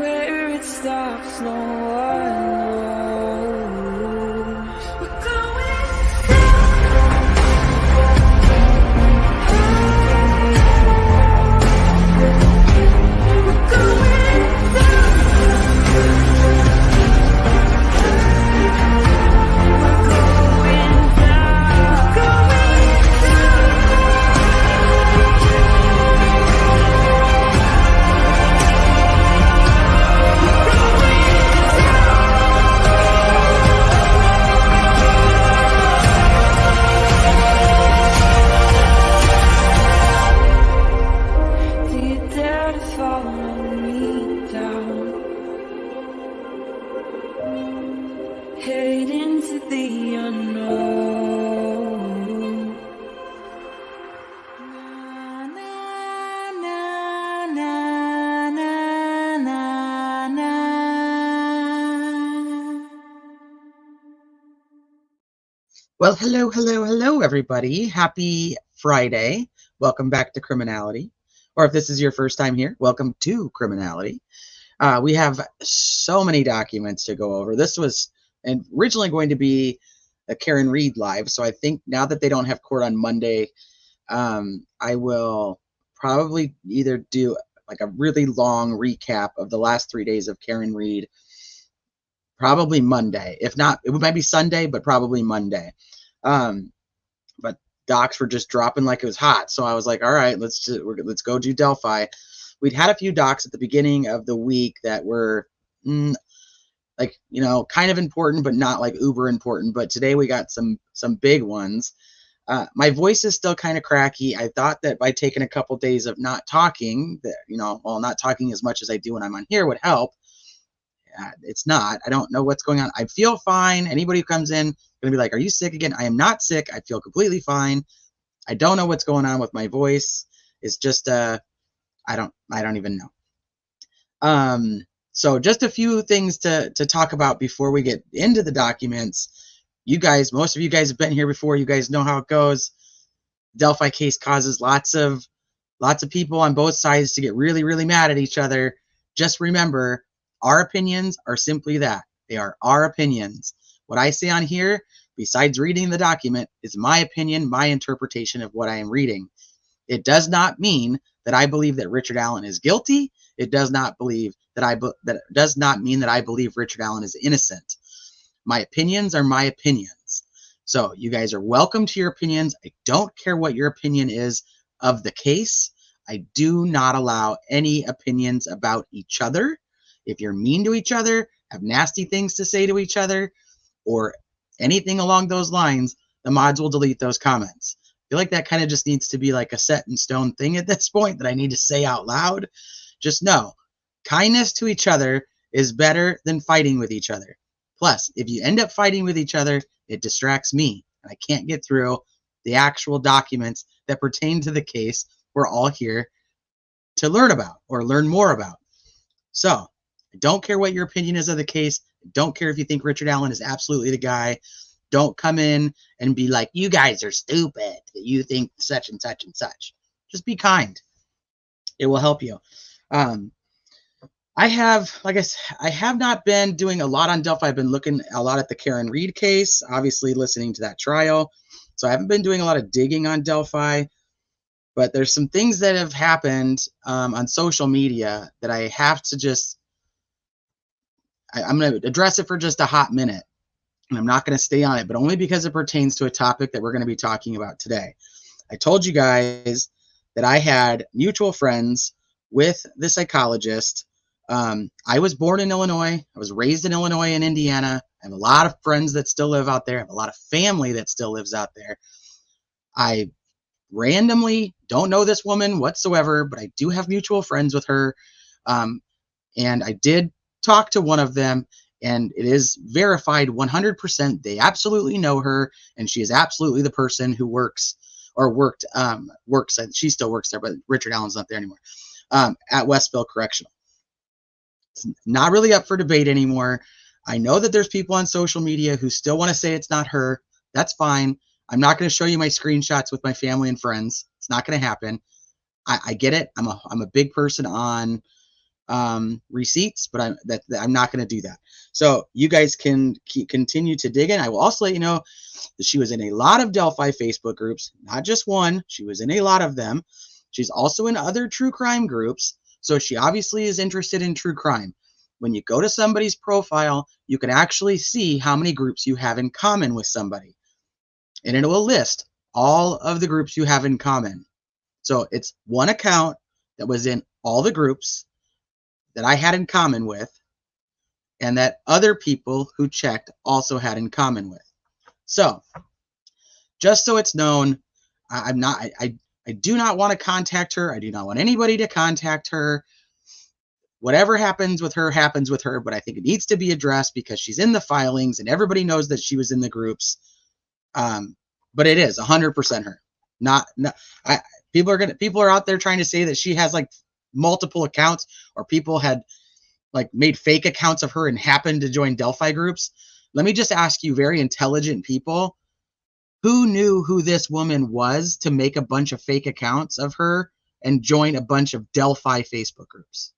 where it stops, no one knows. We're going Well, hello, everybody. Happy Friday. Welcome back to Criminality. Or if this is your first time here, welcome to Criminality. We have so many documents to go over. This was originally going to be a Karen Reed live, so I think now that they don't have court on Monday, I will probably either do like a really long recap of the last 3 days of Karen Reed, probably Monday. If not, it might be Sunday, but probably Monday. But docs were just dropping like it was hot. So I was like, all right, let's go do Delphi. We'd had a few docs at the beginning of the week that were like, you know, kind of important, but not like uber important. But today we got some big ones. My voice is still kind of cracky. I thought that by taking a couple days of not talking, that, you know, well, not talking as much as I do when I'm on here would help. It's not. I don't know what's going on. I feel fine. Anybody who comes in going to be like, are you sick again? I am not sick. I feel completely fine. I don't know what's going on with my voice. It's just I don't even know. So just a few things to talk about before we get into the documents. You guys, most of you guys have been here before. You guys know how it goes. Delphi case causes lots of people on both sides to get really, really mad at each other. Just remember, our opinions are simply that. They are our opinions. What I say on here, besides reading the document, is my opinion, my interpretation of what I am reading. It does not mean that I believe that Richard Allen is guilty. It does not believe that does not mean that I believe Richard Allen is innocent. My opinions are my opinions. So you guys are welcome to your opinions. I don't care what your opinion is of the case. I do not allow any opinions about each other. If you're mean to each other, have nasty things to say to each other, or anything along those lines, the mods will delete those comments. I feel like that kind of just needs to be like a set in stone thing at this point that I need to say out loud. Just know, kindness to each other is better than fighting with each other. Plus, if you end up fighting with each other, it distracts me, and I can't get through the actual documents that pertain to the case we're all here to learn about or learn more about. So, I don't care what your opinion is of the case. I don't care if you think Richard Allen is absolutely the guy. Don't come in and be like, you guys are stupid that you think such and such and such. Just be kind. It will help you. I have not been doing a lot on Delphi. I've been looking a lot at the Karen Reed case, obviously listening to that trial. So I haven't been doing a lot of digging on Delphi. But there's some things that have happened on social media that I have to just... I'm going to address it for just a hot minute, and I'm not going to stay on it, but only because it pertains to a topic that we're going to be talking about today. I told you guys that I had mutual friends with the psychologist. I was born in Illinois. I was raised in Illinois and Indiana. I have a lot of friends that still live out there. I have a lot of family that still lives out there. I randomly don't know this woman whatsoever, but I do have mutual friends with her. And I did talk to one of them, and it is verified 100%. They absolutely know her, and she is absolutely the person who works. She still works there, but Richard Allen's not there anymore, at Westville Correctional. It's not really up for debate anymore. I know that there's people on social media who still want to say it's not her. That's fine. I'm not going to show you my screenshots with my family and friends. It's not going to happen. I get it. I'm a big person on receipts, but I'm not going to do that. So you guys can continue to dig in. I will also let you know that she was in a lot of Delphi Facebook groups, not just one. She was in a lot of them. She's also in other true crime groups. So she obviously is interested in true crime. When you go to somebody's profile, you can actually see how many groups you have in common with somebody. And it will list all of the groups you have in common. So it's one account that was in all the groups that I had in common with, and that other people who checked also had in common with. So just so it's known, I do not want to contact her. I do not want anybody to contact her. Whatever happens with her, but I think it needs to be addressed because she's in the filings and everybody knows that she was in the groups. But it is 100% her. People are out there trying to say that she has like multiple accounts, or people had like made fake accounts of her and happened to join Delphi groups. Let me just ask you, very intelligent people, who knew who this woman was to make a bunch of fake accounts of her and join a bunch of Delphi Facebook groups?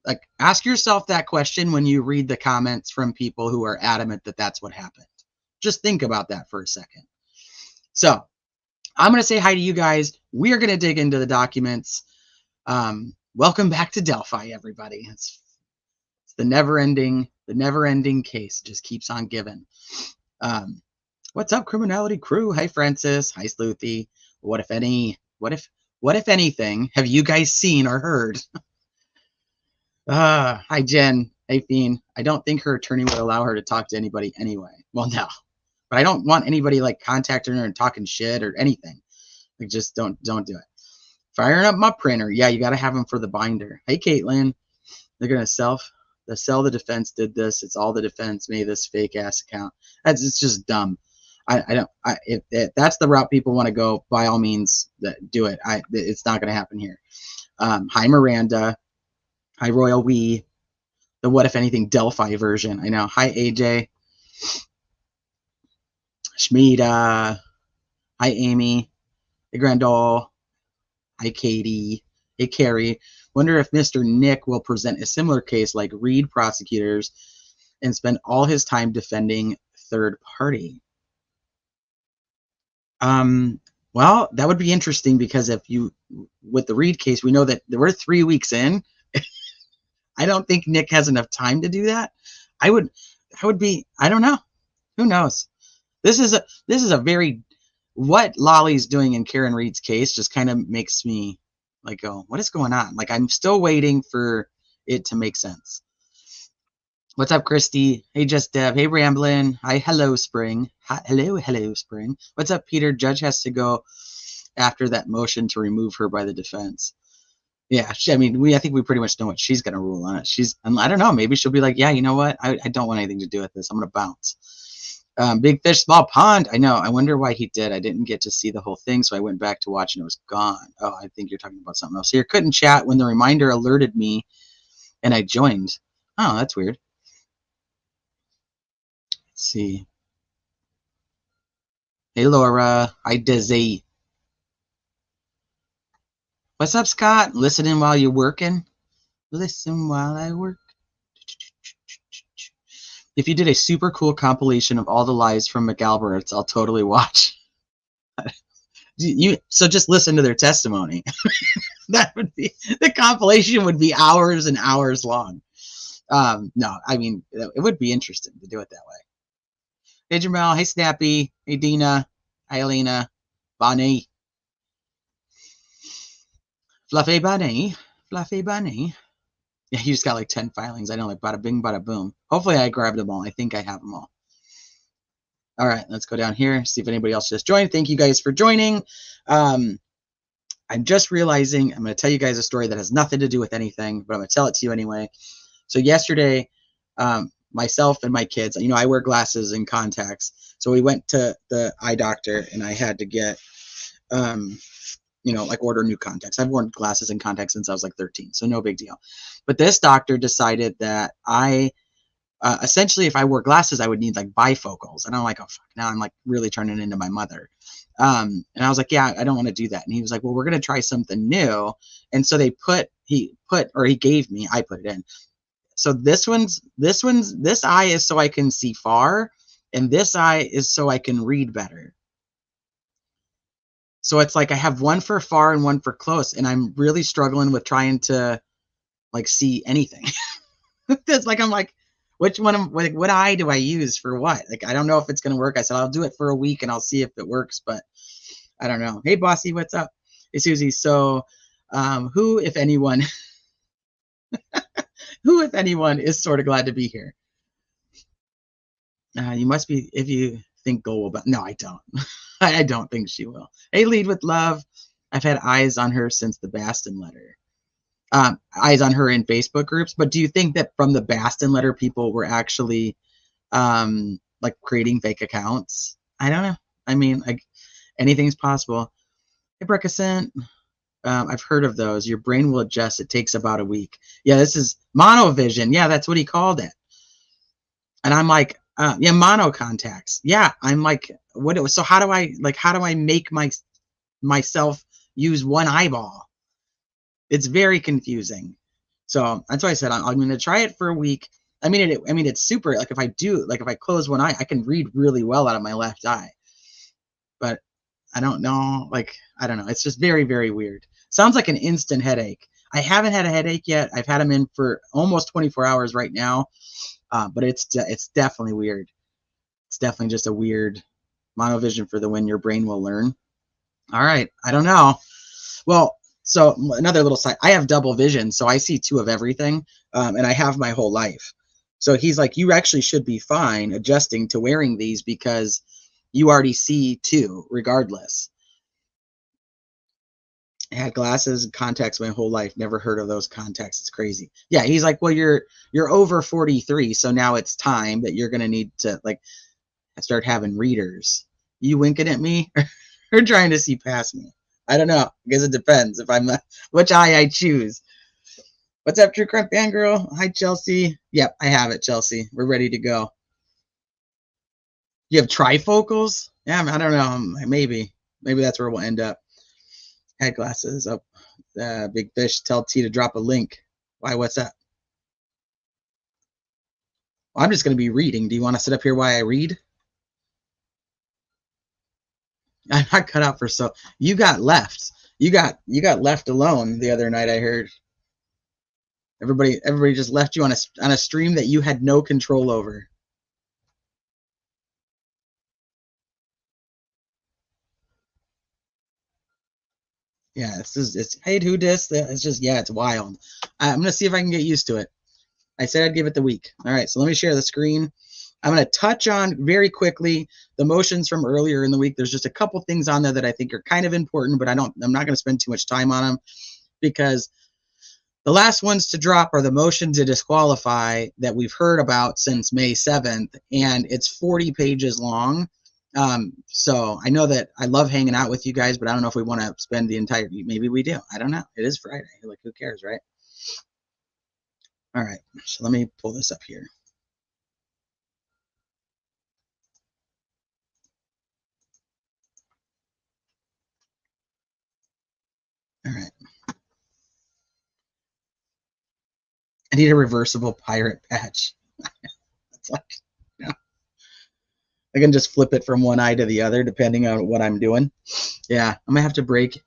Like, ask yourself that question when you read the comments from people who are adamant that that's what happened. Just think about that for a second. So I'm going to say hi to you guys. We're going to dig into the documents. Welcome back to Delphi, everybody. It's the never-ending case. It just keeps on giving. What's up, Criminality crew? Hi, Francis. Hi, Sleuthy. What if anything, have you guys seen or heard? Hi, Jen. Hey, Fiend. I don't think her attorney would allow her to talk to anybody anyway. Well, no. But I don't want anybody like contacting her and talking shit or anything. Like, just don't do it. Firing up my printer. Yeah, you got to have them for the binder. Hey, Caitlin. They're going to sell the defense did this. It's all the defense made this fake ass account. It's just dumb. If that's the route people want to go, by all means, do it. It's not going to happen here. Hi, Miranda. Hi, Royal We. The What If Anything Delphi version. I know. Hi, AJ. Shmita. Hi, Amy. Hey, Grandol. Hi, Katie. Hey, Carrie. Wonder if Mr. Nick will present a similar case like Reed prosecutors and spend all his time defending third party. Well, that would be interesting because with the Reed case, we know that we're 3 weeks in. I don't think Nick has enough time to do that. I don't know. Who knows? This is a very, what Lolly's doing in Karen Reed's case just kind of makes me like go, what is going on? Like, I'm still waiting for it to make sense. What's up, Christy? Hey, Just Dev. Hey, Ramblin'. Hi, hello, Spring. Hi, hello, Spring. What's up, Peter? Judge has to go after that motion to remove her by the defense. Yeah, I think we pretty much know what she's going to rule on it. I don't know, maybe she'll be like, yeah, you know what? I don't want anything to do with this. I'm going to bounce. Big Fish, Small Pond. I know. I wonder why he did. I didn't get to see the whole thing, so I went back to watch and it was gone. Oh, I think you're talking about something else. Here, couldn't chat when the reminder alerted me and I joined. Oh, that's weird. Let's see. Hey, Laura. Hi, Dizzy. What's up, Scott? Listening while you're working? Listen while I work. If you did a super cool compilation of all the lies from McAlberts, I'll totally watch. So just listen to their testimony. That would be, the compilation would be hours and hours long. No, I mean, it would be interesting to do it that way. Hey, Jamal. Hey, Snappy. Hey, Dina. Hi, Elena. Bonnie. Fluffy Bunny. Fluffy Bunny. Yeah, he just got like 10 filings. I know, like bada bing, bada boom. Hopefully I grabbed them all. I think I have them all. All right, let's go down here, see if anybody else just joined. Thank you guys for joining. I'm just realizing I'm going to tell you guys a story that has nothing to do with anything, but I'm going to tell it to you anyway. So yesterday, myself and my kids, I wear glasses and contacts. So we went to the eye doctor and I had to get, like order new contacts. I've worn glasses and contacts since I was like 13, so no big deal. But this doctor decided that essentially if I wore glasses, I would need like bifocals. And I'm like, oh, fuck, now I'm like really turning into my mother. And I was like, yeah, I don't want to do that. And he was like, well, we're going to try something new. And so he gave me, I put it in. So this eye is so I can see far, and this eye is so I can read better. So it's like I have one for far and one for close, and I'm really struggling with trying to like see anything. It's like I'm like, which one? What eye do I use for what? Like I don't know if it's gonna work. I said I'll do it for a week and I'll see if it works, but I don't know. Hey, Bossy, what's up? Hey, Susie. So, who, if anyone, is sort of glad to be here? You must be if you think Gull will. No, I don't. I don't think she will. Hey, lead with love. I've had eyes on her since the Bastin letter. Eyes on her in Facebook groups. But do you think that from the Bastin letter, people were actually like creating fake accounts? I don't know. I mean, like anything's possible. Hey, Brecascent. I've heard of those. Your brain will adjust. It takes about a week. Yeah, this is monovision. Yeah, that's what he called it. And I'm like, yeah, mono contacts. Yeah, I'm like, what? So how do I make myself use one eyeball? It's very confusing. So that's why I said I'm going to try it for a week. I mean, it's super. Like if I close one eye, I can read really well out of my left eye. But I don't know. Like I don't know. It's just very, very weird. Sounds like an instant headache. I haven't had a headache yet. I've had them in for almost 24 hours right now. But it's definitely weird. It's definitely just a weird monovision for the win. Your brain will learn. All right. I don't know. Well, so another little side. I have double vision, so I see two of everything, and I have my whole life. So he's like, you actually should be fine adjusting to wearing these because you already see two regardless. I had glasses and contacts my whole life. Never heard of those contacts. It's crazy. Yeah, he's like, well, you're over 43, so now it's time that you're gonna need to like start having readers. You winking at me or trying to see past me? I don't know. I guess it depends if I'm which eye I choose. What's up, True Crime Fangirl? Hi, Chelsea. Yep, I have it, Chelsea. We're ready to go. You have trifocals? Yeah, I don't know. Maybe that's where we'll end up. Had glasses up. Big Fish, tell T to drop a link. Why? What's up? Well, I'm just going to be reading. Do you want to sit up here while I read? I'm not cut out for so. You got left. You got left alone the other night. I heard everybody just left you on a stream that you had no control over. Yeah, it's hey who dis? It's just it's wild. I'm gonna see if I can get used to it. I said I'd give it the week. All right, so let me share the screen. I'm going to touch on very quickly the motions from earlier in the week. There's just a couple things on there that I think are kind of important, but I'm not going to spend too much time on them because the last ones to drop are the motion to disqualify that we've heard about since May 7th, and it's 40 pages long. So I know that I love hanging out with you guys, but I don't know if we want to spend the entire, maybe we do. I don't know. It is Friday. Like, who cares, right? All right, so let me pull this up here. All right. I need a reversible pirate patch. It's like, you know, I can just flip it from one eye to the other depending on what I'm doing. Yeah, I'm gonna have to break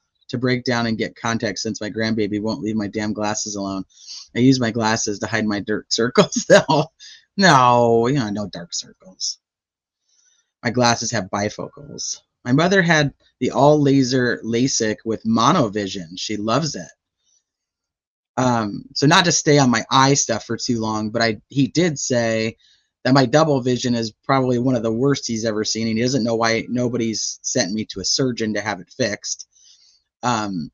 down and get contacts since my grandbaby won't leave my damn glasses alone. I use my glasses to hide my dark circles. No, no dark circles. My glasses have bifocals. My mother had the all laser LASIK with monovision. She loves it. So not to stay on my eye stuff for too long, but he did say that my double vision is probably one of the worst he's ever seen, and he doesn't know why nobody's sent me to a surgeon to have it fixed. And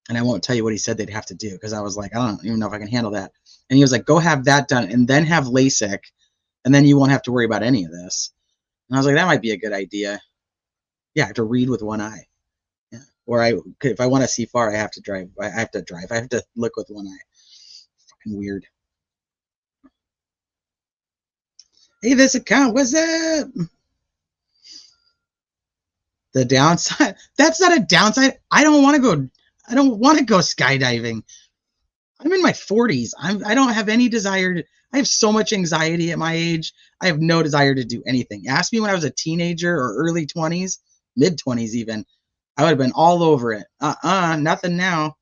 I won't tell you what he said they'd have to do because I was like, I don't even know if I can handle that. And he was like, go have that done and then have LASIK, and then you won't have to worry about any of this. And I was like, that might be a good idea. Yeah, I have to read with one eye. Yeah. Or if I want to see far, I have to drive. I have to look with one eye. Fucking weird. Hey, this account, what's up? The downside, that's not a downside. I don't want to go skydiving. I'm in my 40s. I don't have any desire I have so much anxiety at my age. I have no desire to do anything. Ask me when I was a teenager or early 20s, mid 20s even. I would have been all over it. Nothing now.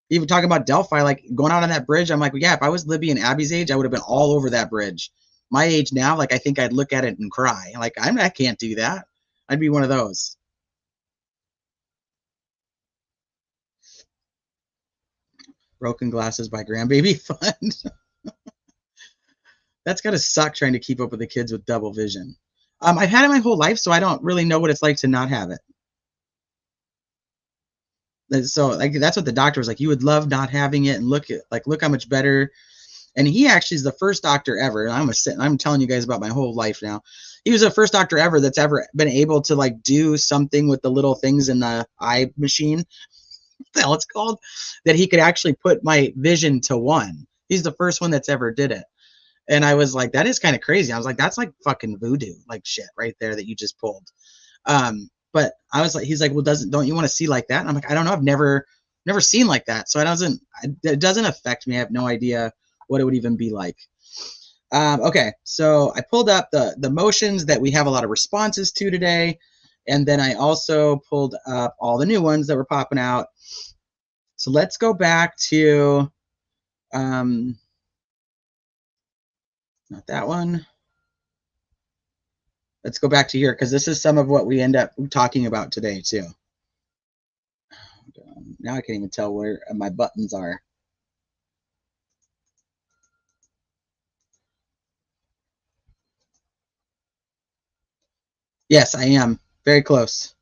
Even talking about Delphi, like going out on that bridge, I'm like, well, yeah, if I was Libby and Abby's age, I would have been all over that bridge. My age now, like I think I'd look at it and cry. Like I can't do that. I'd be one of those. Broken Glasses by Grandbaby Fund. That's got to suck trying to keep up with the kids with double vision. I've had it my whole life, so I don't really know what it's like to not have it. So like that's what the doctor was like. You would love not having it, and look how much better. And he actually is the first doctor ever. I'm telling you guys about my whole life now. He was the first doctor ever that's ever been able to like do something with the little things in the eye machine. What the hell it's called? That he could actually put my vision to 1. He's the first one that's ever did it. And I was like, that is kind of crazy. I was like, that's like fucking voodoo, like shit right there that you just pulled. But I was like, he's like, well, don't you want to see like that? And I'm like, I don't know. I've never seen like that. So it doesn't affect me. I have no idea what it would even be like. Okay. So I pulled up the motions that we have a lot of responses to today. And then I also pulled up all the new ones that were popping out. So let's go back to, not that one. Let's go back to here because this is some of what we end up talking about today too. Now I can't even tell where my buttons are. Yes, I am. Very close.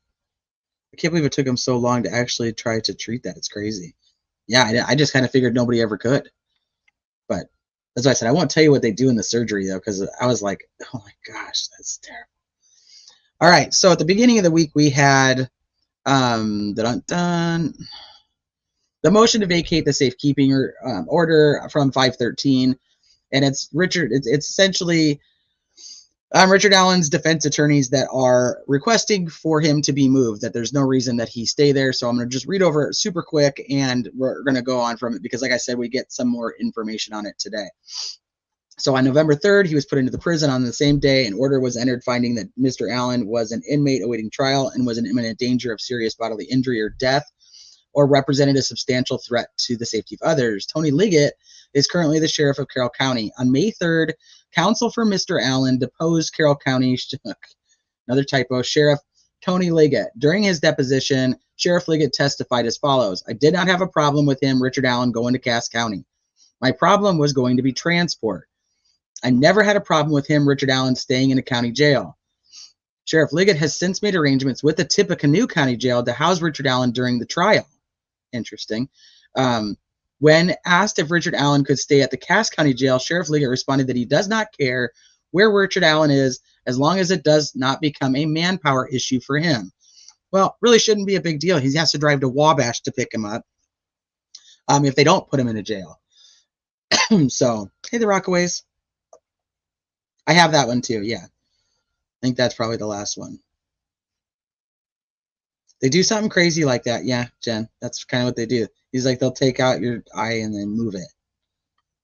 I can't believe it took him so long to actually try to treat that. It's crazy. Yeah, I just kind of figured nobody ever could. But as I said, I won't tell you what they do in the surgery, though, because I was like, oh my gosh, that's terrible. All right, so at the beginning of the week, we had the motion to vacate the safekeeping order from 513. And it's Richard. It's essentially Richard Allen's defense attorneys that are requesting for him to be moved, that there's no reason that he stay there. So I'm going to just read over it super quick, and we're going to go on from it because, like I said, we get some more information on it today. So on November 3rd, he was put into the prison. On the same day, an order was entered finding that Mr. Allen was an inmate awaiting trial and was in imminent danger of serious bodily injury or death, or represented a substantial threat to the safety of others. Tony Liggett is currently the sheriff of Carroll County. On May 3rd, counsel for Mr. Allen deposed Carroll County, another typo, Sheriff Tony Liggett. During his deposition, Sheriff Liggett testified as follows. I did not have a problem with him, Richard Allen, going to Cass County. My problem was going to be transport. I never had a problem with him, Richard Allen, staying in a county jail. Sheriff Liggett has since made arrangements with the Tippecanoe County Jail to house Richard Allen during the trial. Interesting. When asked if Richard Allen could stay at the Cass County Jail, Sheriff Liggett responded that he does not care where Richard Allen is as long as it does not become a manpower issue for him. Well, really shouldn't be a big deal. He has to drive to Wabash to pick him up if they don't put him in a jail. So, hey, the Rockaways. I have that one too, yeah. I think that's probably the last one. They do something crazy like that. Yeah, Jen, that's kind of what they do. He's like, they'll take out your eye and then move it.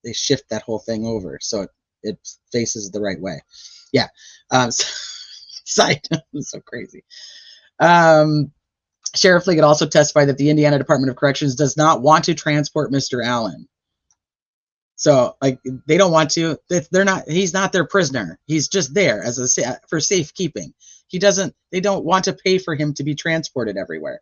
They shift that whole thing over so it faces the right way. Yeah. Side note, it's so crazy. Sheriff Liggett also testified that the Indiana Department of Corrections does not want to transport Mr. Allen. So, like, they don't want to. They're not. He's not their prisoner. He's just there for safekeeping. They don't want to pay for him to be transported everywhere.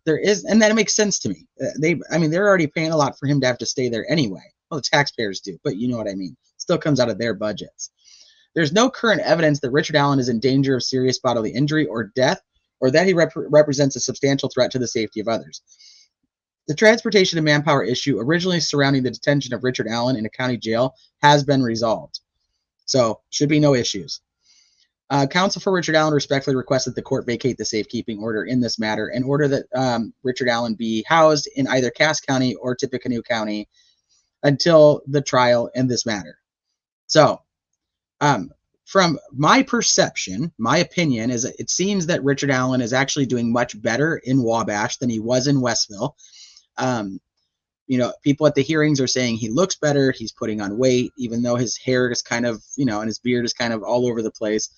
And that makes sense to me. They're already paying a lot for him to have to stay there anyway. Well, the taxpayers do, but you know what I mean. Still comes out of their budgets. There's no current evidence that Richard Allen is in danger of serious bodily injury or death, or that he represents a substantial threat to the safety of others. The transportation and manpower issue originally surrounding the detention of Richard Allen in a county jail has been resolved. So, should be no issues. Counsel for Richard Allen respectfully requests that the court vacate the safekeeping order in this matter and order that Richard Allen be housed in either Cass County or Tippecanoe County until the trial in this matter. So, from my perception, my opinion is that it seems that Richard Allen is actually doing much better in Wabash than he was in Westville. People at the hearings are saying he looks better. He's putting on weight, even though his hair is kind of, and his beard is kind of all over the place.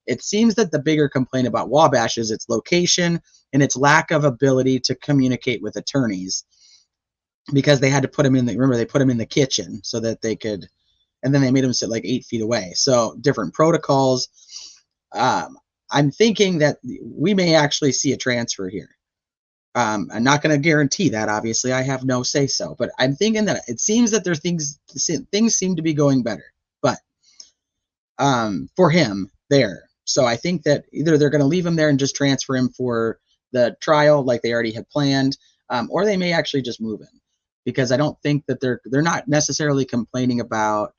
It seems that the bigger complaint about Wabash is its location and its lack of ability to communicate with attorneys, because they had to put him they put him in the kitchen so that they could, and then they made him sit like 8 feet away. So different protocols. I'm thinking that we may actually see a transfer here. I'm not going to guarantee that, obviously. I have no say so, but I'm thinking that it seems that things seem to be going better, but for him there. So I think that either they're going to leave him there and just transfer him for the trial like they already had planned, or they may actually just move him, because I don't think that they're not necessarily complaining about,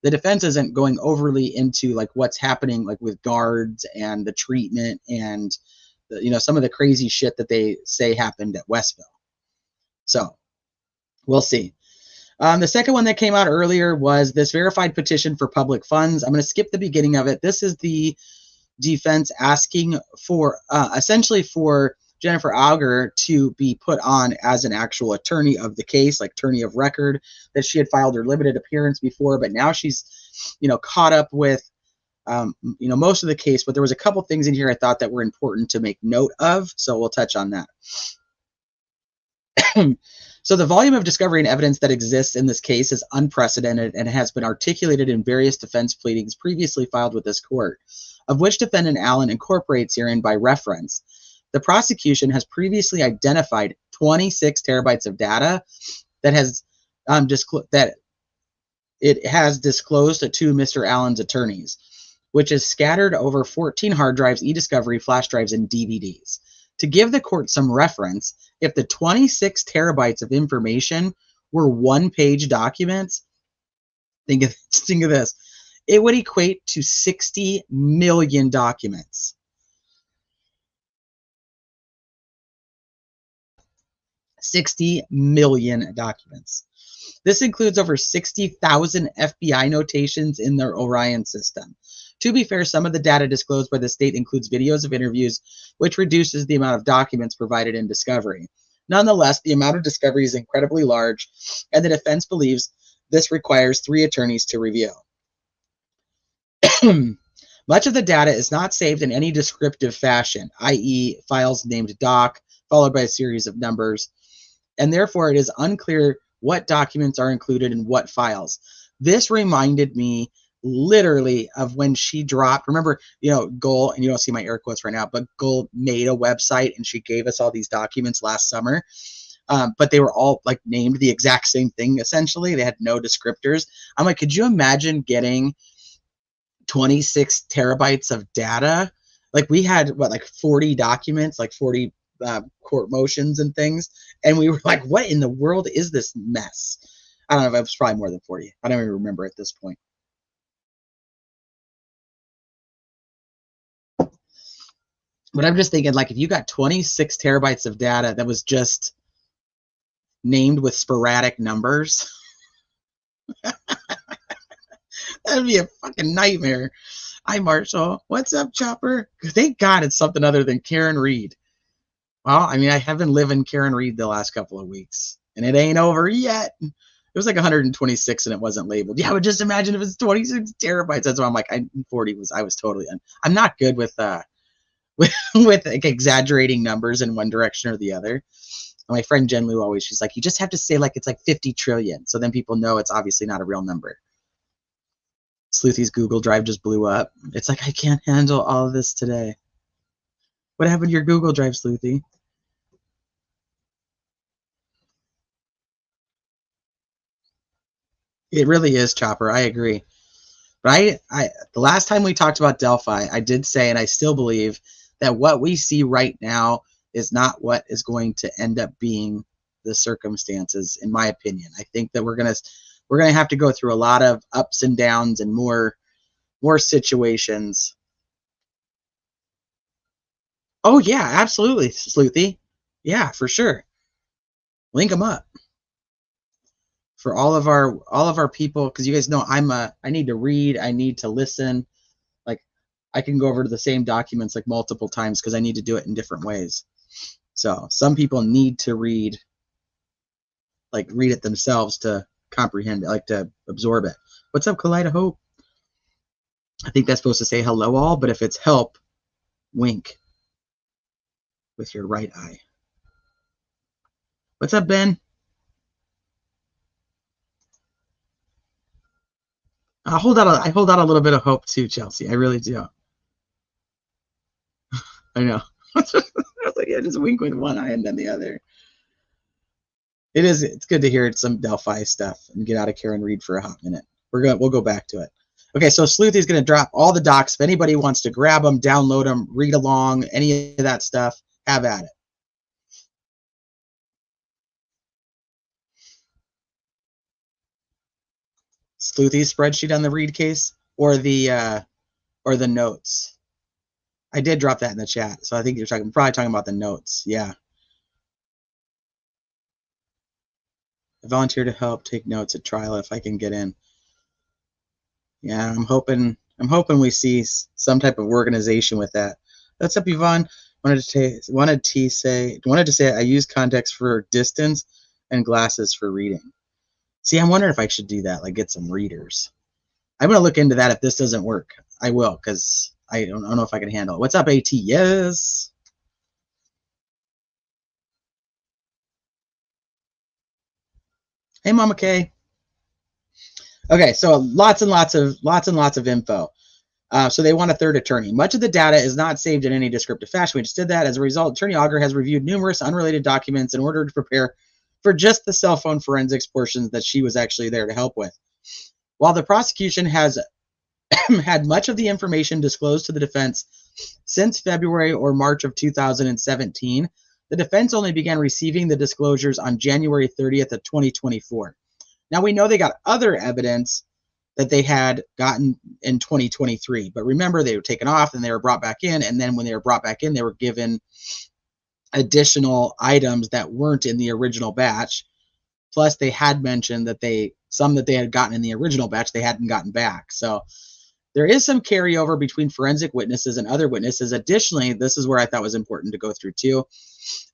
the defense isn't going overly into like what's happening like with guards and the treatment and some of the crazy shit that they say happened at Westville. So we'll see. The second one that came out earlier was this verified petition for public funds. I'm going to skip the beginning of it. This is the defense asking for essentially for Jennifer Auger to be put on as an actual attorney of the case, like attorney of record, that she had filed her limited appearance before, but now she's, caught up with, most of the case. But there was a couple things in here I thought that were important to make note of, so we'll touch on that. So the volume of discovery and evidence that exists in this case is unprecedented and has been articulated in various defense pleadings previously filed with this court, of which defendant Allen incorporates herein by reference. The prosecution has previously identified 26 terabytes of data that it has disclosed to Mr. Allen's attorneys, which is scattered over 14 hard drives, e-discovery, flash drives, and DVDs. To give the court some reference, if the 26 terabytes of information were one-page documents, think of this, it would equate to 60 million documents. 60 million documents. This includes over 60,000 FBI notations in their Orion system. To be fair, some of the data disclosed by the state includes videos of interviews, which reduces the amount of documents provided in discovery. Nonetheless, the amount of discovery is incredibly large, and the defense believes this requires 3 attorneys to review. Much of the data is not saved in any descriptive fashion, i.e. files named doc, followed by a series of numbers, and therefore it is unclear what documents are included in what files. This reminded me literally of when she dropped, remember, Gull, and you don't see my air quotes right now, but Gull made a website and she gave us all these documents last summer, but they were all like named the exact same thing, essentially. They had no descriptors. I'm like, could you imagine getting 26 terabytes of data? Like we had, 40 documents, like 40 court motions and things, and we were like, what in the world is this mess? I don't know, it was probably more than 40. I don't even remember at this point. But I'm just thinking, like, if you got 26 terabytes of data that was just named with sporadic numbers, that'd be a fucking nightmare. Hi, Marshall. What's up, Chopper? Thank God it's something other than Karen Reed. Well, I mean, I have been living Karen Reed the last couple of weeks, and it ain't over yet. It was like 126 and it wasn't labeled. Yeah, but just imagine if it's 26 terabytes. That's why I'm like, 40 was, I was totally, I'm not good with like exaggerating numbers in one direction or the other. And my friend Jen Lou always, she's like, you just have to say like it's like 50 trillion. So then people know it's obviously not a real number. Sleuthy's Google Drive just blew up. It's like, I can't handle all of this today. What happened to your Google Drive, Sleuthy? It really is, Chopper. I agree. But the last time we talked about Delphi, I did say, and I still believe, that what we see right now is not what is going to end up being the circumstances, in my opinion. I think that we're gonna have to go through a lot of ups and downs and more situations. Oh yeah, absolutely, Sleuthy. Yeah, for sure. Link them up for all of our people, because you guys know I need to read, I need to listen. I can go over to the same documents like multiple times because I need to do it in different ways. So some people need to read it themselves to comprehend it, like to absorb it. What's up, Kaleida Hope? I think that's supposed to say hello all, but if it's help, wink with your right eye. What's up, Ben? I hold out a little bit of hope too, Chelsea. I really do. I know. I was like, yeah, just wink with one eye and then the other. It's good to hear some Delphi stuff and get out of here and read for a hot minute. We'll go back to it. Okay, so Sleuthy's going to drop all the docs. If anybody wants to grab them, download them, read along, any of that stuff, have at it. Sleuthy's spreadsheet on the read case or the notes. I did drop that in the chat, so I think you're probably talking about the notes. Yeah. I volunteer to help take notes at trial if I can get in. Yeah, I'm hoping we see some type of organization with that. What's up, Yvonne? Wanted to say I use context for distance and glasses for reading. See, I'm wondering if I should do that, like get some readers. I'm gonna look into that if this doesn't work. I will, because I don't know if I can handle it. What's up, AT? Yes. Hey, Mama K. Okay, so lots and lots of info. So they want a third attorney. Much of the data is not saved in any descriptive fashion. We just did that. As a result, Attorney Auger has reviewed numerous unrelated documents in order to prepare for just the cell phone forensics portions that she was actually there to help with. While the prosecution has had much of the information disclosed to the defense since February or March of 2017, the defense only began receiving the disclosures on January 30th of 2024. Now, we know they got other evidence that they had gotten in 2023, but remember, they were taken off and they were brought back in, and then when they were brought back in, they were given additional items that weren't in the original batch. Plus, they had mentioned that some that they had gotten in the original batch they hadn't gotten back. So there is some carryover between forensic witnesses and other witnesses. Additionally, this is where I thought was important to go through too.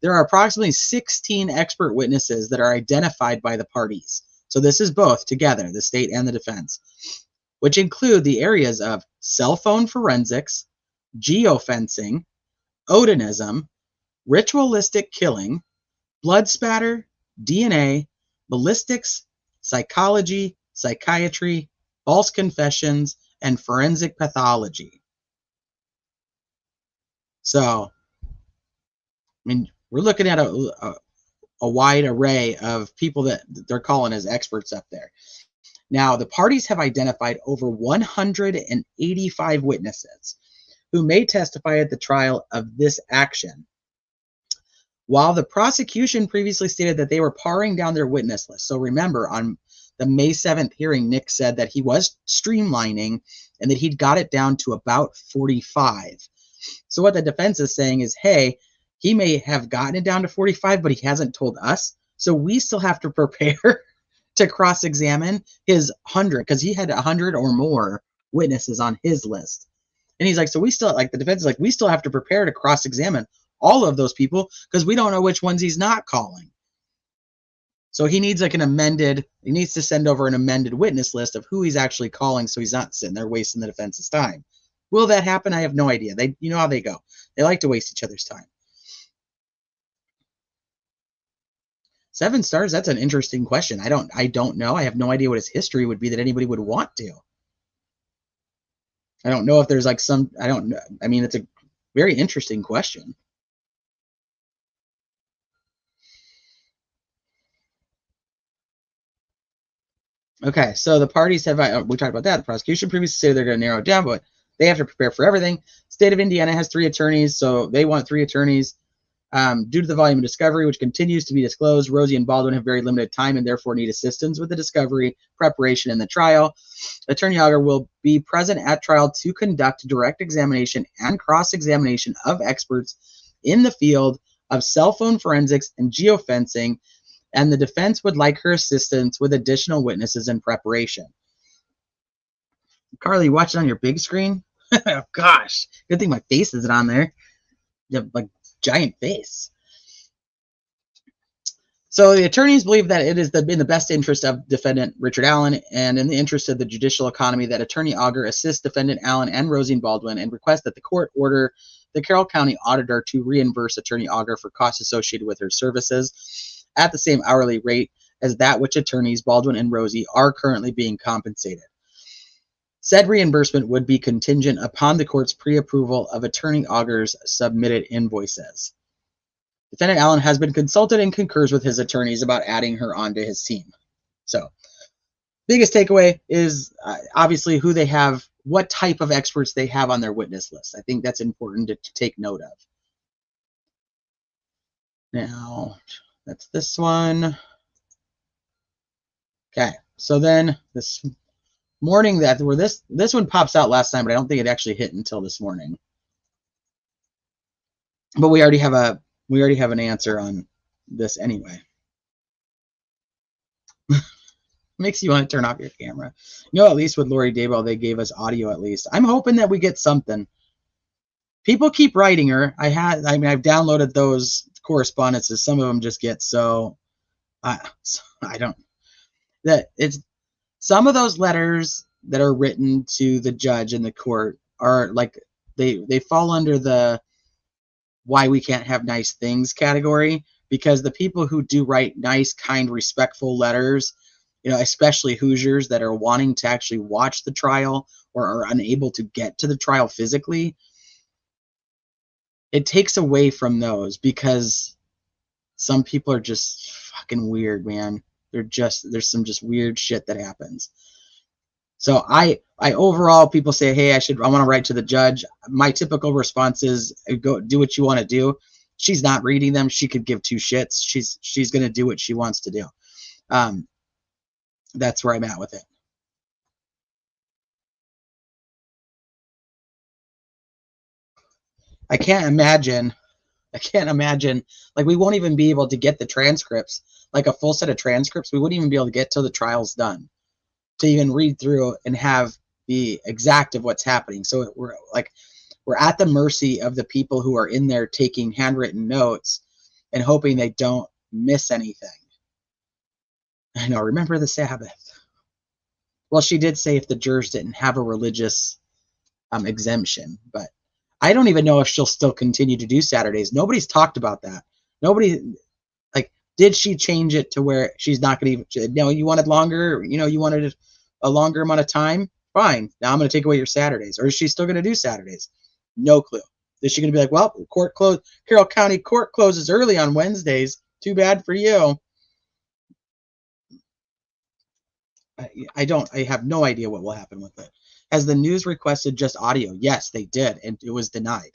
There are approximately 16 expert witnesses that are identified by the parties. So this is both together, the state and the defense, which include the areas of cell phone forensics, geofencing, Odinism, ritualistic killing, blood spatter, DNA, ballistics, psychology, psychiatry, false confessions, and forensic pathology. So, I mean, we're looking at a wide array of people that they're calling as experts up there. Now, the parties have identified over 185 witnesses who may testify at the trial of this action. While the prosecution previously stated that they were paring down their witness list. So remember, on the May 7th hearing, Nick said that he was streamlining and that he'd got it down to about 45. So what the defense is saying is, hey, he may have gotten it down to 45, but he hasn't told us. So we still have to prepare to cross-examine his 100, because he had 100 or more witnesses on his list. And he's like, so we still, like, the defense is like, we still have to prepare to cross-examine all of those people because we don't know which ones he's not calling. So he needs like he needs to send over an amended witness list of who he's actually calling so he's not sitting there wasting the defense's time. Will that happen? I have no idea. You know how they go. They like to waste each other's time. 7 stars, that's an interesting question. I don't know. I have no idea what his history would be that anybody would want to. I don't know if there's like I don't know. I mean, it's a very interesting question. Okay, so the parties have, we talked about that. The prosecution previously stated they're going to narrow it down, but they have to prepare for everything. State of Indiana has 3 attorneys, so they want 3 attorneys. Due to the volume of discovery, which continues to be disclosed, Rosie and Baldwin have very limited time and therefore need assistance with the discovery, preparation, and the trial. Attorney Auger will be present at trial to conduct direct examination and cross-examination of experts in the field of cell phone forensics and geofencing, and the defense would like her assistance with additional witnesses in preparation. Carly, you watch it on your big screen? Oh, gosh, good thing my face isn't on there. You have like giant face. So the attorneys believe that it is in the best interest of defendant Richard Allen and in the interest of the judicial economy that Attorney Auger assist defendant Allen and Rosine Baldwin and request that the court order the Carroll County auditor to reimburse Attorney Auger for costs associated with her services at the same hourly rate as that which attorneys Baldwin and Rosie are currently being compensated. Said reimbursement would be contingent upon the court's pre-approval of Attorney Auger's submitted invoices. Defendant Allen has been consulted and concurs with his attorneys about adding her onto his team. So, biggest takeaway is obviously who they have, what type of experts they have on their witness list. I think that's important to take note of. Now, that's this one. Okay, so then this morning this one pops out last time, but I don't think it actually hit until this morning. But we already have an answer on this anyway. Makes you want to turn off your camera. You know, at least with Lori Daybell, they gave us audio at least. I'm hoping that we get something. People keep writing her. I've downloaded those correspondences. Some of them just get so I don't. That it's some of those letters that are written to the judge in the court are like they fall under the why we can't have nice things category, because the people who do write nice, kind, respectful letters, you know, especially Hoosiers that are wanting to actually watch the trial or are unable to get to the trial physically, it takes away from those because some people are just fucking weird, man. There's some just weird shit that happens. So I overall, people say, hey, I want to write to the judge. My typical response is go do what you want to do. She's not reading them. She could give two shits. She's going to do what she wants to do. That's where I'm at with it. I can't imagine, like we won't even be able to get the transcripts, like a full set of transcripts. We wouldn't even be able to get till the trial's done to even read through and have the exact of what's happening. So we're at the mercy of the people who are in there taking handwritten notes and hoping they don't miss anything. I know, remember the Sabbath. Well, she did say if the jurors didn't have a religious exemption, but I don't even know if she'll still continue to do Saturdays. Nobody's talked about that. Nobody, like, did she change it to where she's not going to even, no, you wanted longer, you wanted a longer amount of time? Fine. Now I'm going to take away your Saturdays. Or is she still going to do Saturdays? No clue. Is she going to be like, well, Carroll County court closes early on Wednesdays. Too bad for you. I have no idea what will happen with it. Has the news requested just audio? Yes, they did, and it was denied.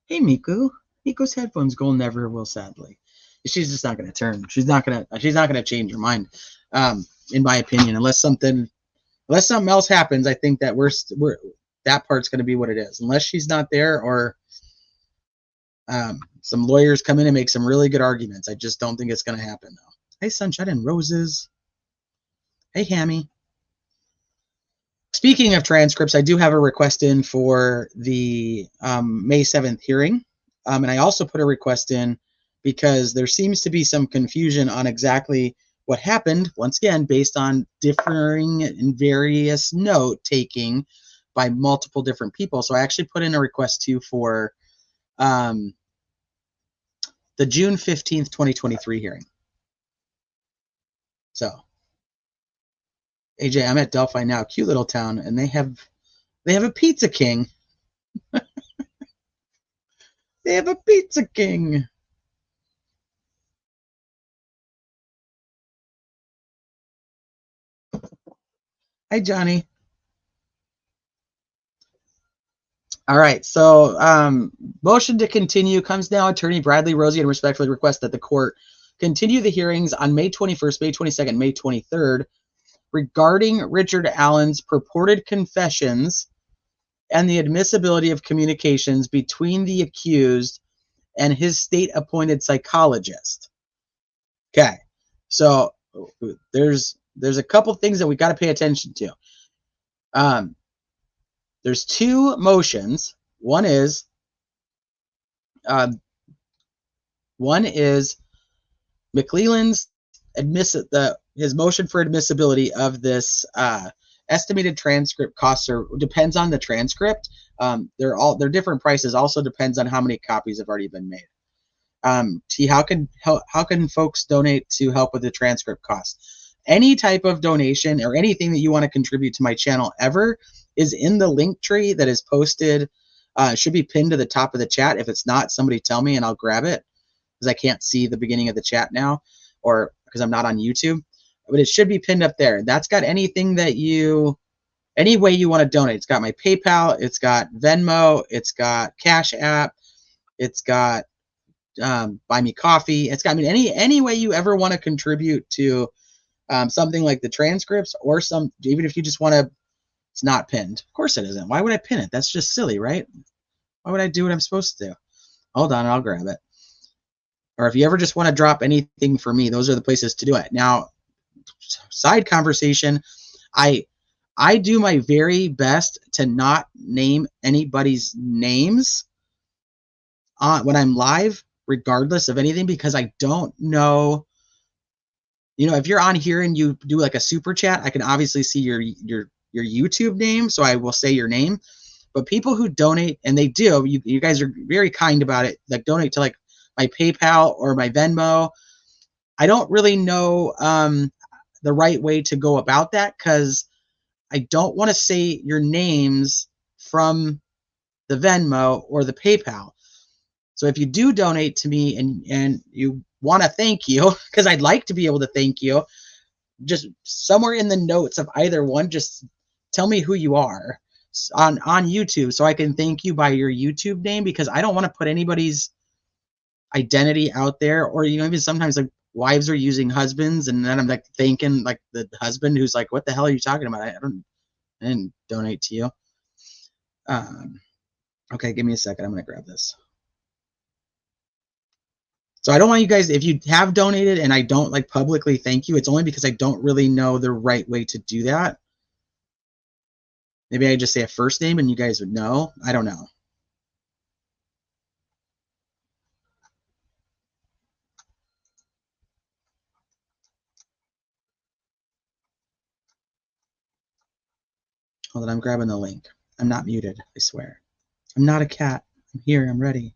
Hey, Miku. Miku's headphones go never will, sadly. She's just not going to turn. She's not going to change her mind, in my opinion, unless something else happens. I think that that part's going to be what it is, unless she's not there or some lawyers come in and make some really good arguments. I just don't think it's going to happen, though. Hey, Sunshine and Roses. Hey, Hammy. Speaking of transcripts, I do have a request in for the May 7th hearing. And I also put a request in because there seems to be some confusion on exactly what happened, once again, based on differing and various note-taking by multiple different people. So I actually put in a request, too, for the June 15th, 2023 hearing. So, AJ, I'm at Delphi now, cute little town, and they have a Pizza King. They have a Pizza King. Hi, Johnny. All right, so motion to continue comes now. Attorney Bradley Rosian respectfully requests that the court continue the hearings on May 21st, May 22nd, May 23rd regarding Richard Allen's purported confessions and the admissibility of communications between the accused and his state-appointed psychologist. Okay, so there's there's a couple things that we got to pay attention to. There's two motions. One is McClelland's his motion for admissibility of this estimated transcript costs depends on the transcript. They're different prices. Also depends on how many copies have already been made. T, how can folks donate to help with the transcript costs? Any type of donation or anything that you want to contribute to my channel ever is in the link tree that is posted. Should be pinned to the top of the chat. If it's not, somebody tell me and I'll grab it, because I can't see the beginning of the chat now, or because I'm not on YouTube. But it should be pinned up there. That's got anything that any way you want to donate. It's got my PayPal, it's got Venmo, it's got Cash App, it's got Buy Me Coffee. It's got, I mean, any way you ever want to contribute to something like the transcripts, or even if you just want to. It's not pinned. Of course it isn't. Why would I pin it? That's just silly, right? Why would I do what I'm supposed to do? Hold on, I'll grab it. Or if you ever just want to drop anything for me, those are the places to do it. Now, side conversation, I do my very best to not name anybody's names when I'm live, regardless of anything, because I don't know. You know, if you're on here and you do like a super chat, I can obviously see your YouTube name, so I will say your name. But people who donate, and they do, you guys are very kind about it, like donate to like my PayPal or my Venmo. I don't really know the right way to go about that, because I don't want to say your names from the Venmo or the PayPal. So if you do donate to me and you want to thank you, because I'd like to be able to thank you, just somewhere in the notes of either one, just tell me who you are on YouTube, so I can thank you by your YouTube name, because I don't want to put anybody's identity out there. Or, you know, even sometimes like wives are using husbands, and then I'm like thanking like the husband who's like, what the hell are you talking about? I didn't donate to you. Okay, give me a second. I'm gonna grab this. So I don't want you guys, if you have donated and I don't like publicly thank you, it's only because I don't really know the right way to do that. Maybe I just say a first name and you guys would know. I don't know. Hold on, I'm grabbing the link. I'm not muted, I swear. I'm not a cat. I'm here, I'm ready.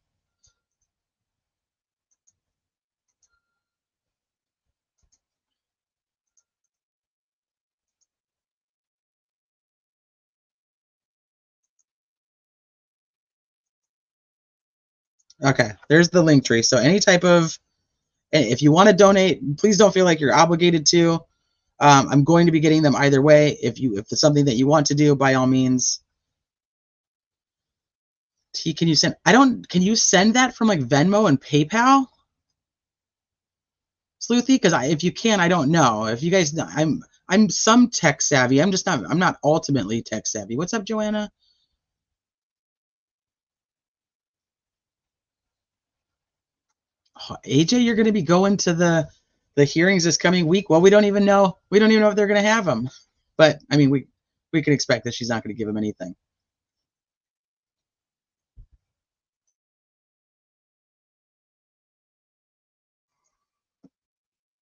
Okay, there's the link tree. So any type of, if you want to donate, please don't feel like you're obligated to. I'm going to be getting them either way. If it's something that you want to do, by all means. T, can you send? Can you send that from like Venmo and PayPal, Sleuthy? Because if you can, I don't know. If you guys know, I'm some tech savvy. I'm not ultimately tech savvy. What's up, Joanna? Oh, AJ, you're going to be going to the hearings this coming week. Well, we don't even know. We don't even know if they're going to have them. But I mean, we can expect that she's not going to give him anything.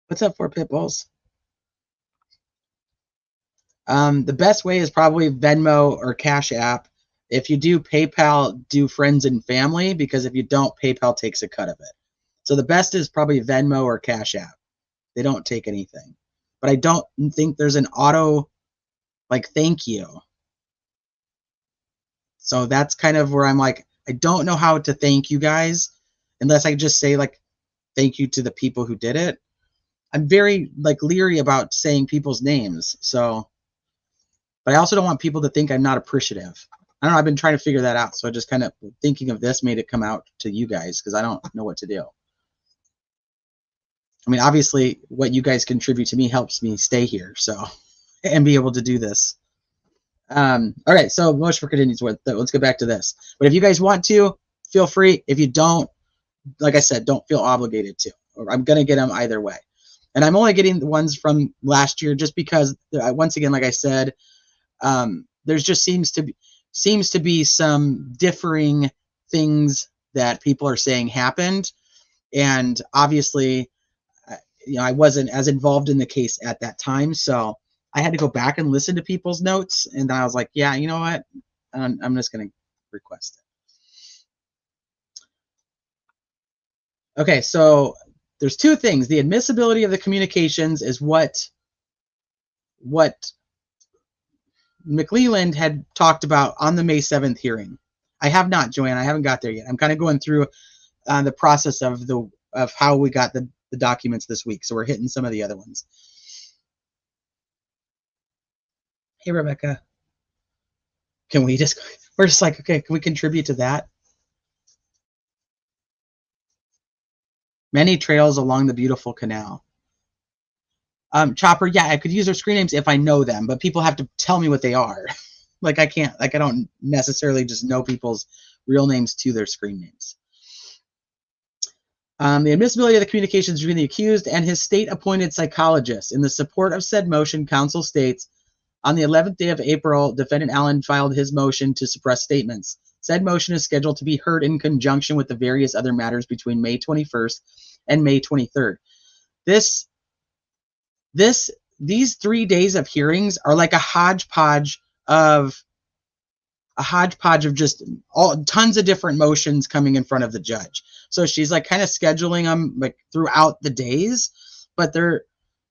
What's up, for Pitbulls? The best way is probably Venmo or Cash App. If you do PayPal, do friends and family, because if you don't, PayPal takes a cut of it. So the best is probably Venmo or Cash App. They don't take anything. But I don't think there's an auto, like, thank you. So that's kind of where I'm like, I don't know how to thank you guys unless I just say, like, thank you to the people who did it. I'm very, like, leery about saying people's names. So, but I also don't want people to think I'm not appreciative. I don't know. I've been trying to figure that out. So I just kind of thinking of this made it come out to you guys, because I don't know what to do. I mean, obviously, what you guys contribute to me helps me stay here, so, and be able to do this. All right, so motion for continuance. Let's go back to this. But if you guys want to, feel free. If you don't, like I said, don't feel obligated to. I'm going to get them either way. And I'm only getting the ones from last year just because, once again, like I said, there's just seems to be some differing things that people are saying happened. And obviously, I wasn't as involved in the case at that time. So I had to go back and listen to people's notes. And I was like, yeah, you know what? I'm just going to request it. Okay, so there's two things. The admissibility of the communications is what McLeland had talked about on the May 7th hearing. I have not, Joanne. I haven't got there yet. I'm kind of going through the process of how we got the documents this week. So we're hitting some of the other ones. Hey, Rebecca. We're just like, okay, can we contribute to that? Many trails along the beautiful canal. Chopper, yeah, I could use their screen names if I know them, but people have to tell me what they are. Like I don't necessarily just know people's real names to their screen names. The admissibility of the communications between the accused and his state-appointed psychologist. In the support of said motion, counsel states, on the 11th day of April, defendant Allen filed his motion to suppress statements. Said motion is scheduled to be heard in conjunction with the various other matters between May 21st and May 23rd. These 3 days of hearings are like a hodgepodge of just tons of different motions coming in front of the judge. So she's like kind of scheduling them like throughout the days, but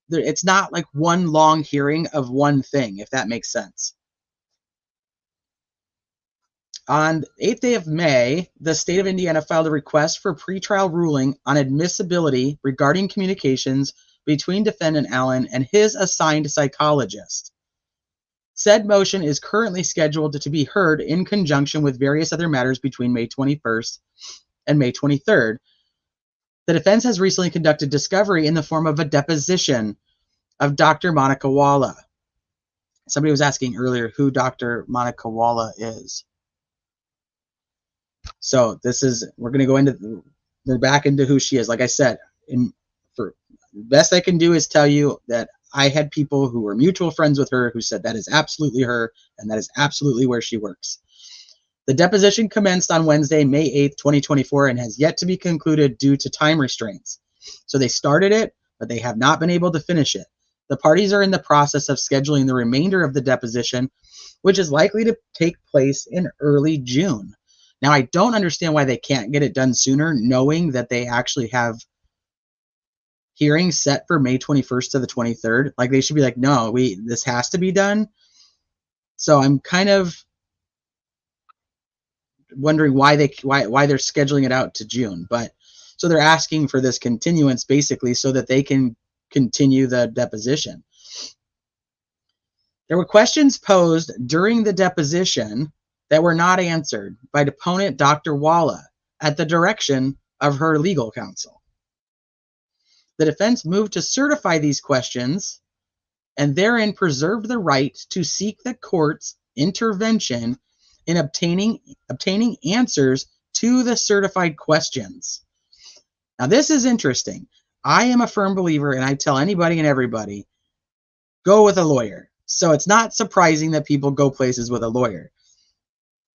it's not like one long hearing of one thing, if that makes sense. On the 8th day of May, the state of Indiana filed a request for pretrial ruling on admissibility regarding communications between defendant Allen and his assigned psychologist. Said motion is currently scheduled to be heard in conjunction with various other matters between May 21st and May 23rd. The defense has recently conducted discovery in the form of a deposition of Dr. Monica Walla. Somebody was asking earlier who Dr. Monica Walla is. So we're back into who she is. Like I said, for the best I can do is tell you that I had people who were mutual friends with her who said that is absolutely her and that is absolutely where she works. The deposition commenced on Wednesday, May 8th, 2024, and has yet to be concluded due to time restraints. So they started it, but they have not been able to finish it. The parties are in the process of scheduling the remainder of the deposition, which is likely to take place in early June. Now, I don't understand why they can't get it done sooner, knowing that they actually have hearings set for May 21st to the 23rd. Like, they should be like, no, this has to be done. So I'm kind of wondering why they're scheduling it out to June. But so they're asking for this continuance basically so that they can continue the deposition. There were questions posed during the deposition that were not answered by deponent Dr. Walla at the direction of her legal counsel. The defense moved to certify these questions and therein preserved the right to seek the court's intervention in obtaining answers to the certified questions. Now, this is interesting. I am a firm believer, and I tell anybody and everybody, go with a lawyer. So it's not surprising that people go places with a lawyer.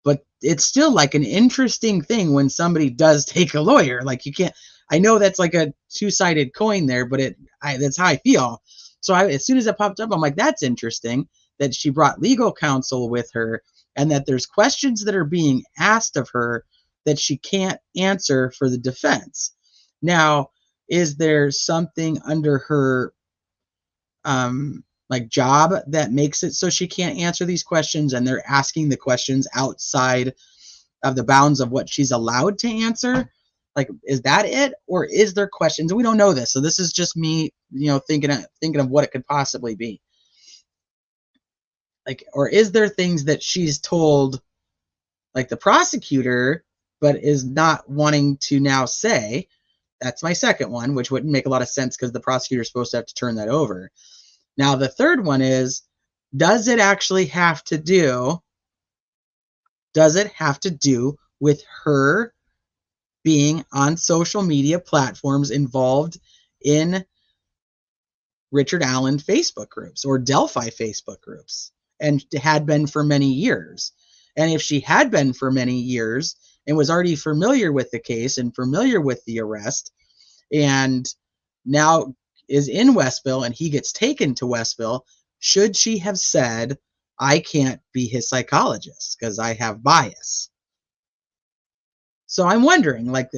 But it's still like an interesting thing when somebody does take a lawyer. Like, you can't, I know that's like a two-sided coin there, but that's how I feel. So as soon as it popped up, I'm like, that's interesting that she brought legal counsel with her and that there's questions that are being asked of her that she can't answer for the defense. Now, is there something under her like job that makes it so she can't answer these questions and they're asking the questions outside of the bounds of what she's allowed to answer? Like, is that it? Or is there questions? And we don't know this. So this is just me, thinking of what it could possibly be. Like, or is there things that she's told, like the prosecutor, but is not wanting to now say? That's my second one, which wouldn't make a lot of sense because the prosecutor is supposed to have to turn that over. Now, the third one is, does it actually have to do with her being on social media platforms involved in Richard Allen Facebook groups or Delphi Facebook groups, and had been for many years. And if she had been for many years and was already familiar with the case and familiar with the arrest, and now is in Westville and he gets taken to Westville, should she have said, I can't be his psychologist because I have bias? So I'm wondering, like,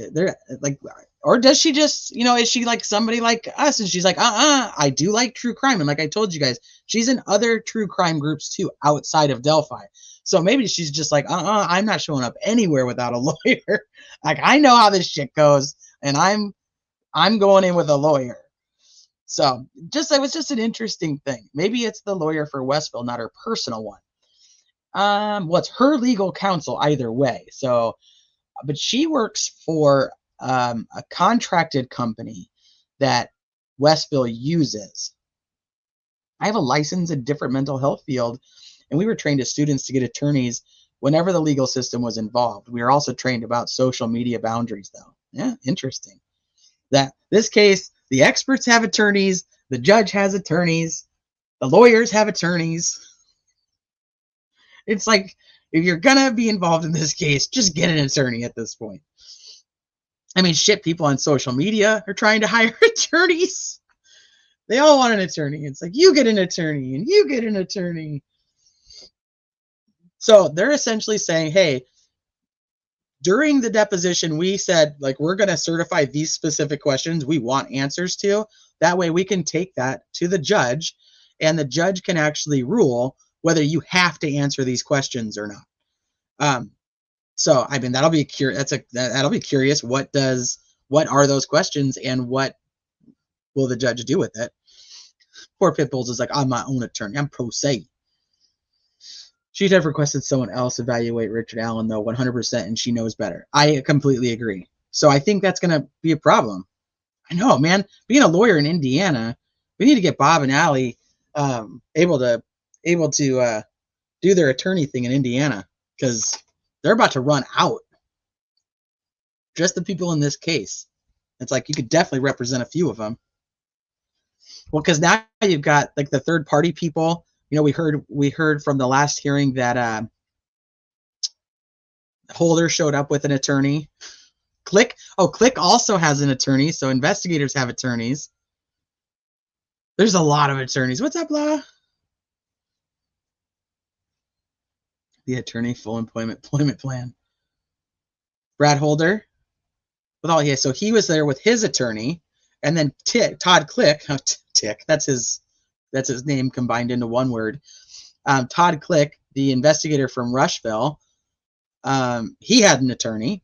or does she just, is she like somebody like us and she's like, I do like true crime. And like I told you guys, she's in other true crime groups too outside of Delphi. So maybe she's just like, I'm not showing up anywhere without a lawyer. Like, I know how this shit goes, and I'm going in with a lawyer. So it was just an interesting thing. Maybe it's the lawyer for Westville, not her personal one. It's her legal counsel either way. So, but she works for a contracted company that Westville uses. I have a license in different mental health field, and we were trained as students to get attorneys whenever the legal system was involved. We were also trained about social media boundaries, though. Yeah, interesting. That this case, the experts have attorneys, the judge has attorneys, the lawyers have attorneys. It's like, if you're gonna be involved in this case, just get an attorney at this point. I mean, shit, people on social media are trying to hire attorneys. They all want an attorney. It's like, you get an attorney and you get an attorney. So they're essentially saying, hey, during the deposition, we said, like, we're going to certify these specific questions we want answers to. That way we can take that to the judge, and the judge can actually rule whether you have to answer these questions or not. So, I mean, that'll be curious. What are those questions, and what will the judge do with it? Poor Pitbulls is like, I'm my own attorney. I'm pro se. She'd have requested someone else evaluate Richard Allen, though, 100%, and she knows better. I completely agree. So I think that's going to be a problem. I know, man. Being a lawyer in Indiana, we need to get Bob and Allie able to do their attorney thing in Indiana, because they're about to run out. Just the people in this case. It's like, you could definitely represent a few of them. Well, because now you've got like the third party people. We heard from the last hearing that Holder showed up with an attorney. Click also has an attorney, so investigators have attorneys. There's a lot of attorneys. What's up, blah? The attorney full employment plan. Brad Holder. So he was there with his attorney, and then Todd Click. Tick. That's his name combined into one word. Todd Click, the investigator from Rushville, he had an attorney.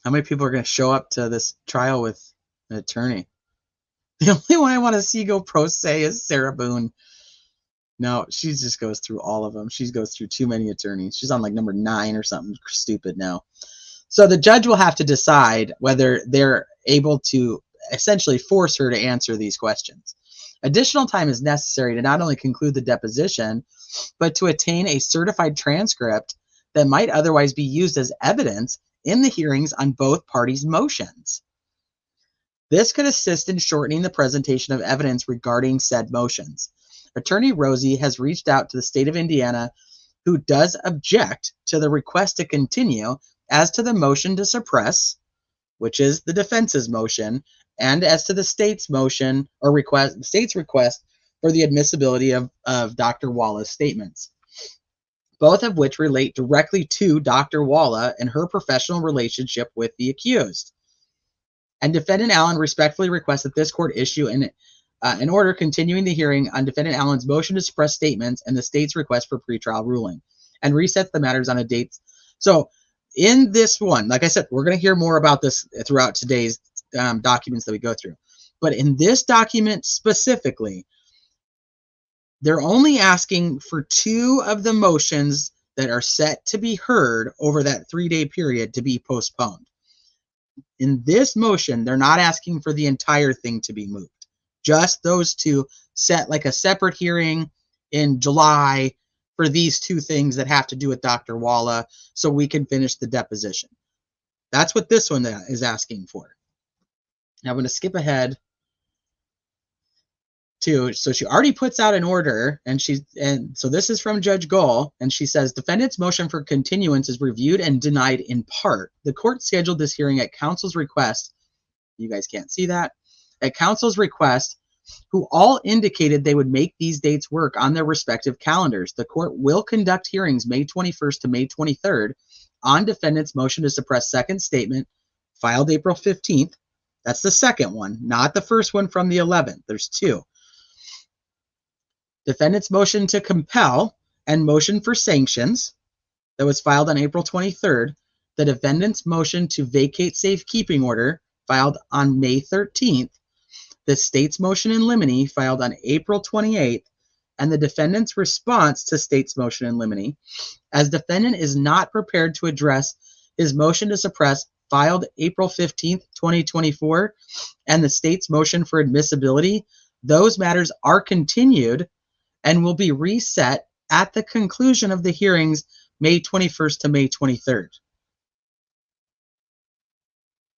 How many people are going to show up to this trial with an attorney? The only one I want to see go pro se is Sarah Boone. No, she just goes through all of them. She goes through too many attorneys. She's on like number 9 or something stupid now. So the judge will have to decide whether they're able to essentially force her to answer these questions. Additional time is necessary to not only conclude the deposition, but to attain a certified transcript that might otherwise be used as evidence in the hearings on both parties' motions. This could assist in shortening the presentation of evidence regarding said motions. Attorney Rosie has reached out to the state of Indiana, who does object to the request to continue as to the motion to suppress, which is the defense's motion, and as to the state's motion or request, the state's request for the admissibility of Dr. Walla's statements, both of which relate directly to Dr. Walla and her professional relationship with the accused. And Defendant Allen respectfully requests that this court issue an order continuing the hearing on Defendant Allen's motion to suppress statements and the state's request for pretrial ruling, and resets the matters on a date. So in this one, like I said, we're going to hear more about this throughout today's documents that we go through. But in this document specifically, they're only asking for 2 of the motions that are set to be heard over that 3-day period to be postponed. In this motion, they're not asking for the entire thing to be moved. Just those 2, set like a separate hearing in July for these 2 things that have to do with Dr. Walla, so we can finish the deposition. That's what this one is asking for. Now I'm going to skip ahead to, so she already puts out an order, and so this is from Judge Gull, and she says, defendant's motion for continuance is reviewed and denied in part. The court scheduled this hearing at counsel's request. You guys can't see that. At counsel's request, who all indicated they would make these dates work on their respective calendars. The court will conduct hearings May 21st to May 23rd on defendant's motion to suppress second statement, filed April 15th. That's the second one, not the first one from the 11th. There's two. Defendant's motion to compel and motion for sanctions that was filed on April 23rd. The defendant's motion to vacate safekeeping order filed on May 13th. The state's motion in limine filed on April 28th, and the defendant's response to state's motion in limine, as defendant is not prepared to address his motion to suppress, filed April 15th, 2024, and the state's motion for admissibility. Those matters are continued and will be reset at the conclusion of the hearings May 21st to May 23rd.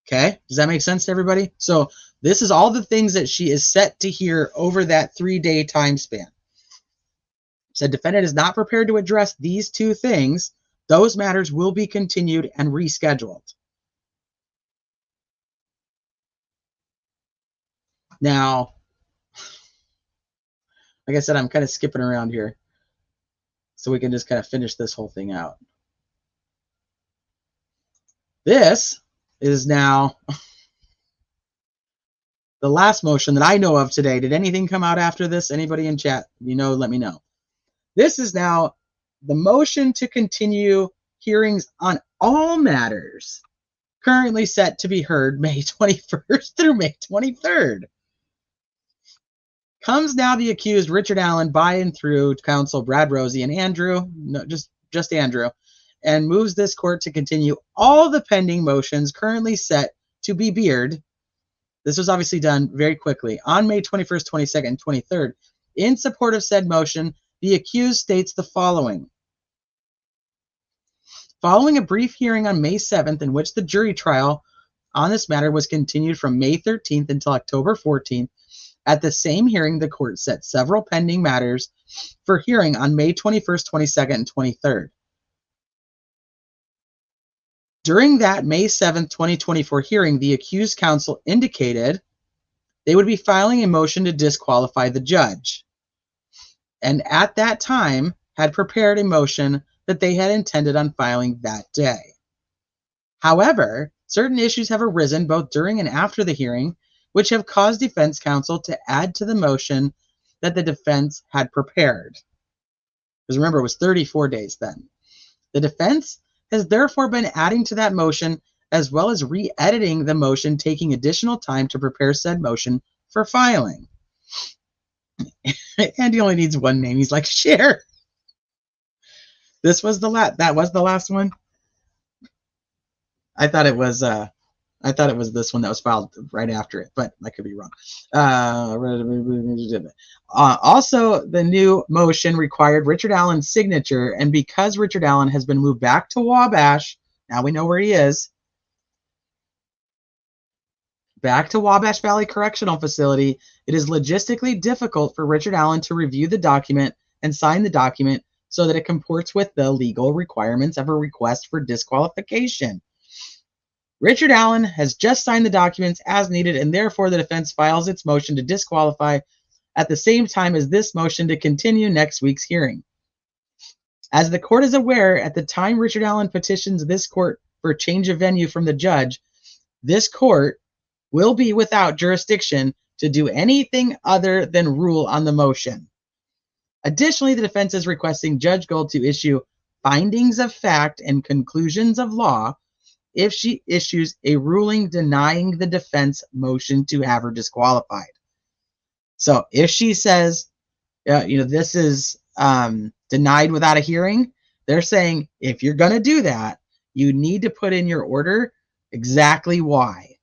Okay, does that make sense to everybody? So this is all the things that she is set to hear over that 3-day time span. Said defendant is not prepared to address these two things. Those matters will be continued and rescheduled. Now, like I said, I'm kind of skipping around here so we can just kind of finish this whole thing out. This is now the last motion that I know of today. Did anything come out after this? Anybody in chat? If you know, let me know. This is now the motion to continue hearings on all matters currently set to be heard May 21st through May 23rd. Comes now the accused Richard Allen by and through counsel Brad Rosie and Andrew, no, just Andrew, and moves this court to continue all the pending motions currently set to be beard. This was obviously done very quickly on May 21st, 22nd, and 23rd. In support of said motion, the accused states the following. Following a brief hearing on May 7th, in which the jury trial on this matter was continued from May 13th until October 14th, at the same hearing, the court set several pending matters for hearing on May 21st, 22nd, and 23rd. During that May 7th, 2024 hearing, the accused counsel indicated they would be filing a motion to disqualify the judge, and at that time had prepared a motion that they had intended on filing that day. However, certain issues have arisen both during and after the hearing, which have caused defense counsel to add to the motion that the defense had prepared. Because remember, it was 34 days then. The defense has therefore been adding to that motion, as well as re-editing the motion, taking additional time to prepare said motion for filing. And he only needs one name. He's like, share. This was that was the last one. I thought it was this one that was filed right after it, but I could be wrong. Also, the new motion required Richard Allen's signature, and because Richard Allen has been moved back to Wabash, now we know where he is, back to Wabash Valley Correctional Facility, it is logistically difficult for Richard Allen to review the document and sign the document so that it comports with the legal requirements of a request for disqualification. Richard Allen has just signed the documents as needed, and therefore the defense files its motion to disqualify at the same time as this motion to continue next week's hearing. As the court is aware, at the time Richard Allen petitions this court for change of venue from the judge, this court will be without jurisdiction to do anything other than rule on the motion. Additionally, the defense is requesting Judge Gull to issue findings of fact and conclusions of law if she issues a ruling denying the defense motion to have her disqualified. So if she says, this is denied without a hearing, they're saying if you're going to do that, you need to put in your order exactly why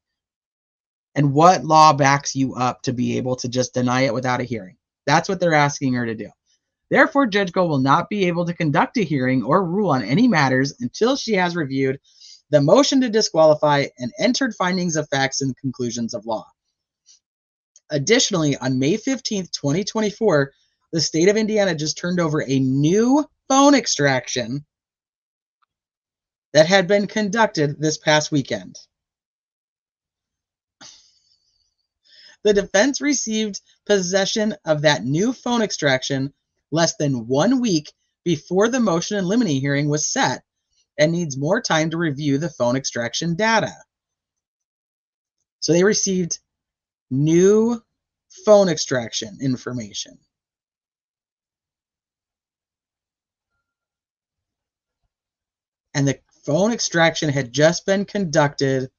and what law backs you up to be able to just deny it without a hearing. That's what they're asking her to do. Therefore, Judge Gull will not be able to conduct a hearing or rule on any matters until she has reviewed the motion to disqualify and entered findings of facts and conclusions of law. Additionally, on May 15th, 2024, the state of Indiana just turned over a new phone extraction that had been conducted this past weekend. The defense received possession of that new phone extraction less than 1 week before the motion in limine hearing was set and needs more time to review the phone extraction data. So they received new phone extraction information. And the phone extraction had just been conducted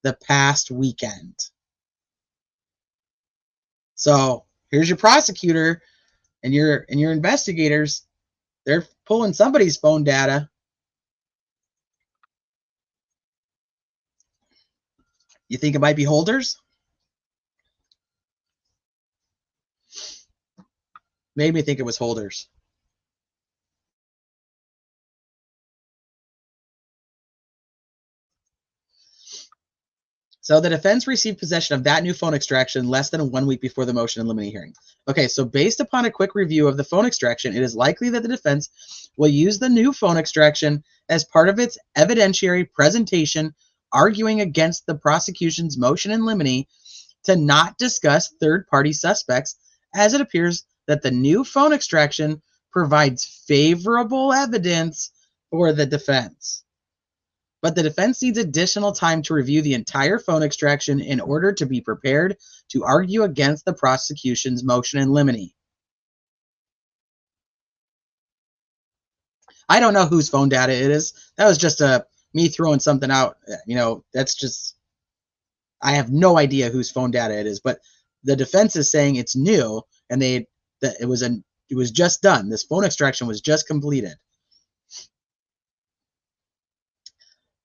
the past weekend. So here's your prosecutor and your investigators. They're pulling somebody's phone data. You think it might be Holder's? Made me think it was Holder's. So the defense received possession of that new phone extraction less than 1 week before the motion in limine hearing. Okay, so based upon a quick review of the phone extraction, it is likely that the defense will use the new phone extraction as part of its evidentiary presentation, arguing against the prosecution's motion in limine to not discuss third-party suspects, as it appears that the new phone extraction provides favorable evidence for the defense. But the defense needs additional time to review the entire phone extraction in order to be prepared to argue against the prosecution's motion in limine. I don't know whose phone data it is. That was just me throwing something out. You know, that's just, I have no idea whose phone data it is. But the defense is saying it's new, and it was just done. This phone extraction was just completed.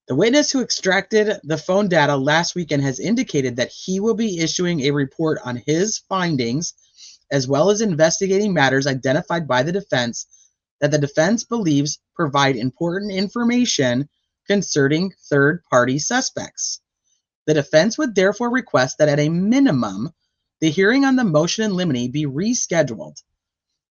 The witness who extracted the phone data last weekend has indicated that he will be issuing a report on his findings, as well as investigating matters identified by the defense that the defense believes provide important information concerning third-party suspects. The defense would therefore request that at a minimum, the hearing on the motion in limine be rescheduled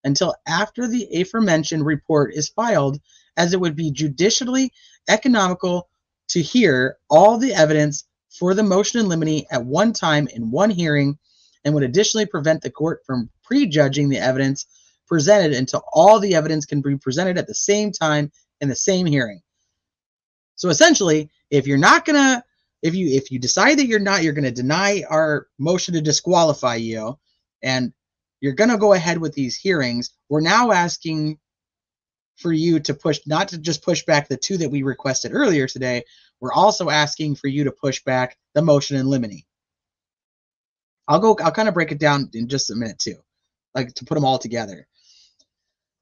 until after the aforementioned report is filed, as it would be judicially economical to hear all the evidence for the motion in limine at one time in one hearing, and would additionally prevent the court from prejudging the evidence presented until all the evidence can be presented at the same time in the same hearing. So essentially, if you're not gonna, if you decide that you're gonna deny our motion to disqualify you, and you're gonna go ahead with these hearings, we're now asking for you to push, not to just push back the two that we requested earlier today. We're also asking for you to push back the motion in limine. I'll kind of break it down in just a minute too, like to put them all together.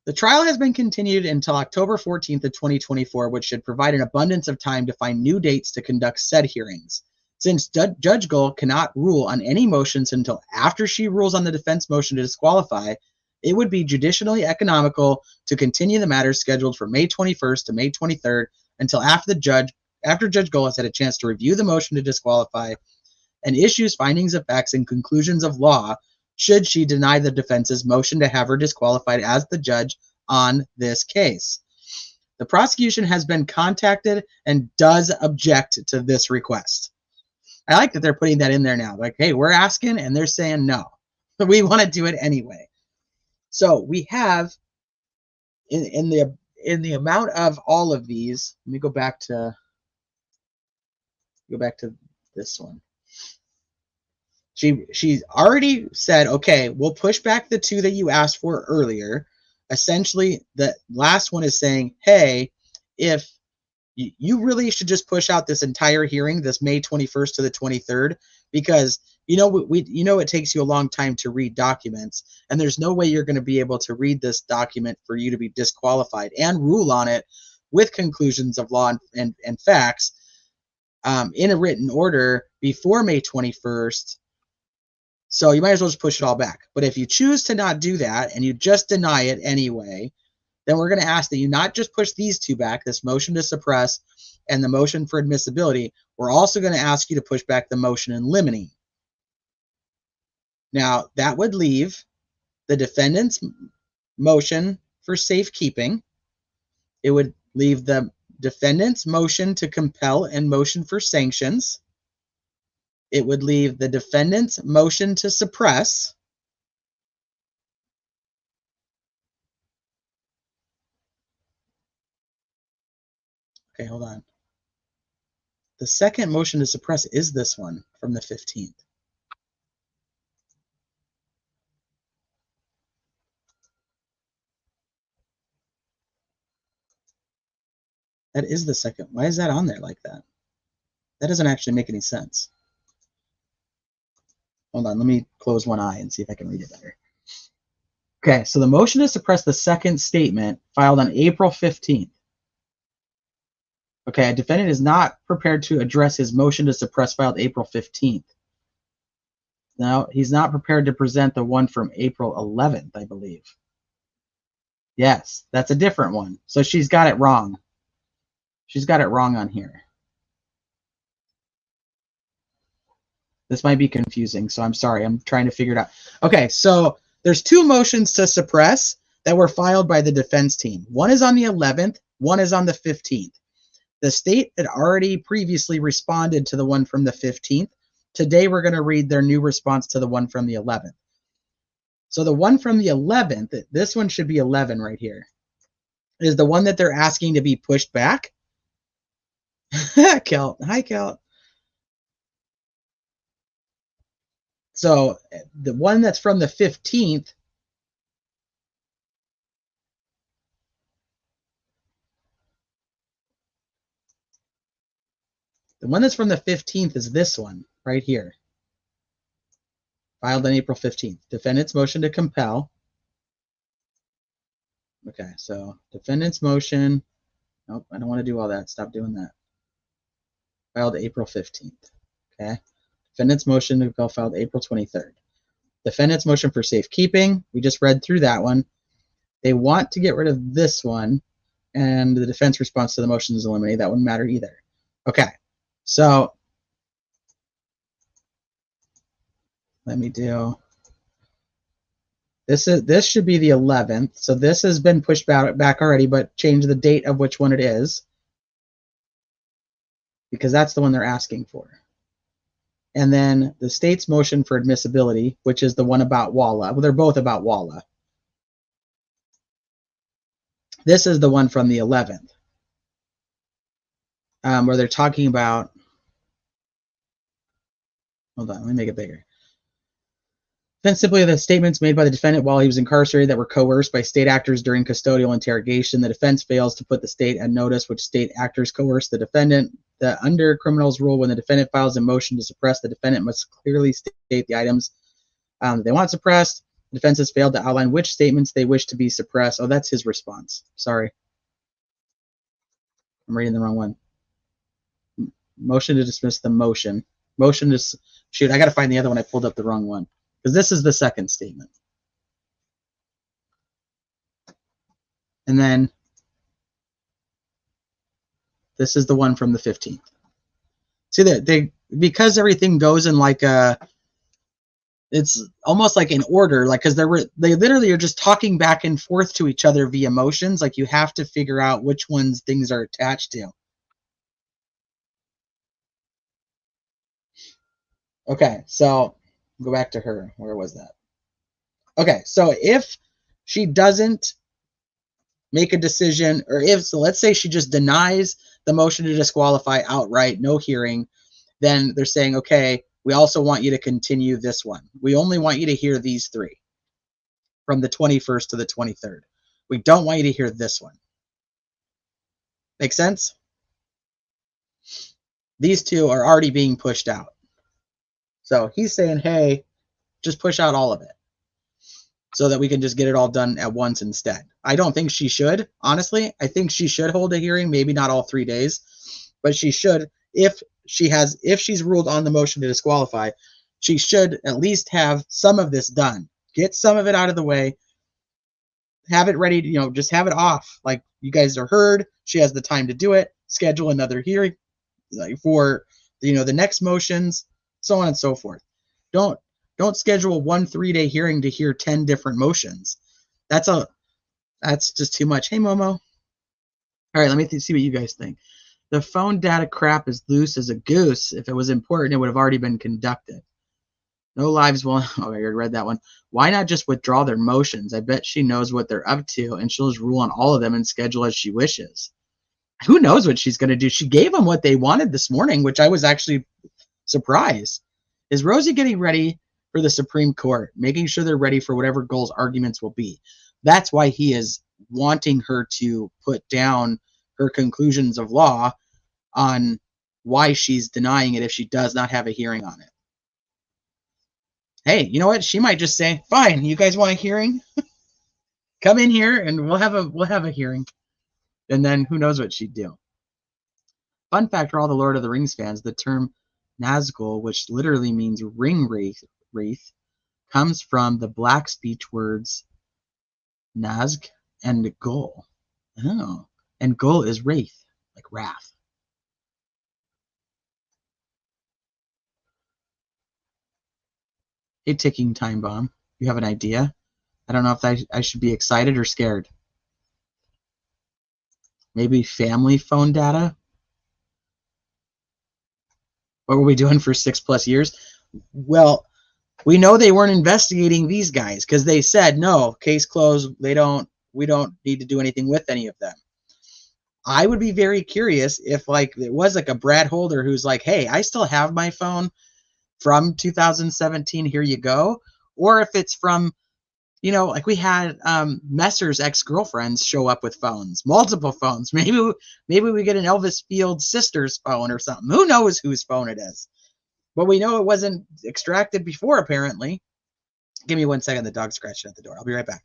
The trial has been continued until October 14th of 2024, which should provide an abundance of time to find new dates to conduct said hearings. Since Judge Gull cannot rule on any motions until after she rules on the defense motion to disqualify, it would be judicially economical to continue the matter scheduled for May 21st to May 23rd until after Judge Gull has had a chance to review the motion to disqualify and issues findings of facts and conclusions of law, should she deny the defense's motion to have her disqualified as the judge on this case. The prosecution has been contacted and does object to this request. I like that they're putting that in there now. Like, hey, we're asking, and they're saying no. We want to do it anyway. So we have in the amount of all of these. Let me go back to this one. She's already said, okay, we'll push back the two that you asked for earlier. Essentially, the last one is saying, hey, if you really should just push out this entire hearing, this May 21st to the 23rd, because it takes you a long time to read documents, and there's no way you're going to be able to read this document for you to be disqualified and rule on it with conclusions of law and facts in a written order before May 21st. So you might as well just push it all back. But if you choose to not do that and you just deny it anyway, then we're going to ask that you not just push these two back, this motion to suppress and the motion for admissibility. We're also going to ask you to push back the motion in limine. Now, that would leave the defendant's motion for safekeeping. It would leave the defendant's motion to compel and motion for sanctions. It would leave the defendant's motion to suppress. Okay, hold on. The second motion to suppress is this one from the 15th. That is the second. Why is that on there like that? That doesn't actually make any sense. Hold on, let me close one eye and see if I can read it better. Okay, so the motion to suppress the second statement filed on April 15th. Okay, a defendant is not prepared to address his motion to suppress filed April 15th. Now, he's not prepared to present the one from April 11th, I believe. Yes, that's a different one. So she's got it wrong. She's got it wrong on here. This might be confusing, so I'm sorry. I'm trying to figure it out. Okay, so there's two motions to suppress that were filed by the defense team. One is on the 11th, one is on the 15th. The state had already previously responded to the one from the 15th. Today we're going to read their new response to the one from the 11th. So the one from the 11th, this one should be 11 right here, is the one that they're asking to be pushed back. Kelt. Hi, Kelt. So the one that's from the 15th, is this one right here. Filed on April 15th. Defendant's motion to compel. Okay, so defendant's motion. Nope, I don't want to do all that. Stop doing that. Filed April 15th. Okay. Defendant's motion to compel filed April 23rd. Defendant's motion for safekeeping. We just read through that one. They want to get rid of this one, and the defense response to the motion is eliminated. That wouldn't matter either. Okay, so let me do. This should be the 11th. So this has been pushed back already, but change the date of which one it is, because that's the one they're asking for. And then the state's motion for admissibility, which is the one about Walla. Well, they're both about Walla. This is the one from the 11th, where they're talking about. Hold on, let me make it bigger. Then simply the statements made by the defendant while he was incarcerated that were coerced by state actors during custodial interrogation. The defense fails to put the state on notice which state actors coerced the defendant. Under criminals rule, when the defendant files a motion to suppress, the defendant must clearly state the items they want suppressed. The defense has failed to outline which statements they wish to be suppressed. Oh, that's his response. Sorry. I'm reading the wrong one. Motion to dismiss the motion. Motion to shoot. I got to find the other one. I pulled up the wrong one, because this is the second statement. And then this is the one from the 15th. See that because everything goes in like a, it's almost like in order, like, because they literally are just talking back and forth to each other via motions. Like, you have to figure out which ones things are attached to. Okay, so go back to her. Where was that? Okay, so if she doesn't make a decision, or if, so let's say she just denies the motion to disqualify outright, no hearing, then they're saying, okay, we also want you to continue this one. We only want you to hear these three from the 21st to the 23rd. We don't want you to hear this one. Make sense? These two are already being pushed out. So he's saying, hey, just push out all of it so that we can just get it all done at once instead. I don't think she should, honestly. I think she should hold a hearing, maybe not all 3 days, but she should. If she's ruled on the motion to disqualify, she should at least have some of this done. Get some of it out of the way. have it ready to, just have it off. Like, you guys are heard. She has the time to do it. Schedule another hearing for, the next motions, so on and so forth. Don't schedule one 3-day hearing to hear 10 different motions. That's just too much. Hey, Momo. All right, let me see what you guys think. The phone data crap is loose as a goose. If it was important, it would have already been conducted. No lives will. Oh, I already read that one. Why not just withdraw their motions? I bet she knows what they're up to, and she'll just rule on all of them and schedule as she wishes. Who knows what she's going to do? She gave them what they wanted this morning, which I was actually surprised. Is Rosie getting ready for the Supreme Court, making sure they're ready for whatever Gull's arguments will be? That's why he is wanting her to put down her conclusions of law on why she's denying it if she does not have a hearing on it. Hey, you know what? She might just say, "Fine, you guys want a hearing? Come in here and we'll have a hearing." And then who knows what she'd do. Fun fact for all the Lord of the Rings fans, the term Nazgul, which literally means ring wraith, comes from the black speech words Nazg and Gull. Oh, and Gull is wraith, like wrath. A ticking time bomb. You have an idea? I don't know if I should be excited or scared. Maybe family phone data? What were we doing for 6+ years? Well, we know they weren't investigating these guys because they said, no, case closed. We don't need to do anything with any of them. I would be very curious if it was like a Brad Holder who's like, hey, I still have my phone from 2017. Here you go. Or if it's from, like we had Messer's ex-girlfriends show up with phones, multiple phones. Maybe we get an Elvis Field sister's phone or something. Who knows whose phone it is? But we know it wasn't extracted before, apparently. Give me 1 second. The dog's scratching at the door. I'll be right back.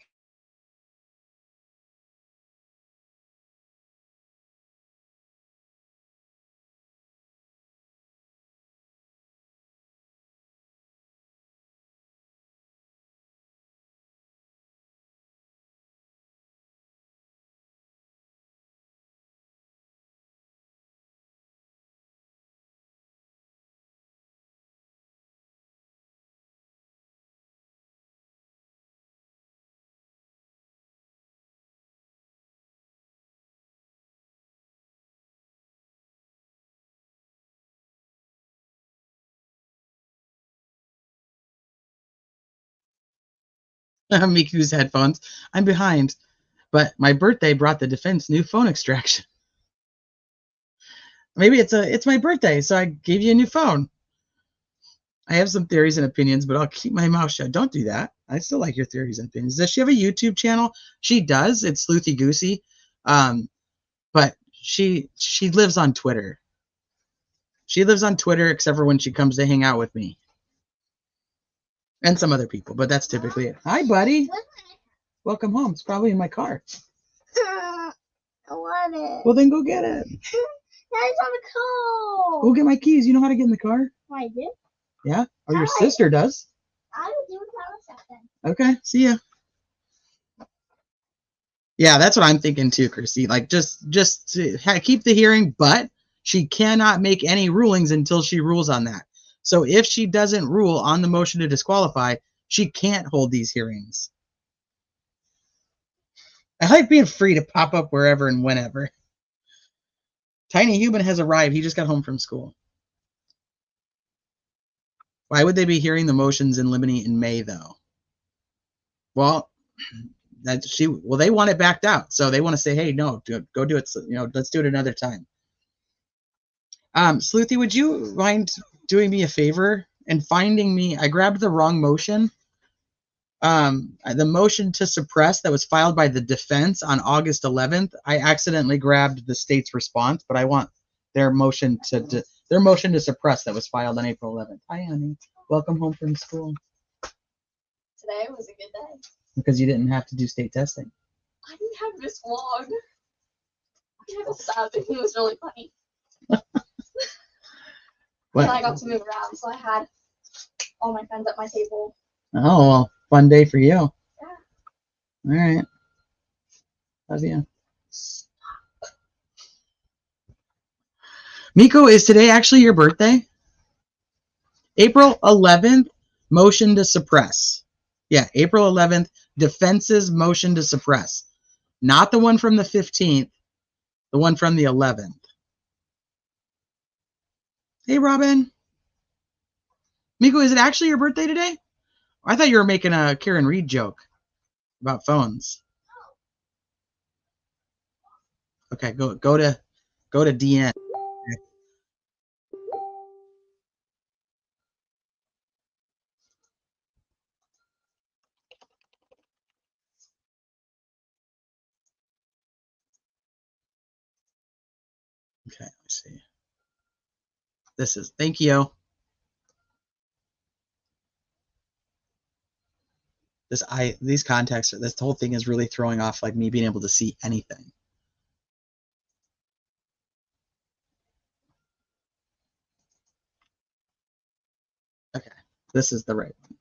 Miku's headphones. I'm behind. But my birthday brought the defense new phone extraction. Maybe it's my birthday, so I gave you a new phone. I have some theories and opinions, but I'll keep my mouth shut. Don't do that. I still like your theories and opinions. Does she have a YouTube channel? She does. It's Sleuthy Goosey. But she lives on Twitter. She lives on Twitter, except for when she comes to hang out with me. And some other people, but that's typically it. Hi, buddy. Welcome home. It's probably in my car. I want it. Well, then go get it. That's on the car. Go get my keys. You know how to get in the car? I do. Yeah? Or your sister does. I will do it in a second. Okay, see ya. Yeah, that's what I'm thinking too, Chrissy. Just to keep the hearing, but she cannot make any rulings until she rules on that. So if she doesn't rule on the motion to disqualify, she can't hold these hearings. I like being free to pop up wherever and whenever. Tiny Human has arrived. He just got home from school. Why would they be hearing the motions in limine in May, though? Well, they want it backed out, so they want to say, hey, no, go do it. Let's do it another time. Sleuthy, would you mind doing me a favor and finding me? I grabbed the wrong motion. The motion to suppress that was filed by the defense on August 11th. I accidentally grabbed the state's response, but I want their motion to suppress that was filed on April 11th. Hi, honey. Welcome home from school. Today was a good day. Because you didn't have to do state testing. I didn't have this vlog. I had a sub and he was really funny. And I got to move around, so I had all my friends at my table. Oh, well, fun day for you. Yeah. All right. Love you. Miko, is today actually your birthday? April 11th, motion to suppress. Yeah, April 11th, defense's motion to suppress. Not the one from the 15th, the one from the 11th. Hey, Robin. Miko, is it actually your birthday today? I thought you were making a Karen Reed joke about phones. Okay, go to DN. Okay, let's see. This is, thank you. These contexts, this whole thing is really throwing off like me being able to see anything. Okay, this is the right one.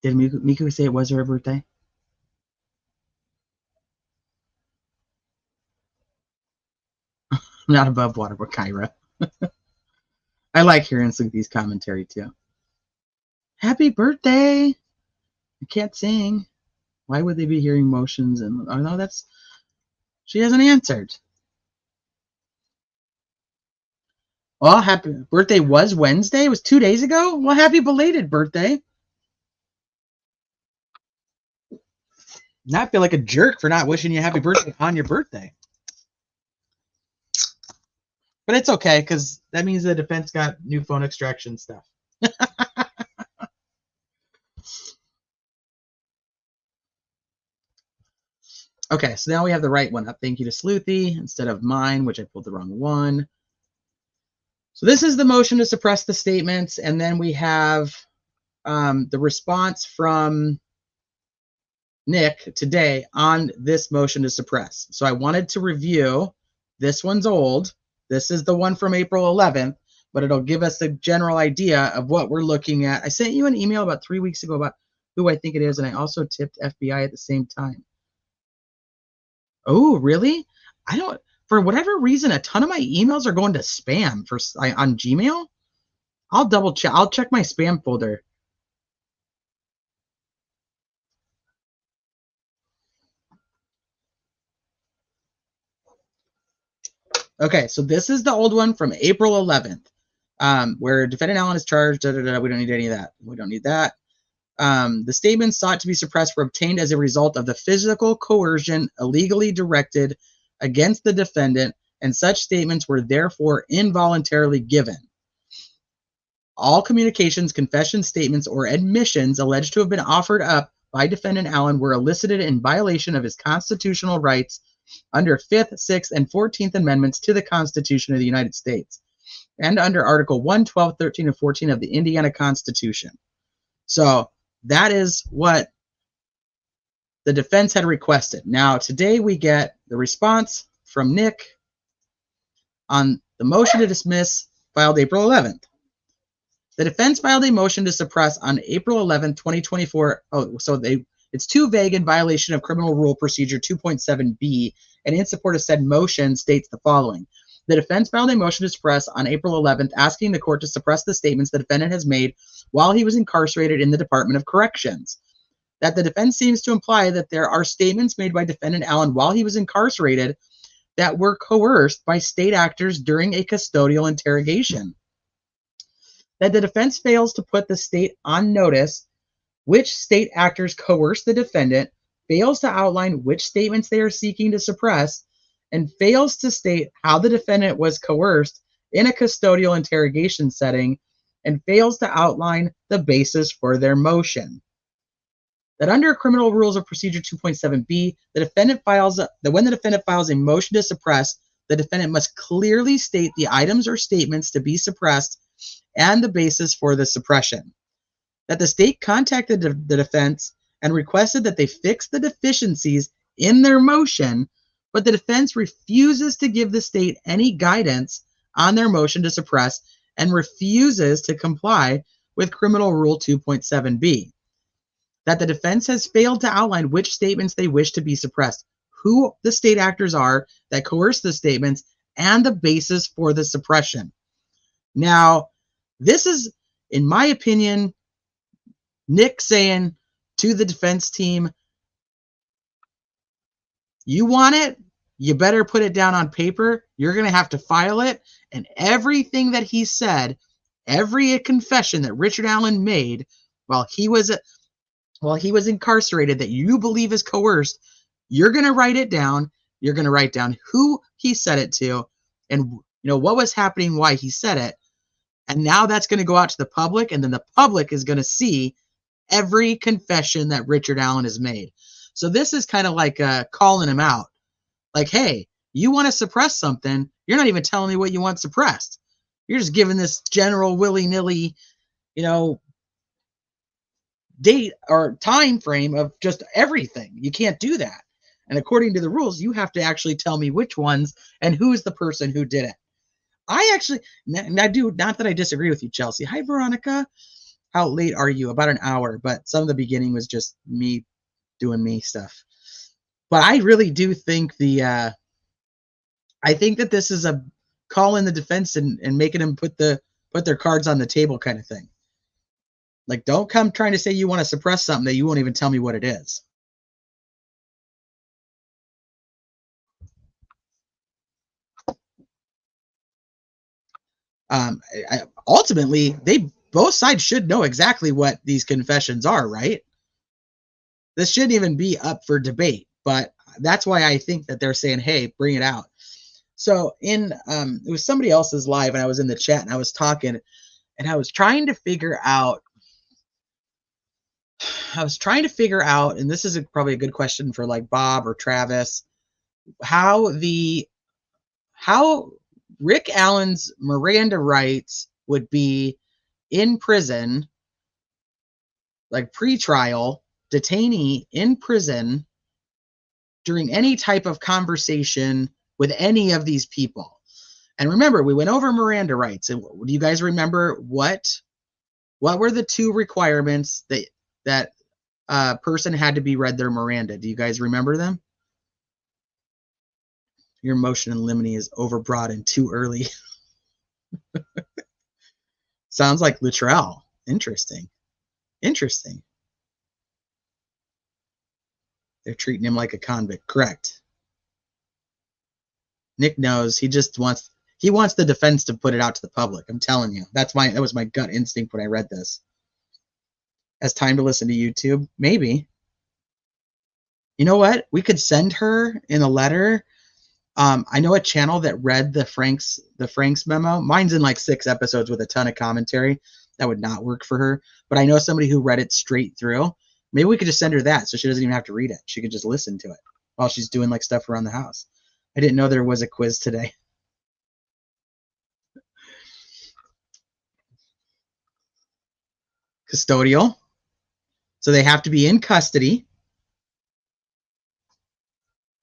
Did Miku say it was her birthday? Not above water, but Kyra. I like hearing Sleepy's commentary too. Happy birthday! I can't sing. Why would they be hearing motions? And oh no, that's, she hasn't answered. Well, happy birthday was Wednesday. It was 2 days ago. Well, happy belated birthday. Now I feel like a jerk for not wishing you happy birthday on your birthday. But it's okay, because that means the defense got new phone extraction stuff. Okay, so now we have the right one up. Thank you to Sleuthy instead of mine, which I pulled the wrong one. So this is the motion to suppress the statements, and then we have the response from Nick today on this motion to suppress. So I wanted to review. This one's old. This is the one from April 11th, but it'll give us a general idea of what we're looking at. I sent you an email about 3 weeks ago about who I think it is, and I also tipped FBI at the same time. Oh, really? I don't, for whatever reason, a ton of my emails are going to spam on Gmail. I'll double check. I'll check my spam folder. Okay, so this is the old one from April 11th, where defendant Allen is charged. We don't need any of that. We don't need that. The statements sought to be suppressed were obtained as a result of the physical coercion illegally directed against the defendant, and such statements were therefore involuntarily given. All communications, confessions, statements, or admissions alleged to have been offered up by defendant Allen were elicited in violation of his constitutional rights under 5th, 6th, and 14th Amendments to the Constitution of the United States, and under Article 1, 12, 13, and 14 of the Indiana Constitution. So that is what the defense had requested. Now, today we get the response from Nick on the motion to dismiss filed April 11th. The defense filed a motion to suppress on April 11th, 2024. Oh, so it's too vague in violation of Criminal Rule Procedure 2.7b, and in support of said motion states the following. The defense filed a motion to suppress on April 11th, asking the court to suppress the statements the defendant has made while he was incarcerated in the Department of Corrections. That the defense seems to imply that there are statements made by defendant Allen while he was incarcerated that were coerced by state actors during a custodial interrogation. That the defense fails to put the state on notice which state actors coerced the defendant, fails to outline which statements they are seeking to suppress, and fails to state how the defendant was coerced in a custodial interrogation setting, and fails to outline the basis for their motion. That under Criminal Rules of Procedure 2.7b, when the defendant files a motion to suppress, the defendant must clearly state the items or statements to be suppressed and the basis for the suppression. That the state contacted the defense and requested that they fix the deficiencies in their motion, but the defense refuses to give the state any guidance on their motion to suppress and refuses to comply with Criminal Rule 2.7b. That the defense has failed to outline which statements they wish to be suppressed, who the state actors are that coerce the statements, and the basis for the suppression. Now, this is, in my opinion, Nick saying to the defense team, you want it? You better put it down on paper. You're going to have to file it. And everything that he said, every confession that Richard Allen made while he was incarcerated that you believe is coerced, you're going to write it down. You're going to write down who he said it to and what was happening, why he said it. And now that's going to go out to the public, and then the public is going to see every confession that Richard Allen has made. So this is kind of like calling him out. Like, hey, you want to suppress something, you're not even telling me what you want suppressed. You're just giving this general willy-nilly, date or time frame of just everything. You can't do that. And according to the rules, you have to actually tell me which ones and who's the person who did it. Not that I disagree with you, Chelsea. Hi, Veronica. How late are you? About an hour, but some of the beginning was just me doing me stuff. But I really do think I think that this is a call in the defense and making them put their cards on the table kind of thing. Like, don't come trying to say you want to suppress something that you won't even tell me what it is. Ultimately, both sides should know exactly what these confessions are, right? This shouldn't even be up for debate, but that's why I think that they're saying, hey, bring it out. So it was somebody else's live, and I was in the chat, and I was talking, and I was trying to figure out, and this is probably a good question for like Bob or Travis, how Rick Allen's Miranda rights would be in prison, like pre-trial, detainee in prison during any type of conversation with any of these people. And remember, we went over Miranda rights. And do you guys remember what were the two requirements that a person had to be read their Miranda? Do you guys remember them? Your motion in limine is overbroad and too early. Sounds like Luttrell. Interesting. They're treating him like a convict. Correct. Nick knows. He wants the defense to put it out to the public. I'm telling you. That was my gut instinct when I read this. Has time to listen to YouTube? Maybe. You know what? We could send her in a letter. I know a channel that read the Franks memo. Mine's in like 6 episodes with a ton of commentary. That would not work for her. But I know somebody who read it straight through. Maybe we could just send her that so she doesn't even have to read it. She could just listen to it while she's doing like stuff around the house. I didn't know there was a quiz today. Custodial. So they have to be in custody.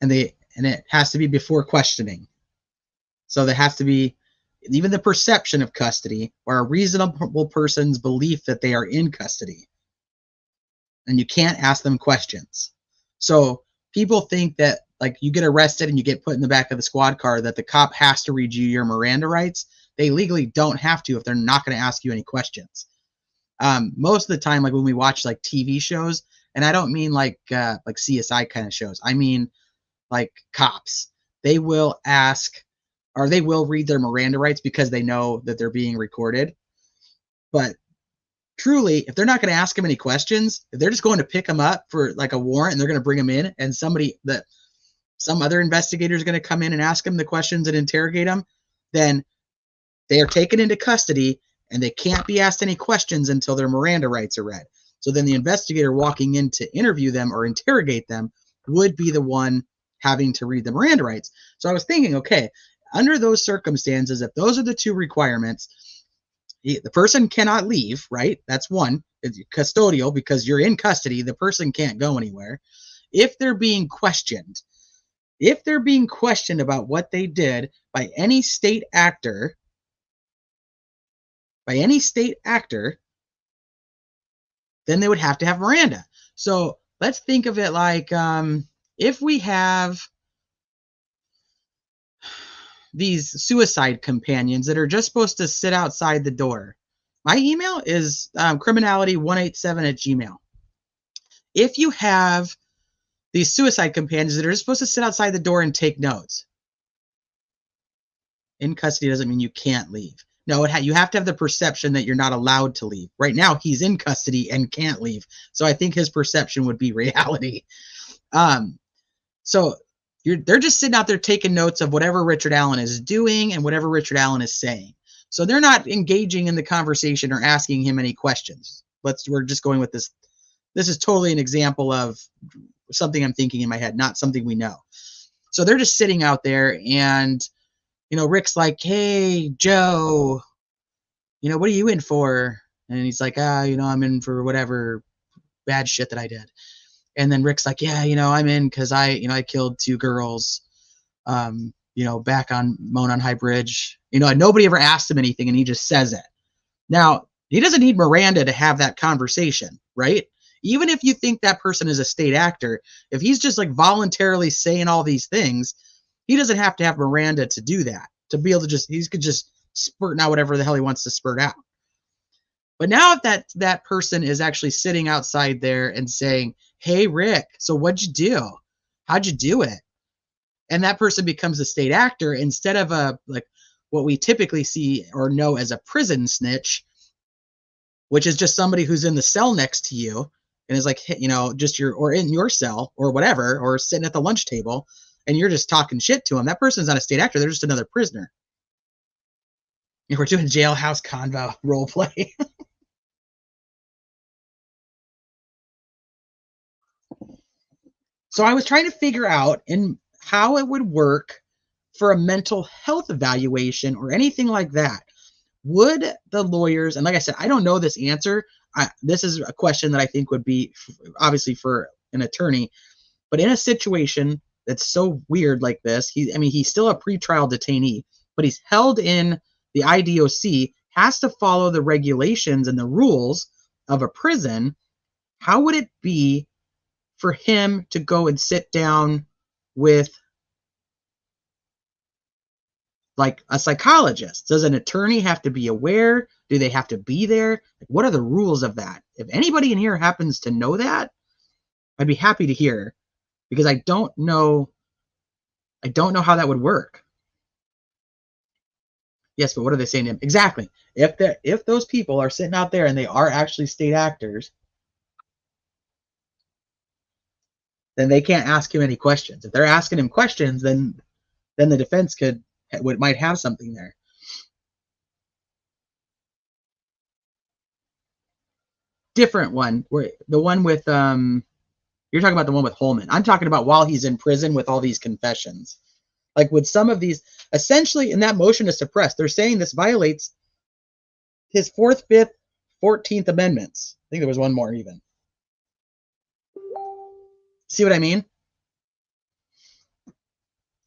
And it has to be before questioning. So there has to be even the perception of custody or a reasonable person's belief that they are in custody. And you can't ask them questions. So people think that like you get arrested and you get put in the back of the squad car that the cop has to read you your Miranda rights. They legally don't have to if they're not going to ask you any questions. Most of the time, like when we watch like TV shows, and I don't mean like CSI kind of shows. I mean like cops. They will ask or they will read their Miranda rights because they know that they're being recorded. But truly, if they're not going to ask them any questions, if they're just going to pick them up for like a warrant and they're going to bring them in and some other investigator is going to come in and ask them the questions and interrogate them, then they are taken into custody and they can't be asked any questions until their Miranda rights are read. So then the investigator walking in to interview them or interrogate them would be the one having to read the Miranda rights. So I was thinking, okay, under those circumstances, if those are the two requirements, the person cannot leave, right? That's one. It's custodial because you're in custody. The person can't go anywhere. If they're being questioned about what they did by any state actor, by any state actor, then they would have to have Miranda. So let's think of it like if we have these suicide companions that are just supposed to sit outside the door. My email is criminality187@gmail. If you have these suicide companions that are just supposed to sit outside the door and take notes, in custody doesn't mean you can't leave. No, you have to have the perception that you're not allowed to leave. Right now, he's in custody and can't leave. So I think his perception would be reality. So they're just sitting out there taking notes of whatever Richard Allen is doing and whatever Richard Allen is saying. So they're not engaging in the conversation or asking him any questions. We're just going with this. This is totally an example of something I'm thinking in my head, not something we know. So they're just sitting out there, and Rick's like, "Hey, Joe, what are you in for?" And he's like, I'm in for whatever bad shit that I did." And then Rick's like, "Yeah, I'm in because I killed 2 girls, back on Monon High Bridge." And nobody ever asked him anything, and he just says it. Now, he doesn't need Miranda to have that conversation, right? Even if you think that person is a state actor, if he's just like voluntarily saying all these things, he doesn't have to have Miranda to do that, to be able to he could just spurt out whatever the hell he wants to spurt out. But now if that person is actually sitting outside there and saying, "Hey, Rick, so what'd you do? How'd you do it?" And that person becomes a state actor instead of what we typically see or know as a prison snitch, which is just somebody who's in the cell next to you and is like, or in your cell or whatever, or sitting at the lunch table, and you're just talking shit to them. That person's not a state actor. They're just another prisoner. If we're doing jailhouse convo role play. So I was trying to figure out how it would work for a mental health evaluation or anything like that. Would the lawyers, and like I said, I don't know this answer. This is a question that I think would be obviously for an attorney, but in a situation that's so weird like this, he's still a pretrial detainee, but he's held in the IDOC, has to follow the regulations and the rules of a prison. How would it be for him to go and sit down with like a psychologist? Does an attorney have to be aware? Do they have to be there? What are the rules of that? If anybody in here happens to know that, I'd be happy to hear, because I don't know how that would work. Yes, but what are they saying to him? Exactly. If those people are sitting out there and they are actually state actors, then they can't ask him any questions. If they're asking him questions, then the defense might have something there. Different one, the one with you're talking about the one with Holman. I'm talking about while he's in prison with all these confessions. Like with some of these, essentially in that motion to suppress, they're saying this violates his 4th, 5th, 14th Amendments. I think there was one more even. See what I mean?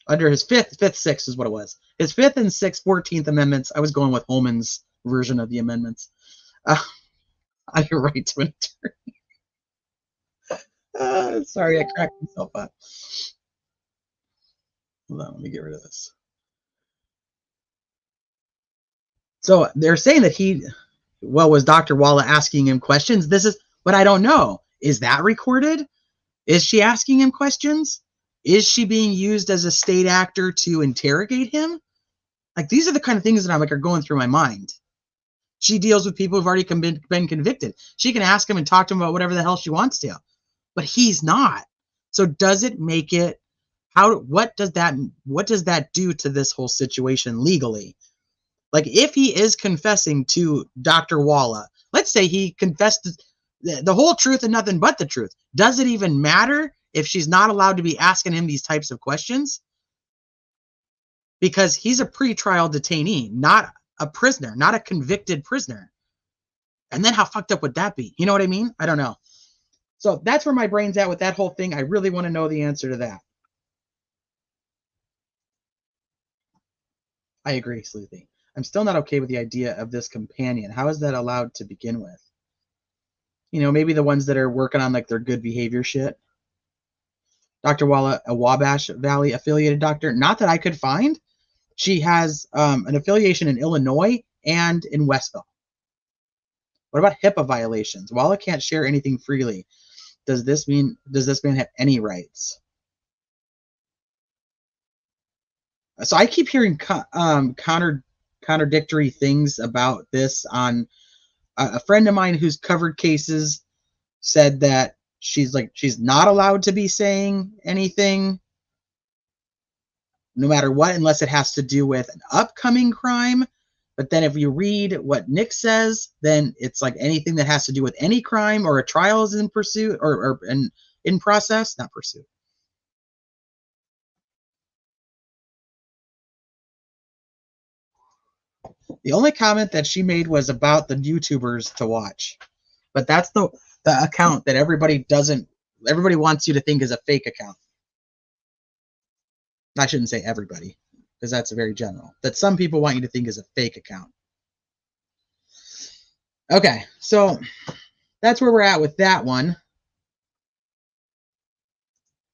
Under his 5th, 6th is what it was. His 5th and 6th, 14th Amendments. I was going with Holman's version of the amendments. On your right to an attorney. Sorry, I cracked myself up. Hold on, let me get rid of this. So they're saying that was Dr. Walla asking him questions? But I don't know. Is that recorded? Is she asking him questions? Is she being used as a state actor to interrogate him? Like, these are the kind of things that are going through my mind. She deals with people who've already been convicted. She can ask him and talk to him about whatever the hell she wants to, but he's not. So does it make it? What does that do to this whole situation legally? Like, if he is confessing to Dr. Walla, let's say he confessed the whole truth and nothing but the truth. Does it even matter if she's not allowed to be asking him these types of questions? Because he's a pretrial detainee, not a prisoner, not a convicted prisoner. And then how fucked up would that be? You know what I mean? I don't know. So that's where my brain's at with that whole thing. I really want to know the answer to that. I agree, Sleuthy. I'm still not okay with the idea of this companion. How is that allowed to begin with? You know, maybe the ones that are working on like their good behavior shit. Dr. Walla, a Wabash Valley affiliated doctor. Not that I could find. She has an affiliation in Illinois and in Westville. What about HIPAA violations? Walla can't share anything freely. Does this man have any rights? So I keep hearing contradictory things about this. On a friend of mine who's covered cases said that she's not allowed to be saying anything no matter what, unless it has to do with an upcoming crime. But then if you read what Nick says, then it's like anything that has to do with any crime or a trial is in pursuit or in process, not pursuit. The only comment that she made was about the YouTubers to watch. But that's the account that everybody wants you to think is a fake account. I shouldn't say everybody, because that's very general. That some people want you to think is a fake account. Okay, so that's where we're at with that one.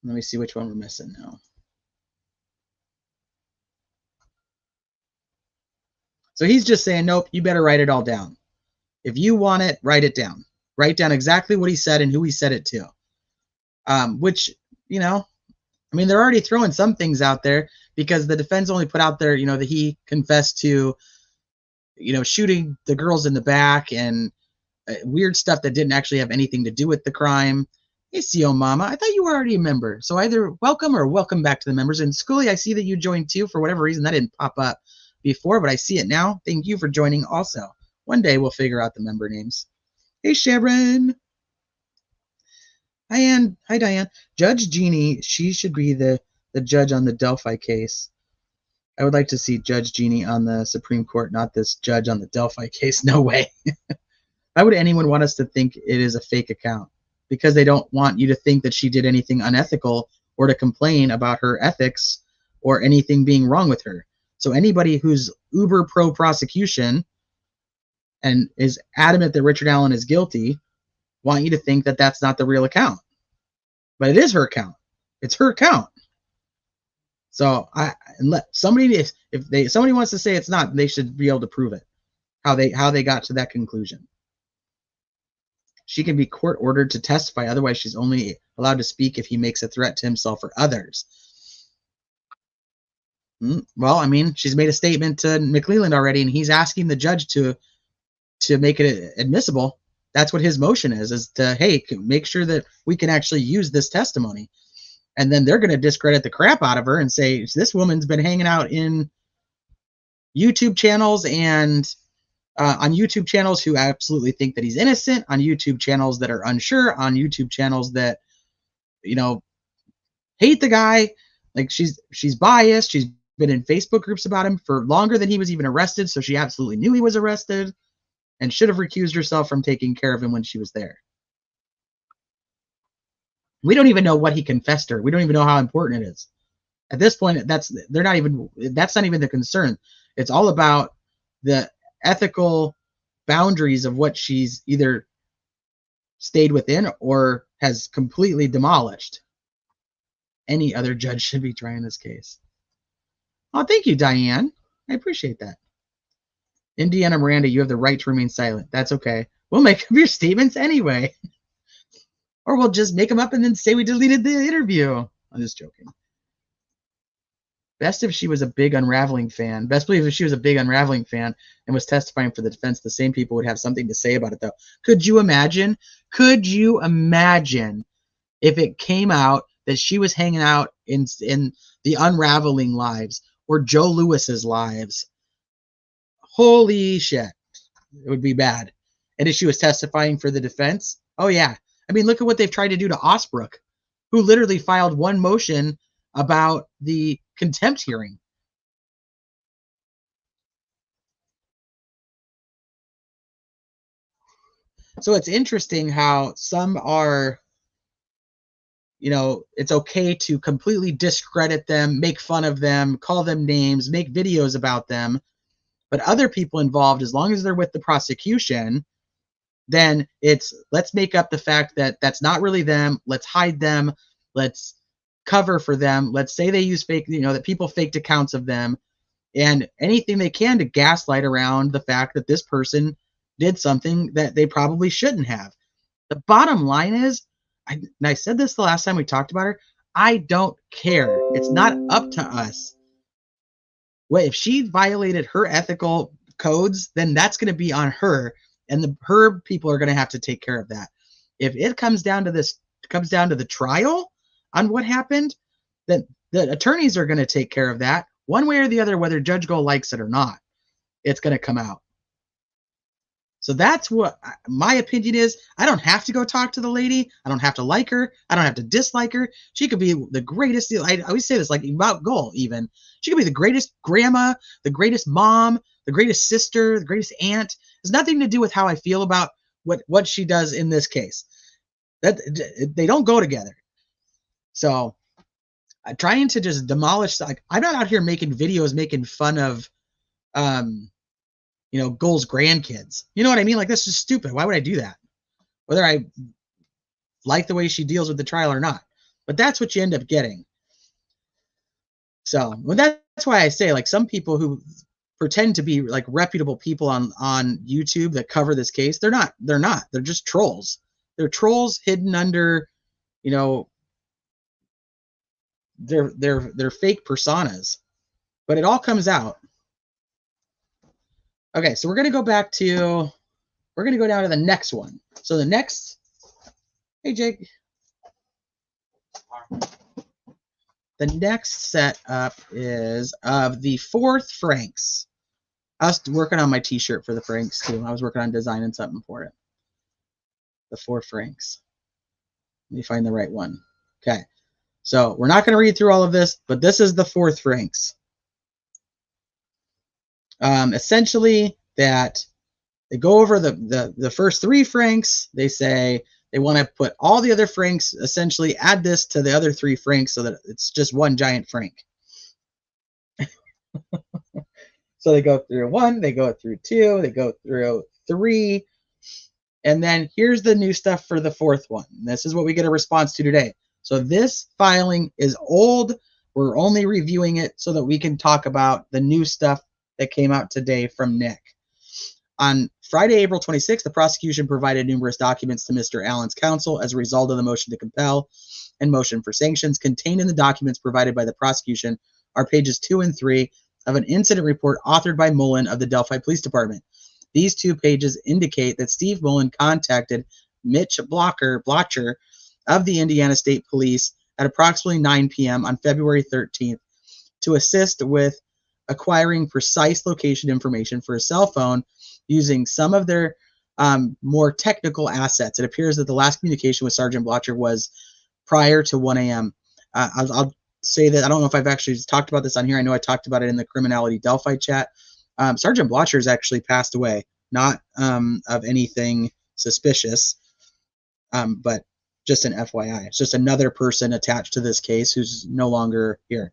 Let me see which one we're missing now. So he's just saying, nope, you better write it all down. If you want it, write it down. Write down exactly what he said and who he said it to. Which, you know, I mean, they're already throwing some things out there because the defense only put out there, you know, that he confessed to, you know, shooting the girls in the back and weird stuff that didn't actually have anything to do with the crime. Hey, CO Mama, I thought you were already a member. So either welcome or welcome back to the members. And Schoolie, I see that you joined too. For whatever reason, that didn't pop up before, but I see it now. Thank you for joining also. One day we'll figure out the member names. Hey, Sharon. Hi, Ann. Hi, Diane. Judge Jeannie, she should be the judge on the Delphi case. I would like to see Judge Jeannie on the Supreme Court, not this judge on the Delphi case. No way. Why would anyone want us to think it is a fake account? Because they don't want you to think that she did anything unethical or to complain about her ethics or anything being wrong with her. So anybody who's uber pro prosecution and is adamant that Richard Allen is guilty want you to think that that's not the real account. But it is her account. It's her account. So somebody wants to say it's not, they should be able to prove it. How they got to that conclusion. She can be court ordered to testify, otherwise she's only allowed to speak if he makes a threat to himself or others. Well, I mean, she's made a statement to McClelland already, and he's asking the judge to make it admissible. That's what his motion is to, hey, make sure that we can actually use this testimony. And then they're going to discredit the crap out of her and say, this woman's been hanging out in YouTube channels and on YouTube channels who absolutely think that he's innocent, on YouTube channels that are unsure, on YouTube channels that, you know, hate the guy. Like she's biased. She's been in Facebook groups about him for longer than he was even arrested. So she absolutely knew he was arrested and should have recused herself from taking care of him when she was there. We don't even know what he confessed her. We don't even know how important it is. At this point, that's not even the concern. It's all about the ethical boundaries of what she's either stayed within or has completely demolished. Any other judge should be trying this case. Oh, thank you, Diane. I appreciate that. Indiana Miranda, you have the right to remain silent. That's okay. We'll make up your statements anyway. Or we'll just make them up and then say we deleted the interview. I'm just joking. Best if she was a big Unraveling fan. Best believe if she was a big Unraveling fan and was testifying for the defense, the same people would have something to say about it, though. Could you imagine? Could you imagine if it came out that she was hanging out in the Unraveling lives or Joe Lewis's lives? Holy shit. It would be bad. And if she was testifying for the defense, oh yeah. I mean, look at what they've tried to do to Osbrook, who literally filed one motion about the contempt hearing. So it's interesting how some are, you know, it's okay to completely discredit them, make fun of them, call them names, make videos about them. But other people involved, as long as they're with the prosecution, then it's let's make up the fact that that's not really them. Let's hide them. Let's cover for them. Let's say they use fake, that people faked accounts of them, and anything they can to gaslight around the fact that this person did something that they probably shouldn't have. The bottom line is, I said this the last time we talked about her, I don't care. It's not up to us. Well, if she violated her ethical codes, then that's going to be on her, and her people are going to have to take care of that. If it comes down to the trial on what happened, then the attorneys are going to take care of that one way or the other, whether Judge Gull likes it or not. It's going to come out. So that's what my opinion is. I don't have to go talk to the lady. I don't have to like her. I don't have to dislike her. She could be the greatest. I always say this, like about Gull even. She could be the greatest grandma, the greatest mom, the greatest sister, the greatest aunt. It has nothing to do with how I feel about what she does in this case. That they don't go together. So I'm trying to just demolish. Like, I'm not out here making videos making fun of Gull's grandkids. You know what I mean? Like, that's just stupid. Why would I do that? Whether I like the way she deals with the trial or not. But that's what you end up getting. So that's why I say, like, some people who pretend to be like reputable people on YouTube that cover this case, they're not. They're just trolls. They're trolls hidden under, their fake personas. But it all comes out. Okay, so we're going to go down to the next one. So the next, hey Jake, the next setup is of the 4th Franks. I was working on my t-shirt for the Franks too. I was working on designing something for it. The 4 Franks. Let me find the right one. Okay, so we're not going to read through all of this, but this is the 4th Franks. Essentially, that they go over the first 3 Franks. They say they want to put all the other Franks, essentially add this to the other 3 Franks so that it's just one giant Frank. So they go through 1, they go through 2, they go through 3, and then here's the new stuff for the 4th one. This is what we get a response to today. So this filing is old. We're only reviewing it so that we can talk about the new stuff that came out today from Nick. On Friday, April 26th, the prosecution provided numerous documents to Mr. Allen's counsel as a result of the motion to compel and motion for sanctions. Contained in the documents provided by the prosecution are pages 2 and 3 of an incident report authored by Mullen of the Delphi Police Department. These 2 pages indicate that Steve Mullen contacted Mitch Blocher of the Indiana State Police at approximately 9 p.m. on February 13th to assist with acquiring precise location information for a cell phone using some of their more technical assets. It appears that the last communication with Sergeant Blocher was prior to 1 a.m. I'll say that I don't know if I've actually talked about this on here. I know I talked about it in the Criminality Delphi chat. Sergeant Blocher has actually passed away, not of anything suspicious, but just an FYI. It's just another person attached to this case who's no longer here.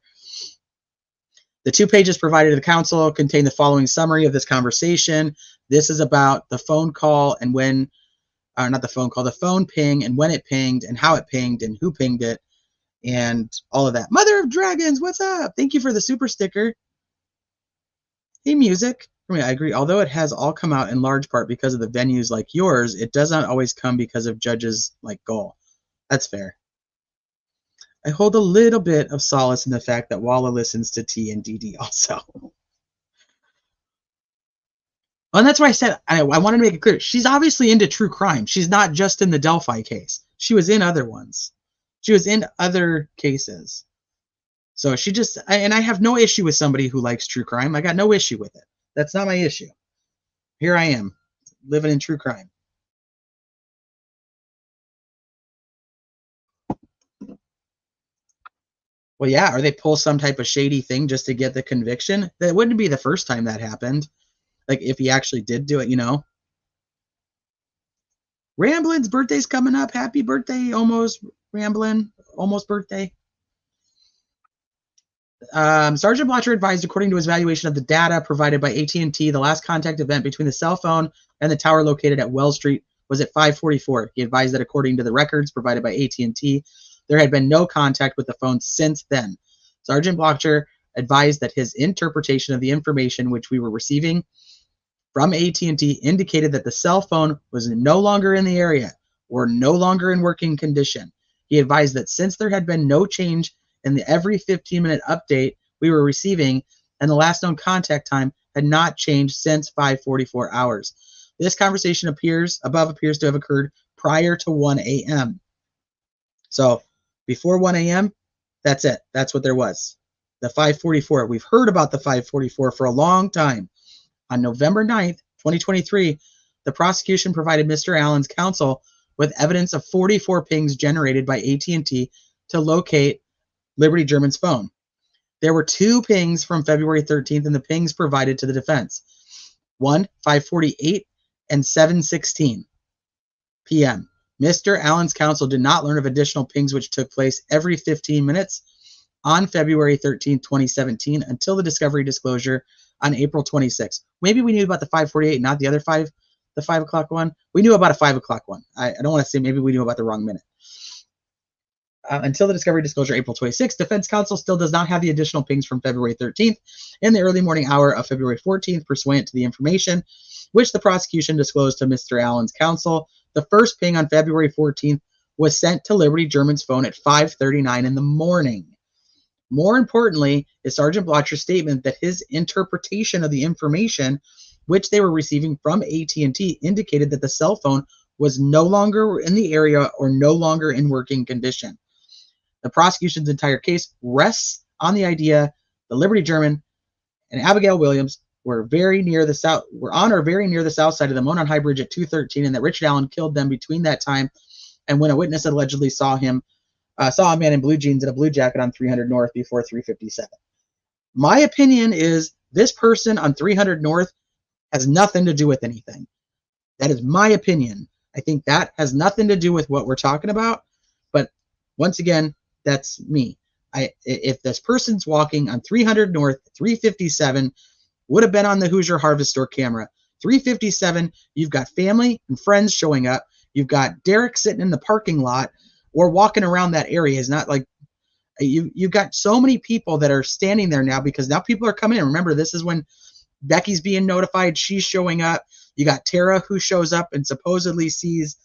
The 2 pages provided to the counsel contain the following summary of this conversation. This is about the phone call and when, not the phone call, the phone ping and when it pinged and how it pinged and who pinged it and all of that. Mother of Dragons, what's up? Thank you for the super sticker. Hey, music. I mean, I agree. Although it has all come out in large part because of the venues like yours, it does not always come because of judges like Gull. That's fair. I hold a little bit of solace in the fact that Walla listens to T and DD also. And that's why I said I wanted to make it clear. She's obviously into true crime. She's not just in the Delphi case. She was in other ones. She was in other cases. So she just, and I have no issue with somebody who likes true crime. I got no issue with it. That's not my issue. Here I am, living in true crime. Well, yeah, or they pull some type of shady thing just to get the conviction. That wouldn't be the first time that happened. Like, if he actually did do it, Ramblin's birthday's coming up. Happy birthday, almost, Ramblin'. Almost birthday. Sergeant Blotcher advised, according to his evaluation of the data provided by AT&T, the last contact event between the cell phone and the tower located at Wells Street was at 5:44. He advised that according to the records provided by AT&T, there had been no contact with the phone since then. Sergeant Blotcher advised that his interpretation of the information which we were receiving from AT&T indicated that the cell phone was no longer in the area or no longer in working condition. He advised that since there had been no change in the every 15-minute update we were receiving, and the last known contact time had not changed since 5:44 hours. This conversation appears to have occurred prior to 1 a.m. So before 1 a.m., that's it. That's what there was. The 5:44. We've heard about the 5:44 for a long time. On November 9th, 2023, the prosecution provided Mr. Allen's counsel with evidence of 44 pings generated by AT&T to locate Liberty German's phone. There were 2 pings from February 13th, and the pings provided to the defense. 5:48 and 7:16 p.m. Mr. Allen's counsel did not learn of additional pings which took place every 15 minutes on February 13th, 2017 until the discovery disclosure on April 26th. Maybe we knew about the 5:48, not the other 5 o'clock one. We knew about a 5 o'clock one. I don't want to say maybe we knew about the wrong minute. Until the discovery disclosure April 26th, defense counsel still does not have the additional pings from February 13th in the early morning hour of February 14th pursuant to the information which the prosecution disclosed to Mr. Allen's counsel. The first ping on February 14th was sent to Liberty German's phone at 5:39 in the morning. More importantly is Sergeant Blotcher's statement that his interpretation of the information which they were receiving from AT&T indicated that the cell phone was no longer in the area or no longer in working condition. The prosecution's entire case rests on the idea that Liberty German and Abigail Williams were very near the south side of the Monon High Bridge at 2:13, and that Richard Allen killed them between that time and when a witness allegedly saw a man in blue jeans and a blue jacket on 300 North before 3:57. My opinion is this person on 300 North has nothing to do with anything. That is my opinion. I think that has nothing to do with what we're talking about. But once again, that's me. If this person's walking on 300 North, 357 would have been on the Hoosier Harvest Store camera. 357, you've got family and friends showing up. You've got Derek sitting in the parking lot or walking around that area. It's not like you've got so many people that are standing there now because now people are coming in. Remember, this is when Becky's being notified. She's showing up. You got Tara who shows up and supposedly sees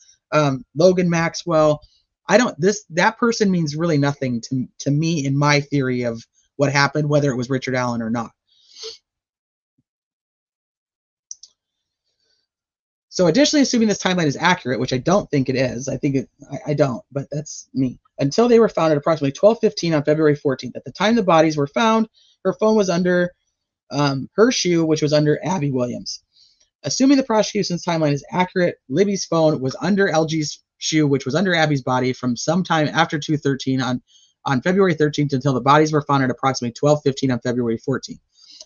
Logan Maxwell. That person means really nothing to me in my theory of what happened, whether it was Richard Allen or not. So additionally, assuming this timeline is accurate, which I don't think it is, I don't, but that's me. Until they were found at approximately 12:15 on February 14th. At the time the bodies were found, her phone was under her shoe, which was under Abby Williams. Assuming the prosecution's timeline is accurate, Libby's phone was under LG's shoe, which was under Abby's body from sometime after 2:13 on February 13th until the bodies were found at approximately 12:15 on February 14th.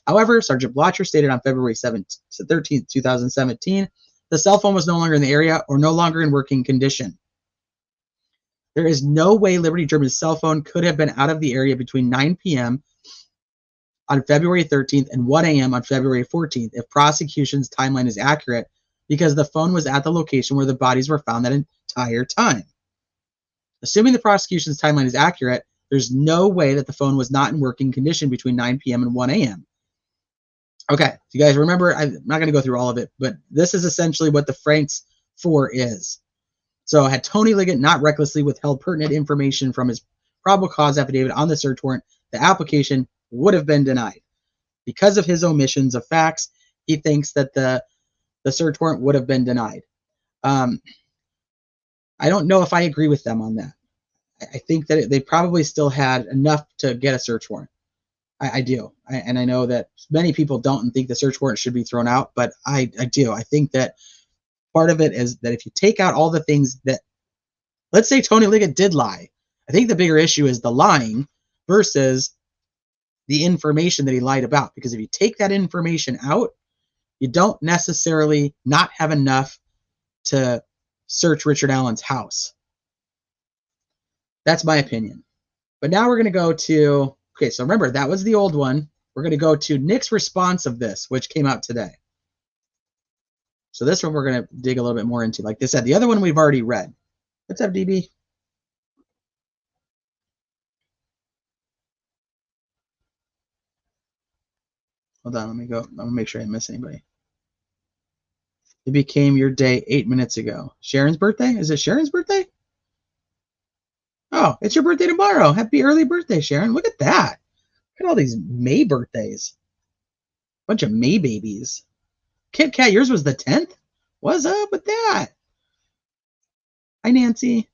However, Sergeant Blotcher stated on February 13th, 2017, the cell phone was no longer in the area or no longer in working condition. There is no way Liberty German's cell phone could have been out of the area between 9 p.m. on February 13th and 1 a.m. on February 14th if prosecution's timeline is accurate, because the phone was at the location where the bodies were found that entire time. Assuming the prosecution's timeline is accurate, there's no way that the phone was not in working condition between 9 p.m. and 1 a.m. Okay, if you guys remember, I'm not going to go through all of it, but this is essentially what the Franks 4 is. So had Tony Liggett not recklessly withheld pertinent information from his probable cause affidavit on the search warrant, the application would have been denied. Because of his omissions of facts, he thinks that the search warrant would have been denied. I don't know if I agree with them on that. I think that they probably still had enough to get a search warrant. I do. And I know that many people don't and think the search warrant should be thrown out, but I do. I think that part of it is that if you take out all the things that, let's say Tony Liggett did lie, I think the bigger issue is the lying versus the information that he lied about. Because if you take that information out, you don't necessarily not have enough to search Richard Allen's house. That's my opinion. But now we're going to go to Okay, so remember, that was the old one. We're going to go to Nick's response of this, which came out today. So this one we're going to dig a little bit more into. Like they said, the other one we've already read. What's up, DB? Hold on, let me go. I'm going to make sure I didn't miss anybody. It became your day 8 minutes ago. Sharon's birthday? Is it Sharon's birthday? Oh, it's your birthday tomorrow. Happy early birthday, Sharon. Look at that. Look at all these May birthdays. Bunch of May babies. Kit Kat, yours was the 10th? What's up with that? Hi, Nancy.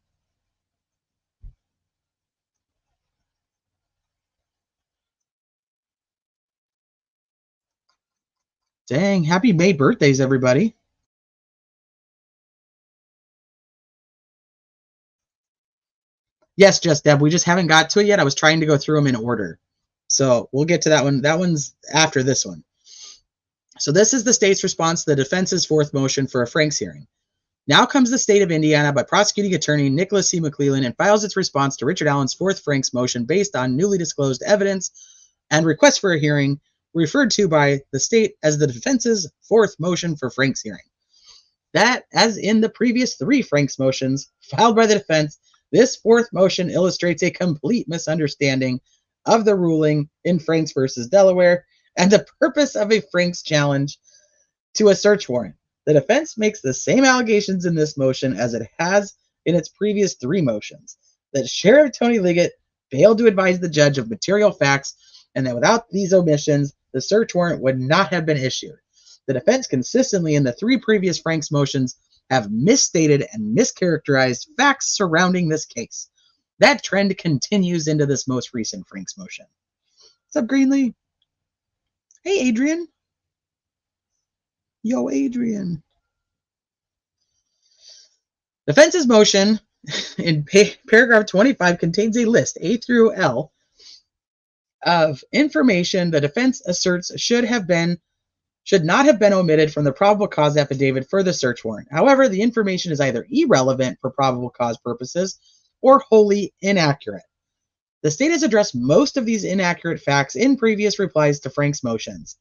Dang, happy May birthdays, everybody. Yes, Just Deb, we just haven't got to it yet. I was trying to go through them in order. So we'll get to that one. That one's after this one. So this is the state's response to the defense's fourth motion for a Franks hearing. Now comes the state of Indiana by prosecuting attorney Nicholas C. McClellan and files its response to Richard Allen's fourth Franks motion based on newly disclosed evidence and request for a hearing referred to by the state as the defense's fourth motion for Franks hearing. That, as in the previous three Franks motions filed by the defense, this fourth motion illustrates a complete misunderstanding of the ruling in Franks versus Delaware and the purpose of a Franks challenge to a search warrant. The defense makes the same allegations in this motion as it has in its previous three motions, that Sheriff Tony Liggett failed to advise the judge of material facts and that without these omissions, the search warrant would not have been issued. The defense consistently in the three previous Franks motions have misstated and mischaracterized facts surrounding this case. That trend continues into this most recent Franks motion. What's up, Greenlee? Hey, Adrian. Yo, Adrian. Defense's motion in paragraph 25 contains a list, A through L, of information the defense asserts should not have been omitted from the probable cause affidavit for the search warrant. However, the information is either irrelevant for probable cause purposes or wholly inaccurate. The state has addressed most of these inaccurate facts in previous replies to Franks motions.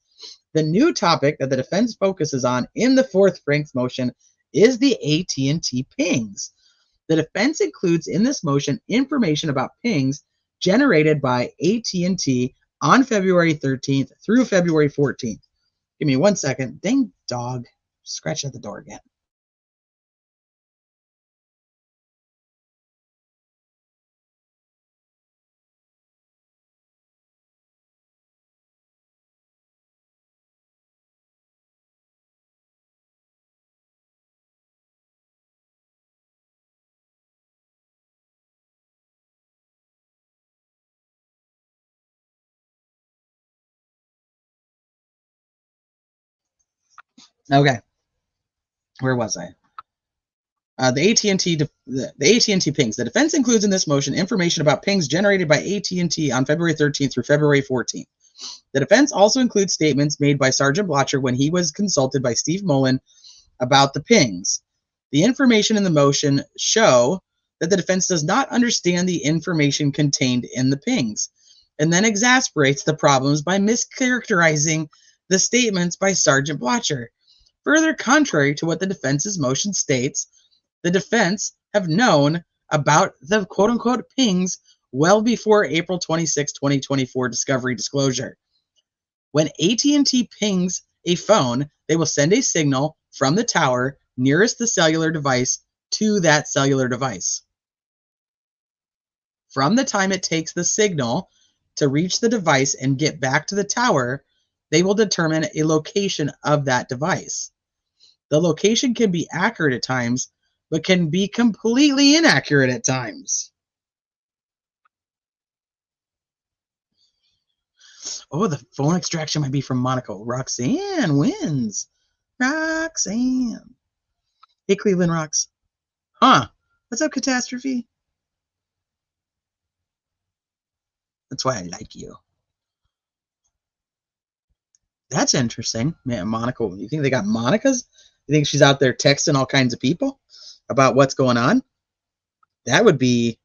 The new topic that the defense focuses on in the fourth Franks motion is the AT&T pings. The defense includes in this motion information about pings generated by AT&T on February 13th through February 14th. Give me 1 second. Dang dog. Scratch at the door again. Okay. Where was I? The AT&T pings. The defense includes in this motion information about pings generated by AT&T on February 13th through February 14th. The defense also includes statements made by Sergeant Blotcher when he was consulted by Steve Mullen about the pings. The information in the motion show that the defense does not understand the information contained in the pings, and then exasperates the problems by mischaracterizing the statements by Sergeant Blotcher. Further contrary to what the defense's motion states, the defense have known about the quote-unquote pings well before April 26, 2024 discovery disclosure. When AT&T pings a phone, they will send a signal from the tower nearest the cellular device to that cellular device. From the time it takes the signal to reach the device and get back to the tower, they will determine a location of that device. The location can be accurate at times, but can be completely inaccurate at times. Oh, the phone extraction might be from Monaco. Roxanne wins. Roxanne. Hey, Cleveland Rocks. Huh. What's up, Catastrophe? That's why I like you. That's interesting. Man, Monaco. You think they got Monica's? You think she's out there texting all kinds of people about what's going on? That would be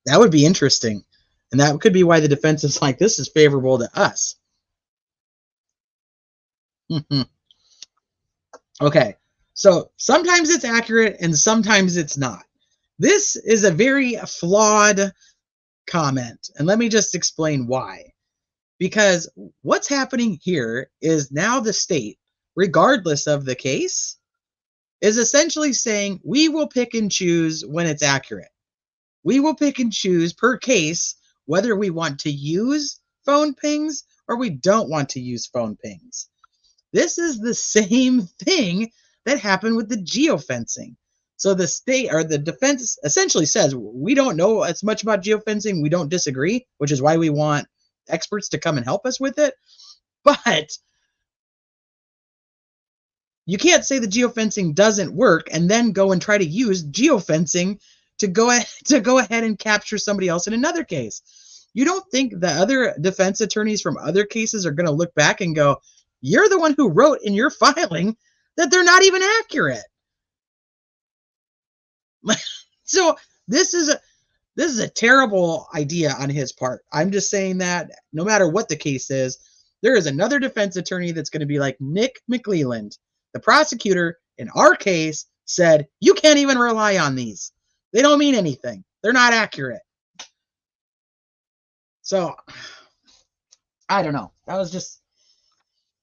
interesting. And that could be why the defense is like, this is favorable to us. Okay, so sometimes it's accurate and sometimes it's not. This is a very flawed comment, and let me just explain why. Because what's happening here is now the state, regardless of the case, is essentially saying we will pick and choose when it's accurate. We will pick and choose per case whether we want to use phone pings or we don't want to use phone pings. This is the same thing that happened with the geofencing. So the state or the defense essentially says, we don't know as much about geofencing. We don't disagree, which is why we want experts to come and help us with it. But you can't say the geofencing doesn't work and then go and try to use geofencing to go ahead and capture somebody else in another case. You don't think the other defense attorneys from other cases are going to look back and go, you're the one who wrote in your filing that they're not even accurate. So this is a terrible idea on his part. I'm just saying that no matter what the case is, there is another defense attorney that's going to be like Nick McClelland. The prosecutor in our case said, you can't even rely on these. They don't mean anything. They're not accurate. So, I don't know. That was just...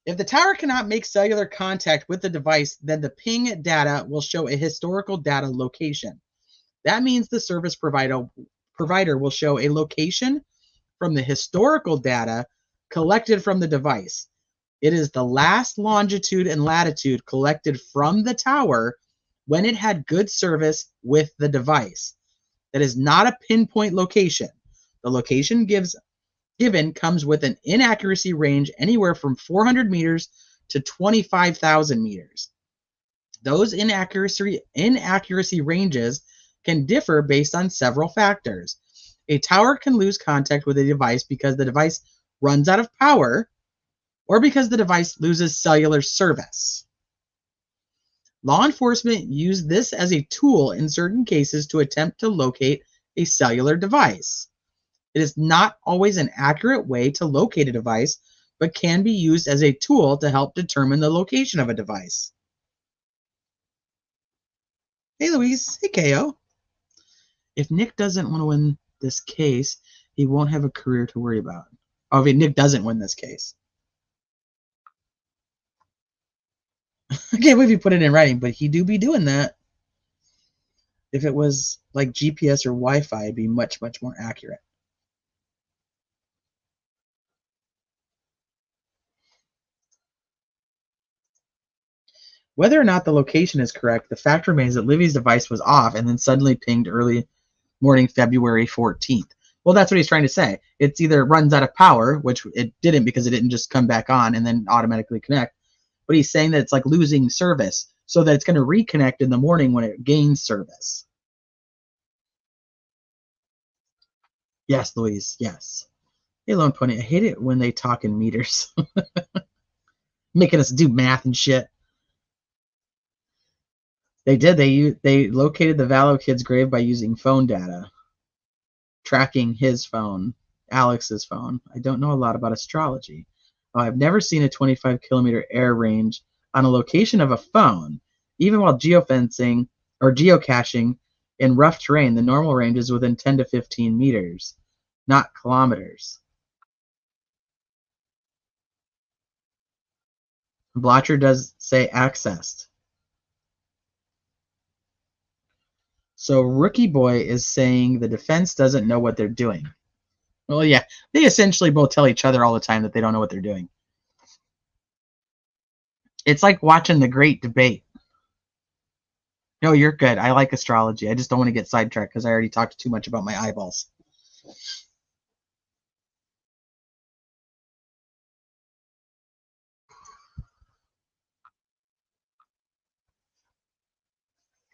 If the tower cannot make cellular contact with the device, then the ping data will show a historical data location. That means the service provider will show a location from the historical data collected from the device. It is the last longitude and latitude collected from the tower when it had good service with the device. That is not a pinpoint location. The location given comes with an inaccuracy range anywhere from 400 meters to 25,000 meters. Those inaccuracy ranges can differ based on several factors. A tower can lose contact with a device because the device runs out of power or because the device loses cellular service. Law enforcement use this as a tool in certain cases to attempt to locate a cellular device. It is not always an accurate way to locate a device, but can be used as a tool to help determine the location of a device. Hey, Louise. Hey, KO. If Nick doesn't want to win this case, he won't have a career to worry about. Oh, if Nick doesn't win this case. I can't believe you put it in writing, but he do be doing that. If it was like GPS or Wi-Fi, it'd be much, much more accurate. Whether or not the location is correct, the fact remains that Livy's device was off and then suddenly pinged early morning February 14th. Well, that's what he's trying to say. It's either runs out of power, which it didn't because it didn't just come back on and then automatically connect, but he's saying that it's like losing service so that it's going to reconnect in the morning when it gains service. Yes, Louise, yes. Hey, Lone Pony, I hate it when they talk in meters. Making us do math and shit. They did. They located the Valo kid's grave by using phone data, tracking his phone, Alex's phone. I don't know a lot about astrology. Oh, I've never seen a 25-kilometer air range on a location of a phone. Even while geofencing or geocaching in rough terrain, the normal range is within 10 to 15 meters, not kilometers. Blotcher does say accessed. So Rookie Boy is saying the defense doesn't know what they're doing. Well, yeah, they essentially both tell each other all the time that they don't know what they're doing. It's like watching the great debate. No, you're good. I like astrology. I just don't want to get sidetracked because I already talked too much about my eyeballs.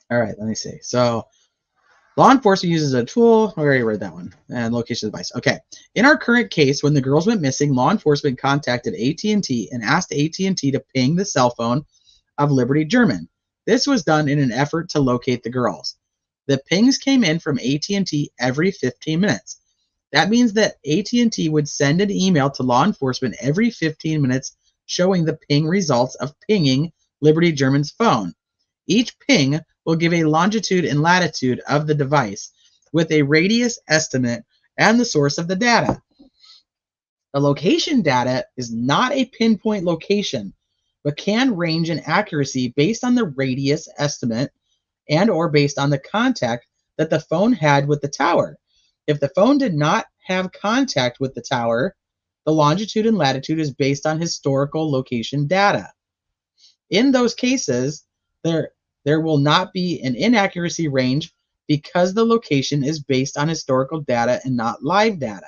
All right, let me see. So law enforcement uses a tool. I already read that one. And location device. Okay. In our current case, when the girls went missing, law enforcement contacted AT&T and asked AT&T to ping the cell phone of Liberty German. This was done in an effort to locate the girls. The pings came in from AT&T every 15 minutes. That means that AT&T would send an email to law enforcement every 15 minutes showing the ping results of pinging Liberty German's phone. Each ping will give a longitude and latitude of the device with a radius estimate and the source of the data. The location data is not a pinpoint location, but can range in accuracy based on the radius estimate and or based on the contact that the phone had with the tower. If the phone did not have contact with the tower, the longitude and latitude is based on historical location data. In those cases, there will not be an inaccuracy range because the location is based on historical data and not live data.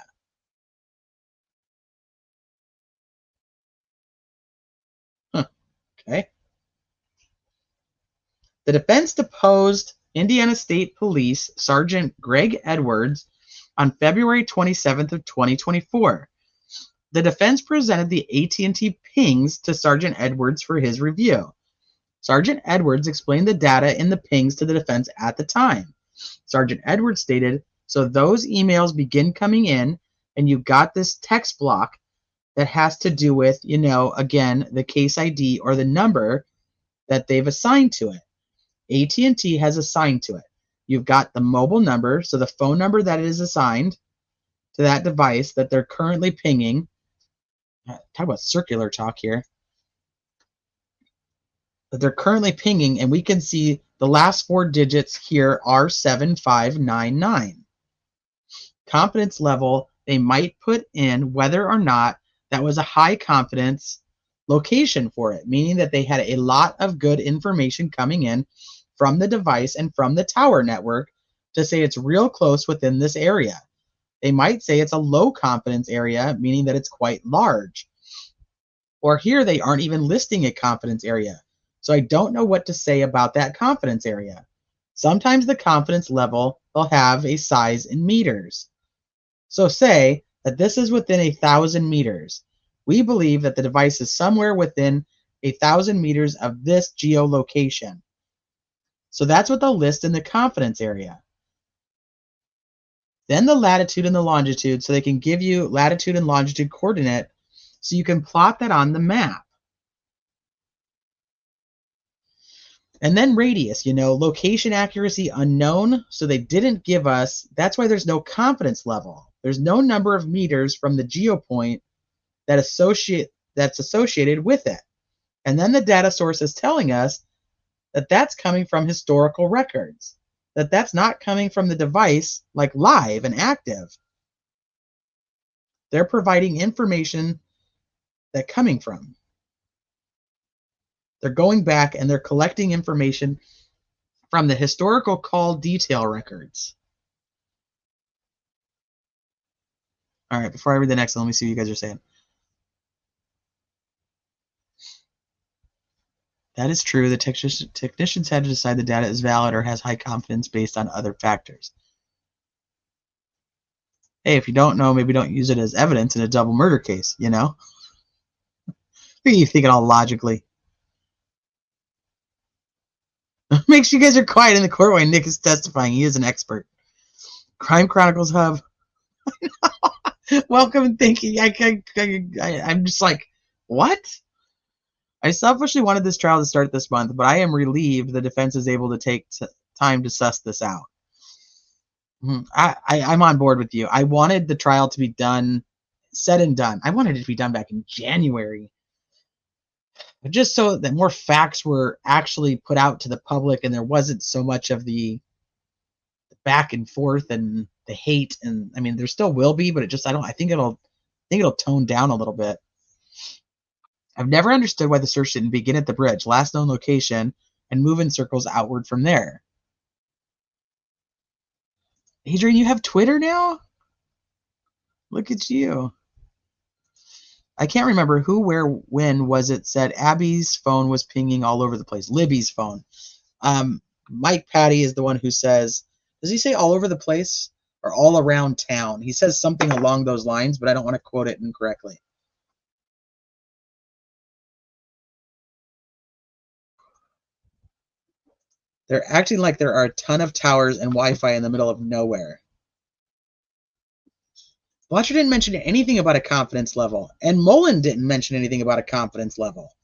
Okay. The defense deposed Indiana State Police Sergeant Greg Edwards on February 27th of 2024. The defense presented the AT&T pings to Sergeant Edwards for his review. Sergeant Edwards explained the data in the pings to the defense at the time. Sergeant Edwards stated, so those emails begin coming in and you got this text block that has to do with, again, the case ID or the number that they've assigned to it. AT&T has assigned to it. You've got the mobile number, so the phone number that is assigned to that device that they're currently pinging. Talk about circular talk here. That they're currently pinging, and we can see the last 4 digits here are 7599. Confidence level, they might put in whether or not that was a high confidence location for it, meaning that they had a lot of good information coming in from the device and from the tower network to say it's real close within this area. They might say it's a low confidence area, meaning that it's quite large. Or here they aren't even listing a confidence area. So I don't know what to say about that confidence area. Sometimes the confidence level will have a size in meters. So say that this is within 1,000 meters. We believe that the device is somewhere within 1,000 meters of this geolocation. So that's what they'll list in the confidence area. Then the latitude and the longitude, so they can give you latitude and longitude coordinate so you can plot that on the map. And then radius, location accuracy unknown, so they didn't give us, that's why there's no confidence level. There's no number of meters from the geopoint that's associated with it. And then the data source is telling us that that's coming from historical records, that that's not coming from the device like live and active. They're providing information that's coming from. They're going back and they're collecting information from the historical call detail records. All right, before I read the next one, let me see what you guys are saying. That is true. The technicians had to decide the data is valid or has high confidence based on other factors. Hey, if you don't know, maybe don't use it as evidence in a double murder case, Look at you thinking all logically. Make sure you guys are quiet in the court while Nick is testifying. He is an expert. Crime Chronicles Hub. Welcome and thank you. I'm just like, what? I selfishly wanted this trial to start this month, but I am relieved the defense is able to take time to suss this out. I'm on board with you. I wanted the trial to be done, said and done. I wanted it to be done back in January. Just so that more facts were actually put out to the public and there wasn't so much of the back and forth and the hate. And I mean, there still will be, but I think it'll tone down a little bit. I've never understood why the search didn't begin at the bridge, last known location, and move in circles outward from there. Adrian, you have Twitter now? Look at you. I can't remember who, where, when was it said Abby's phone was pinging all over the place. Libby's phone. Mike Patty is the one who says, does he say all over the place or all around town? He says something along those lines, but I don't want to quote it incorrectly. They're acting like there are a ton of towers and Wi-Fi in the middle of nowhere. Blotcher didn't mention anything about a confidence level, and Mullen didn't mention anything about a confidence level.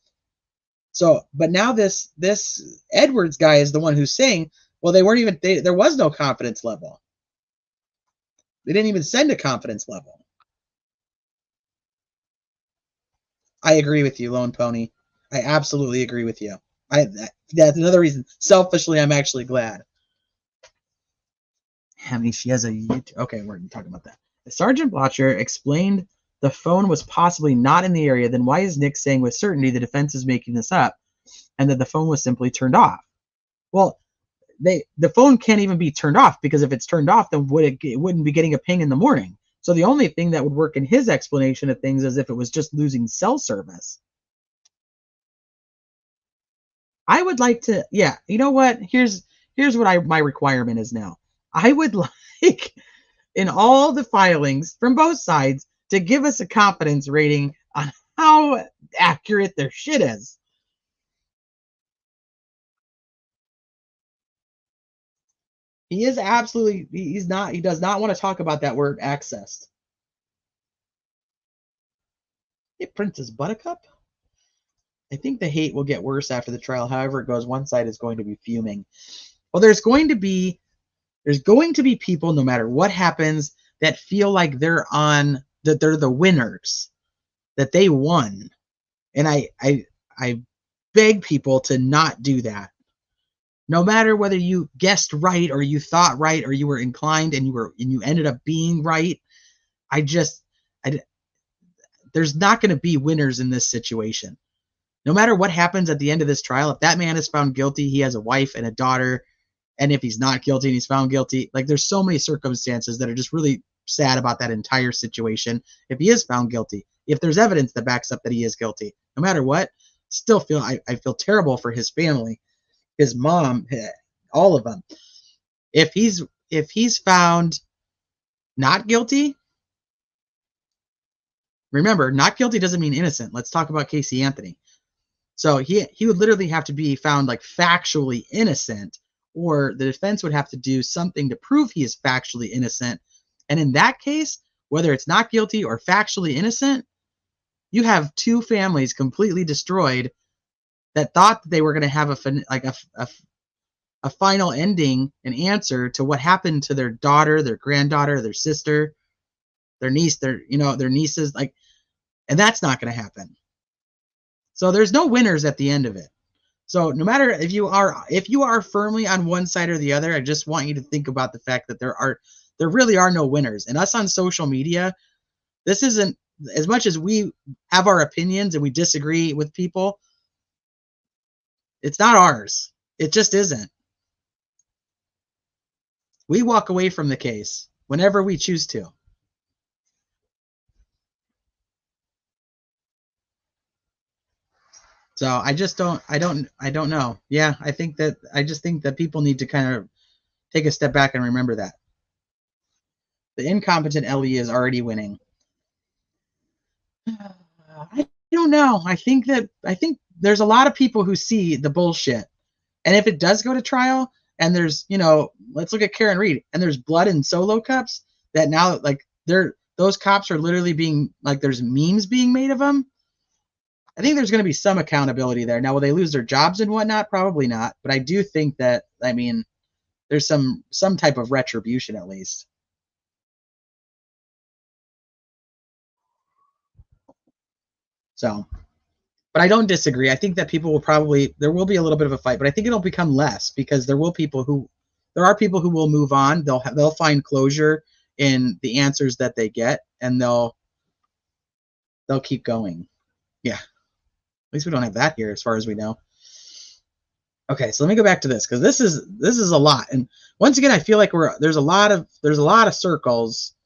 So, but now this Edwards guy is the one who's saying, well, there was no confidence level. They didn't even send a confidence level. I agree with you, Lone Pony. I absolutely agree with you. That's another reason. Selfishly, I'm actually glad. I mean, she has a YouTube. Okay, we're talking about that. Sergeant Blotcher explained the phone was possibly not in the area. Then why is Nick saying with certainty the defense is making this up and that the phone was simply turned off? Well, the phone can't even be turned off, because if it's turned off, then it wouldn't be getting a ping in the morning. So the only thing that would work in his explanation of things is if it was just losing cell service. I would like to, yeah, you know what? Here's what my requirement is now. I would like, in all the filings from both sides, to give us a confidence rating on how accurate their shit is. He is absolutely, he does not want to talk about that word accessed. Hey, Princess Buttercup? I think the hate will get worse after the trial. However it goes, one side is going to be fuming. Well, there's going to be people, no matter what happens, that feel like they're the winners, that they won. And I beg people to not do that. No matter whether you guessed right or you thought right or you were inclined and you ended up being right, there's not going to be winners in this situation. No matter what happens at the end of this trial, if that man is found guilty, he has a wife and a daughter, and if he's not guilty and he's found guilty, like, there's so many circumstances that are just really sad about that entire situation. If he is found guilty, if there's evidence that backs up that he is guilty, no matter what, still I feel terrible for his family, his mom, all of them. If he's found not guilty, remember, not guilty doesn't mean innocent. Let's talk about Casey Anthony. So he would literally have to be found like factually innocent, or the defense would have to do something to prove he is factually innocent. And in that case, whether it's not guilty or factually innocent, you have two families completely destroyed that thought that they were going to have a final ending, an answer to what happened to their daughter, their granddaughter, their sister, their niece, their nieces, like, and that's not going to happen. So there's no winners at the end of it. So no matter if you are firmly on one side or the other, I just want you to think about the fact that there really are no winners. And us on social media, this isn't, as much as we have our opinions and we disagree with people, it's not ours. It just isn't. We walk away from the case whenever we choose to. So I don't know. Yeah, I just think that people need to kind of take a step back and remember that. The incompetent Ellie is already winning. I don't know. I think there's a lot of people who see the bullshit. And if it does go to trial and there's, let's look at Karen Reed, and there's blood in Solo cups that now, like, those cops are literally being, like, there's memes being made of them. I think there's going to be some accountability there. Now, will they lose their jobs and whatnot? Probably not. But I do think that, I mean, there's some type of retribution at least. So, but I don't disagree. I think that people there will be a little bit of a fight, but I think it'll become less, because there are people who will move on. They'll find closure in the answers that they get, and they'll keep going. Yeah. At least we don't have that here as far as we know. Okay, so let me go back to this, because this is a lot. And once again, I feel like there's a lot of circles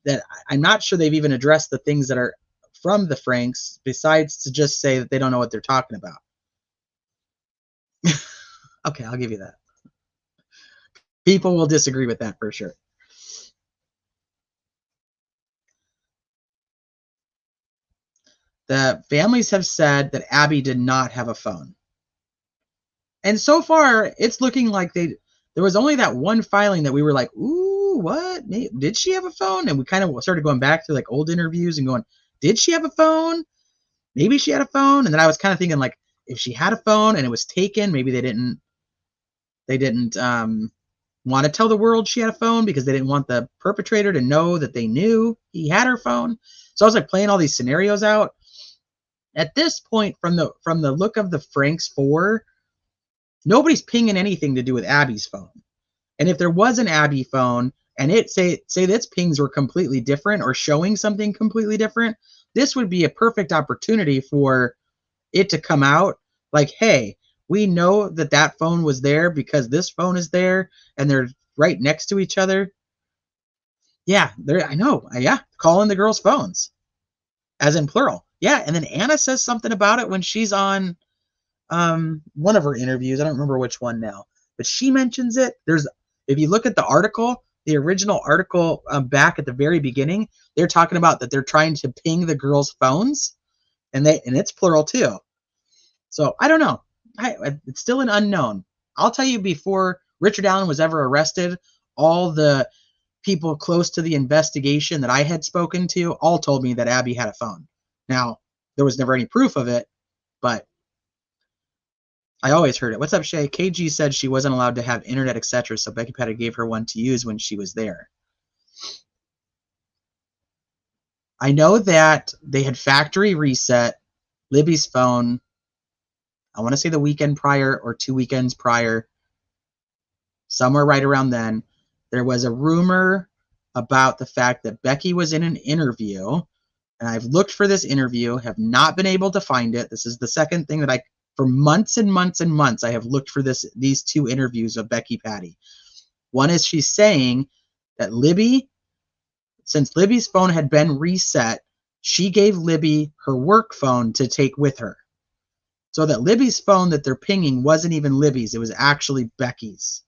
that I'm not sure they've even addressed the things that are from the Franks, besides to just say that they don't know what they're talking about. Okay, I'll give you that. People will disagree with that for sure. The families have said that Abby did not have a phone. And so far, it's looking like there was only that one filing that we were like, ooh, what? Did she have a phone? And we kind of started going back through like old interviews and going, did she have a phone? Maybe she had a phone. And then I was kind of thinking like, if she had a phone and it was taken, maybe they didn't want to tell the world she had a phone because they didn't want the perpetrator to know that they knew he had her phone. So I was like playing all these scenarios out. At this point, from the look of the Franks 4, nobody's pinging anything to do with Abby's phone. And if there was an Abby phone and it say its pings were completely different or showing something completely different, this would be a perfect opportunity for it to come out like, hey, we know that phone was there because this phone is there and they're right next to each other. Yeah, I know. Yeah, calling the girls' phones, as in plural. Yeah, and then Anna says something about it when she's on one of her interviews. I don't remember which one now, but she mentions it. If you look at the article, the original article back at the very beginning, they're talking about that they're trying to ping the girls' phones, and it's plural too. So I don't know. It's still an unknown. I'll tell you, before Richard Allen was ever arrested, all the people close to the investigation that I had spoken to all told me that Abby had a phone. Now, there was never any proof of it, but I always heard it. What's up, Shay? KG said she wasn't allowed to have internet, etc., so Becky Patty gave her one to use when she was there. I know that they had factory reset Libby's phone, I want to say the weekend prior or 2 weekends prior, somewhere right around then. There was a rumor about the fact that Becky was in an interview, and I've looked for this interview, have not been able to find it. This is the second thing that for months and months and months, I have looked for these 2 interviews of Becky Patty. One is she's saying that since Libby's phone had been reset, she gave Libby her work phone to take with her. So that Libby's phone that they're pinging wasn't even Libby's, it was actually Becky's.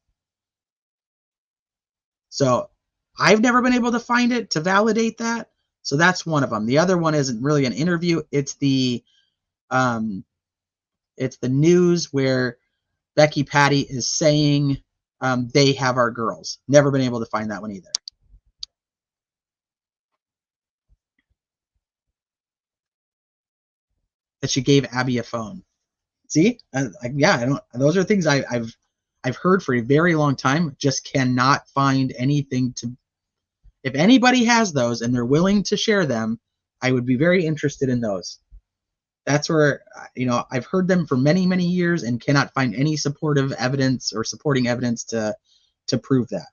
So I've never been able to find it to validate that. So that's one of them. The other one isn't really an interview. It's the news where Becky Patty is saying they have our girls. Never been able to find that one either. That she gave Abby a phone. See, yeah, those are things I've heard for a very long time. Just cannot find anything to. If anybody has those and they're willing to share them, I would be very interested in those. That's where, I've heard them for many, many years and cannot find any supportive evidence or supporting evidence to prove that.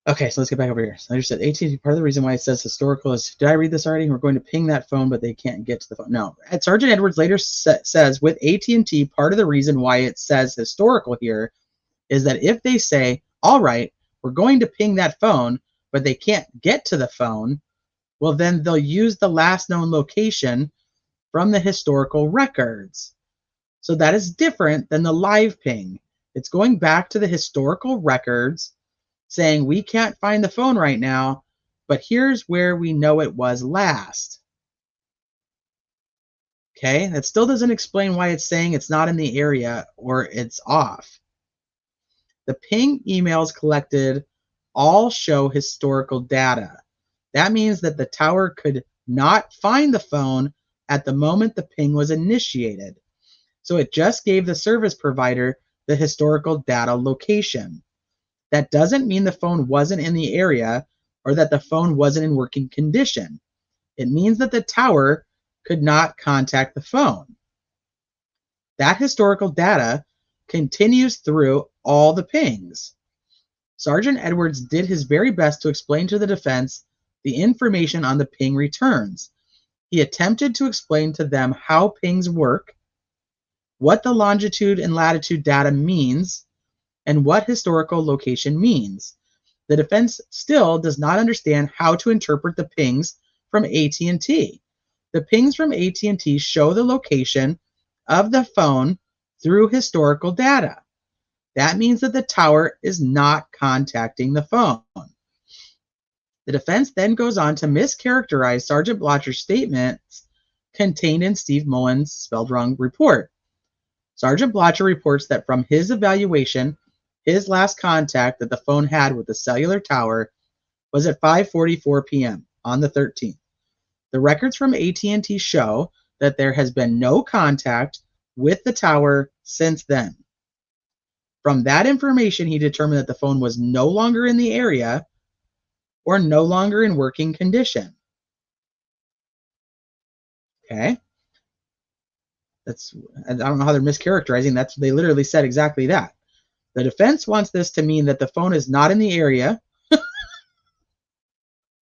Okay, so let's get back over here. So I just said AT&T, part of the reason why it says historical is, did I read this already? We're going to ping that phone, but they can't get to the phone. No. Sergeant Edwards later says, with AT&T, part of the reason why it says historical here is that if they say, all right, we're going to ping that phone, but they can't get to the phone, well, then they'll use the last known location from the historical records. So that is different than the live ping. It's going back to the historical records saying we can't find the phone right now, but here's where we know it was last. Okay, that still doesn't explain why it's saying it's not in the area or it's off. The ping emails collected all show historical data. That means that the tower could not find the phone at the moment the ping was initiated. So it just gave the service provider the historical data location. That doesn't mean the phone wasn't in the area or that the phone wasn't in working condition. It means that the tower could not contact the phone. That historical data continues through all the pings. Sergeant Edwards did his very best to explain to the defense the information on the ping returns. He attempted to explain to them how pings work, what the longitude and latitude data means, and what historical location means. The defense still does not understand how to interpret the pings from AT&T. The pings from AT&T show the location of the phone through historical data. That means that the tower is not contacting the phone. The defense then goes on to mischaracterize Sergeant Blotcher's statements contained in Steve Mullen's spelled wrong report. Sergeant Blotcher reports that from his evaluation his last contact that the phone had with the cellular tower was at 5:44 p.m. on the 13th. The records from AT&T show that there has been no contact with the tower since then. From that information, he determined that the phone was no longer in the area or no longer in working condition. Okay. I don't know how they're mischaracterizing. They literally said exactly that. The defense wants this to mean that the phone is not in the area.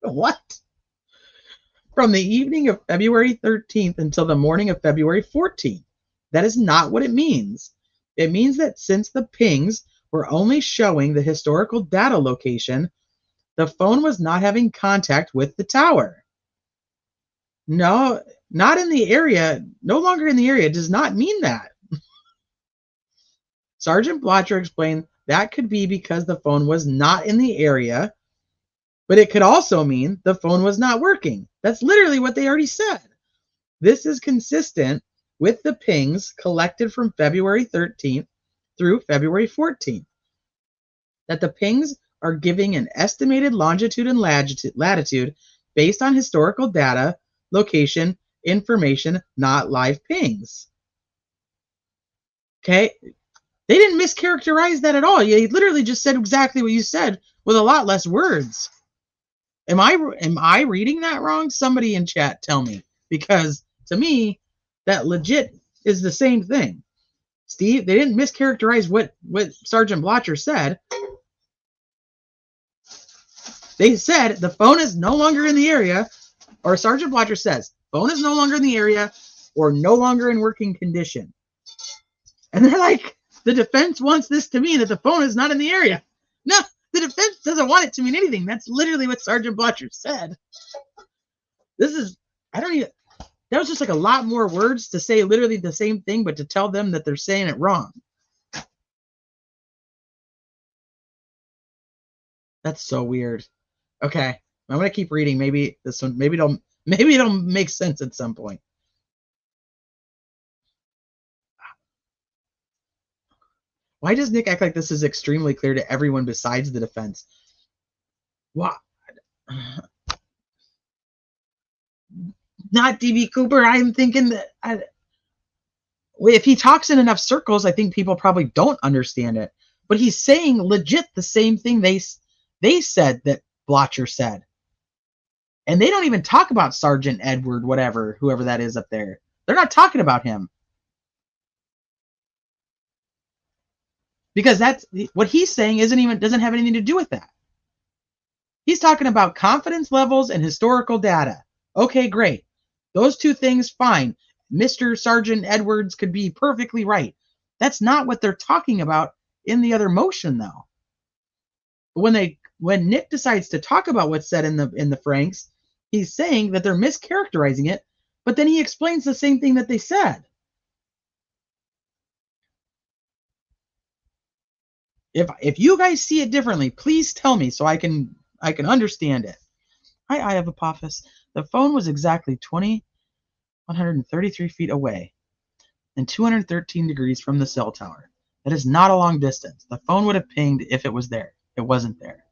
What? From the evening of February 13th until the morning of February 14th. That is not what it means. It means that since the pings were only showing the historical data location, the phone was not having contact with the tower. No, not in the area, no longer in the area does not mean that. Sergeant Blotcher explained that could be because the phone was not in the area, but it could also mean the phone was not working. That's literally what they already said. This is consistent with the pings collected from February 13th through February 14th. That the pings are giving an estimated longitude and latitude based on historical data, location, information, not live pings. Okay? They didn't mischaracterize that at all. They literally just said exactly what you said with a lot less words. Am I reading that wrong? Somebody in chat tell me. Because to me, that legit is the same thing. Steve, they didn't mischaracterize what Sergeant Blotcher said. They said the phone is no longer in the area, or Sergeant Blotcher says, phone is no longer in the area or no longer in working condition. And they're like, the defense wants this to mean that the phone is not in the area. No, the defense doesn't want it to mean anything. That's literally what Sergeant Blotcher said. That was just like a lot more words to say literally the same thing, but to tell them that they're saying it wrong. That's so weird. Okay, I'm gonna keep reading. Maybe this one, maybe it'll make sense at some point. Why does Nick act like this is extremely clear to everyone besides the defense? What? Not DB Cooper. I'm thinking that if he talks in enough circles, I think people probably don't understand it. But he's saying legit the same thing they said that Blotcher said. And they don't even talk about Sergeant Edward, whoever that is up there. They're not talking about him. Because that's what he's saying doesn't have anything to do with that. He's talking about confidence levels and historical data. Okay, great. Those two things, fine. Mr. Sergeant Edwards could be perfectly right. That's not what they're talking about in the other motion, though. When Nick decides to talk about what's said in the Franks, he's saying that they're mischaracterizing it, but then he explains the same thing that they said. If you guys see it differently, please tell me so I can understand it. I have Apophis. The phone was exactly 2,133 feet away and 213 degrees from the cell tower. That is not a long distance. The phone would have pinged if it was there. It wasn't there.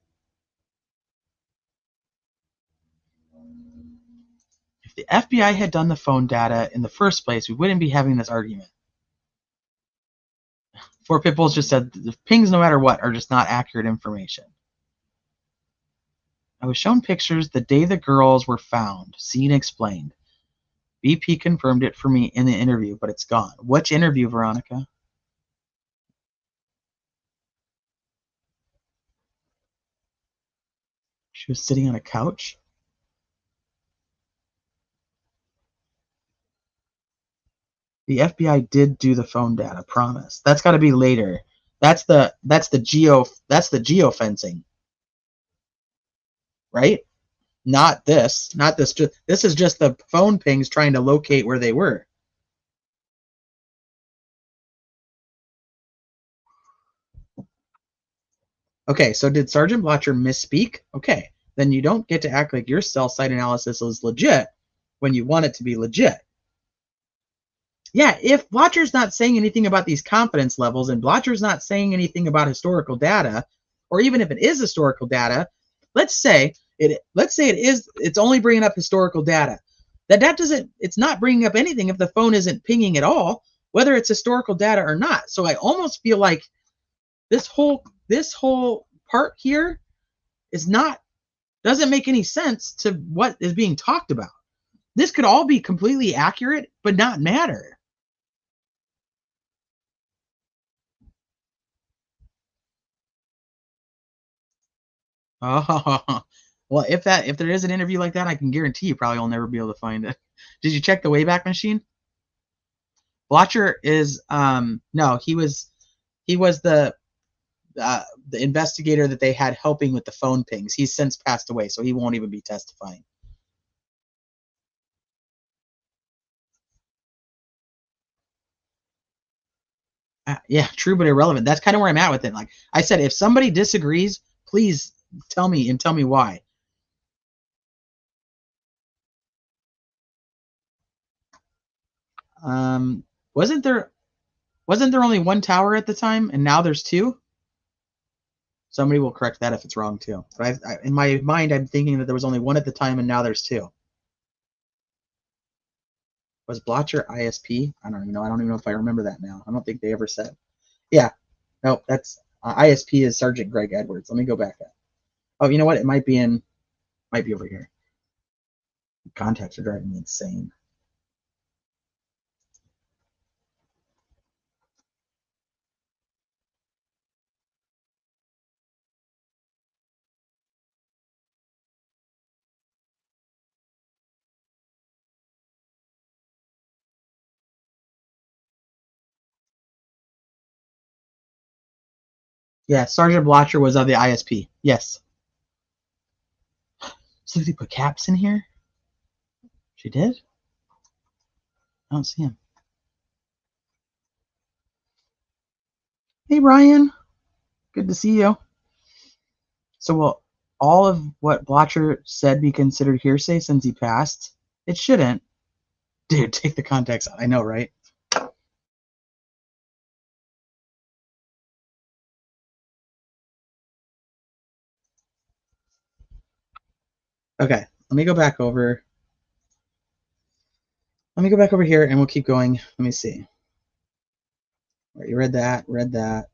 If the FBI had done the phone data in the first place, we wouldn't be having this argument. Four Pitbulls just said the pings, no matter what, are just not accurate information. I was shown pictures the day the girls were found. Seen explained. BP confirmed it for me in the interview, but it's gone. Which interview, Veronica? She was sitting on a couch? The FBI did do the phone data, promise. That's got to be later. That's the geofencing. Right? Not this. This is just the phone pings trying to locate where they were. Okay, so did Sergeant Blotcher misspeak? Okay, then you don't get to act like your cell site analysis is legit when you want it to be legit. Yeah, if Blotcher's not saying anything about these confidence levels and Blotcher's not saying anything about historical data, or even if it is historical data, let's say it's only bringing up historical data. It's not bringing up anything if the phone isn't pinging at all, whether it's historical data or not. So I almost feel like this whole part here doesn't make any sense to what is being talked about. This could all be completely accurate, but not matter. Oh, well, if there is an interview like that, I can guarantee you probably will never be able to find it. Did you check the Wayback Machine? Blotcher is no, he was the investigator that they had helping with the phone pings. He's since passed away, so he won't even be testifying. Yeah, true but irrelevant. That's kind of where I'm at with it. Like I said, if somebody disagrees, please tell me why. Wasn't there only one tower at the time, and now there's two? Somebody will correct that if it's wrong too. But in my mind, I'm thinking that there was only one at the time, and now there's two. Was Blotcher ISP? I don't even know. I don't even know if I remember that now. I don't think they ever said. Yeah, no, that's ISP is Sergeant Greg Edwards. Let me go back up. Oh, you know what? It might be over here. Contacts are driving me insane. Yeah, Sergeant Blotcher was of the ISP. Yes. So did he put caps in here? She did? I don't see him. Hey, Brian. Good to see you. So will all of what Blotcher said be considered hearsay since he passed? It shouldn't. Dude, take the contacts out. I know, right? Okay, let me go back over. Let me go back over here and we'll keep going. Let me see. All right, you read that, read that.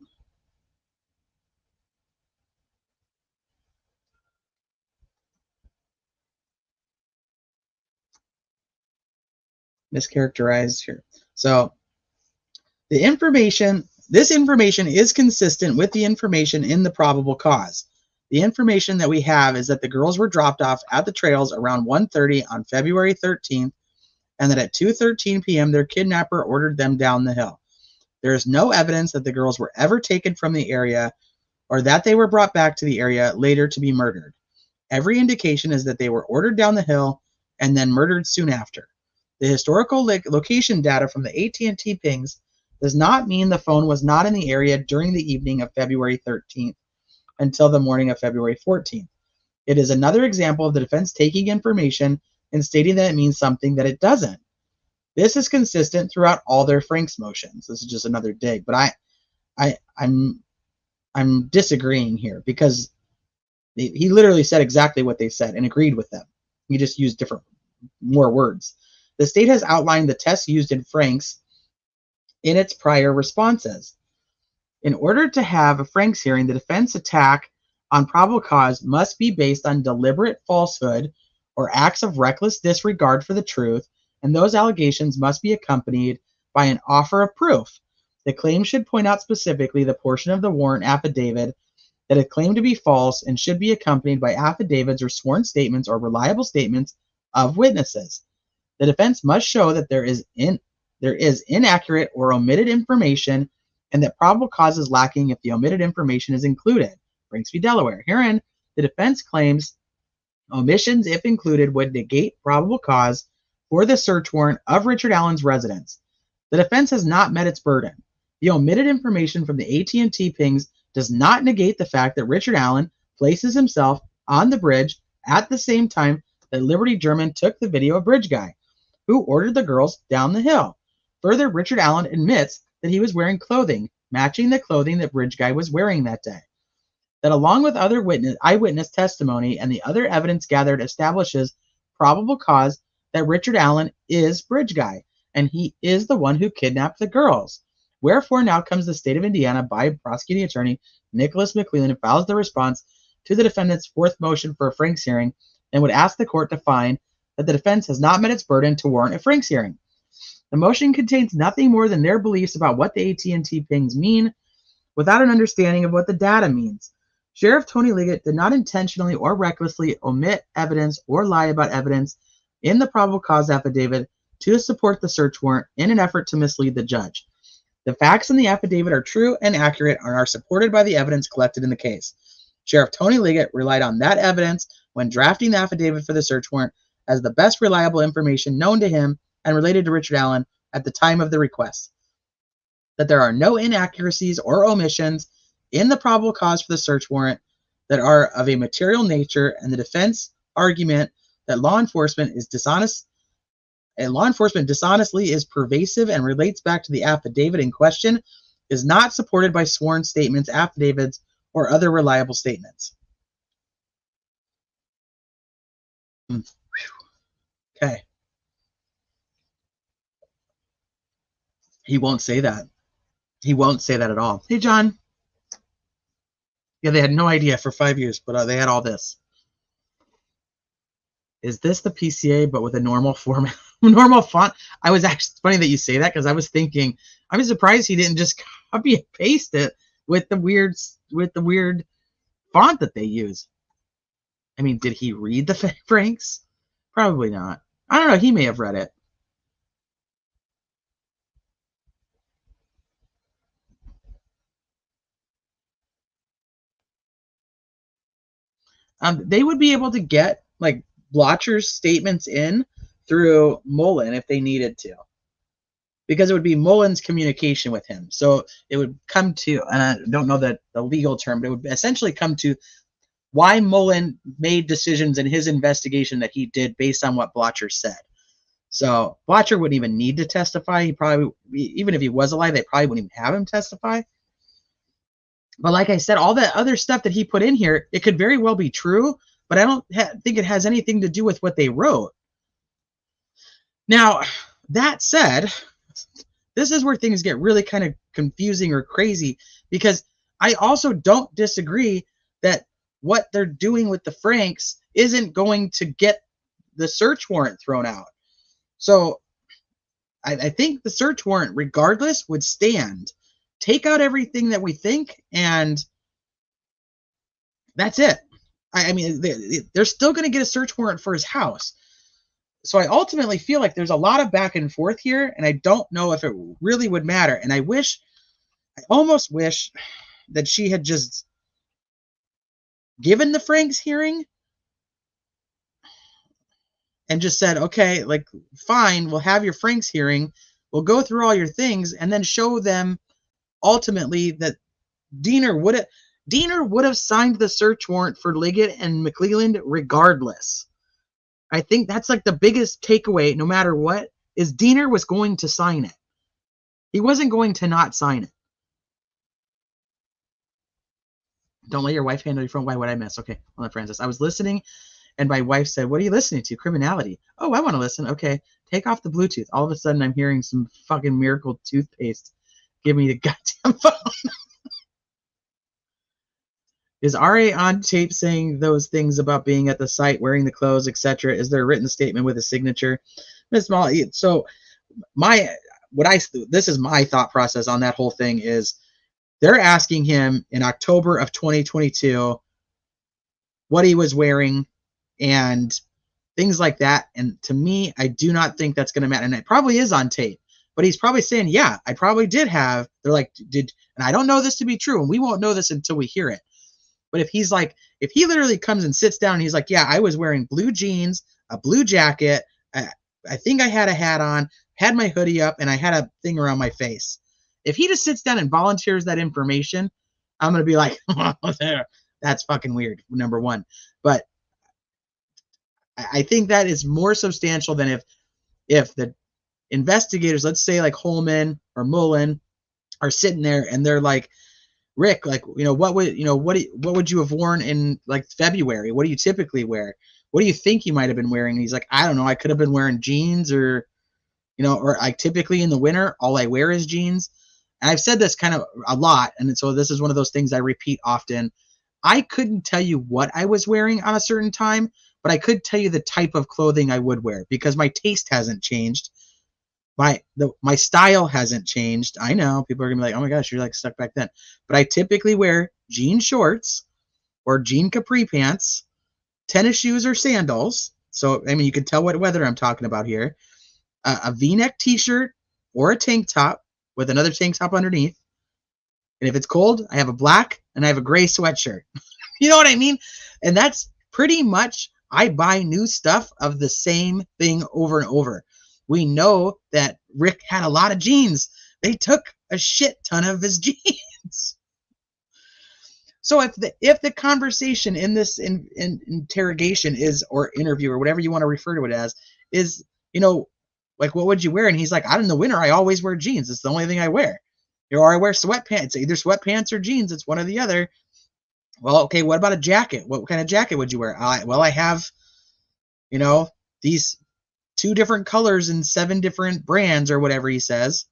Mischaracterized here. So this information is consistent with the information in the probable cause. The information that we have is that the girls were dropped off at the trails around 1:30 on February 13th, and that at 2:13 p.m. their kidnapper ordered them down the hill. There is no evidence that the girls were ever taken from the area or that they were brought back to the area later to be murdered. Every indication is that they were ordered down the hill and then murdered soon after. The historical location data from the AT&T pings does not mean the phone was not in the area during the evening of February 13th until the morning of February 14th. It is another example of the defense taking information and stating that it means something that it doesn't. This is consistent throughout all their Franks motions. This is just another dig, but I'm disagreeing here because he literally said exactly what they said and agreed with them. He just used more words. The state has outlined the tests used in Franks in its prior responses. In order to have a Franks hearing, the defense attack on probable cause must be based on deliberate falsehood or acts of reckless disregard for the truth, and those allegations must be accompanied by an offer of proof. The claim should point out specifically the portion of the warrant affidavit that is claimed to be false and should be accompanied by affidavits or sworn statements or reliable statements of witnesses. The defense must show that there is inaccurate or omitted information and that probable cause is lacking if the omitted information is included. Franks v. Delaware. Herein, the defense claims omissions, if included, would negate probable cause for the search warrant of Richard Allen's residence. The defense has not met its burden. The omitted information from the AT&T pings does not negate the fact that Richard Allen places himself on the bridge at the same time that Liberty German took the video of Bridge Guy, who ordered the girls down the hill. Further, Richard Allen admits that he was wearing clothing matching the clothing that Bridge Guy was wearing that day. That along with other eyewitness testimony and the other evidence gathered establishes probable cause that Richard Allen is Bridge Guy, and he is the one who kidnapped the girls. Wherefore now comes the state of Indiana by prosecuting attorney Nicholas McClelland files the response to the defendant's fourth motion for a Franks hearing and would ask the court to find that the defense has not met its burden to warrant a Franks hearing. The motion contains nothing more than their beliefs about what the AT&T pings mean without an understanding of what the data means. Sheriff Tony Liggett did not intentionally or recklessly omit evidence or lie about evidence in the probable cause affidavit to support the search warrant in an effort to mislead the judge. The facts in the affidavit are true and accurate and are supported by the evidence collected in the case. Sheriff Tony Liggett relied on that evidence when drafting the affidavit for the search warrant as the best reliable information known to him and related to Richard Allen at the time of the request. That there are no inaccuracies or omissions in the probable cause for the search warrant that are of a material nature, and the defense argument that law enforcement dishonestly is pervasive and relates back to the affidavit in question is not supported by sworn statements, affidavits, or other reliable statements. Okay. He won't say that. He won't say that at all. Hey, John. Yeah, they had no idea for 5 years, but they had all this. Is this the PCA, but with a normal format, normal font? I was actually, it's funny that you say that because I was thinking, I'm surprised he didn't just copy and paste it with the weird font that they use. I mean, did he read the Franks? Probably not. I don't know. He may have read it. They would be able to get like Blotcher's statements in through Mullen if they needed to, because it would be Mullen's communication with him. So it would come to, and I don't know the legal term, but it would essentially come to why Mullen made decisions in his investigation that he did based on what Blotcher said. So Blotcher wouldn't even need to testify. He probably, even if he was alive, they probably wouldn't even have him testify. But like I said, all that other stuff that he put in here, it could very well be true, but I don't think it has anything to do with what they wrote. Now, that said, this is where things get really kind of confusing or crazy, because I also don't disagree that what they're doing with the Franks isn't going to get the search warrant thrown out. So I think the search warrant, regardless, would stand. Take out everything that we think, and that's it. I mean, they're still going to get a search warrant for his house. So I ultimately feel like there's a lot of back and forth here, and I don't know if it really would matter. And I almost wish that she had just given the Franks hearing and just said, okay, like, fine, we'll have your Franks hearing. We'll go through all your things and then show them ultimately that Diener would have signed the search warrant for Liggett and McClelland regardless. I think that's like the biggest takeaway, no matter what, is Diener was going to sign it. He wasn't going to not sign it. Don't let your wife handle your phone. Why would I miss? Okay, hold on, Francis. I was listening, and my wife said, what are you listening to? Criminality. Oh, I want to listen. Okay, take off the Bluetooth. All of a sudden, I'm hearing some fucking miracle toothpaste. Give me the goddamn phone. Is RA on tape saying those things about being at the site, wearing the clothes, etc.? Is there a written statement with a signature? Ms. Molly, so this is my thought process on that whole thing is they're asking him in October of 2022 what he was wearing and things like that. And to me, I do not think that's going to matter. And it probably is on tape. But he's probably saying, yeah, I probably did have. They're like, and I don't know this to be true, and we won't know this until we hear it. But if he literally comes and sits down and he's like, yeah, I was wearing blue jeans, a blue jacket, I think I had a hat on, had my hoodie up, and I had a thing around my face. If he just sits down and volunteers that information, I'm going to be like, that's fucking weird, number one. But I think that is more substantial than if investigators, let's say like Holman or Mullen, are sitting there and they're like, Rick, like, what would you have worn in like February? What do you typically wear? What do you think you might have been wearing? And he's like, I don't know. I could have been wearing jeans or like typically in the winter, all I wear is jeans. And I've said this kind of a lot. And so this is one of those things I repeat often. I couldn't tell you what I was wearing on a certain time, but I could tell you the type of clothing I would wear because my taste hasn't changed. My style hasn't changed. I know people are gonna be like, oh my gosh, you're like stuck back then. But I typically wear jean shorts or jean capri pants, tennis shoes or sandals. So, I mean, you can tell what weather I'm talking about here. A V-neck t-shirt or a tank top with another tank top underneath. And if it's cold, I have a black and I have a gray sweatshirt. You know what I mean? And that's pretty much, I buy new stuff of the same thing over and over. We know that Rick had a lot of jeans. They took a shit ton of his jeans. So if the conversation in this interrogation is, or interview or whatever you want to refer to it as, is, like, what would you wear? And he's like, in the winter, I always wear jeans. It's the only thing I wear. Or I wear sweatpants. Either sweatpants or jeans. It's one or the other. Well, okay, what about a jacket? What kind of jacket would you wear? I have, these 2 different colors and 7 different brands or whatever he says.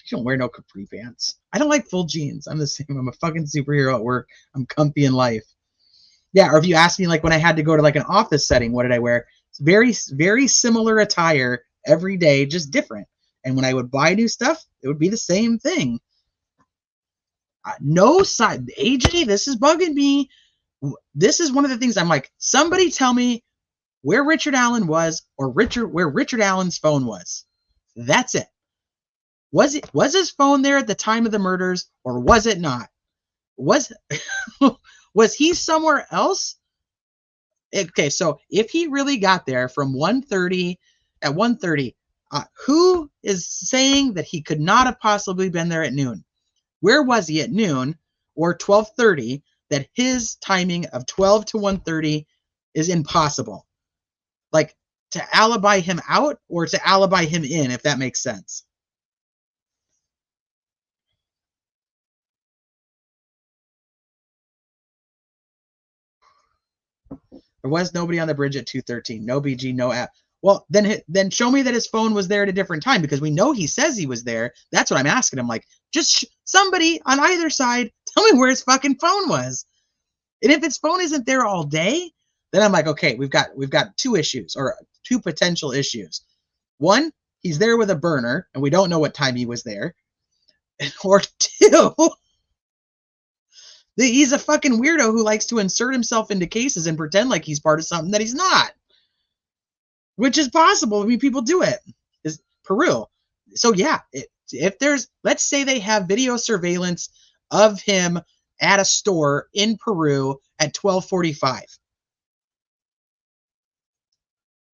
You don't wear no capri pants. I don't like full jeans. I'm the same. I'm a fucking superhero at work. I'm comfy in life. Yeah, or if you ask me, like, when I had to go to like an office setting, what did I wear? It's very, very similar attire every day, just different. And when I would buy new stuff, it would be the same thing. No side. AJ, this is bugging me. This is one of the things I'm like, somebody tell me where Richard Allen was, or where Richard Allen's phone was. That's it. Was his phone there at the time of the murders, or was it not? Was he somewhere else? Okay, so if he really got there from 1:30 at 1:30, who is saying that he could not have possibly been there at noon? Where was he at noon or 12:30 that his timing of 12 to 1:30 is impossible? Like, to alibi him out or to alibi him in, if that makes sense. There was nobody on the bridge at 2:13. No BG, no app. Well, then show me that his phone was there at a different time, because we know he says he was there. That's what I'm asking him. Like, just somebody on either side, tell me where his fucking phone was. And if his phone isn't there all day, then I'm like, okay, we've got 2 issues, or 2 potential issues. One, he's there with a burner, and we don't know what time he was there. Or 2, he's a fucking weirdo who likes to insert himself into cases and pretend like he's part of something that he's not. Which is possible. I mean, people do it. Is Peru. So yeah, if there's, let's say they have video surveillance of him at a store in Peru at 12:45.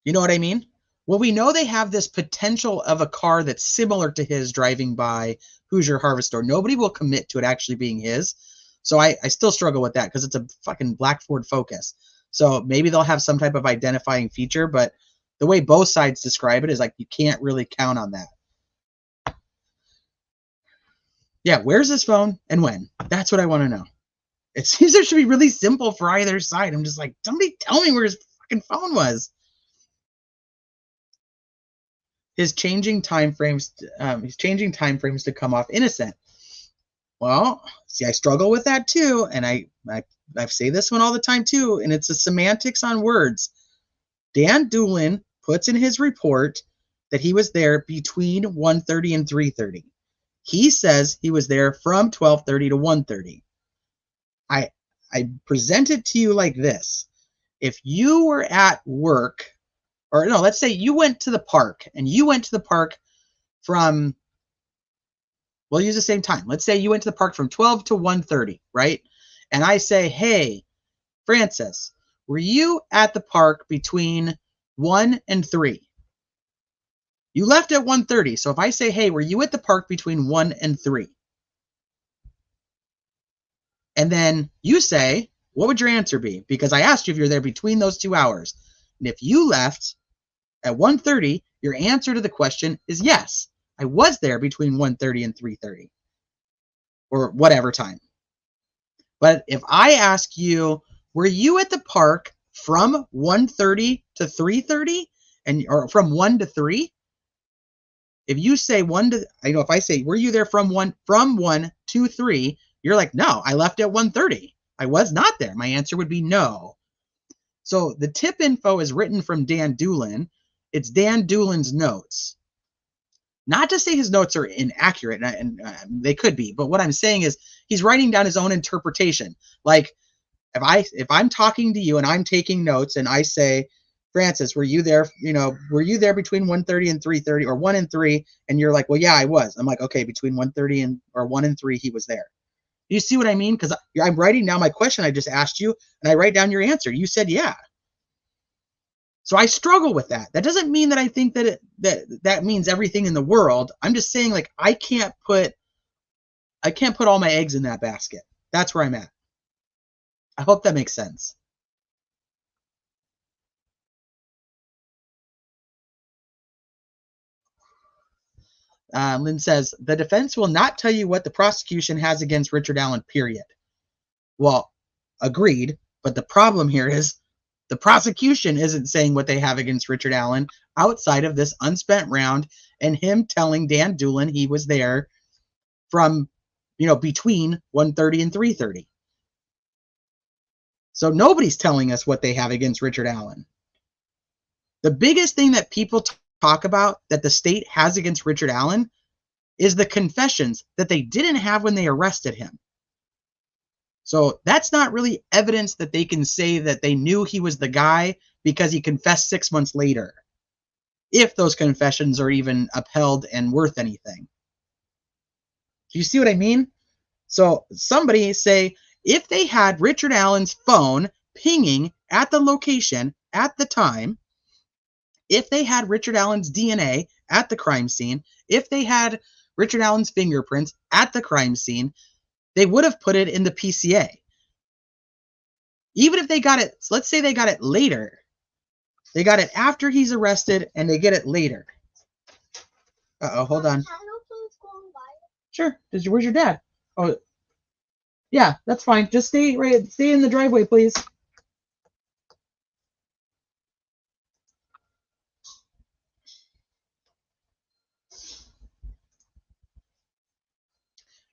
You know what I mean? Well, we know they have this potential of a car that's similar to his driving by Hoosier Harvest Store. Nobody will commit to it actually being his. So I still struggle with that, because it's a fucking black Ford Focus. So maybe they'll have some type of identifying feature, but the way both sides describe it is like, you can't really count on that. Yeah, where's his phone and when? That's what I want to know. It seems it should be really simple for either side. I'm just like, somebody tell me where his fucking phone was. He's changing time frames to come off innocent. Well, see, I struggle with that too, and I say this one all the time too, and it's the semantics on words. Dan Doolin puts in his report that he was there between 1:30 and 3:30. He says he was there from 12:30 to 1:30. I present it to you like this. If you were at work, or no, let's say you went to the park, and you went to the park from, we'll use the same time. Let's say you went to the park from 12 to 1:30, right? And I say, hey, Francis, were you at the park between 1 and 3? You left at 1:30. So if I say, hey, were you at the park between 1 and 3? And then you say, what would your answer be? Because I asked you if you're there between those 2 hours. And if you left at 1:30 Your answer to the question is yes. I was there between 1:30 and 3:30 or whatever time. But if I ask you, were you at the park from 1:30 to 3:30 or from 1 to 3? If you say 1 to, if I say, were you there from 1 to 3, you're like, no, I left at 1:30. I was not there. My answer would be no. So the tip info is written from Dan Doolin. It's Dan Doolin's notes. Not to say his notes are inaccurate, and they could be, but what I'm saying is he's writing down his own interpretation. Like if I'm talking to you and I'm taking notes and I say, Francis, were you there? Were you there between 1:30 and 3:30 or 1 and 3? And you're like, well, yeah, I was. I'm like, okay, between 1:30 or 1 and 3, he was there. You see what I mean? Because I'm writing down my question I just asked you, and I write down your answer. You said yeah. So I struggle with that. That doesn't mean that I think that that means everything in the world. I'm just saying, like, I can't put all my eggs in that basket. That's where I'm at. I hope that makes sense. Lynn says, the defense will not tell you what the prosecution has against Richard Allen, period. Well, agreed. But the problem here is the prosecution isn't saying what they have against Richard Allen outside of this unspent round and him telling Dan Doolin he was there from, between 1:30 and 3:30. So nobody's telling us what they have against Richard Allen. The biggest thing that people talk about that the state has against Richard Allen is the confessions that they didn't have when they arrested him. So that's not really evidence that they can say that they knew he was the guy because he confessed 6 months later, if those confessions are even upheld and worth anything. Do you see what I mean? So somebody say, if they had Richard Allen's phone pinging at the location at the time, if they had Richard Allen's DNA at the crime scene, if they had Richard Allen's fingerprints at the crime scene, they would have put it in the PCA. Even if they got it, let's say they got it later. They got it after he's arrested and they get it later. Uh-oh, hold on. Sure. Where's your dad? Oh, yeah, that's fine. Just stay in the driveway, please.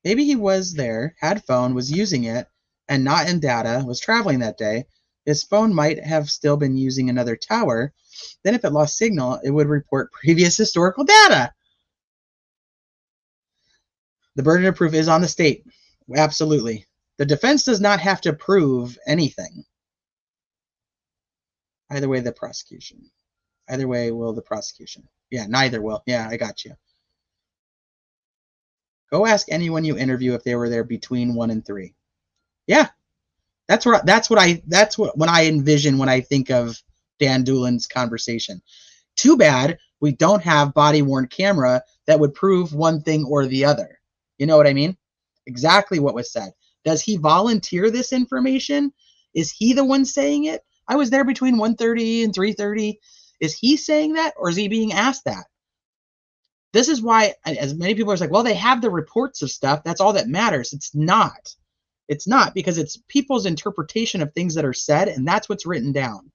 Maybe he was there, had phone, was using it, and not in data, was traveling that day. His phone might have still been using another tower. Then if it lost signal, it would report previous historical data. The burden of proof is on the state. Absolutely. The defense does not have to prove anything. Either way, the prosecution. Either way will the prosecution. Yeah, neither will. Yeah, I got you. Go ask anyone you interview if they were there between 1 and 3. Yeah, that's what when I envision when I think of Dan Doolin's conversation. Too bad we don't have body-worn camera that would prove one thing or the other. You know what I mean? Exactly what was said. Does he volunteer this information? Is he the one saying it? I was there between 1:30 and 3:30. Is he saying that, or is he being asked that? This is why, as many people are like, well, they have the reports of stuff. That's all that matters. It's not. It's not, because it's people's interpretation of things that are said, and that's what's written down.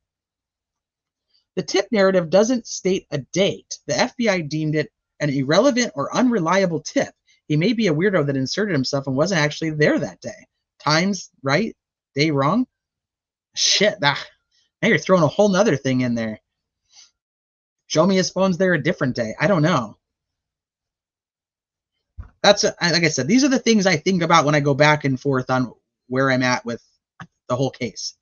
The tip narrative doesn't state a date. The FBI deemed it an irrelevant or unreliable tip. He may be a weirdo that inserted himself and wasn't actually there that day. Times right, day wrong. Shit, now you're throwing a whole nother thing in there. Show me his phone's there a different day. I don't know. That's, like I said, these are the things I think about when I go back and forth on where I'm at with the whole case.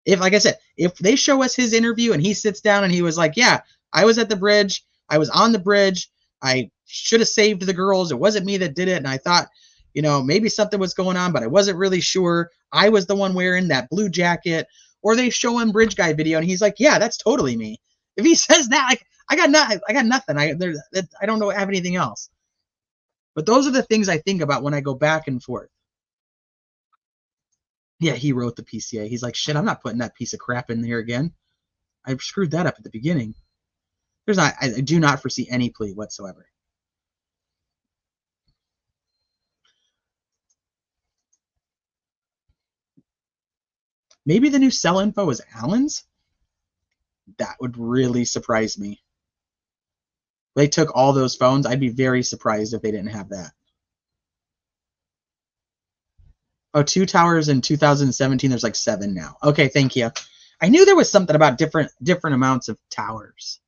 If, like I said, if they show us his interview and he sits down and he was like, yeah, I was at the bridge, I was on the bridge, I should have saved the girls, it wasn't me that did it, and I thought, maybe something was going on, but I wasn't really sure, I was the one wearing that blue jacket, or they show him bridge guy video and he's like, yeah, that's totally me. If he says that, like, I got nothing. I don't know, have anything else. But those are the things I think about when I go back and forth. Yeah, he wrote the PCA. He's like, shit, I'm not putting that piece of crap in here again. I screwed that up at the beginning. I do not foresee any plea whatsoever. Maybe the new cell info is Alan's? That would really surprise me. They took all those phones. I'd be very surprised if they didn't have that. Oh, 2 towers in 2017. There's like 7 now. Okay, thank you. I knew there was something about different amounts of towers.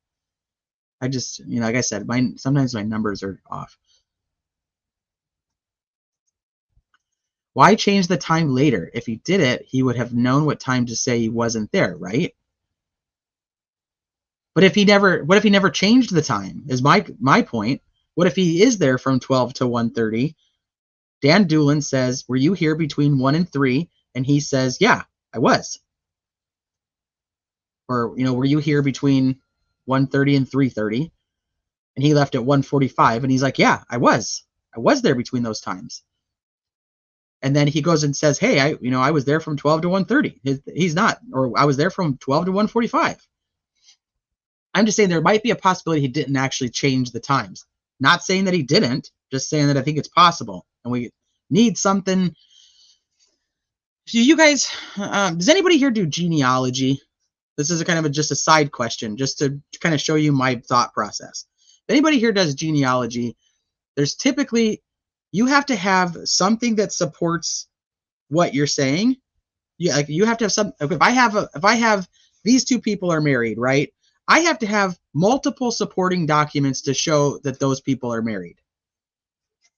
I just, like I said, sometimes my numbers are off. Why change the time later? If he did it, he would have known what time to say he wasn't there, right? But what if he never changed the time? Is my point. What if he is there from 12 to 1:30? Dan Doolin says, "Were you here between 1 and 3?" And he says, "Yeah, I was." Or, "Were you here between 1:30 and 3:30?" And he left at 1:45, and he's like, "Yeah, I was. I was there between those times." And then he goes and says, "Hey, I was there from 12 to 1:30. He's not, or I was there from 12 to 1:45. I'm just saying there might be a possibility he didn't actually change the times. Not saying that he didn't, just saying that I think it's possible. And we need something. You guys, does anybody here do genealogy? This is just a side question, just to kind of show you my thought process. If anybody here does genealogy, there's typically, you have to have something that supports what you're saying. You have to have some. If I have these 2 people are married, right? I have to have multiple supporting documents to show that those people are married.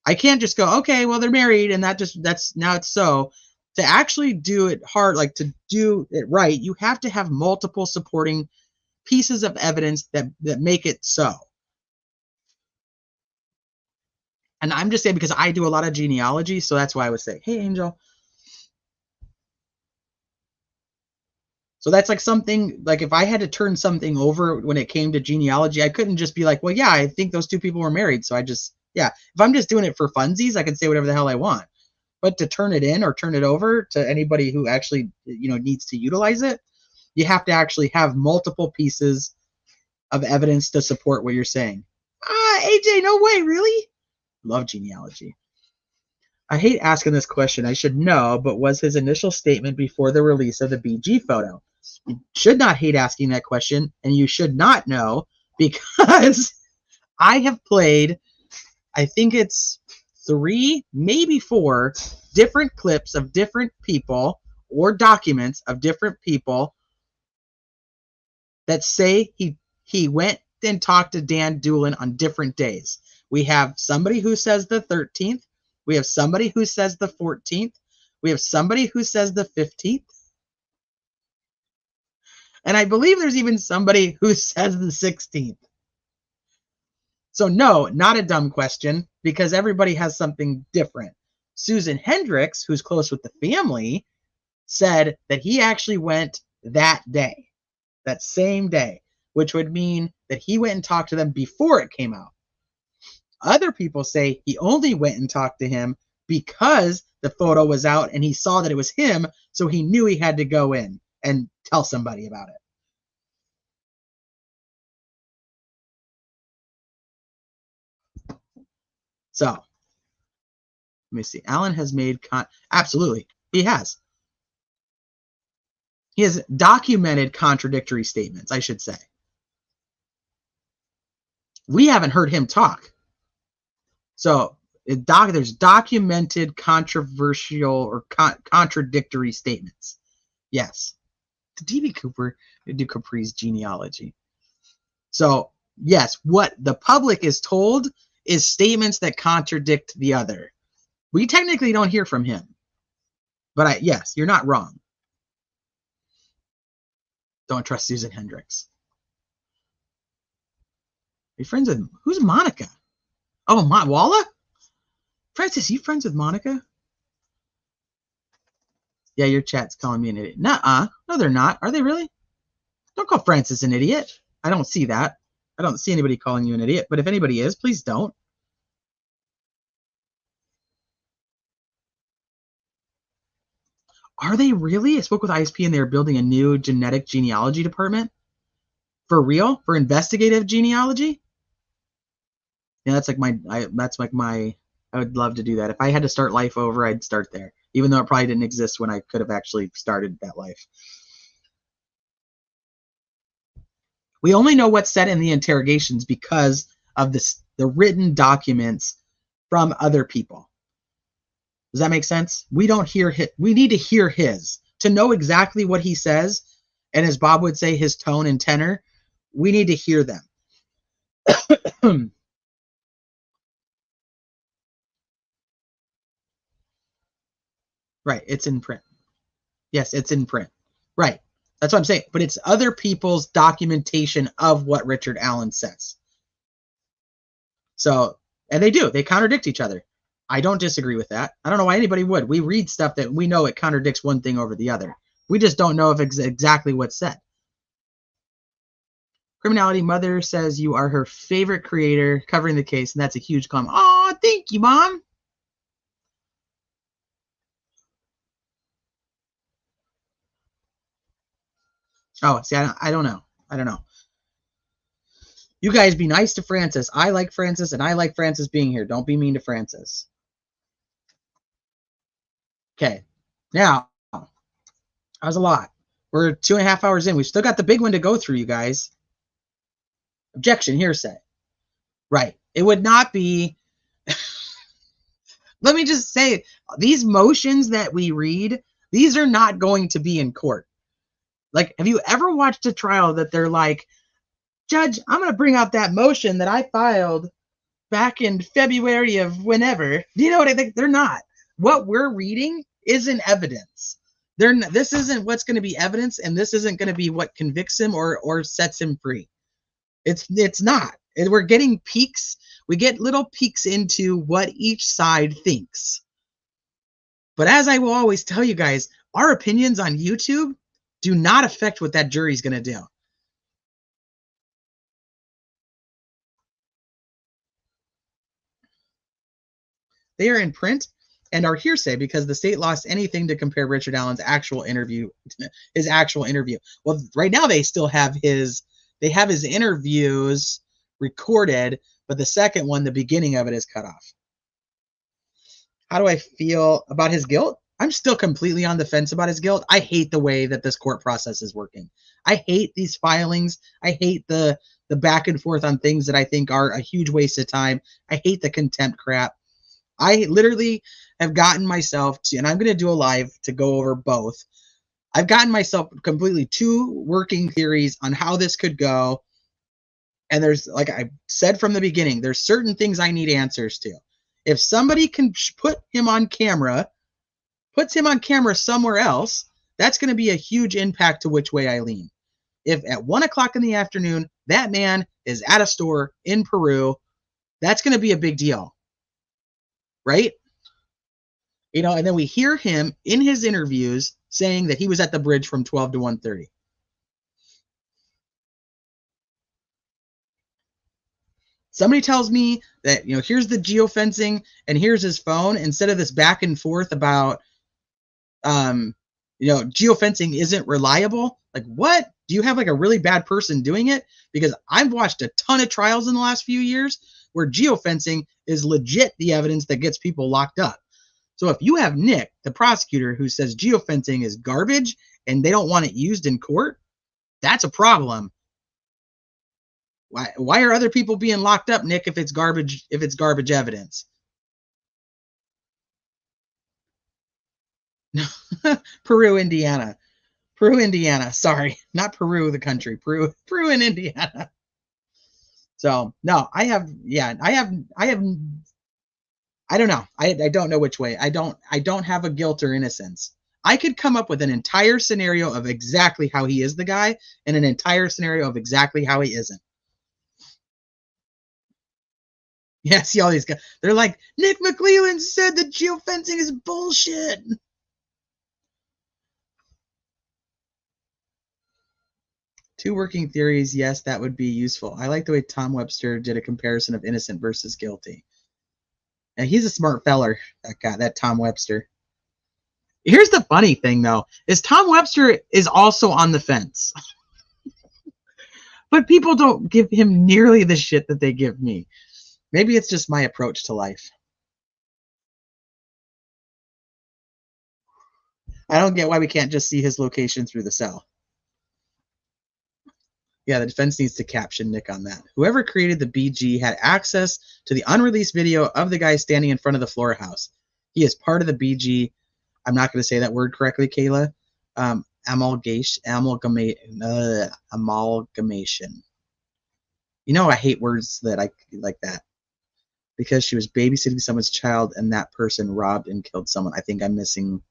I can't just go, okay, well, they're married, and that's now it's so. To actually do it hard, like to do it right, you have to have multiple supporting pieces of evidence that make it so. And I'm just saying because I do a lot of genealogy, so that's why I would say, hey, Angel. So that's like something, like if I had to turn something over when it came to genealogy, I couldn't just be like, well, yeah, I think those 2 people were married. So if I'm just doing it for funsies, I can say whatever the hell I want. But to turn it in or turn it over to anybody who actually, needs to utilize it, you have to actually have multiple pieces of evidence to support what you're saying. AJ, no way, really? Love genealogy. I hate asking this question. I should know, but was his initial statement before the release of the BG photo? You should not hate asking that question, and you should not know, because I have played, I think it's 3, maybe 4 different clips of different people or documents of different people that say he went and talked to Dan Doolin on different days. We have somebody who says the 13th. We have somebody who says the 14th. We have somebody who says the 15th. And I believe there's even somebody who says the 16th. So no, not a dumb question, because everybody has something different. Susan Hendricks, who's close with the family, said that he actually went that day, that same day, which would mean that he went and talked to them before it came out. Other people say he only went and talked to him because the photo was out and he saw that it was him, so he knew he had to go in and tell somebody about it. So, let me see. Alan has made absolutely, he has. He has documented contradictory statements, I should say. We haven't heard him talk. So, there's documented controversial or contradictory statements. Yes. DB Cooper do Capri's genealogy. So, yes, what the public is told is statements that contradict the other. We technically don't hear from him. But yes, you're not wrong. Don't trust Susan Hendricks. Are you friends with, who's Monica? Oh, Walla? Francis, you friends with Monica? Yeah, your chat's calling me an idiot. Nuh-uh. No, they're not. Are they really? Don't call Francis an idiot. I don't see that. I don't see anybody calling you an idiot. But if anybody is, please don't. Are they really? I spoke with ISP and they're building a new genetic genealogy department For real? For investigative genealogy? Yeah, that's like my I would love to do that. If I had to start life over, I'd start there, even though it probably didn't exist when I could have actually started that life. We only know what's said in the interrogations because of the written documents from other people. Does that make sense? We don't hear his, we need to hear his to know exactly what he says, and as Bob would say, his tone and tenor. We need to hear them. Right, it's in print. Yes, it's in print. Right. That's what I'm saying. But it's other people's documentation of what Richard Allen says. So, and they do. They contradict each other. I don't disagree with that. I don't know why anybody would. We read stuff that we know it contradicts one thing over the other. We just don't know if it's exactly what's said. Criminality Mother says you are her favorite creator covering the case, and that's a huge compliment. Oh, thank you, Mom. Oh, see, I don't know. I don't know. You guys be nice to Francis. I like Francis, and I like Francis being here. Don't be mean to Francis. Okay. Now, that was a lot. We're 2.5 hours in. We've still got the big one to go through, you guys. Objection, hearsay. Right. It would not be... Let me just say, these motions that we read, these are not going to be in court. Like, have you ever watched a trial that they're like, Judge, I'm going to bring out that motion that I filed back in February of whenever. Do you know what I think? They're not. What we're reading isn't evidence. This isn't what's going to be evidence, and this isn't going to be what convicts him or sets him free. It's not. We're getting peeks. We get little peeks into what each side thinks. But as I will always tell you guys, our opinions on YouTube do not affect what that jury's going to do. They are in print and are hearsay because the state lost anything to compare Richard Allen's actual interview, his actual interview. Well, right now they still have his interviews recorded, but the second one, the beginning of it, is cut off. How do I feel about his guilt? I'm still completely on the fence about his guilt. I hate the way that this court process is working. I hate these filings. I hate the back and forth on things that I think are a huge waste of time. I hate the contempt crap. I literally have gotten myself to, and I'm going to do a live to go over both. I've gotten myself completely 2 working theories on how this could go. And there's, like I said from the beginning, there's certain things I need answers to. If somebody can put him on camera, puts him on camera somewhere else, that's going to be a huge impact to which way I lean. If at 1 o'clock in the afternoon, that man is at a store in Peru, that's going to be a big deal. Right? You know, and then we hear him in his interviews saying that he was at the bridge from 12 to 1:30. Somebody tells me that, you know, here's the geofencing and here's his phone, instead of this back and forth about, you know, geofencing isn't reliable. Like, what? Do you have like a really bad person doing it? Because I've watched a ton of trials in the last few years where geofencing is legit the evidence that gets people locked up. So if you have Nick, the prosecutor, who says geofencing is garbage and they don't want it used in court, that's a problem. Why are other people being locked up, Nick, if it's garbage evidence? Peru, Indiana. Sorry, not Peru, the country. Peru in Indiana. So no, I don't know. I don't know which way. I don't have a guilt or innocence. I could come up with an entire scenario of exactly how he is the guy and an entire scenario of exactly how he isn't. Yeah, see all these guys. They're like, Nick McClelland said that geofencing is bullshit. Two working theories, yes, that would be useful. I like the way Tom Webster did a comparison of innocent versus guilty. And he's a smart feller, that guy, that Tom Webster. Here's the funny thing, though, is Tom Webster is also on the fence. But people don't give him nearly the shit that they give me. Maybe it's just my approach to life. I don't get why we can't just see his location through the cell. Yeah, the defense needs to caption Nick on that. Whoever created the BG had access to the unreleased video of the guy standing in front of the floor house. He is part of the BG. I'm not going to say that word correctly, Kayla. Amalgamation. You know, I hate words that I like that. Because she was babysitting someone's child and that person robbed and killed someone. I think I'm missing.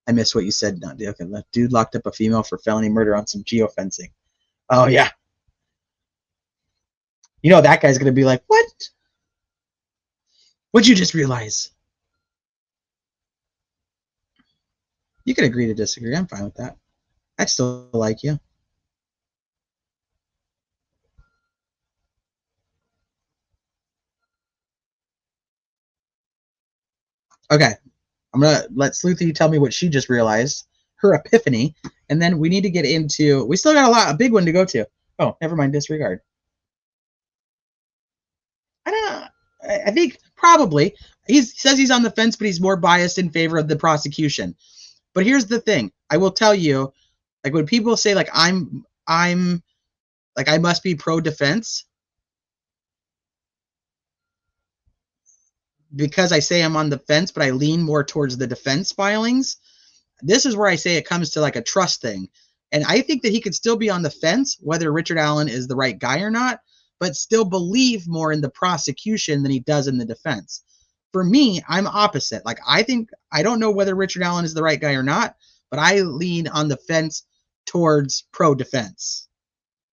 I missed what you said. No, okay, dude locked up a female for felony murder on some geofencing. Oh, yeah. You know that guy's going to be like, what? What'd you just realize? You can agree to disagree. I'm fine with that. I still like you. Okay. I'm going to let Sleuthy tell me what she just realized. Her epiphany. And then we need to get into... We still got a big one to go to. Oh, never mind. Disregard. I don't know. I think probably. He says he's on the fence, but he's more biased in favor of the prosecution. But here's the thing. I will tell you, like when people say like I'm like I must be pro-defense because I say I'm on the fence, but I lean more towards the defense filings. This is where I say it comes to like a trust thing. And I think that he could still be on the fence, whether Richard Allen is the right guy or not, but still believe more in the prosecution than he does in the defense. For me, I'm opposite. Like, I think, I don't know whether Richard Allen is the right guy or not, but I lean on the fence towards pro-defense.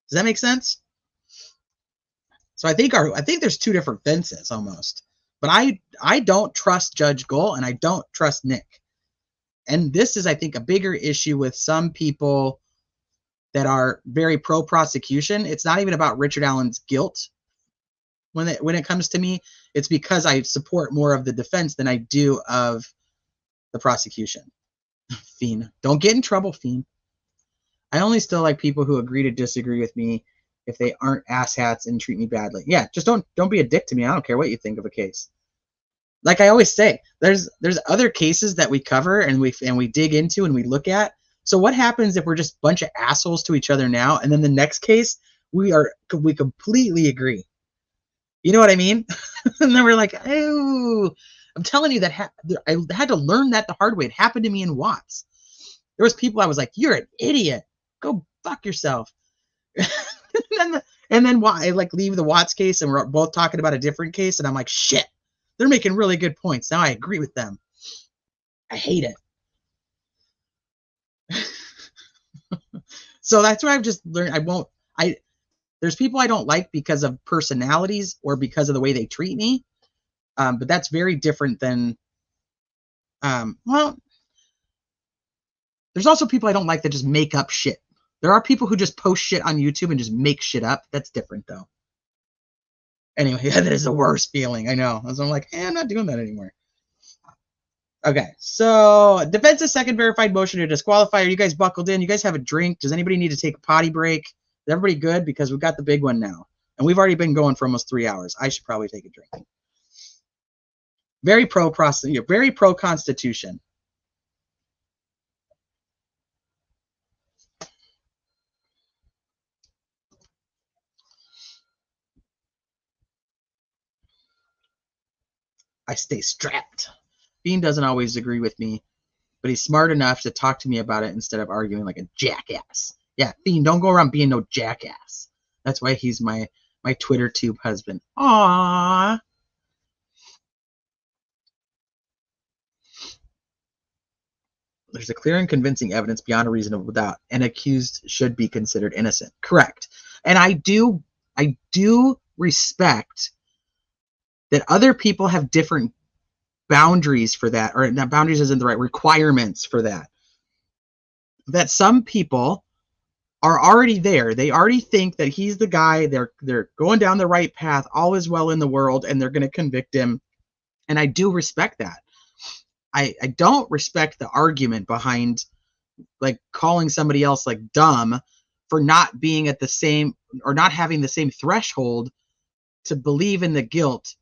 Does that make sense? So I think there's two different fences almost. But I don't trust Judge Gull and I don't trust Nick. And this is, I think, a bigger issue with some people that are very pro-prosecution. It's not even about Richard Allen's guilt when it comes to me. It's because I support more of the defense than I do of the prosecution. Fiend. Don't get in trouble, Fiend. I only still like people who agree to disagree with me if they aren't asshats and treat me badly. Yeah, just don't be a dick to me. I don't care what you think of a case. Like I always say, there's other cases that we cover and we dig into and we look at. So what happens if we're just a bunch of assholes to each other now, and then the next case we completely agree? You know what I mean? And then we're like, oh, I'm telling you that I had to learn that the hard way. It happened to me in Watts. There was people I was like, you're an idiot. Go fuck yourself. and then I like leave the Watts case and we're both talking about a different case, and I'm like, shit. They're making really good points. Now I agree with them. I hate it. So that's why I've just learned there's people I don't like because of personalities or because of the way they treat me. But that's very different than well, there's also people I don't like that just make up shit. There are people who just post shit on YouTube and just make shit up. That's different though. Anyway, that is the worst feeling. I know. So I'm like, I'm not doing that anymore. Okay, so defense's second verified motion to disqualify. Are you guys buckled in? You guys have a drink? Does anybody need to take a potty break? Is everybody good? Because we've got the big one now. And we've already been going for almost 3 hours. I should probably take a drink. Very pro-Constitution. I stay strapped. Bean doesn't always agree with me, but he's smart enough to talk to me about it instead of arguing like a jackass. Yeah, Bean, don't go around being no jackass. That's why he's my Twitter tube husband. Aww. There's a clear and convincing evidence beyond a reasonable doubt. An accused should be considered innocent. Correct. And I do respect that other people have different boundaries for that, or not, boundaries isn't the right, requirements for that. That some people are already there. They already think that he's the guy. They're going down the right path. All is well in the world, and they're going to convict him. And I do respect that. I don't respect the argument behind like calling somebody else like dumb for not being at the same, or not having the same threshold to believe in the guilt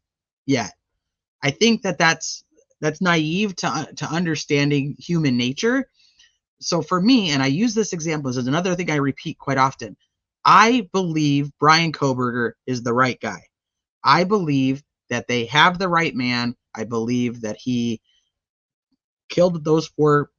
yet. I think that that's naive to understanding human nature. So for me, and I use this example, this is another thing I repeat quite often, I believe Bryan Kohberger is the right guy. I believe that they have the right man. I believe that he killed those 4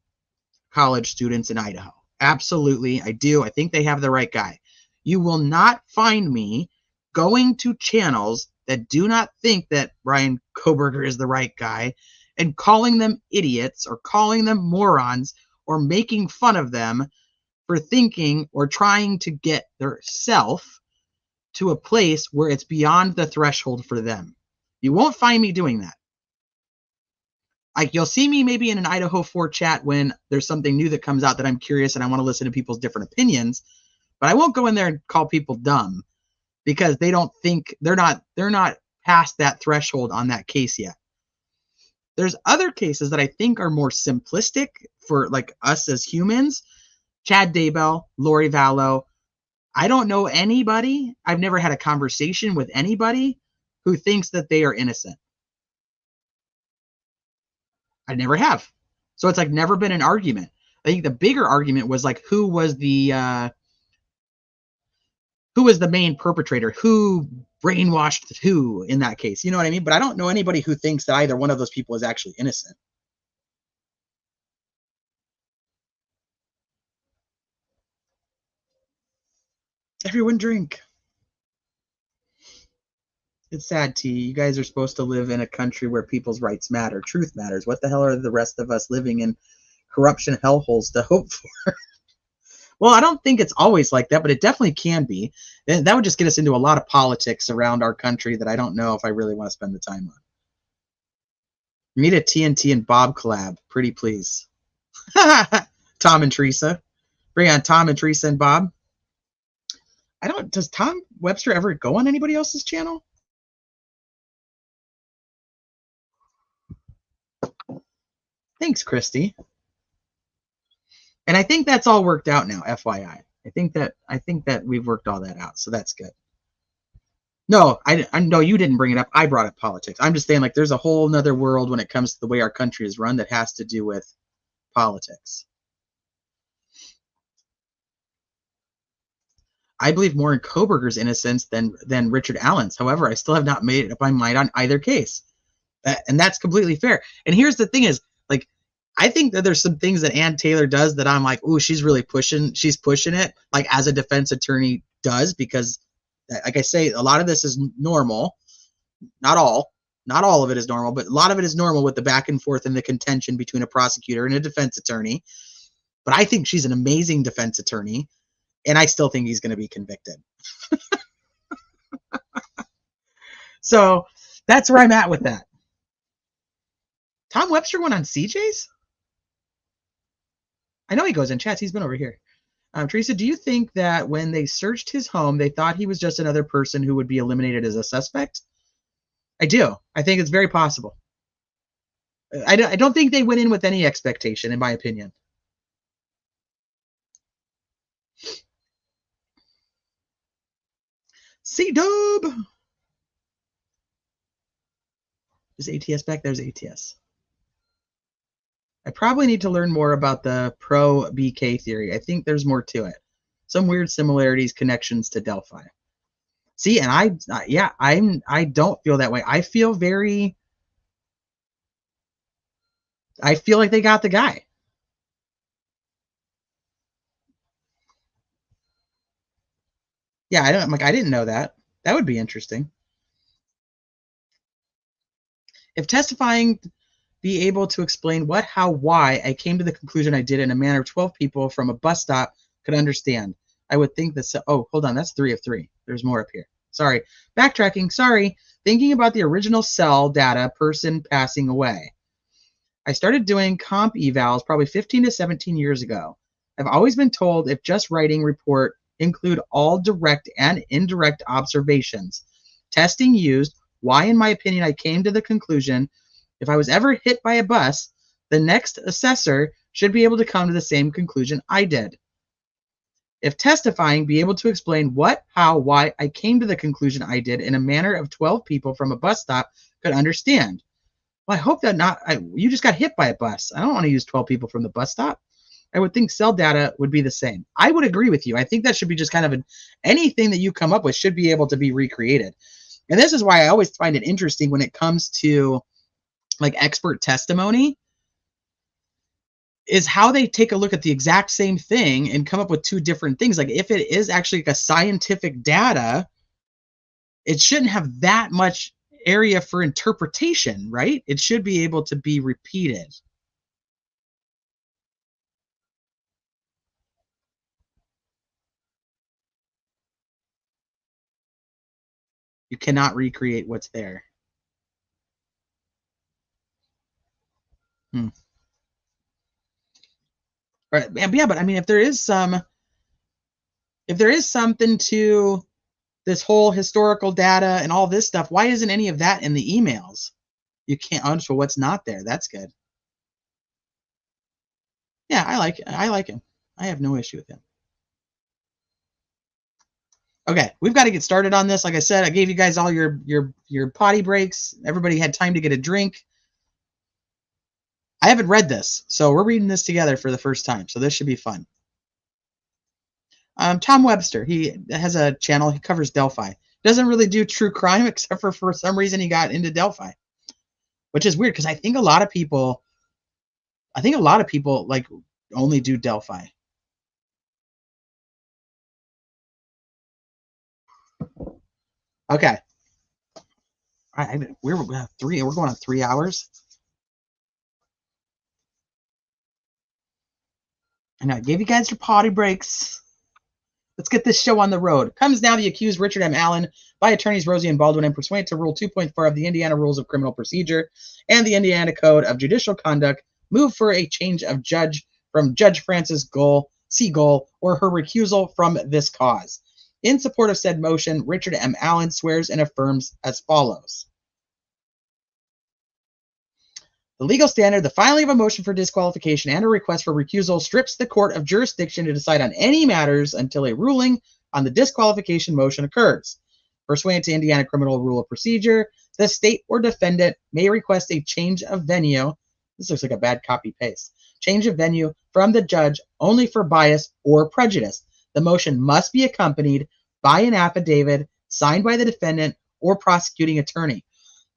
college students in Idaho. Absolutely, I do. I think they have the right guy. You will not find me going to channels that do not think that Bryan Kohberger is the right guy and calling them idiots or calling them morons or making fun of them for thinking or trying to get their self to a place where it's beyond the threshold for them. You won't find me doing that. Like, you'll see me maybe in an Idaho 4 chat when there's something new that comes out that I'm curious and I want to listen to people's different opinions, but I won't go in there and call people dumb because they don't think, they're not past that threshold on that case yet. There's other cases that I think are more simplistic for like us as humans. Chad Daybell, Lori Vallow. I don't know anybody, I've never had a conversation with anybody who thinks that they are innocent. I never have. So it's like never been an argument. I think the bigger argument was like who was the main perpetrator, who brainwashed who in that case. You know what I mean? But I don't know anybody who thinks that either one of those people is actually innocent. Everyone drink. It's sad, T. You guys are supposed to live in a country where people's rights matter. Truth matters. What the hell are the rest of us living in corruption hellholes to hope for? Well, I don't think it's always like that, but it definitely can be. And that would just get us into a lot of politics around our country that I don't know if I really want to spend the time on. Meet a TNT and Bob collab. Pretty please. Tom and Teresa. Bring on Tom and Teresa and Bob. Does Tom Webster ever go on anybody else's channel? Thanks, Christy. And I think that's all worked out now, FYI. I think that we've worked all that out, so that's good. No, I know you didn't bring it up. I brought up politics. I'm just saying, like, there's a whole nother world when it comes to the way our country is run that has to do with politics. I believe more in Kohberger's innocence than Richard Allen's. However, I still have not made up my mind on either case. And that's completely fair. And here's the thing is, like, I think that there's some things that Ann Taylor does that I'm like, oh, she's pushing it, like as a defense attorney does, because like I say, a lot of this is normal. Not all of it is normal, but a lot of it is normal with the back and forth and the contention between a prosecutor and a defense attorney. But I think she's an amazing defense attorney, and I still think he's going to be convicted. So that's where I'm at with that. Tom Webster went on CJ's? I know he goes in chats. He's been over here. Teresa, do you think that when they searched his home, they thought he was just another person who would be eliminated as a suspect? I do. I think it's very possible. I don't think they went in with any expectation, in my opinion. C-Dub! Is ATS back? There's ATS. I probably need to learn more about the pro-BK theory. I think there's more to it. Some weird similarities, connections to Delphi. See, and I don't feel that way. I feel like they got the guy. Yeah, I didn't know that. That would be interesting. If testifying be able to explain what, how, why I came to the conclusion I did in a manner 12 people from a bus stop could understand. I would think that, oh, hold on, that's 3 of 3. There's more up here. Sorry. Backtracking, sorry. Thinking about the original cell data person passing away. I started doing comp evals probably 15 to 17 years ago. I've always been told if just writing report include all direct and indirect observations. Testing used, why in my opinion I came to the conclusion if I was ever hit by a bus, the next assessor should be able to come to the same conclusion I did. If testifying, be able to explain what, how, why I came to the conclusion I did in a manner of 12 people from a bus stop could understand. Well, I hope that you just got hit by a bus. I don't want to use 12 people from the bus stop. I would think cell data would be the same. I would agree with you. I think that should be just kind of anything that you come up with should be able to be recreated. And this is why I always find it interesting when it comes to like expert testimony, is how they take a look at the exact same thing and come up with two different things. Like if it is actually like a scientific data, it shouldn't have that much area for interpretation, right? It should be able to be repeated. You cannot recreate what's there. Right. Yeah, but I mean, if there is something to this whole historical data and all this stuff, why isn't any of that in the emails? You can't understand what's not there. That's good. Yeah, I like him. I have no issue with him. Okay, we've got to get started on this. Like I said, I gave you guys all your potty breaks. Everybody had time to get a drink. I haven't read this, so we're reading this together for the first time, so this should be fun. Tom Webster, he has a channel. He covers Delphi. Doesn't really do true crime, except for some reason he got into Delphi, which is weird because I think a lot of people like only do Delphi. Okay. We're going on 3 hours. I know I gave you guys your potty breaks. Let's get this show on the road. Comes now the accused Richard M. Allen by attorneys Rosie and Baldwin and pursuant to Rule 2.4 of the Indiana Rules of Criminal Procedure and the Indiana Code of Judicial Conduct, move for a change of judge from Judge Frances Gull, C. Gull, or her recusal from this cause. In support of said motion, Richard M. Allen swears and affirms as follows. The legal standard, the filing of a motion for disqualification and a request for recusal strips the court of jurisdiction to decide on any matters until a ruling on the disqualification motion occurs. Pursuant to Indiana Criminal Rule of Procedure, the state or defendant may request a change of venue. This looks like a bad copy-paste. Change of venue from the judge only for bias or prejudice. The motion must be accompanied by an affidavit signed by the defendant or prosecuting attorney.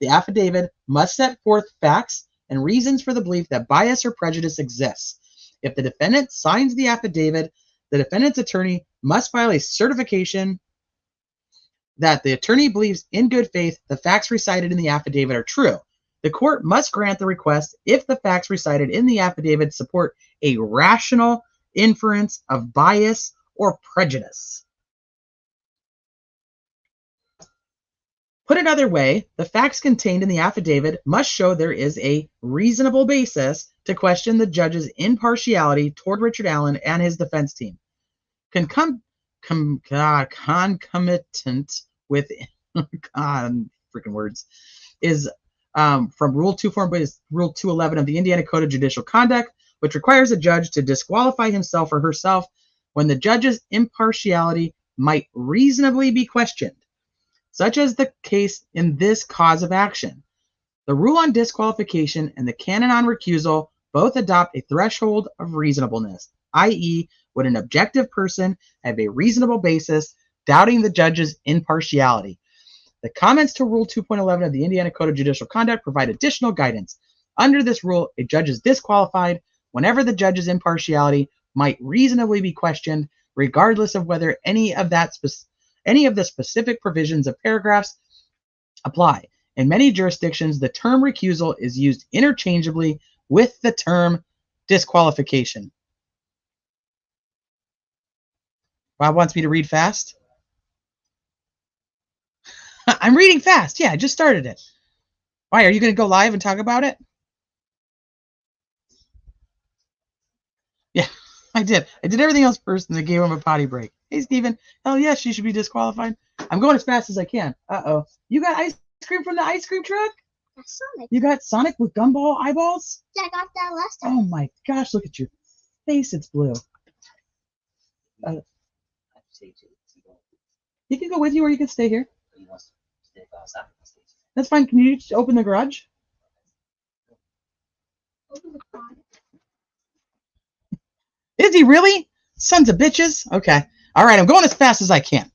The affidavit must set forth facts and reasons for the belief that bias or prejudice exists. If the defendant signs the affidavit, the defendant's attorney must file a certification that the attorney believes in good faith the facts recited in the affidavit are true. The court must grant the request if the facts recited in the affidavit support a rational inference of bias or prejudice. Put another way, the facts contained in the affidavit must show there is a reasonable basis to question the judge's impartiality toward Richard Allen and his defense team. Concomitant with freaking words is from Rule 211 of the Indiana Code of Judicial Conduct, which requires a judge to disqualify himself or herself when the judge's impartiality might reasonably be questioned, such as the case in this cause of action. The rule on disqualification and the canon on recusal both adopt a threshold of reasonableness, i.e., would an objective person have a reasonable basis doubting the judge's impartiality. The comments to Rule 2.11 of the Indiana Code of Judicial Conduct provide additional guidance. Under this rule, a judge is disqualified whenever the judge's impartiality might reasonably be questioned, regardless of whether any of the specific provisions of paragraphs apply. In many jurisdictions, the term recusal is used interchangeably with the term disqualification. Bob wants me to read fast. I'm reading fast. Yeah, I just started it. Why, are you going to go live and talk about it? Yeah, I did. I did everything else first and then gave him a potty break. Hey, Steven. Hell yes, she should be disqualified. I'm going as fast as I can. Uh-oh. You got ice cream from the ice cream truck? Sonic. You got Sonic with gumball eyeballs? Yeah, I got that last time. Oh my gosh, look at your face. It's blue. He can go with you, or you can stay here. That's fine. Can you just open the garage? Is he really? Sons of bitches. Okay. All right. I'm going as fast as I can.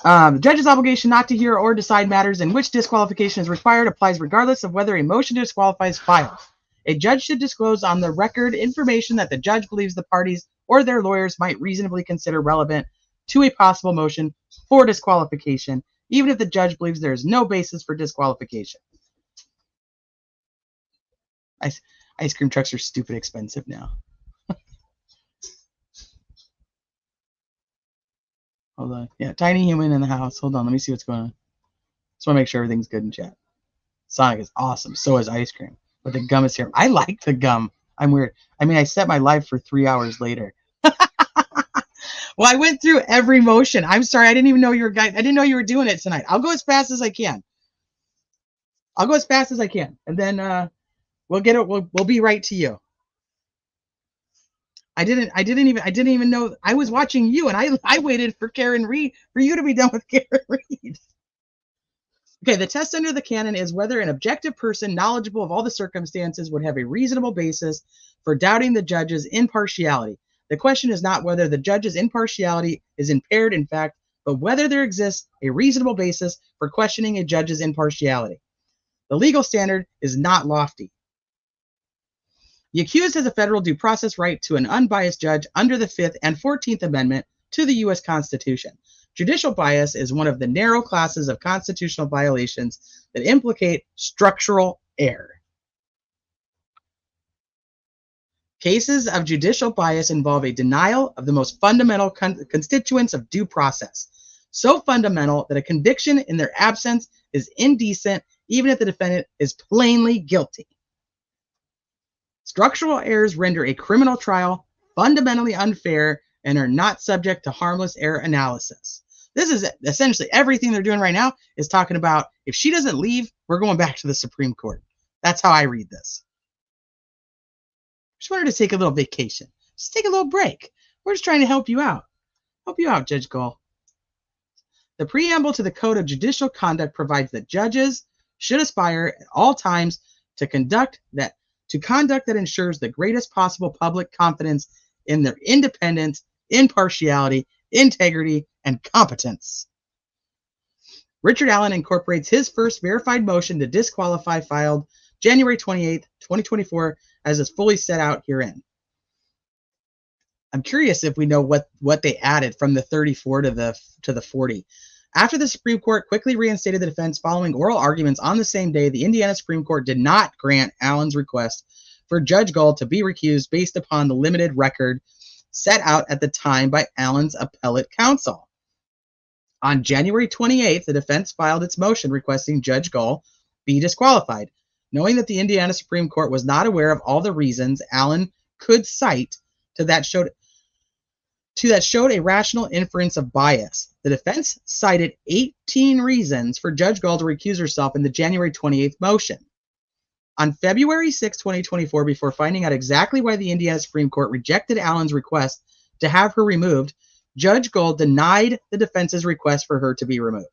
The judge's obligation not to hear or decide matters in which disqualification is required applies regardless of whether a motion to disqualify is filed. A judge should disclose on the record information that the judge believes the parties or their lawyers might reasonably consider relevant to a possible motion for disqualification, even if the judge believes there is no basis for disqualification. Ice cream trucks are stupid expensive now. Hold on. Yeah, tiny human in the house. Hold on. Let me see what's going on. Just want to make sure everything's good in chat. Sonic is awesome. So is ice cream. But the gum is here. I like the gum. I'm weird. I mean, I set my life for 3 hours later. Well, I went through every motion. I'm sorry. I didn't even know you were guys. I didn't know you were doing it tonight. I'll go as fast as I can. I'll go as fast as I can. And then we'll get it. We'll be right to you. I didn't even know. I was watching you, and I waited for Karen Reed for you to be done with Karen Reed. Okay, the test under the canon is whether an objective person knowledgeable of all the circumstances would have a reasonable basis for doubting the judge's impartiality. The question is not whether the judge's impartiality is impaired in fact, but whether there exists a reasonable basis for questioning a judge's impartiality. The legal standard is not lofty. The accused has a federal due process right to an unbiased judge under the 5th and 14th Amendment to the U.S. Constitution. Judicial bias is one of the narrow classes of constitutional violations that implicate structural error. Cases of judicial bias involve a denial of the most fundamental constituents of due process, so fundamental that a conviction in their absence is indecent, even if the defendant is plainly guilty. Structural errors render a criminal trial fundamentally unfair and are not subject to harmless error analysis. This is essentially everything they're doing right now is talking about if she doesn't leave, we're going back to the Supreme Court. That's how I read this. Just wanted to take a little vacation. Just take a little break. We're just trying to help you out. Help you out, Judge Gull. The preamble to the Code of Judicial Conduct provides that judges should aspire at all times to conduct that ensures the greatest possible public confidence in their independence, impartiality, integrity, and competence. Richard Allen incorporates his first verified motion to disqualify filed January 28, 2024, as is fully set out herein. I'm curious if we know what they added from the 34 to the 40. After the Supreme Court quickly reinstated the defense following oral arguments on the same day, the Indiana Supreme Court did not grant Allen's request for Judge Gull to be recused based upon the limited record set out at the time by Allen's appellate counsel. On January 28th, the defense filed its motion requesting Judge Gull be disqualified, knowing that the Indiana Supreme Court was not aware of all the reasons Allen could cite that showed a rational inference of bias. The defense cited 18 reasons for Judge Gull to recuse herself in the January 28th motion. On February 6, 2024, before finding out exactly why the Indiana Supreme Court rejected Allen's request to have her removed, Judge Gull denied the defense's request for her to be removed.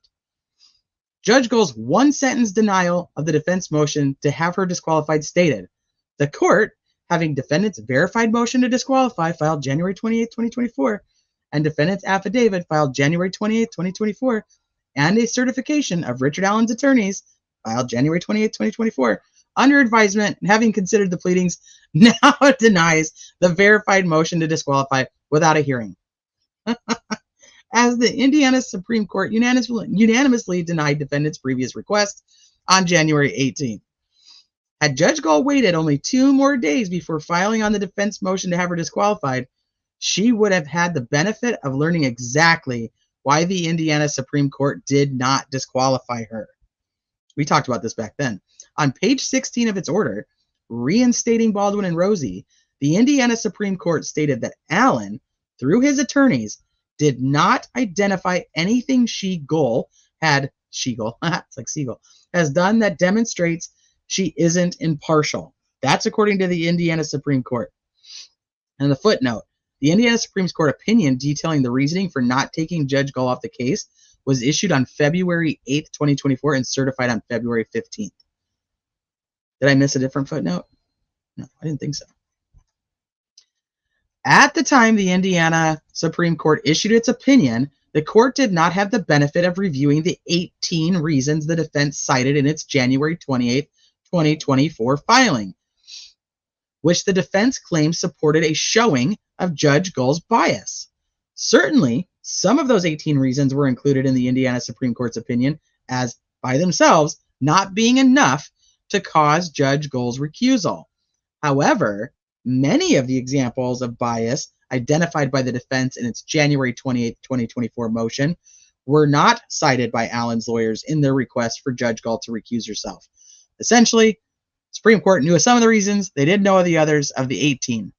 Judge Gull's one-sentence denial of the defense motion to have her disqualified stated, "The court, having defendant's verified motion to disqualify filed January 28, 2024, and defendant's affidavit filed January 28, 2024, and a certification of Richard Allen's attorneys filed January 28, 2024, under advisement and having considered the pleadings, now denies the verified motion to disqualify without a hearing." As the Indiana Supreme Court unanimously denied defendant's previous request on January 18th. Had Judge Gull waited only 2 more days before filing on the defense motion to have her disqualified, she would have had the benefit of learning exactly why the Indiana Supreme Court did not disqualify her. We talked about this back then. On page 16 of its order, reinstating Baldwin and Rosie, the Indiana Supreme Court stated that Allen, through his attorneys, did not identify anything Gull has done that demonstrates she isn't impartial. That's according to the Indiana Supreme Court. And the footnote, The Indiana Supreme Court opinion detailing the reasoning for not taking Judge Gull off the case was issued on February 8th, 2024 and certified on February 15th. Did I miss a different footnote? No, I didn't think so. At the time the Indiana Supreme Court issued its opinion, the court did not have the benefit of reviewing the 18 reasons the defense cited in its January 28, 2024 filing, which the defense claims supported a showing of Judge Gull's bias. Certainly, some of those 18 reasons were included in the Indiana Supreme Court's opinion as, by themselves, not being enough to cause Judge Gull's recusal. However, many of the examples of bias identified by the defense in its January 28, 2024 motion were not cited by Allen's lawyers in their request for Judge Gull to recuse herself. Essentially, Supreme Court knew of some of the reasons, they didn't know of the others of the 18.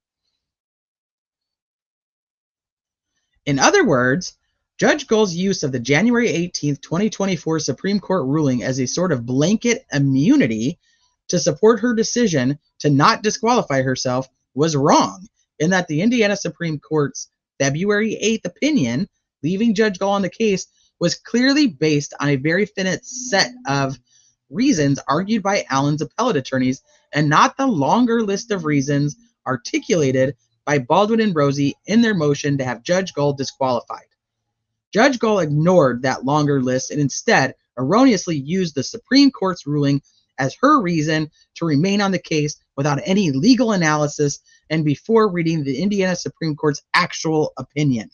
In other words, Judge Gull's use of the January 18, 2024 Supreme Court ruling as a sort of blanket immunity to support her decision to not disqualify herself was wrong, in that the Indiana Supreme Court's February 8th opinion, leaving Judge Gull on the case, was clearly based on a very finite set of reasons argued by Allen's appellate attorneys and not the longer list of reasons articulated by Baldwin and Rosie in their motion to have Judge Gull disqualified. Judge Gull ignored that longer list and instead erroneously used the Supreme Court's ruling as her reason to remain on the case without any legal analysis and before reading the Indiana Supreme Court's actual opinion.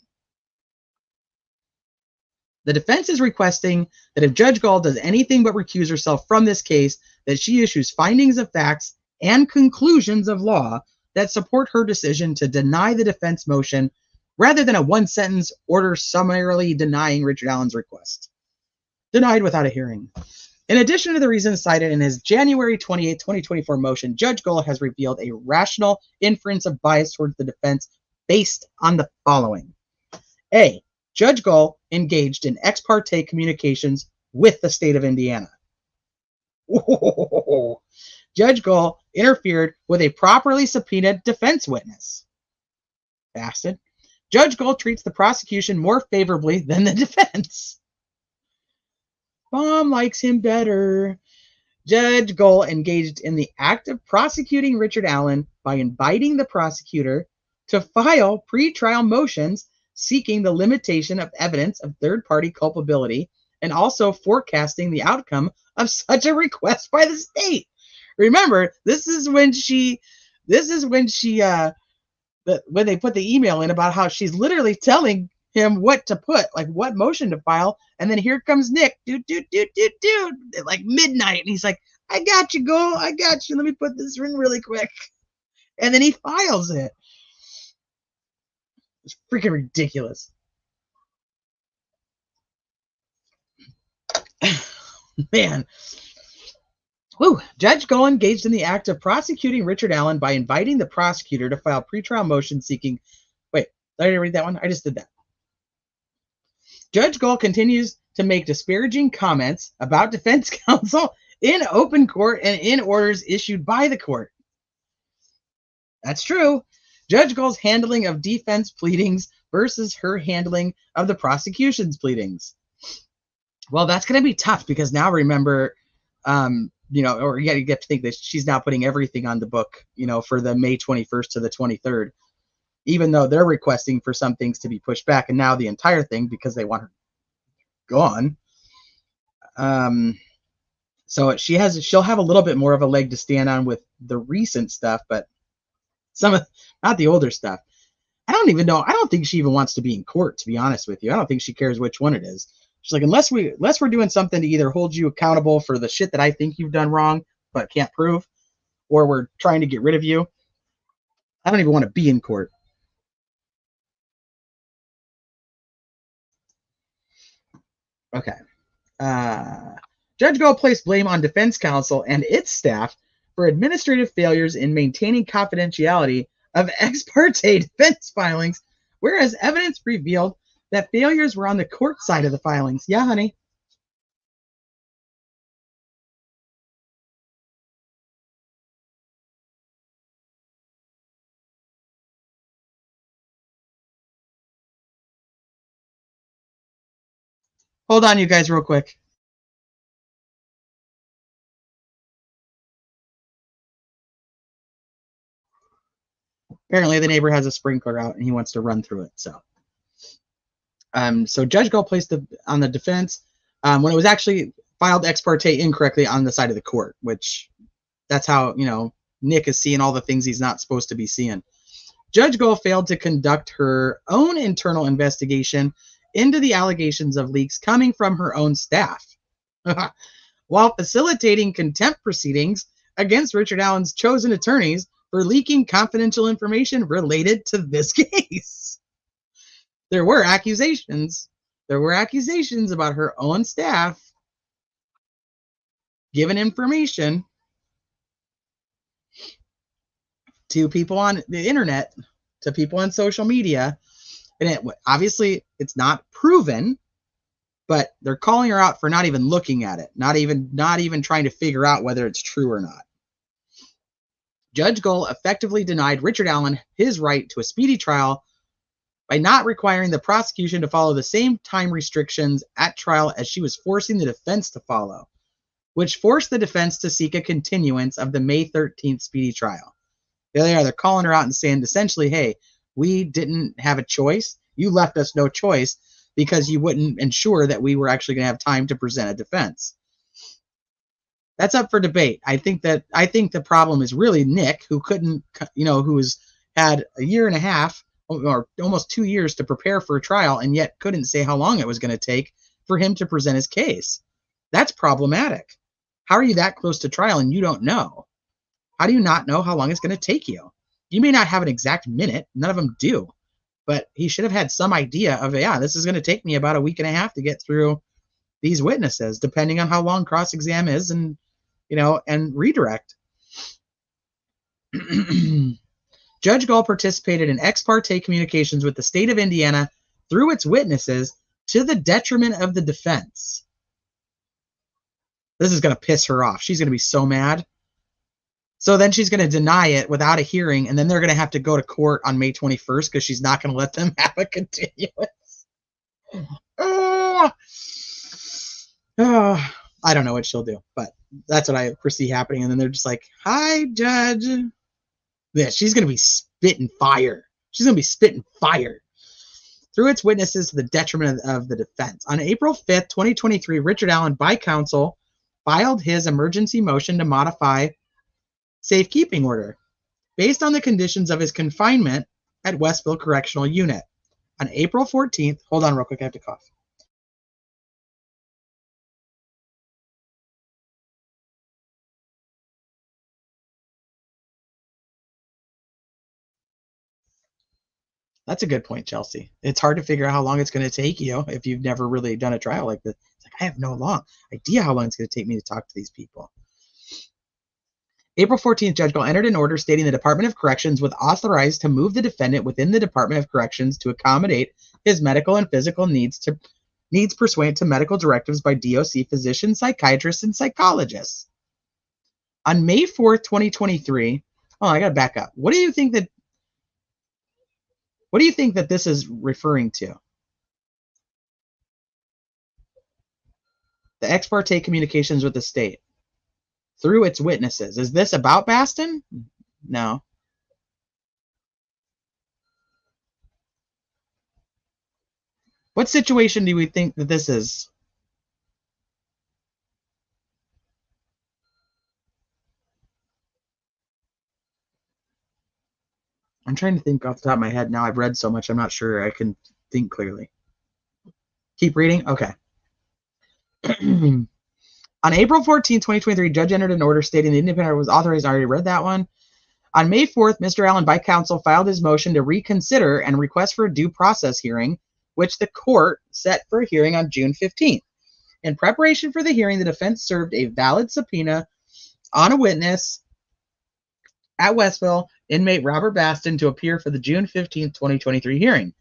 The defense is requesting that if Judge Gull does anything but recuse herself from this case, that she issues findings of facts and conclusions of law that support her decision to deny the defense motion rather than a one-sentence order summarily denying Richard Allen's request. Denied without a hearing. In addition to the reasons cited in his January 28, 2024 motion, Judge Gull has revealed a rational inference of bias towards the defense based on the following. A. Judge Gull engaged in ex parte communications with the state of Indiana. Whoa. Judge Gull interfered with a properly subpoenaed defense witness. Bastard. Judge Gull treats the prosecution more favorably than the defense. Mom likes him better. Judge Gull engaged in the act of prosecuting Richard Allen by inviting the prosecutor to file pretrial motions seeking the limitation of evidence of third-party culpability and also forecasting the outcome of such a request by the state. Remember, when they put the email in about how she's literally telling him what to put, like what motion to file, and then here comes Nick, dude, at like midnight, and he's like, I got you, Gull, I got you, let me put this in really quick. And then he files it. It's freaking ridiculous. Man. Woo. Judge Gull engaged in the act of prosecuting Richard Allen by inviting the prosecutor to file pretrial motion seeking... Wait, did I read that one? I just did that. Judge Gull continues to make disparaging comments about defense counsel in open court and in orders issued by the court. That's true. Judge Gull's handling of defense pleadings versus her handling of the prosecution's pleadings. Well, that's going to be tough because now remember, or you get to think that she's now putting everything on the book, for the May 21st to the 23rd, even though they're requesting for some things to be pushed back, and now the entire thing because they want her gone. So she'll have a little bit more of a leg to stand on with the recent stuff, but not the older stuff. I don't even know. I don't think she even wants to be in court, to be honest with you. I don't think she cares which one it is. She's like, unless we're doing something to either hold you accountable for the shit that I think you've done wrong but can't prove, or we're trying to get rid of you, I don't even want to be in court. Okay. Judge Gull placed blame on defense counsel and its staff for administrative failures in maintaining confidentiality of ex parte defense filings, whereas evidence revealed that failures were on the court side of the filings. Yeah, honey. Hold on, you guys, real quick. Apparently, the neighbor has a sprinkler out and he wants to run through it. So Judge Gull placed on the defense when it was actually filed ex parte incorrectly on the side of the court, which that's how, Nick is seeing all the things he's not supposed to be seeing. Judge Gull failed to conduct her own internal investigation into the allegations of leaks coming from her own staff, while facilitating contempt proceedings against Richard Allen's chosen attorneys for leaking confidential information related to this case. There were accusations about her own staff giving information to people on the internet, to people on social media, and obviously it's not proven, but they're calling her out for not even looking at it, not even trying to figure out whether it's true or not. Judge Gull effectively denied Richard Allen his right to a speedy trial by not requiring the prosecution to follow the same time restrictions at trial as she was forcing the defense to follow, which forced the defense to seek a continuance of the May 13th speedy trial. There they are. They're calling her out and saying essentially, hey, we didn't have a choice. You left us no choice because you wouldn't ensure that we were actually going to have time to present a defense. That's up for debate. I think the problem is really Nick, who couldn't, who's had a year and a half or almost 2 years to prepare for a trial and yet couldn't say how long it was going to take for him to present his case. That's problematic. How are you that close to trial and you don't know? How do you not know how long it's going to take you? You may not have an exact minute. None of them do. But he should have had some idea of, this is going to take me about a week and a half to get through these witnesses, depending on how long cross-exam is and redirect. Judge Gull participated in ex parte communications with the state of Indiana through its witnesses to the detriment of the defense. This is going to piss her off. She's going to be so mad. So then she's going to deny it without a hearing, and then they're going to have to go to court on May 21st because she's not going to let them have a continuance. I don't know what she'll do, but that's what I foresee happening. And then they're just like, hi, Judge. Yeah, she's going to be spitting fire. She's going to be spitting fire through its witnesses to the detriment of the defense. On April 5th, 2023, Richard Allen, by counsel, filed his emergency motion to modify Safekeeping Order based on the conditions of his confinement at Westville Correctional Unit. On April 14th, hold on real quick, I have to cough. That's a good point, Chelsea. It's hard to figure out how long it's going to take you if you've never really done a trial like this. It's like, I have no idea how long it's going to take me to talk to these people. April 14th, Judge Gull entered an order stating the Department of Corrections was authorized to move the defendant within the Department of Corrections to accommodate his medical and physical needs pursuant to medical directives by DOC physicians, psychiatrists, and psychologists. On May 4th, 2023, I got to back up. What do you think that this is referring to? The ex parte communications with the state through its witnesses. Is this about Baston? No. What situation do we think that this is? I'm trying to think off the top of my head now. I've read so much, I'm not sure I can think clearly. Keep reading? Okay. On April 14, 2023, Judge entered an order stating the independent was authorized. I already read that one. On May 4th, Mr. Allen, by counsel, filed his motion to reconsider and request for a due process hearing, which the court set for a hearing on June 15th. In preparation for the hearing, the defense served a valid subpoena on a witness at Westville, inmate Robert Baston, to appear for the June 15th, 2023 hearing.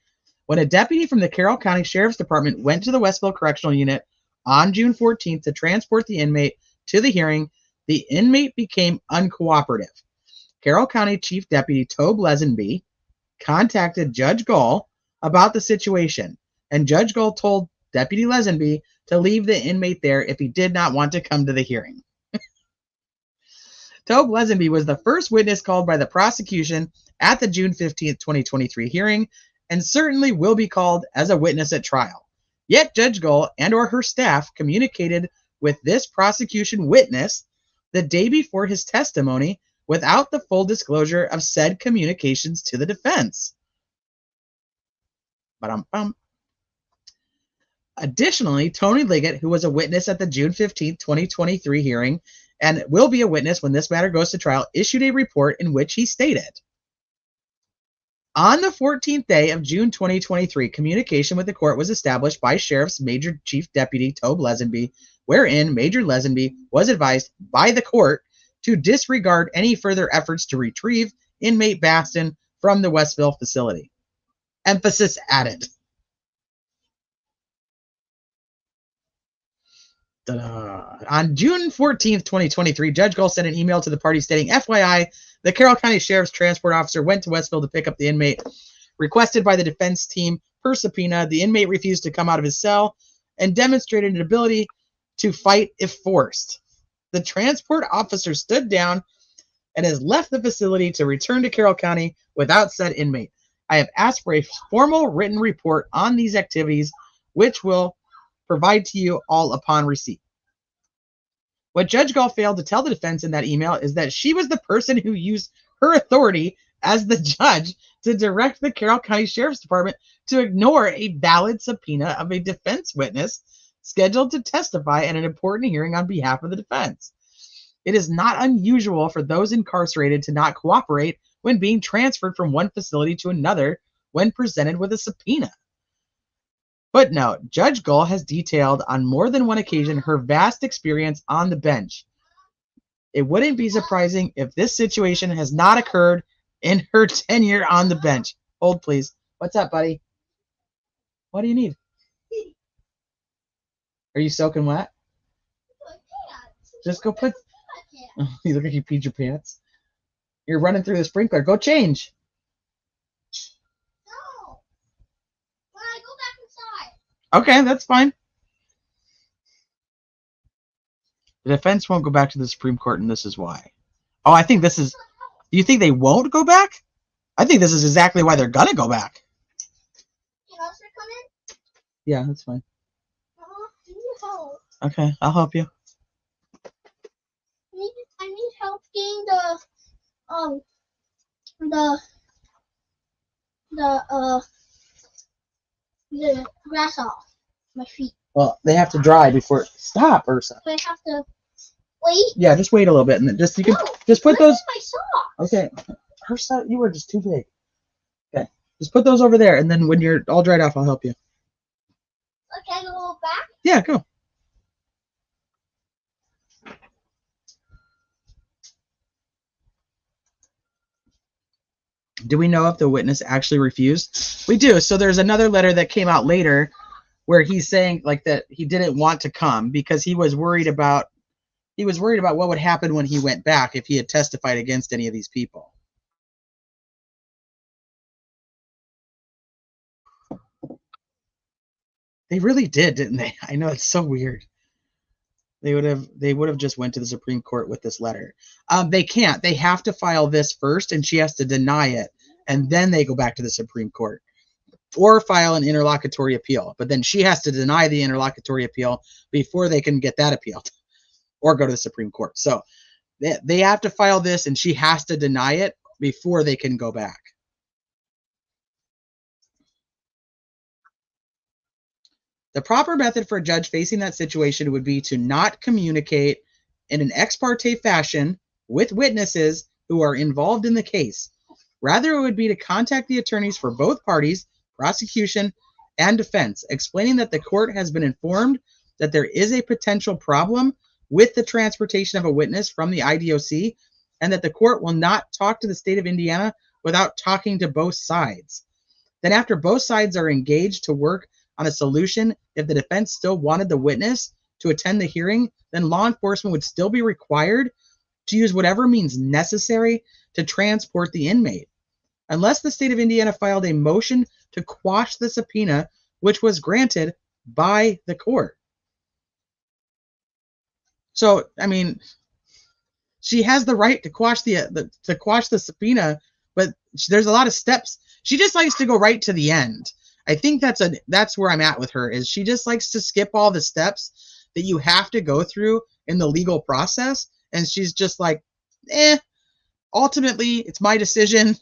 When a deputy from the Carroll County Sheriff's Department went to the Westville Correctional Unit on June 14th to transport the inmate to the hearing, the inmate became uncooperative. Carroll County Chief Deputy Tobe Lesenby contacted Judge Gull about the situation, and Judge Gull told Deputy Lesenby to leave the inmate there if he did not want to come to the hearing. Tobe Lesenby was the first witness called by the prosecution at the June 15th, 2023 hearing, and certainly will be called as a witness at trial. Yet Judge Gull and or her staff communicated with this prosecution witness the day before his testimony without the full disclosure of said communications to the defense. Ba-dum-bum. Additionally, Tony Liggett, who was a witness at the June 15th, 2023 hearing and will be a witness when this matter goes to trial, issued a report in which he stated, on the 14th day of June 2023, communication with the court was established by Sheriff's Major Chief Deputy Tobe Lesenby, wherein Major Lesenby was advised by the court to disregard any further efforts to retrieve inmate Baston from the Westville facility. Emphasis added. Ta-da. On June 14th, 2023, Judge Gull sent an email to the party stating, FYI, the Carroll County Sheriff's transport officer went to Westville to pick up the inmate requested by the defense team per subpoena. The inmate refused to come out of his cell and demonstrated an ability to fight if forced. The transport officer stood down and has left the facility to return to Carroll County without said inmate. I have asked for a formal written report on these activities, which will provide to you all upon receipt. What Judge Gull failed to tell the defense in that email is that she was the person who used her authority as the judge to direct the Carroll County Sheriff's Department to ignore a valid subpoena of a defense witness scheduled to testify at an important hearing on behalf of the defense. It is not unusual for those incarcerated to not cooperate when being transferred from one facility to another when presented with a subpoena. Footnote, Judge Gull has detailed on more than one occasion her vast experience on the bench. It wouldn't be surprising if this situation has not occurred in her tenure on the bench. Hold, please. What's up, buddy? What do you need? Are you soaking wet? Just go put... Oh, you look like you peed your pants. You're running through the sprinkler. Go change. No. When I go back inside. Okay, that's fine. The defense won't go back to the Supreme Court, and this is why. Oh, I think this is... Do you think they won't go back? I think this is exactly why they're going to go back. Can Oscar come in? Yeah, that's fine. I need help. Okay, I'll help you. I need help getting the grass off my feet. Well, they have to dry before... Stop, Ursa. So I have to wait. Yeah, just wait a little bit, and then just you can just put Where's those... my socks? Okay, Ursa, you were just too big. Okay, just put those over there, and then when you're all dried off, I'll help you. Okay, I go back. Yeah, go. Do we know if the witness actually refused? We do. So there's another letter that came out later where he's saying like that he didn't want to come because he was worried about what would happen when he went back if he had testified against any of these people. They really did, didn't they? I know, it's so weird. They would have just went to the Supreme Court with this letter. They can't. They have to file this first, and she has to deny it, and then they go back to the Supreme Court or file an interlocutory appeal. But then she has to deny the interlocutory appeal before they can get that appealed or go to the Supreme Court. So they have to file this, and she has to deny it before they can go back. The proper method for a judge facing that situation would be to not communicate in an ex parte fashion with witnesses who are involved in the case. Rather, it would be to contact the attorneys for both parties, prosecution and defense, explaining that the court has been informed that there is a potential problem with the transportation of a witness from the IDOC and that the court will not talk to the state of Indiana without talking to both sides. Then after both sides are engaged to work on a solution, if the defense still wanted the witness to attend the hearing, then law enforcement would still be required to use whatever means necessary to transport the inmate, unless the state of Indiana filed a motion to quash the subpoena, which was granted by the court. So, I mean, she has the right to quash the subpoena, but there's a lot of steps. She just likes to go right to the end. I think that's where I'm at with her, is she just likes to skip all the steps that you have to go through in the legal process. And she's just like, ultimately, it's my decision.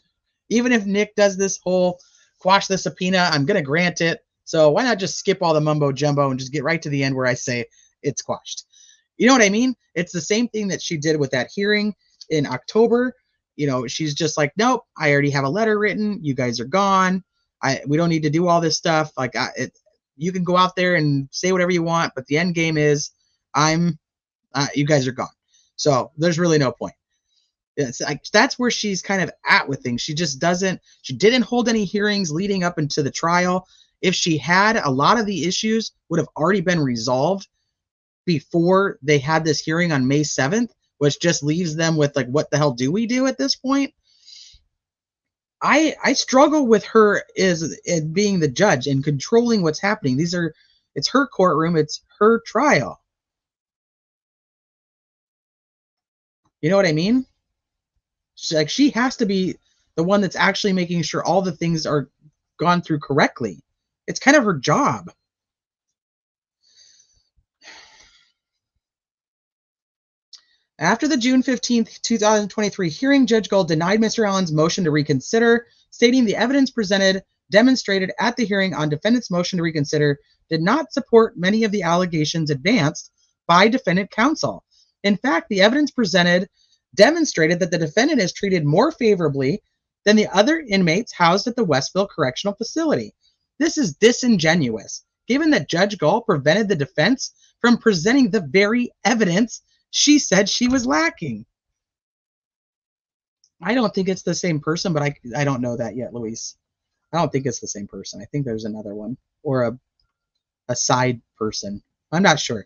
Even if Nick does this whole quash the subpoena, I'm going to grant it. So why not just skip all the mumbo jumbo and just get right to the end where I say it's quashed? You know what I mean? It's the same thing that she did with that hearing in October. You know, she's just like, nope, I already have a letter written. You guys are gone. We don't need to do all this stuff. Like, you can go out there and say whatever you want, but the end game is you guys are gone. So there's really no point. It's like, that's where she's kind of at with things. She didn't hold any hearings leading up into the trial. If she had, a lot of the issues would have already been resolved before they had this hearing on May 7th, which just leaves them with like, what the hell do we do at this point? I struggle with her as being the judge and controlling what's happening. It's her courtroom, it's her trial. You know what I mean? She has to be the one that's actually making sure all the things are gone through correctly. It's kind of her job. After the June 15th, 2023 hearing, Judge Gull denied Mr. Allen's motion to reconsider, stating the evidence presented demonstrated at the hearing on defendant's motion to reconsider did not support many of the allegations advanced by defendant counsel. In fact, the evidence presented demonstrated that the defendant is treated more favorably than the other inmates housed at the Westville Correctional Facility. This is disingenuous, given that Judge Gull prevented the defense from presenting the very evidence she said she was lacking. I don't think it's the same person, but I don't know that yet, Luis. I don't think it's the same person. I think there's another one, or a side person. I'm not sure.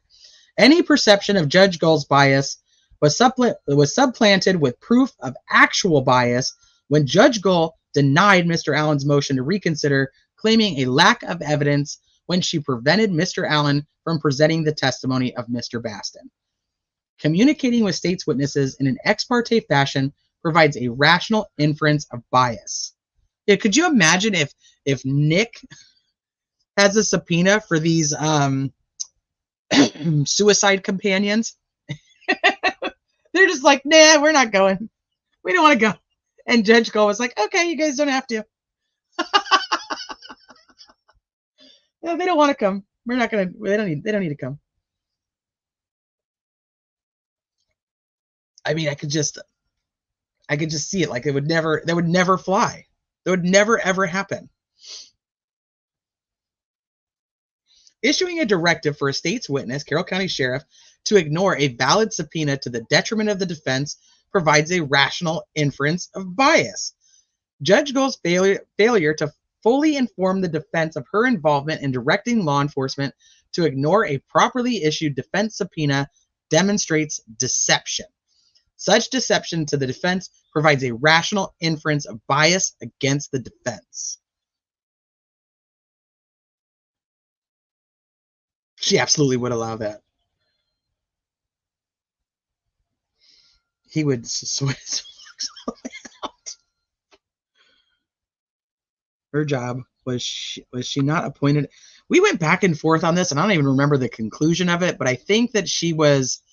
Any perception of Judge Gull's bias was supplanted with proof of actual bias when Judge Gull denied Mr. Allen's motion to reconsider, claiming a lack of evidence when she prevented Mr. Allen from presenting the testimony of Mr. Baston. Communicating with state's witnesses in an ex parte fashion provides a rational inference of bias. Yeah, could you imagine if Nick has a subpoena for these suicide companions? They're just like, nah, we're not going. We don't want to go. And Judge Gull was like, okay, you guys don't have to. No, they don't want to come. We're not gonna. They don't need to come. I mean, I could just see it. Like they would never fly. That would never ever happen. Issuing a directive for a state's witness, Carroll County Sheriff, to ignore a valid subpoena to the detriment of the defense provides a rational inference of bias. Judge Gull's failure to fully inform the defense of her involvement in directing law enforcement to ignore a properly issued defense subpoena demonstrates deception. Such deception to the defense provides a rational inference of bias against the defense. She absolutely would allow that. He would sweat his out. Her job was she not appointed? We went back and forth on this, and I don't even remember the conclusion of it, but I think that she was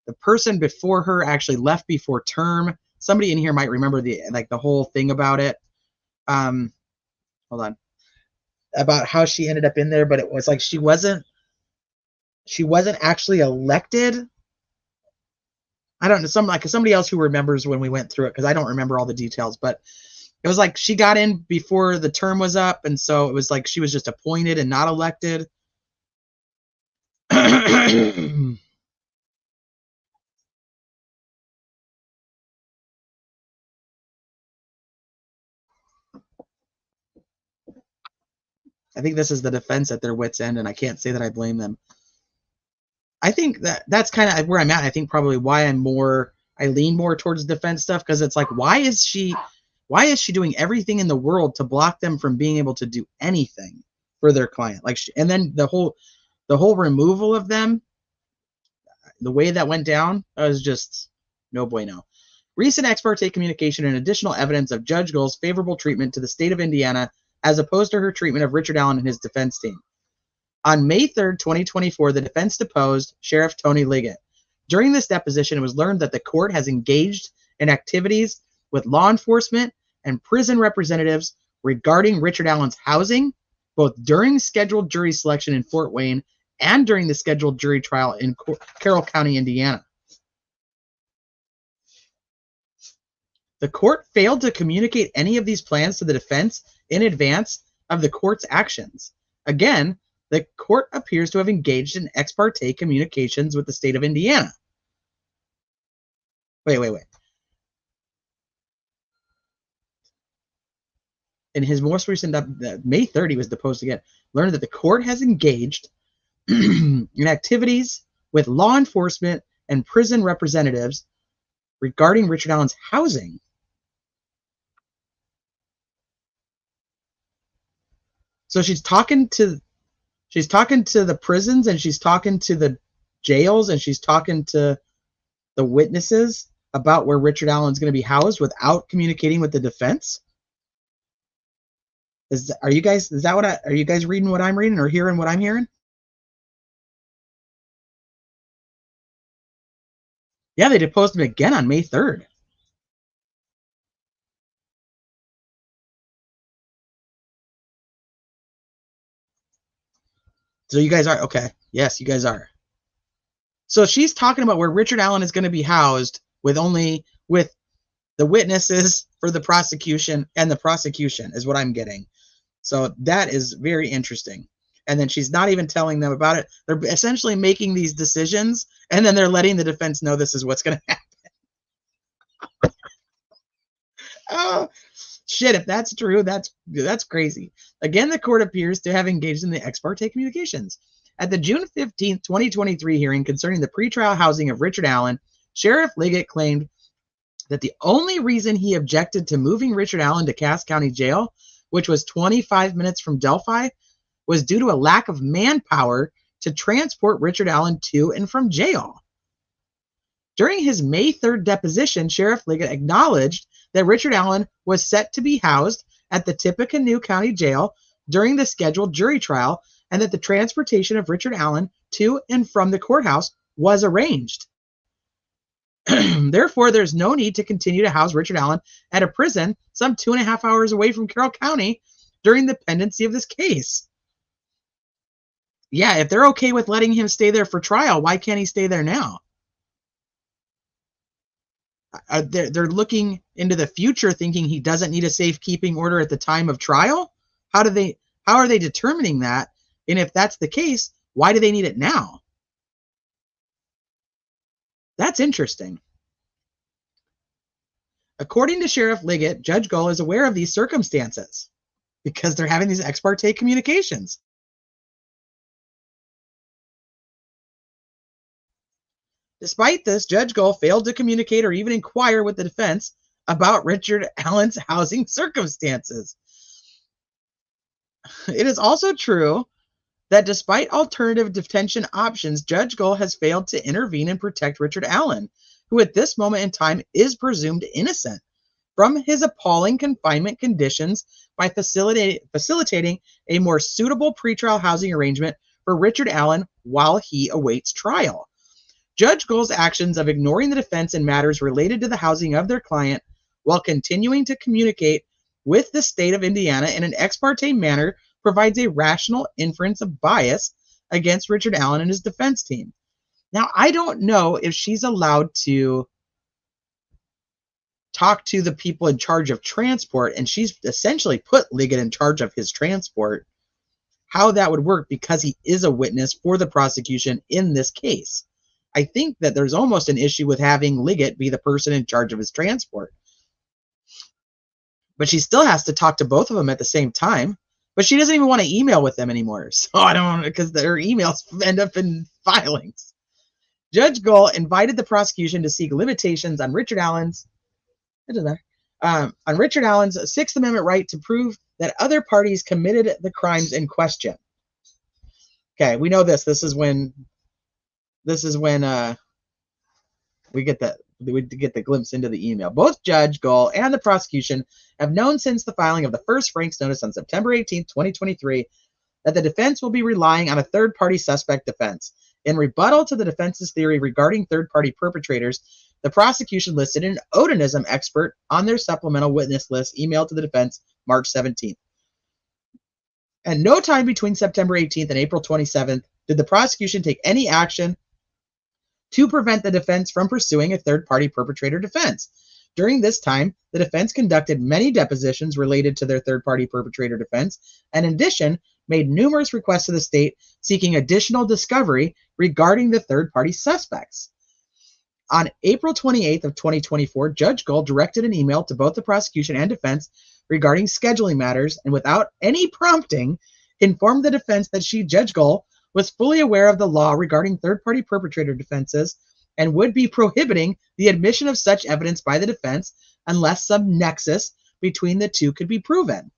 the person before her actually left before term. Somebody in here might remember the whole thing about it. Hold on. About how she ended up in there, but it was like she wasn't actually elected. I don't know, somebody else who remembers when we went through it, because I don't remember all the details, but it was like she got in before the term was up, and so it was like she was just appointed and not elected. I think this is the defense at their wits' end, and I can't say that I blame them. I think that's kind of where I'm at. I think probably why I lean more towards defense stuff, because it's like, why is she doing everything in the world to block them from being able to do anything for their client? And then the whole removal of them. the way that went down, I was just no bueno. Recent ex parte communication and additional evidence of Judge Gull's favorable treatment to the state of Indiana as opposed to her treatment of Richard Allen and his defense team. On May 3rd, 2024, the defense deposed Sheriff Tony Liggett. During this deposition, it was learned that the court has engaged in activities with law enforcement and prison representatives regarding Richard Allen's housing, both during scheduled jury selection in Fort Wayne and during the scheduled jury trial in Carroll County, Indiana. The court failed to communicate any of these plans to the defense in advance of the court's actions. Again, the court appears to have engaged in ex parte communications with the state of Indiana. Wait. In his most recent, May 30, was deposed again, learned that the court has engaged in activities with law enforcement and prison representatives regarding Richard Allen's housing. So she's talking to the prisons, and she's talking to the jails, and she's talking to the witnesses about where Richard Allen's going to be housed without communicating with the defense. Are you guys reading what I'm reading or hearing what I'm hearing? Yeah, they deposed him again on May 3rd. So you guys are okay. Yes, you guys are. So she's talking about where Richard Allen is going to be housed with the witnesses for the prosecution, and the prosecution is what I'm getting. So that is very interesting. And then she's not even telling them about it. They're essentially making these decisions, and then they're letting the defense know this is what's going to happen. Oh, shit, if that's true, that's crazy. Again, the court appears to have engaged in the ex parte communications. At the June 15th, 2023 hearing concerning the pretrial housing of Richard Allen, Sheriff Liggett claimed that the only reason he objected to moving Richard Allen to Cass County Jail, which was 25 minutes from Delphi, was due to a lack of manpower to transport Richard Allen to and from jail. During his May 3rd deposition, Sheriff Liggett acknowledged that Richard Allen was set to be housed at the Tippecanoe County Jail during the scheduled jury trial, and that the transportation of Richard Allen to and from the courthouse was arranged. Therefore, there's no need to continue to house Richard Allen at a prison some 2.5 hours away from Carroll County during the pendency of this case. Yeah, if they're okay with letting him stay there for trial, why can't he stay there now? They're looking into the future, thinking he doesn't need a safekeeping order at the time of trial. How are they determining that? And if that's the case, why do they need it now? That's interesting. According to Sheriff Liggett, Judge Gull is aware of these circumstances because they're having these ex parte communications. Despite this, Judge Gull failed to communicate or even inquire with the defense about Richard Allen's housing circumstances. It is also true that despite alternative detention options, Judge Gull has failed to intervene and protect Richard Allen, who at this moment in time is presumed innocent, from his appalling confinement conditions by facilitating a more suitable pretrial housing arrangement for Richard Allen while he awaits trial. Judge Gull's actions of ignoring the defense in matters related to the housing of their client while continuing to communicate with the state of Indiana in an ex parte manner provides a rational inference of bias against Richard Allen and his defense team. Now, I don't know if she's allowed to talk to the people in charge of transport, and she's essentially put Liggett in charge of his transport, how that would work because he is a witness for the prosecution in this case. I think that there's almost an issue with having Liggett be the person in charge of his transport. But she still has to talk to both of them at the same time. But she doesn't even want to email with them anymore. So I don't, because their emails end up in filings. Judge Gull invited the prosecution to seek limitations on Richard Allen's Sixth Amendment right to prove that other parties committed the crimes in question. Okay, we know this. This is when we get the glimpse into the email. Both Judge Gull and the prosecution have known since the filing of the first Franks notice on September 18th, 2023, that the defense will be relying on a third-party suspect defense. In rebuttal to the defense's theory regarding third-party perpetrators, the prosecution listed an Odinism expert on their supplemental witness list emailed to the defense March 17th. At no time between September 18th and April 27th did the prosecution take any action to prevent the defense from pursuing a third-party perpetrator defense. During this time, the defense conducted many depositions related to their third-party perpetrator defense, and in addition, made numerous requests to the state seeking additional discovery regarding the third-party suspects. On April 28th of 2024, Judge Gull directed an email to both the prosecution and defense regarding scheduling matters, and without any prompting, informed the defense that she, Judge Gull, was fully aware of the law regarding third-party perpetrator defenses and would be prohibiting the admission of such evidence by the defense unless some nexus between the two could be proven.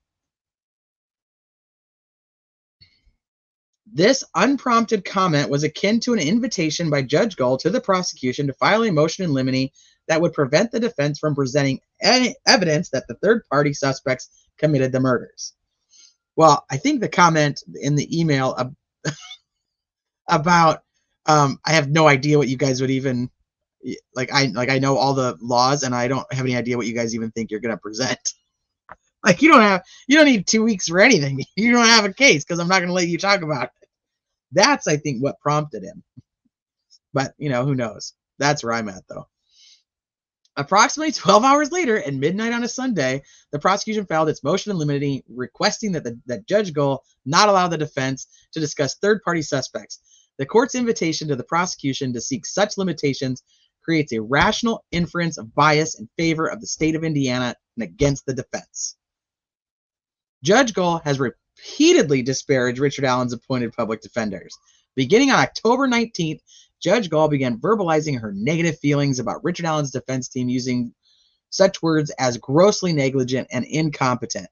This unprompted comment was akin to an invitation by Judge Gull to the prosecution to file a motion in limine that would prevent the defense from presenting any evidence that the third-party suspects committed the murders. Well, I think the comment in the email about I have no idea what you guys would even I know all the laws and I don't have any idea what you guys even think you're going to present. Like you don't need 2 weeks for anything. You don't have a case because I'm not going to let you talk about it. That's, I think, what prompted him. But, who knows? That's where I'm at, though. Approximately 12 hours later, at midnight on a Sunday, the prosecution filed its motion in limine requesting that Judge Gull not allow the defense to discuss third-party suspects. The court's invitation to the prosecution to seek such limitations creates a rational inference of bias in favor of the state of Indiana and against the defense. Judge Gull has repeatedly disparaged Richard Allen's appointed public defenders. Beginning on October 19th, Judge Gull began verbalizing her negative feelings about Richard Allen's defense team using such words as grossly negligent and incompetent.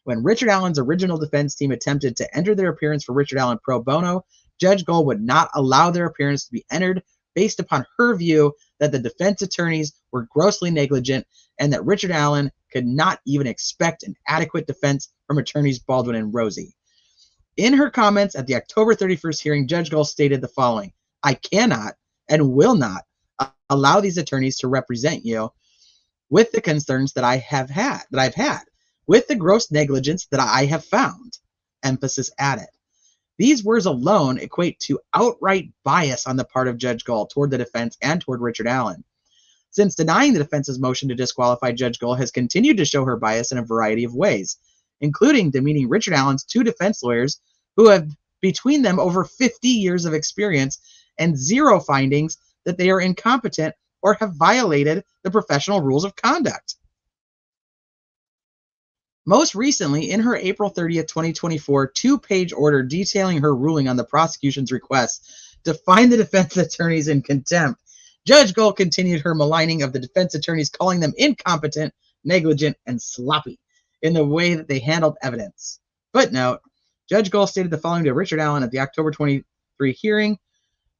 When Richard Allen's original defense team attempted to enter their appearance for Richard Allen pro bono, Judge Gull would not allow their appearance to be entered based upon her view that the defense attorneys were grossly negligent and that Richard Allen could not even expect an adequate defense from attorneys Baldwin and Rosie. In her comments at the October 31st hearing, Judge Gull stated the following: I cannot and will not allow these attorneys to represent you with the concerns that I've had, with the gross negligence that I have found. Emphasis added. These words alone equate to outright bias on the part of Judge Gull toward the defense and toward Richard Allen. Since denying the defense's motion to disqualify, Judge Gull has continued to show her bias in a variety of ways, including demeaning Richard Allen's two defense lawyers who have between them over 50 years of experience and zero findings that they are incompetent or have violated the professional rules of conduct. Most recently, in her April 30th, 2024 two-page order detailing her ruling on the prosecution's request to find the defense attorneys in contempt, Judge Gull continued her maligning of the defense attorneys, calling them incompetent, negligent, and sloppy in the way that they handled evidence. Footnote, Judge Gull stated the following to Richard Allen at the October 23 hearing: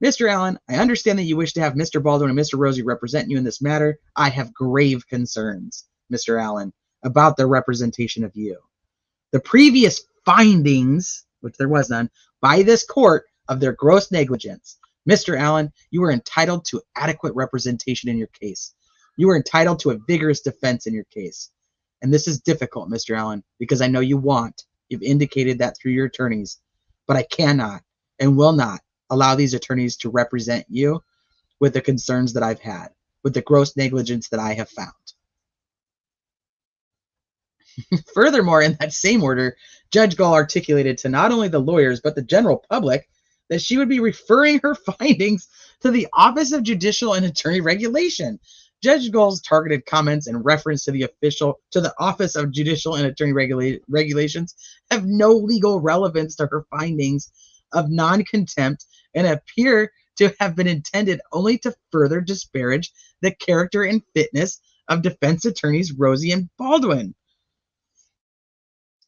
Mr. Allen, I understand that you wish to have Mr. Baldwin and Mr. Rosie represent you in this matter. I have grave concerns, Mr. Allen, about their representation of you. The previous findings, which there was none, by this court of their gross negligence. Mr. Allen, you are entitled to adequate representation in your case. You are entitled to a vigorous defense in your case. And this is difficult, Mr. Allen, because I know you've indicated that through your attorneys, but I cannot and will not allow these attorneys to represent you with the concerns that I've had, with the gross negligence that I have found. Furthermore, in that same order, Judge Gull articulated to not only the lawyers but the general public that she would be referring her findings to the Office of Judicial and Attorney Regulation. Judge Gull's targeted comments in reference to the Office of Judicial and Attorney Regulations have no legal relevance to her findings of non-contempt and appear to have been intended only to further disparage the character and fitness of defense attorneys Rosie and Baldwin.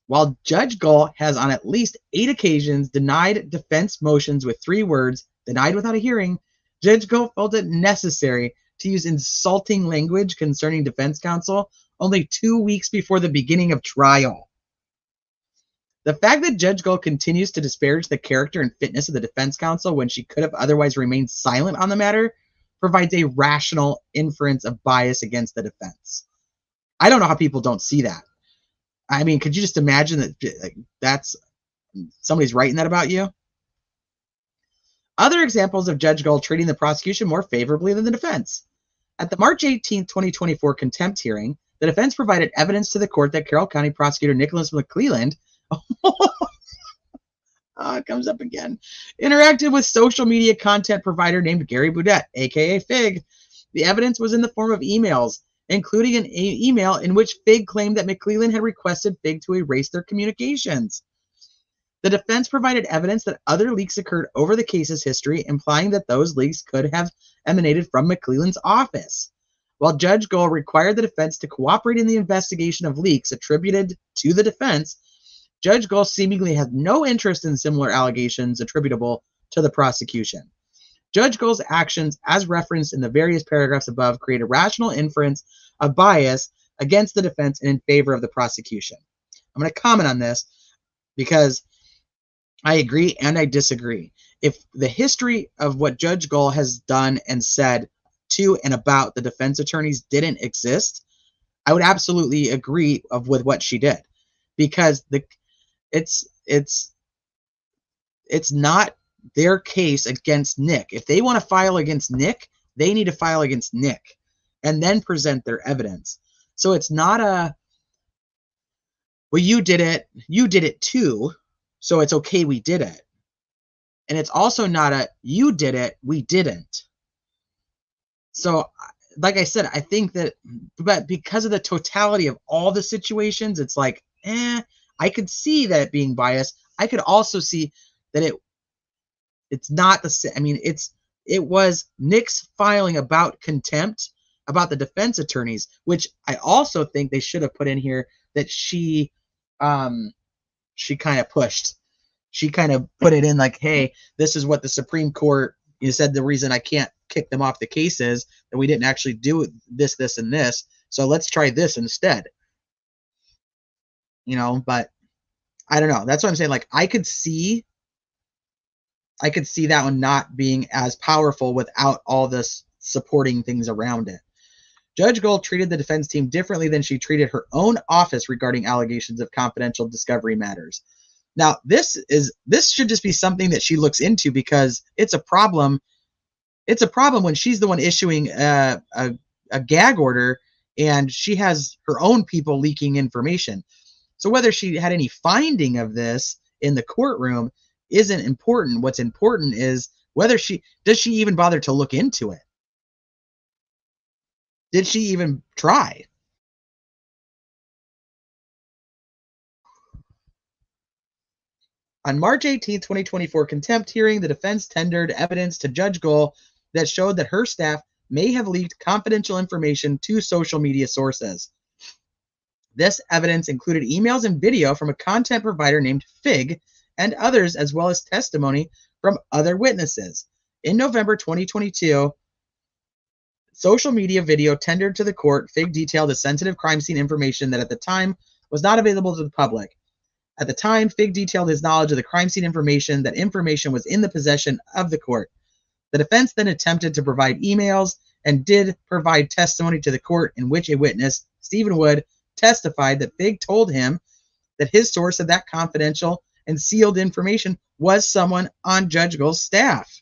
While Judge Gull has on at least 8 occasions denied defense motions with 3 words, denied without a hearing, Judge Gull felt it necessary to use insulting language concerning defense counsel only 2 weeks before the beginning of trial. The fact that Judge Gull continues to disparage the character and fitness of the defense counsel when she could have otherwise remained silent on the matter provides a rational inference of bias against the defense. I don't know how people don't see that. I mean, could you just imagine that that's somebody's writing that about you? Other examples of Judge Gull treating the prosecution more favorably than the defense. At the March 18, 2024 contempt hearing, the defense provided evidence to the court that Carroll County Prosecutor Nicholas McClelland it comes up again, interacted with social media content provider named Gary Boudet, aka Fig. The evidence was in the form of emails, including an email in which Fig claimed that McClelland had requested Fig to erase their communications. The defense provided evidence that other leaks occurred over the case's history, implying that those leaks could have emanated from McClelland's office. While Judge Gull required the defense to cooperate in the investigation of leaks attributed to the defense, Judge Gull seemingly had no interest in similar allegations attributable to the prosecution. Judge Gull's actions, as referenced in the various paragraphs above, create a rational inference of bias against the defense and in favor of the prosecution. I'm going to comment on this because I agree and I disagree. If the history of what Judge Gull has done and said to and about the defense attorneys didn't exist, I would absolutely agree with what she did, because it's not their case against Nick. If they want to file against Nick, they need to file against Nick and then present their evidence. So it's not a, well, you did it too, so it's okay, we did it. And it's also not a, you did it, we didn't. So, like I said, I think that, but because of the totality of all the situations, it's like, I could see that it being biased. I could also see that it's not the same. I mean, it was Nick's filing about contempt about the defense attorneys, which I also think they should have put in here that she kind of pushed. She kind of put it in like, hey, this is what the Supreme Court, you said the reason I can't kick them off the case is that we didn't actually do this, this, and this. So let's try this instead. But I don't know. That's what I'm saying. Like, I could see that one not being as powerful without all this supporting things around it. Judge Gull treated the defense team differently than she treated her own office regarding allegations of confidential discovery matters. Now, this should just be something that she looks into, because it's a problem. It's a problem when she's the one issuing a gag order and she has her own people leaking information. So whether she had any finding of this in the courtroom isn't important. What's important is whether does she even bother to look into it? Did she even try? On March 18, 2024 contempt hearing, the defense tendered evidence to Judge Gull that showed that her staff may have leaked confidential information to social media sources. This evidence included emails and video from a content provider named Fig and others, as well as testimony from other witnesses. In November 2022, social media video tendered to the court, Fig detailed a sensitive crime scene information that at the time was not available to the public. At the time, Fig detailed his knowledge of the crime scene information. That information was in the possession of the court. The defense then attempted to provide emails and did provide testimony to the court in which a witness, Stephen Wood, testified that Fig told him that his source of that confidential and sealed information was someone on Judge Gull's staff.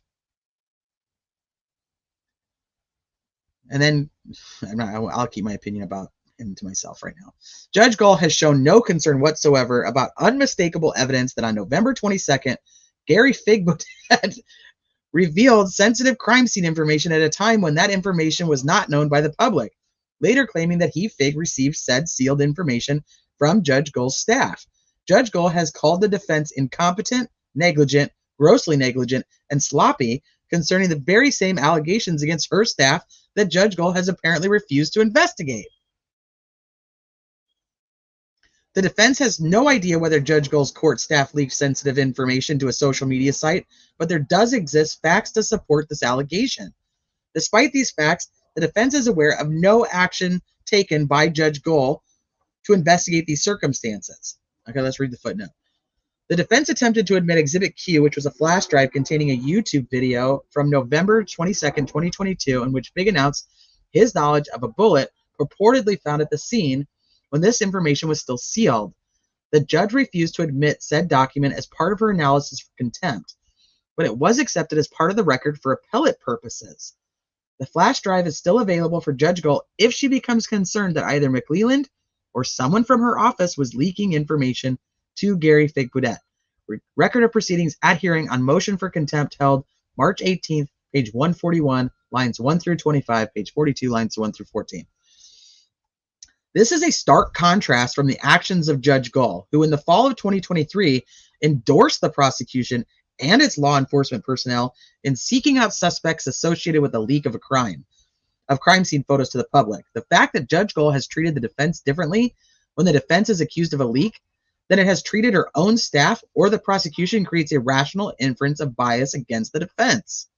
And then I'll keep my opinion about him to myself right now. Judge Gull has shown no concern whatsoever about unmistakable evidence that on November 22nd, Gary Fig Boudet revealed sensitive crime scene information at a time when that information was not known by the public, later claiming that he, Fig, received said sealed information from Judge Gull's staff. Judge Gull has called the defense incompetent, negligent, grossly negligent, and sloppy concerning the very same allegations against her staff that Judge Gull has apparently refused to investigate. The defense has no idea whether Judge Gull's court staff leaked sensitive information to a social media site, but there does exist facts to support this allegation. Despite these facts, the defense is aware of no action taken by Judge Gull to investigate these circumstances. Okay, let's read the footnote. The defense attempted to admit Exhibit Q, which was a flash drive containing a YouTube video from November 22nd, 2022, in which Big announced his knowledge of a bullet purportedly found at the scene when this information was still sealed. The judge refused to admit said document as part of her analysis for contempt, but it was accepted as part of the record for appellate purposes. The flash drive is still available for Judge Gull if she becomes concerned that either McLeland or someone from her office was leaking information to Gary Fig Boudet. Record of proceedings at hearing on motion for contempt held March 18th, page 141, lines 1 through 25, page 42, lines 1 through 14. This is a stark contrast from the actions of Judge Gull, who in the fall of 2023 endorsed the prosecution and its law enforcement personnel in seeking out suspects associated with the leak of crime scene photos to the public. The fact that Judge Gull has treated the defense differently when the defense is accused of a leak than it has treated her own staff or the prosecution creates a rational inference of bias against the defense.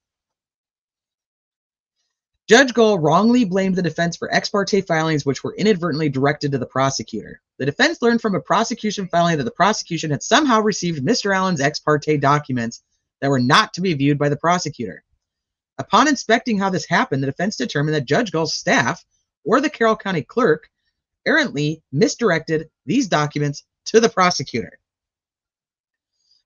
Judge Gull wrongly blamed the defense for ex parte filings which were inadvertently directed to the prosecutor. The defense learned from a prosecution filing that the prosecution had somehow received Mr. Allen's ex parte documents that were not to be viewed by the prosecutor. Upon inspecting how this happened, the defense determined that Judge Gull's staff or the Carroll County clerk errantly misdirected these documents to the prosecutor.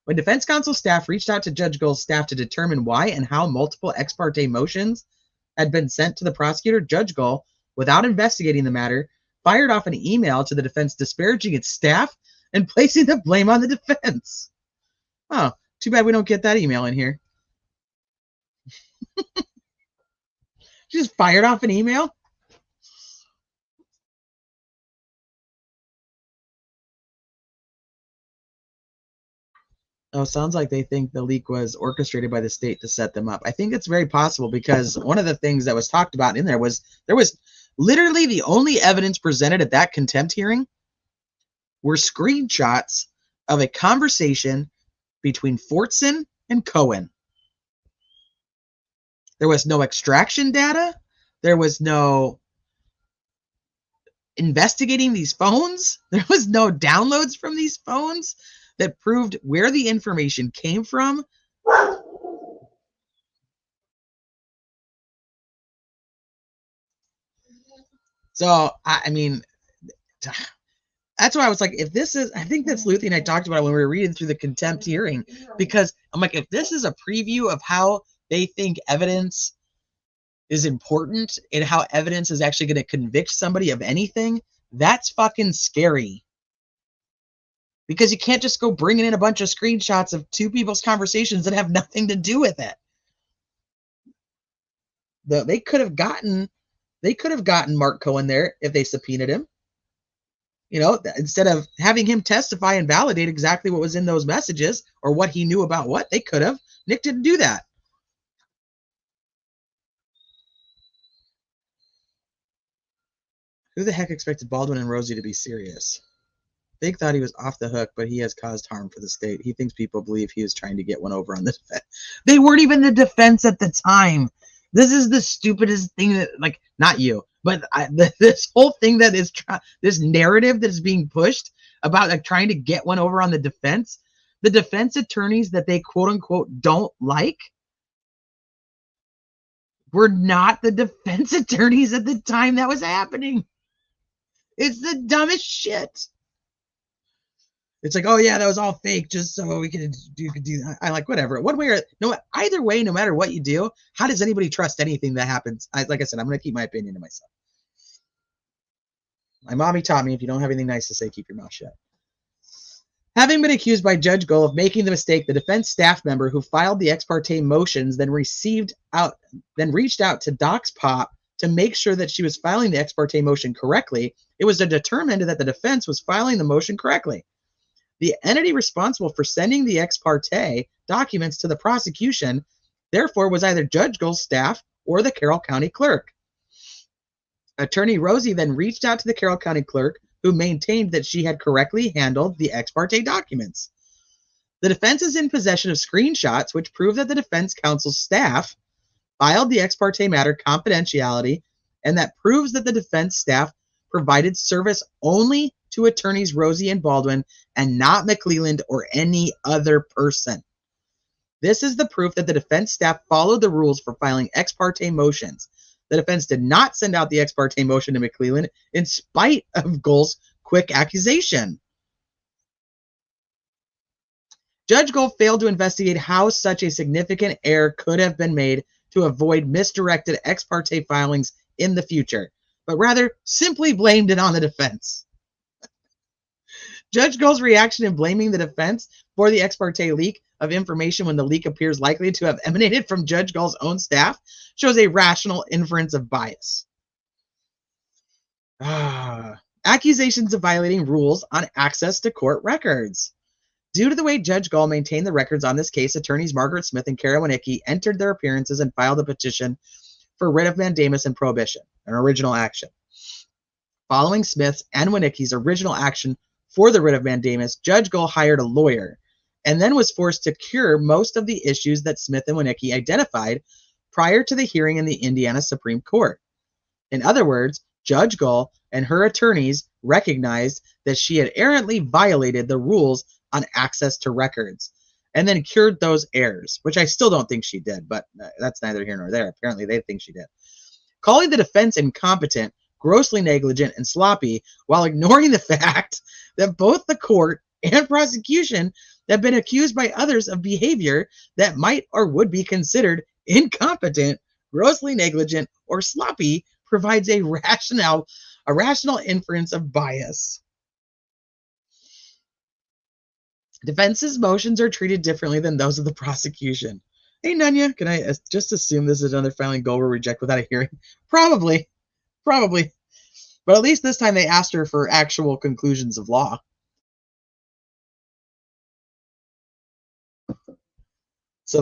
When defense counsel staff reached out to Judge Gull's staff to determine why and how multiple ex parte motions had been sent to the prosecutor, Judge Gull, without investigating the matter, fired off an email to the defense disparaging its staff and placing the blame on the defense. Oh, too bad we don't get that email in here. She just fired off an email? Oh, sounds like they think the leak was orchestrated by the state to set them up. I think it's very possible because one of the things that was talked about in there was literally the only evidence presented at that contempt hearing were screenshots of a conversation between Fortson and Cohen. There was no extraction data. There was no investigating these phones. There was no downloads from these phones that proved where the information came from. So, I mean, that's why I was like, if this is, I think that's Luthi and I talked about it when we were reading through the contempt hearing, because I'm like, if this is a preview of how they think evidence is important and how evidence is actually going to convict somebody of anything, that's fucking scary. Because you can't just go bringing in a bunch of screenshots of two people's conversations that have nothing to do with it. They could have gotten Mark Cohen there if they subpoenaed him. You know, instead of having him testify and validate exactly what was in those messages or what he knew about what, they could have. Nick didn't do that. Who the heck expected Baldwin and Rosie to be serious? Big thought he was off the hook, but he has caused harm for the state. He thinks people believe he was trying to get one over on the defense. They weren't even the defense at the time. This is the stupidest thing that, like, not you, but this whole thing that is, this narrative that is being pushed about like trying to get one over on the defense attorneys that they quote unquote don't like were not the defense attorneys at the time that was happening. It's the dumbest shit. It's like, oh yeah, that was all fake, just so we could do that. I like whatever. One way or no, either way, no matter what you do, how does anybody trust anything that happens? Like I said, I'm gonna keep my opinion to myself. My mommy taught me if you don't have anything nice to say, keep your mouth shut. Having been accused by Judge Gull of making the mistake, the defense staff member who filed the ex parte motions then reached out to Doc's Pop to make sure that she was filing the ex parte motion correctly. It was determined that the defense was filing the motion correctly. The entity responsible for sending the ex parte documents to the prosecution, therefore, was either Judge Gull's staff or the Carroll County clerk. Attorney Rosie then reached out to the Carroll County clerk, who maintained that she had correctly handled the ex parte documents. The defense is in possession of screenshots which prove that the defense counsel's staff filed the ex parte matter confidentially and that proves that the defense staff provided service only to attorneys Rosie and Baldwin and not McClelland or any other person. This is the proof that the defense staff followed the rules for filing ex parte motions. The defense did not send out the ex parte motion to McClelland in spite of Gull's quick accusation. Judge Gull failed to investigate how such a significant error could have been made to avoid misdirected ex parte filings in the future, but rather simply blamed it on the defense. Judge Gull's reaction in blaming the defense for the ex parte leak of information when the leak appears likely to have emanated from Judge Gull's own staff shows a rational inference of bias. Accusations of violating rules on access to court records. Due to the way Judge Gull maintained the records on this case, attorneys Margaret Smith and Kara Winicki entered their appearances and filed a petition for writ of mandamus and prohibition, an original action. Following Smith's and Winicki's original action for the writ of mandamus, Judge Gull hired a lawyer and then was forced to cure most of the issues that Smith and Winicki identified prior to the hearing in the Indiana Supreme Court. In other words, Judge Gull and her attorneys recognized that she had errantly violated the rules on access to records and then cured those errors, which I still don't think she did, but that's neither here nor there. Apparently they think she did. Calling the defense incompetent, grossly negligent, and sloppy while ignoring the fact that both the court and prosecution have been accused by others of behavior that might or would be considered incompetent, grossly negligent, or sloppy provides a rational inference of bias. Defense's motions are treated differently than those of the prosecution. Hey, Nunya, can I just assume this is another filing Gull will reject without a hearing? Probably. But at least this time they asked her for actual conclusions of law. So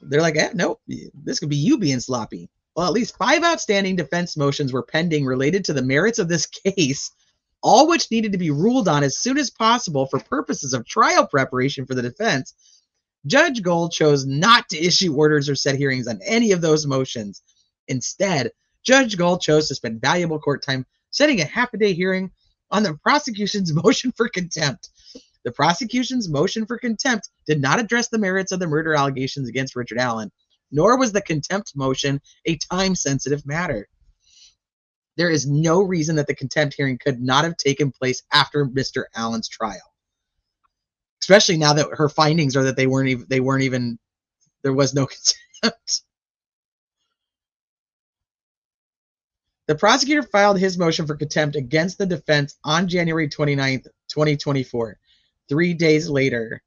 they're like, no, this could be you being sloppy. Well, at least 5 outstanding defense motions were pending related to the merits of this case, all which needed to be ruled on as soon as possible for purposes of trial preparation for the defense. Judge Gull chose not to issue orders or set hearings on any of those motions. Instead, Judge Gull chose to spend valuable court time setting a half-a-day hearing on the prosecution's motion for contempt. The prosecution's motion for contempt did not address the merits of the murder allegations against Richard Allen, nor was the contempt motion a time-sensitive matter. There is no reason that the contempt hearing could not have taken place after Mr. Allen's trial. Especially now that her findings are that there was no contempt. The prosecutor filed his motion for contempt against the defense on January 29th, 2024, 3 days later.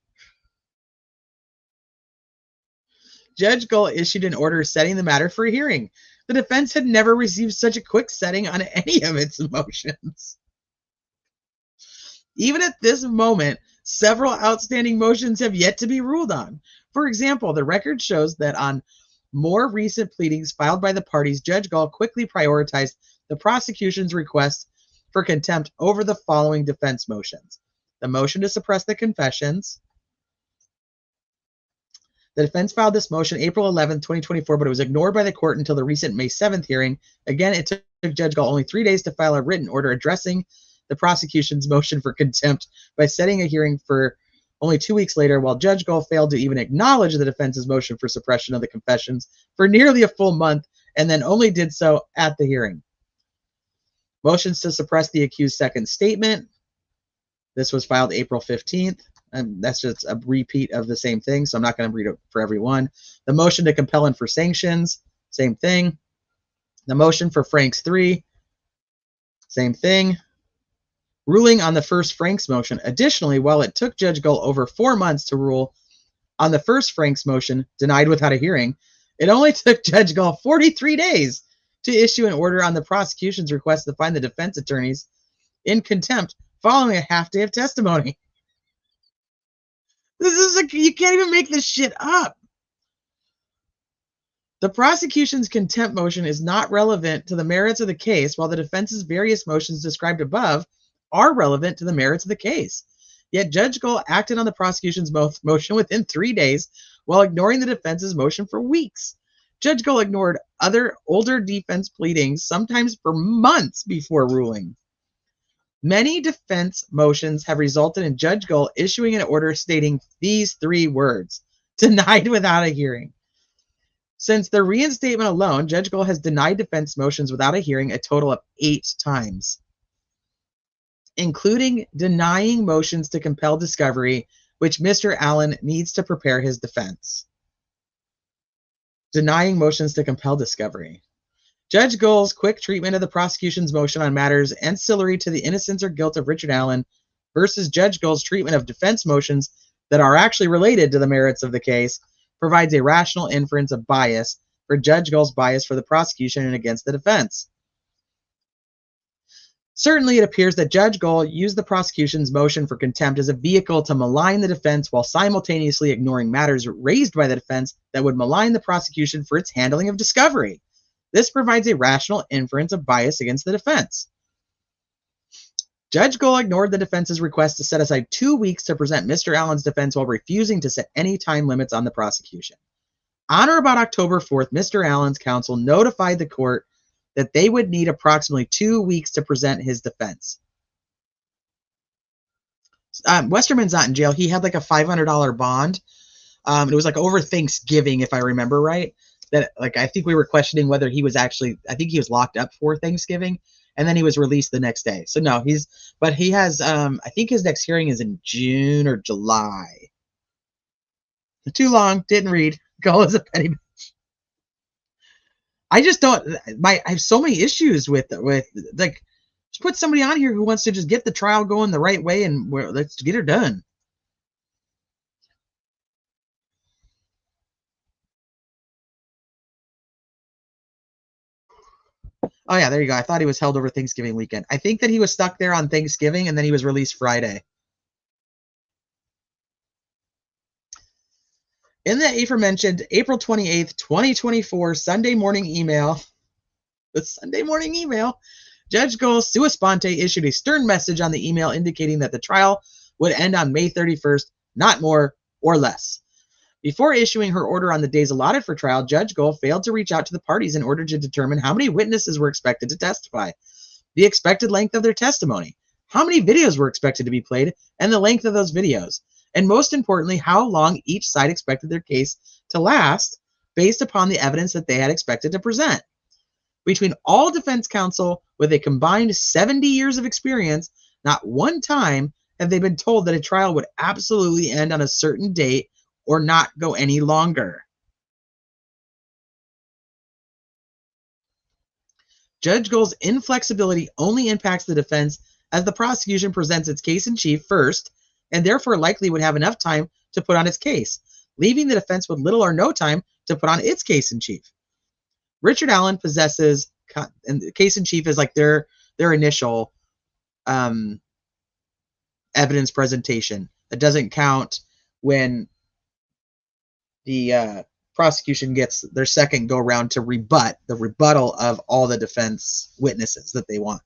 Judge Gull issued an order setting the matter for a hearing. The defense had never received such a quick setting on any of its motions. Even at this moment, several outstanding motions have yet to be ruled on. For example, the record shows that on more recent pleadings filed by the parties, Judge Gull quickly prioritized the prosecution's request for contempt over the following defense motions. The motion to suppress the confessions. The defense filed this motion April 11, 2024, but it was ignored by the court until the recent May 7th hearing. Again, it took Judge Gull only 3 days to file a written order addressing the prosecution's motion for contempt by setting a hearing for only 2 weeks later, while Judge Gull failed to even acknowledge the defense's motion for suppression of the confessions for nearly a full month, and then only did so at the hearing. Motions to suppress the accused's second statement. This was filed April 15th. And that's just a repeat of the same thing, so I'm not going to read it for everyone. The motion to compel and for sanctions, same thing. The motion for Franks 3, same thing. Ruling on the first Franks motion. Additionally, while it took Judge Gull over 4 months to rule on the first Franks motion, denied without a hearing, it only took Judge Gull 43 days to issue an order on the prosecution's request to find the defense attorneys in contempt following a half day of testimony. You can't even make this shit up. The prosecution's contempt motion is not relevant to the merits of the case, while the defense's various motions described above are relevant to the merits of the case. Yet Judge Gull acted on the prosecution's motion within 3 days while ignoring the defense's motion for weeks. Judge Gull ignored other older defense pleadings, sometimes for months before ruling. Many defense motions have resulted in Judge Gull issuing an order stating these 3 words: denied without a hearing. Since the reinstatement alone, Judge Gull has denied defense motions without a hearing a total of 8 times, including denying motions to compel discovery, which Mr. Allen needs to prepare his defense. Denying motions to compel discovery. Judge Gull's quick treatment of the prosecution's motion on matters ancillary to the innocence or guilt of Richard Allen versus Judge Gull's treatment of defense motions that are actually related to the merits of the case provides a rational inference of bias for Judge Gull's bias for the prosecution and against the defense. Certainly, it appears that Judge Gull used the prosecution's motion for contempt as a vehicle to malign the defense while simultaneously ignoring matters raised by the defense that would malign the prosecution for its handling of discovery. This provides a rational inference of bias against the defense. Judge Gull ignored the defense's request to set aside 2 weeks to present Mr. Allen's defense while refusing to set any time limits on the prosecution. On or about October 4th, Mr. Allen's counsel notified the court that they would need approximately 2 weeks to present his defense. Westerman's not in jail. He had like a $500 bond. It was like over Thanksgiving, if I remember right. That, like, I think we were questioning whether he was actually, I think he was locked up for Thanksgiving, and then he was released the next day. So no, but he has, I think his next hearing is in June or July. Too long, didn't read. Gull is a petty. I just don't. I have so many issues with like, just put somebody on here who wants to just get the trial going the right way and let's get her done. Oh yeah, there you go. I thought he was held over Thanksgiving weekend. I think that he was stuck there on Thanksgiving and then he was released Friday. In the aforementioned April 28th, 2024 Sunday morning email, Judge Gull sua sponte issued a stern message on the email indicating that the trial would end on May 31st, not more or less. Before issuing her order on the days allotted for trial, Judge Gull failed to reach out to the parties in order to determine how many witnesses were expected to testify, the expected length of their testimony, how many videos were expected to be played, and the length of those videos, and most importantly, how long each side expected their case to last based upon the evidence that they had expected to present. Between all defense counsel with a combined 70 years of experience, not one time have they been told that a trial would absolutely end on a certain date or not go any longer. Judge Gull's inflexibility only impacts the defense as the prosecution presents its case in chief first, and therefore likely would have enough time to put on its case, leaving the defense with little or no time to put on its case in chief. Richard Allen possesses, and the case in chief is like their initial evidence presentation. It doesn't count when the prosecution gets their second go round to rebut the rebuttal of all the defense witnesses that they want.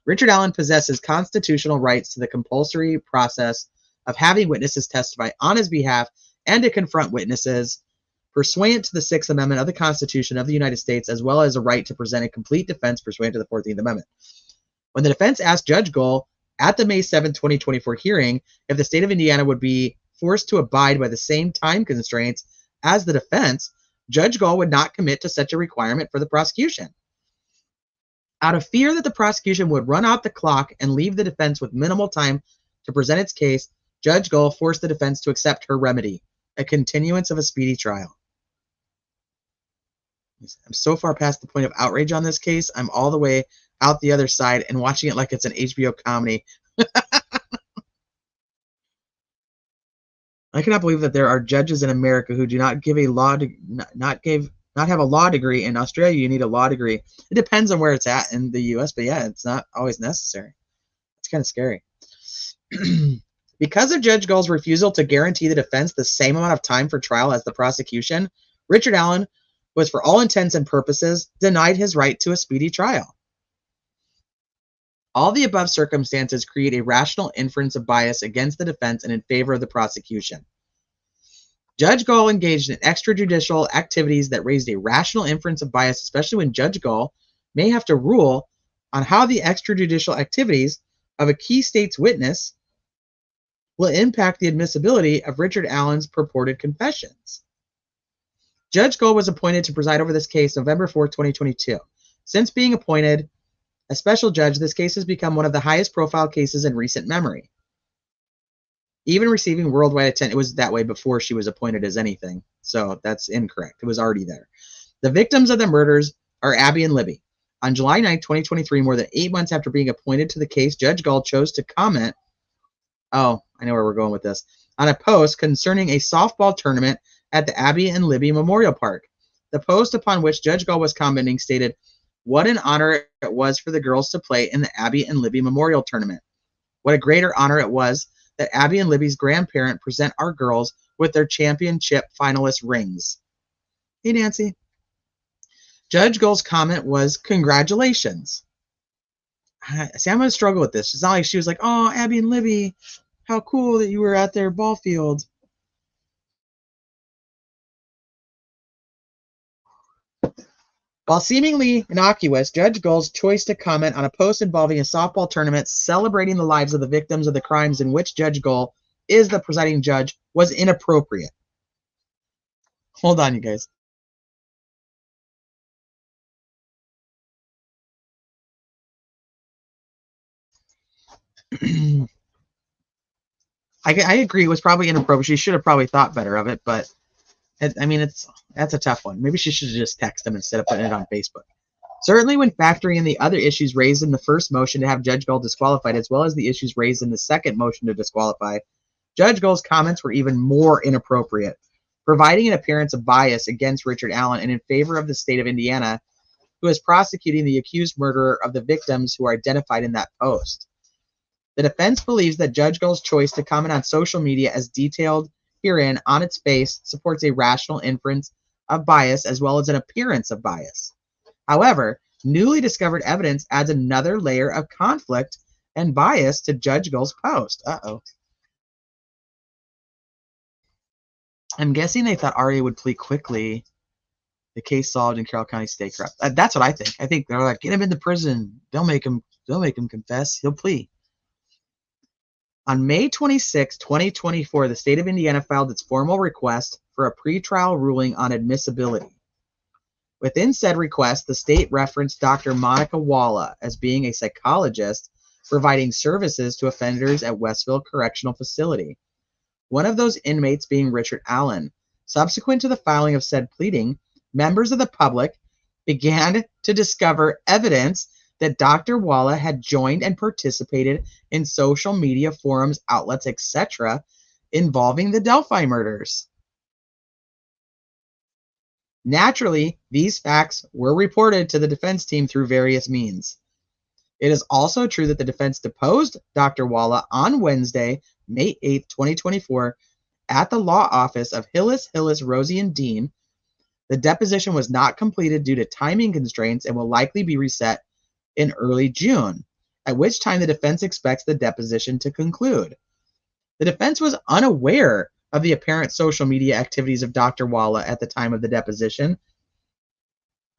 Richard Allen possesses constitutional rights to the compulsory process of having witnesses testify on his behalf and to confront witnesses pursuant to the 6th Amendment of the Constitution of the United States, as well as a right to present a complete defense pursuant to the 14th Amendment. When the defense asked Judge Gull at the May 7, 2024 hearing if the state of Indiana would be forced to abide by the same time constraints as the defense, Judge Gull would not commit to such a requirement for the prosecution. Out of fear that the prosecution would run out the clock and leave the defense with minimal time to present its case, Judge Gull forced the defense to accept her remedy, a continuance of a speedy trial. I'm so far past the point of outrage on this case, I'm all the way out the other side and watching it like it's an HBO comedy. I cannot believe that there are judges in America who do not give a law not have a law degree. In Australia, you need a law degree. It depends on where it's at in the U.S., but yeah, it's not always necessary. It's kind of scary. Because of Judge Gull's refusal to guarantee the defense the same amount of time for trial as the prosecution, Richard Allen was, for all intents and purposes, denied his right to a speedy trial. All the above circumstances create a rational inference of bias against the defense and in favor of the prosecution. Judge Gull engaged in extrajudicial activities that raised a rational inference of bias, especially when Judge Gull may have to rule on how the extrajudicial activities of a key state's witness will impact the admissibility of Richard Allen's purported confessions. Judge Gull was appointed to preside over this case November 4, 2022. Since being appointed a special judge, this case has become one of the highest profile cases in recent memory, even receiving worldwide attention. It was that way before she was appointed as anything, so that's incorrect. It was already there. The victims of the murders are Abby and Libby. On July 9, 2023, more than 8 months after being appointed to the case, Judge Gull chose to comment, oh, I know where we're going with this, on a post concerning a softball tournament at the Abby and Libby Memorial Park. The post upon which Judge Gull was commenting stated, "What an honor it was for the girls to play in the Abby and Libby Memorial Tournament. What a greater honor it was that Abby and Libby's grandparent present our girls with their championship finalist rings." Hey, Nancy. Judge Gull's comment was, "Congratulations." See, I'm going to struggle with this. It's not like she was like, "Oh, Abby and Libby, how cool that you were at their ball field." While seemingly innocuous, Judge Gull's choice to comment on a post involving a softball tournament celebrating the lives of the victims of the crimes in which Judge Gull is the presiding judge was inappropriate. Hold on, you guys. I agree. It was probably inappropriate. She should have probably thought better of it, but I mean, that's a tough one. Maybe she should have just texted him instead of putting it on Facebook. Certainly when factoring in the other issues raised in the first motion to have Judge Gull disqualified, as well as the issues raised in the second motion to disqualify, Judge Gull's comments were even more inappropriate, providing an appearance of bias against Richard Allen and in favor of the state of Indiana, who is prosecuting the accused murderer of the victims who are identified in that post. The defense believes that Judge Gull's choice to comment on social media as detailed herein on its face supports a rational inference of bias as well as an appearance of bias. However, newly discovered evidence adds another layer of conflict and bias to Judge Gull's post. Uh-oh. I'm guessing they thought Aria would plead quickly. The case solved in Carroll County State Corrupt. That's what I think. I think they're like, get him into prison. They'll make him confess. He'll plea. On May 26, 2024, the state of Indiana filed its formal request for a pretrial ruling on admissibility. Within said request, the state referenced Dr. Monica Walla as being a psychologist providing services to offenders at Westville Correctional Facility, one of those inmates being Richard Allen. Subsequent to the filing of said pleading, members of the public began to discover evidence that Dr. Walla had joined and participated in social media forums, outlets, etc., involving the Delphi murders. Naturally, these facts were reported to the defense team through various means. It is also true that the defense deposed Dr. Walla on Wednesday, May 8, 2024, at the law office of Hillis, Rosie, and Dean. The deposition was not completed due to timing constraints and will likely be reset in early June, at which time the defense expects the deposition to conclude. The defense was unaware of the apparent social media activities of Dr. Walla at the time of the deposition.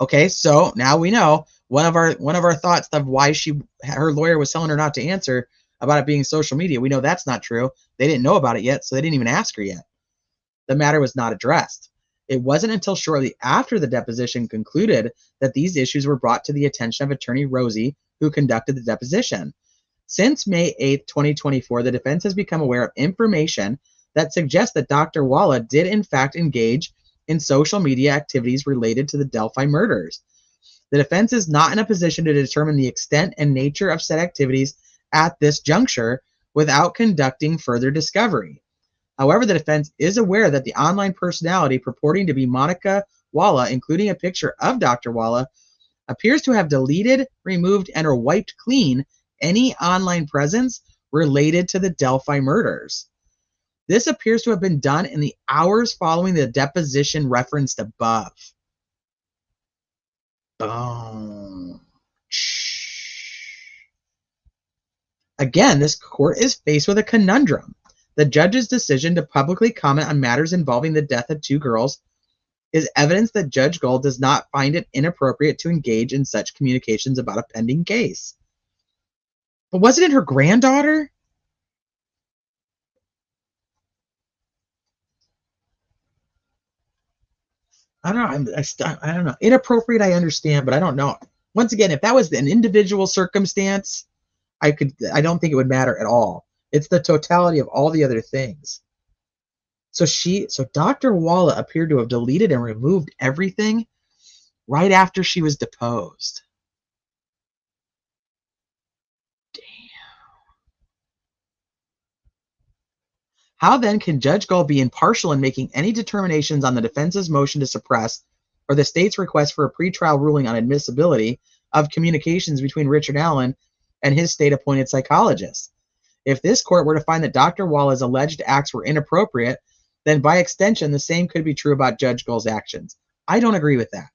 Okay, so now we know one of our thoughts of why her lawyer was telling her not to answer about it being social media. We know that's not true. They didn't know about it yet, so they didn't even ask her yet. The matter was not addressed. It wasn't until shortly after the deposition concluded that these issues were brought to the attention of Attorney Rosie, who conducted the deposition. Since May 8, 2024, the defense has become aware of information that suggests that Dr. Walla did in fact engage in social media activities related to the Delphi murders. The defense is not in a position to determine the extent and nature of said activities at this juncture without conducting further discovery. However, the defense is aware that the online personality purporting to be Monica Walla, including a picture of Dr. Walla, appears to have deleted, removed, and or wiped clean any online presence related to the Delphi murders. This appears to have been done in the hours following the deposition referenced above. Boom. Again, this court is faced with a conundrum. The judge's decision to publicly comment on matters involving the death of 2 girls is evidence that Judge Gull does not find it inappropriate to engage in such communications about a pending case. But wasn't it her granddaughter? I don't know. I don't know. Inappropriate, I understand, but I don't know. Once again, if that was an individual circumstance, I don't think it would matter at all. It's the totality of all the other things. So Dr. Walla appeared to have deleted and removed everything right after she was deposed. Damn. How then can Judge Gull be impartial in making any determinations on the defense's motion to suppress or the state's request for a pretrial ruling on admissibility of communications between Richard Allen and his state-appointed psychologist? If this court were to find that Dr. Walla's alleged acts were inappropriate, then by extension, the same could be true about Judge Gull's actions. I don't agree with that.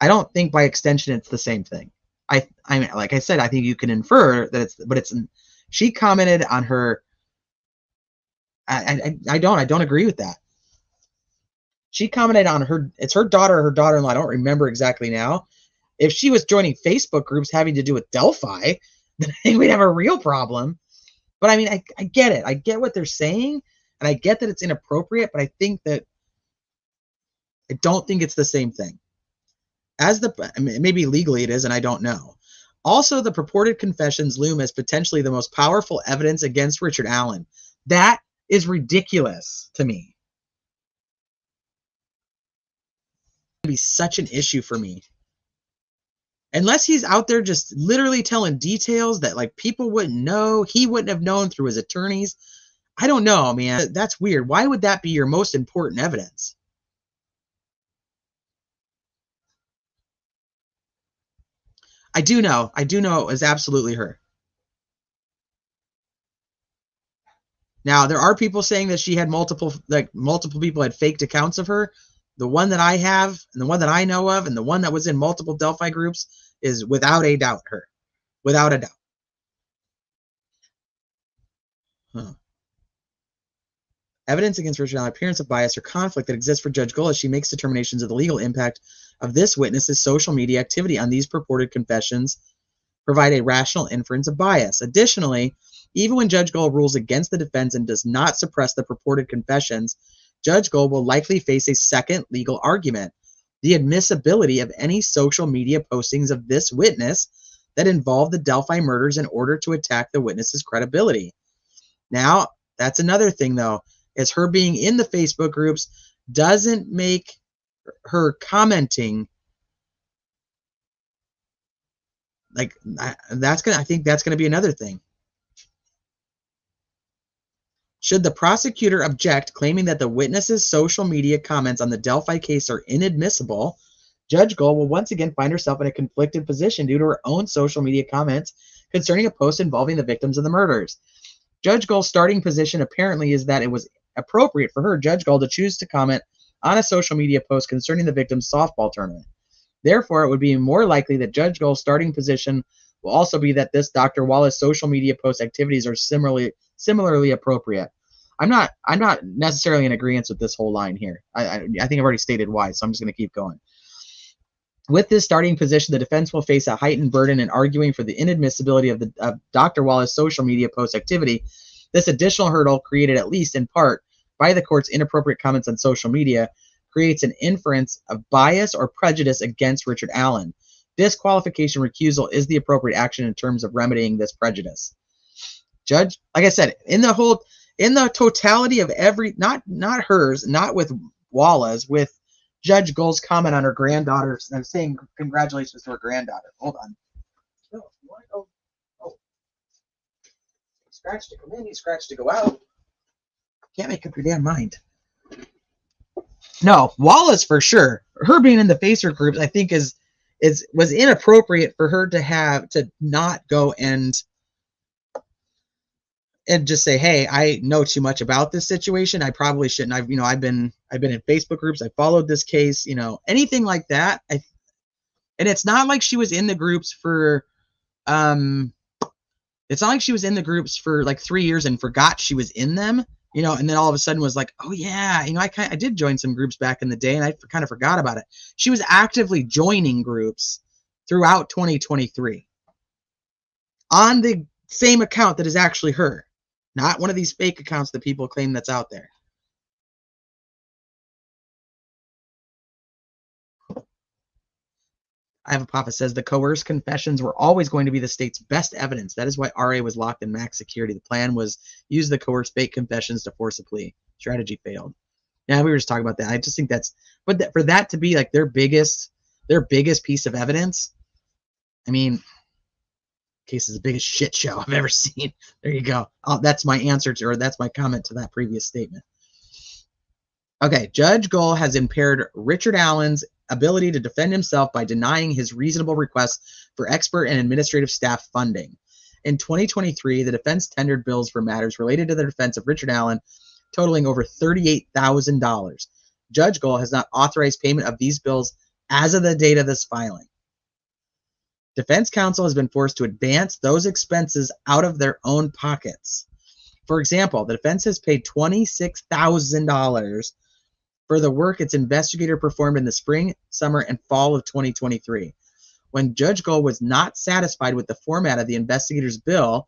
I don't think by extension it's the same thing. I mean, like I said, I think you can infer that she commented on her. I don't agree with that. She commented on it's her daughter or her daughter-in-law. I don't remember exactly now. If she was joining Facebook groups having to do with Delphi, then I think we'd have a real problem. But I mean, I get it. I get what they're saying, and I get that it's inappropriate, but I don't think it's the same thing. Maybe legally it is, and I don't know. Also, the purported confessions loom as potentially the most powerful evidence against Richard Allen. That is ridiculous to me. It would be such an issue for me. Unless he's out there just literally telling details that like people wouldn't know, he wouldn't have known through his attorneys. I don't know, man. That's weird. Why would that be your most important evidence? I do know it was absolutely her. Now, there are people saying that she had multiple people had faked accounts of her. The one that I have, and the one that I know of, and the one that was in multiple Delphi groups is without a doubt her. Without a doubt. Huh. Evidence against Richard Allen, appearance of bias or conflict that exists for Judge Gull as she makes determinations of the legal impact of this witness's social media activity on these purported confessions provide a rational inference of bias. Additionally, even when Judge Gull rules against the defense and does not suppress the purported confessions, Judge Gull will likely face a second legal argument: the admissibility of any social media postings of this witness that involve the Delphi murders in order to attack the witness's credibility. Now, that's another thing, though, is her being in the Facebook groups doesn't make her commenting like I think that's gonna be another thing. Should the prosecutor object, claiming that the witness's social media comments on the Delphi case are inadmissible, Judge Gull will once again find herself in a conflicted position due to her own social media comments concerning a post involving the victims of the murders. Judge Gull's starting position apparently is that it was appropriate for her, Judge Gull, to choose to comment on a social media post concerning the victims' softball tournament. Therefore, it would be more likely that Judge Gull's starting position will also be that this Dr. Wallace social media post activities are similarly appropriate. I'm not necessarily in agreement with this whole line here. I think I've already stated why, so I'm just going to keep going. With this starting position, the defense will face a heightened burden in arguing for the inadmissibility of Dr. Wallace's social media post activity. This additional hurdle, created at least in part by the court's inappropriate comments on social media, creates an inference of bias or prejudice against Richard Allen. Disqualification recusal is the appropriate action in terms of remedying this prejudice. Judge, like I said, in the totality of not hers, not with Wallace, with Judge Gull's comment on her granddaughter, and saying congratulations to her granddaughter. Hold on. No, you want to go? Oh. Scratch to come in, you scratch to go out. Can't make up your damn mind. No, Wallace for sure. Her being in the Facebook groups, I think was inappropriate for her to not go and just say, hey, I know too much about this situation. I probably shouldn't. I've been in Facebook groups. I followed this case, anything like that. And it's not like she was in the groups for, It's not like she was in the groups for like 3 years and forgot she was in them, you know, and then all of a sudden was like, oh yeah, you know, I did join some groups back in the day and I kind of forgot about it. She was actively joining groups throughout 2023 on the same account that is actually her, not one of these fake accounts that people claim that's out there. I have a papa says the coerced confessions were always going to be the state's best evidence. That is why RA was locked in max security. The plan was use the coerced fake confessions to force a plea. Strategy failed. Yeah, we were just talking about that. I just think that's, but for that to be like their biggest piece of evidence, I mean, case is the biggest shit show I've ever seen. There you go. Oh, that's my answer to, or that's my comment to that previous statement. Okay, Judge Gull has impaired Richard Allen's ability to defend himself by denying his reasonable requests for expert and administrative staff funding. In 2023, the defense tendered bills for matters related to the defense of Richard Allen, totaling over $38,000. Judge Gull has not authorized payment of these bills as of the date of this filing. Defense counsel has been forced to advance those expenses out of their own pockets. For example, the defense has paid $26,000 for the work its investigator performed in the spring, summer, and fall of 2023. When Judge Gull was not satisfied with the format of the investigator's bill,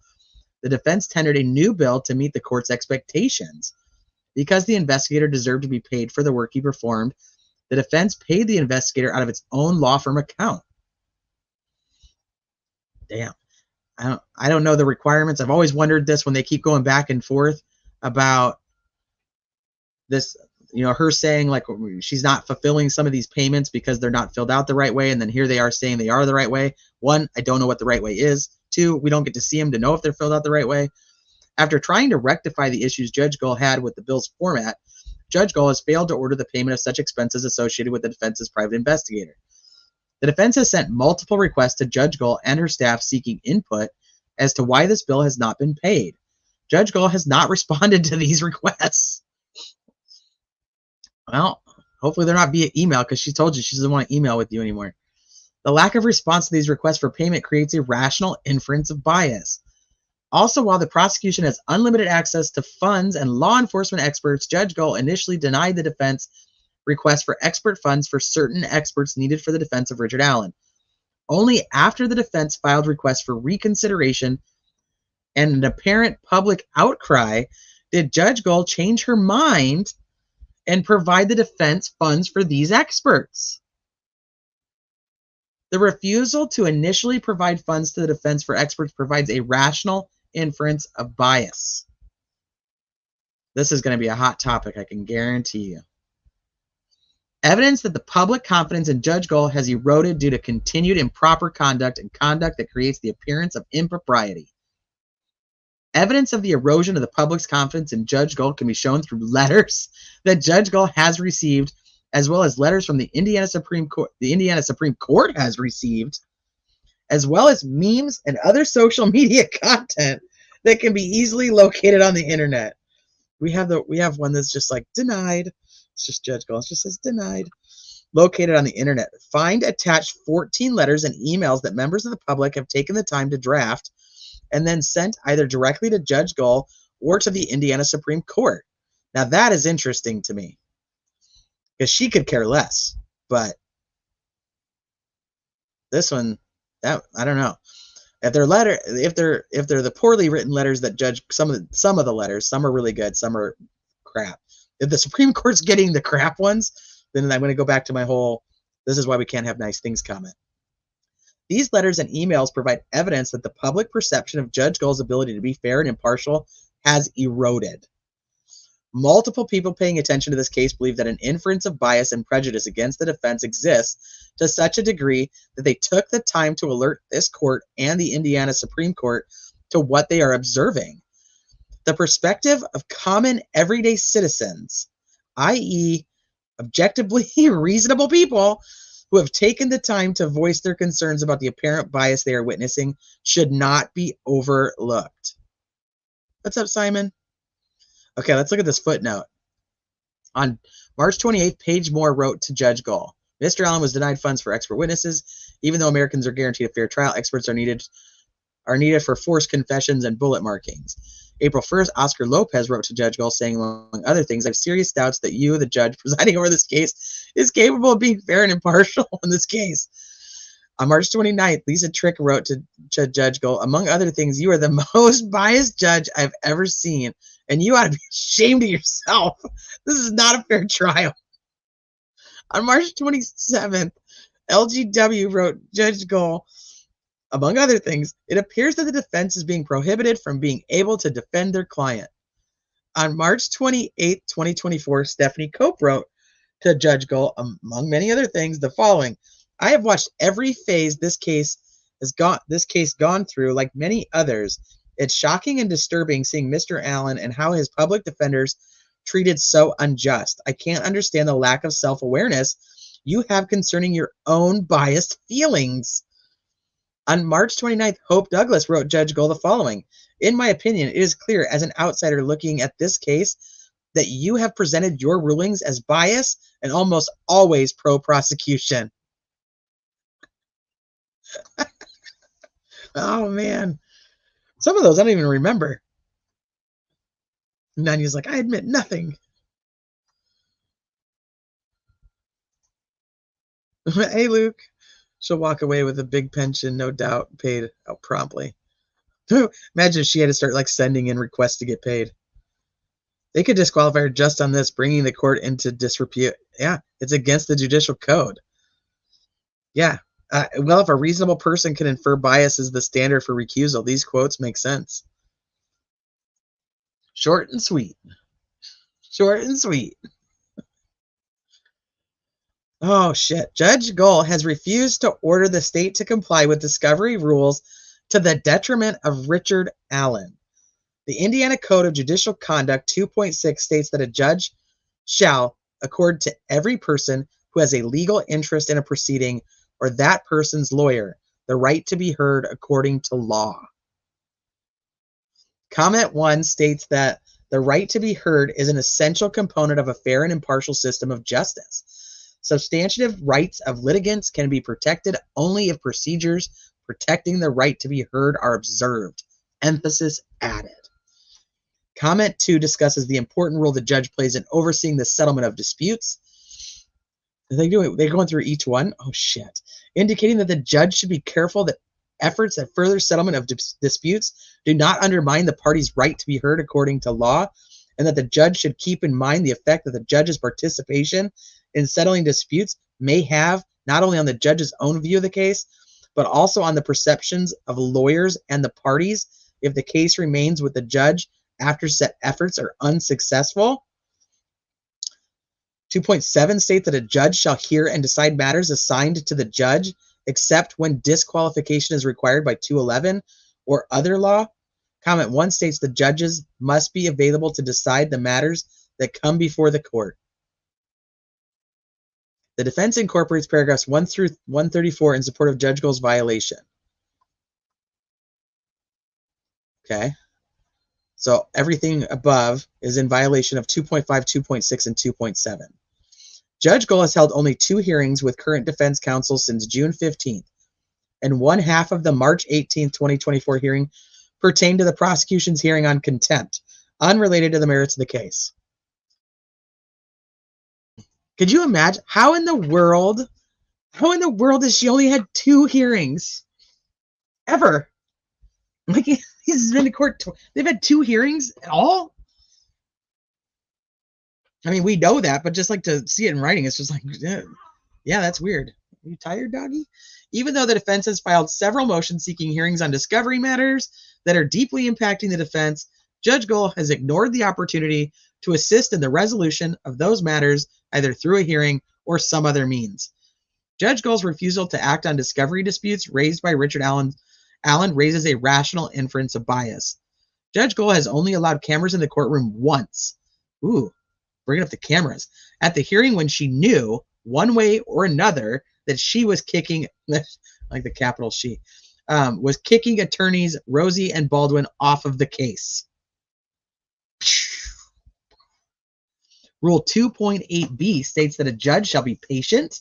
the defense tendered a new bill to meet the court's expectations. Because the investigator deserved to be paid for the work he performed, the defense paid the investigator out of its own law firm account. Damn. I don't know the requirements. I've always wondered this when they keep going back and forth about this, you know, her saying like she's not fulfilling some of these payments because they're not filled out the right way, and then here they are saying they are the right way. One, I don't know what the right way is. Two, we don't get to see them to know if they're filled out the right way. After trying to rectify the issues Judge Gull had with the bill's format, Judge Gull has failed to order the payment of such expenses associated with the defense's private investigator. The defense has sent multiple requests to Judge Gull and her staff seeking input as to why this bill has not been paid. Judge Gull has not responded to these requests. Well, hopefully they're not via email, because she told you she doesn't want to email with you anymore. The lack of response to these requests for payment creates a rational inference of bias. Also, while the prosecution has unlimited access to funds and law enforcement experts, Judge Gull initially denied the defense request for expert funds for certain experts needed for the defense of Richard Allen. Only after the defense filed requests for reconsideration and an apparent public outcry did Judge Gull change her mind and provide the defense funds for these experts. The refusal to initially provide funds to the defense for experts provides a rational inference of bias. This is going to be a hot topic, I can guarantee you. Evidence that the public confidence in Judge Gull has eroded due to continued improper conduct and conduct that creates the appearance of impropriety. Evidence of the erosion of the public's confidence in Judge Gull can be shown through letters that Judge Gull has received, as well as letters from the Indiana Supreme Court. The Indiana Supreme Court has received, as well as memes and other social media content that can be easily located on the internet. We have one that's just like denied. It's just Judge Gull. It just says denied. Located on the internet. Find attached 14 letters and emails that members of the public have taken the time to draft and then sent either directly to Judge Gull or to the Indiana Supreme Court. Now that is interesting to me, because she could care less. But this one, that I don't know. If they're the poorly written letters that Judge, some of the letters, some are really good, some are crap. If the Supreme Court's getting the crap ones, then I'm going to go back to my whole, this is why we can't have nice things comment. These letters and emails provide evidence that the public perception of Judge Gull's ability to be fair and impartial has eroded. Multiple people paying attention to this case believe that an inference of bias and prejudice against the defense exists to such a degree that they took the time to alert this court and the Indiana Supreme Court to what they are observing. The perspective of common everyday citizens, i.e., objectively reasonable people who have taken the time to voice their concerns about the apparent bias they are witnessing, should not be overlooked. What's up, Simon? Okay, let's look at this footnote. On March 28th, Paige Moore wrote to Judge Gull, Mr. Allen was denied funds for expert witnesses. Even though Americans are guaranteed a fair trial, experts are needed are needed for forced confessions and bullet markings. April 1st, Oscar Lopez wrote to Judge Gull saying, among other things, I have serious doubts that you, the judge presiding over this case, is capable of being fair and impartial in this case. On March 29th, Lisa Trick wrote to Judge Gull, among other things, you are the most biased judge I've ever seen, and you ought to be ashamed of yourself. This is not a fair trial. On March 27th, LGW wrote Judge Gull, among other things, it appears that the defense is being prohibited from being able to defend their client. On March 28, 2024, Stephanie Cope wrote to Judge Gull, among many other things, the following. I have watched every phase this case gone through, like many others. It's shocking and disturbing seeing Mr. Allen and how his public defenders treated so unjust. I can't understand the lack of self-awareness you have concerning your own biased feelings. On March 29th, Hope Douglas wrote Judge Gull the following. In my opinion, it is clear as an outsider looking at this case that you have presented your rulings as biased and almost always pro-prosecution. Oh, man. Some of those I don't even remember. And Nanya's like, I admit nothing. Hey, Luke. She'll walk away with a big pension, no doubt, paid out promptly. Imagine if she had to start like sending in requests to get paid. They could disqualify her just on this, bringing the court into disrepute. Yeah, it's against the judicial code. Yeah. Well, if a reasonable person can infer bias as the standard for recusal, these quotes make sense. Short and sweet. Short and sweet. Oh, shit. Judge Gull has refused to order the state to comply with discovery rules to the detriment of Richard Allen. The Indiana Code of Judicial Conduct 2.6 states that a judge shall accord to every person who has a legal interest in a proceeding or that person's lawyer the right to be heard according to law. Comment 1 states that the right to be heard is an essential component of a fair and impartial system of justice. Substantive rights of litigants can be protected only if procedures protecting the right to be heard are observed. Emphasis added. Comment 2 discusses the important role the judge plays in overseeing the settlement of disputes. They're going through each one. Oh, shit. Indicating that the judge should be careful that efforts at further settlement of disputes do not undermine the party's right to be heard according to law, and that the judge should keep in mind the effect that the judge's participation in settling disputes may have not only on the judge's own view of the case, but also on the perceptions of lawyers and the parties if the case remains with the judge after set efforts are unsuccessful. 2.7 states that a judge shall hear and decide matters assigned to the judge except when disqualification is required by 211 or other law. Comment 1 states the judges must be available to decide the matters that come before the court. The defense incorporates paragraphs 1 through 134 in support of Judge Gull's violation. Okay. So everything above is in violation of 2.5, 2.6, and 2.7. Judge Gull has held only 2 hearings with current defense counsel since June 15th, and one half of the March 18th, 2024 hearing pertained to the prosecution's hearing on contempt, unrelated to the merits of the case. Could you imagine how in the world has she only had 2 hearings ever? Like, he's been to court. They've had 2 hearings at all. I mean, we know that, but just like to see it in writing, it's just like, yeah, that's weird. Are you tired, doggy? Even though the defense has filed several motions seeking hearings on discovery matters that are deeply impacting the defense, Judge Gull has ignored the opportunity to assist in the resolution of those matters either through a hearing or some other means. Judge Gull's refusal to act on discovery disputes raised by Richard Allen raises a rational inference of bias. Judge Gull has only allowed cameras in the courtroom once. Ooh, bringing up the cameras. At the hearing when she knew, one way or another, that she was kicking, like the capital she, was kicking attorneys Rosie and Baldwin off of the case. Rule 2.8b states that a judge shall be patient,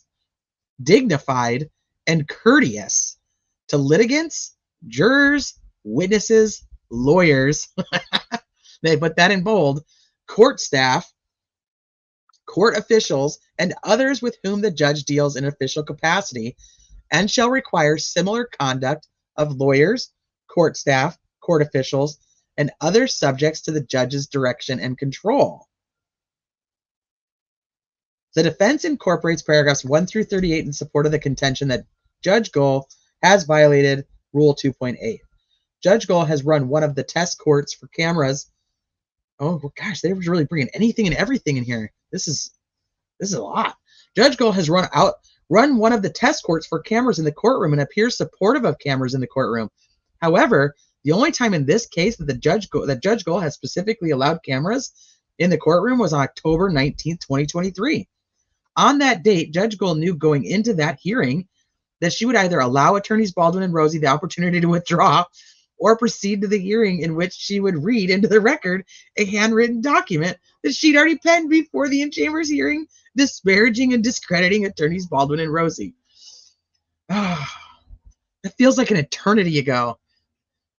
dignified, and courteous to litigants, jurors, witnesses, lawyers, they put that in bold, court staff, court officials, and others with whom the judge deals in official capacity, and shall require similar conduct of lawyers, court staff, court officials, and other subjects to the judge's direction and control. The defense incorporates paragraphs 1 through 38 in support of the contention that Judge Gull has violated Rule 2.8. Judge Gull has run one of the test courts for cameras. Oh gosh, they were really bringing anything and everything in here. This is a lot. Judge Gull has run one of the test courts for cameras in the courtroom and appears supportive of cameras in the courtroom. However, the only time in this case that Judge Gull has specifically allowed cameras in the courtroom was on October 19th, 2023. On that date, Judge Gull knew going into that hearing that she would either allow attorneys Baldwin and Rosie the opportunity to withdraw or proceed to the hearing in which she would read into the record a handwritten document that she'd already penned before the in-chambers hearing, disparaging and discrediting attorneys Baldwin and Rosie. It feels like an eternity ago.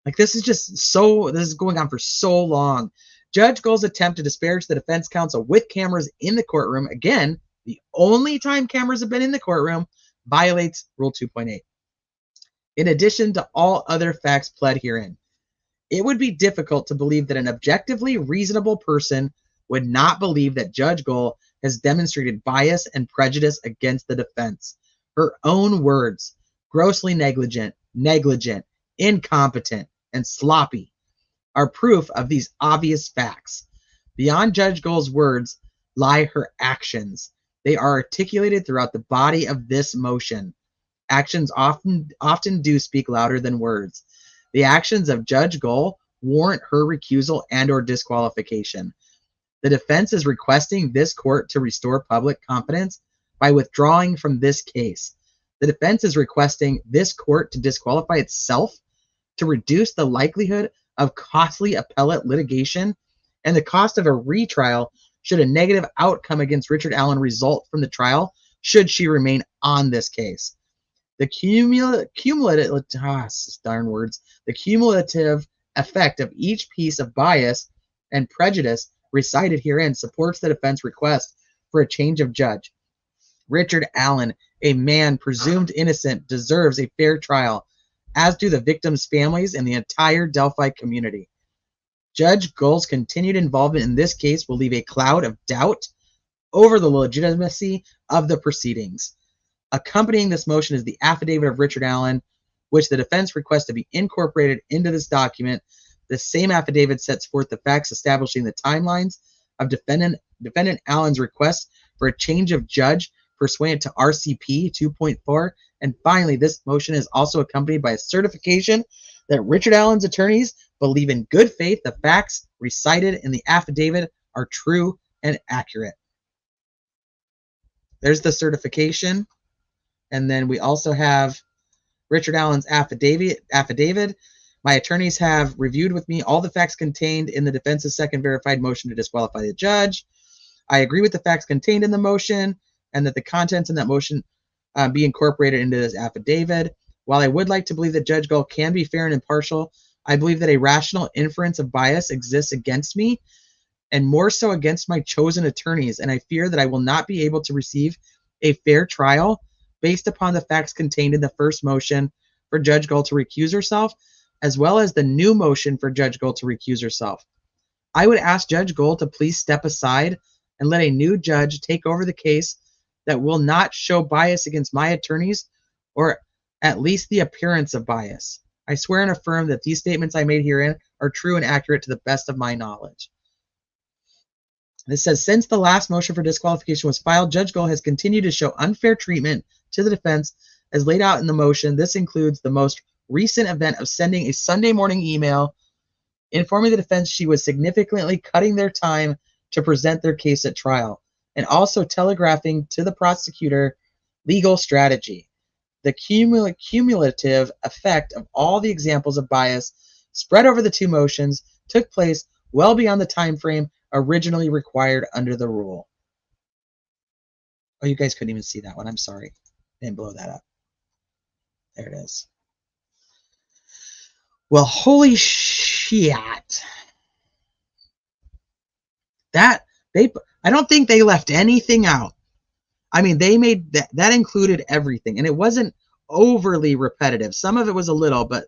Like this is going on for so long. Judge Gull's attempt to disparage the defense counsel with cameras in the courtroom, again, the only time cameras have been in the courtroom, violates Rule 2.8. In addition to all other facts pled herein, it would be difficult to believe that an objectively reasonable person would not believe that Judge Gull has demonstrated bias and prejudice against the defense. Her own words, grossly negligent, incompetent, and sloppy, are proof of these obvious facts. Beyond Judge Gull's words lie her actions. They are articulated throughout the body of this motion. Actions often do speak louder than words. The actions of Judge Gull warrant her recusal and or disqualification. The defense is requesting this court to restore public confidence by withdrawing from this case. The defense is requesting this court to disqualify itself to reduce the likelihood of costly appellate litigation and the cost of a retrial should a negative outcome against Richard Allen result from the trial, should she remain on this case. The cumulative effect of each piece of bias and prejudice recited herein supports the defense request for a change of judge. Richard Allen, a man presumed innocent, deserves a fair trial, as do the victims' families and the entire Delphi community. Judge Gull's continued involvement in this case will leave a cloud of doubt over the legitimacy of the proceedings. Accompanying this motion is the affidavit of Richard Allen, which the defense requests to be incorporated into this document. The same affidavit sets forth the facts establishing the timelines of defendant Allen's request for a change of judge pursuant to RCP 2.4. And finally, this motion is also accompanied by a certification that Richard Allen's attorneys believe in good faith the facts recited in the affidavit are true and accurate. There's the certification. And then we also have Richard Allen's affidavit. My attorneys have reviewed with me all the facts contained in the defense's second verified motion to disqualify the judge. I agree with the facts contained in the motion and that the contents in that motion be incorporated into this affidavit. While I would like to believe that Judge Gull can be fair and impartial, I believe that a rational inference of bias exists against me and more so against my chosen attorneys, and I fear that I will not be able to receive a fair trial based upon the facts contained in the first motion for Judge Gull to recuse herself, as well as the new motion for Judge Gull to recuse herself. I would ask Judge Gull to please step aside and let a new judge take over the case that will not show bias against my attorneys, or at least the appearance of bias. I swear and affirm that these statements I made herein are true and accurate to the best of my knowledge. This says, since the last motion for disqualification was filed, Judge Gull has continued to show unfair treatment to the defense as laid out in the motion. This includes the most recent event of sending a Sunday morning email informing the defense she was significantly cutting their time to present their case at trial, and also telegraphing to the prosecutor legal strategy. The cumulative effect of all the examples of bias spread over the two motions took place well beyond the time frame originally required under the rule. Oh, you guys couldn't even see that one. I'm sorry. I didn't blow that up. There it is. Well, holy shit. I don't think they left anything out. I mean, they made that included everything, and it wasn't overly repetitive. Some of it was a little, but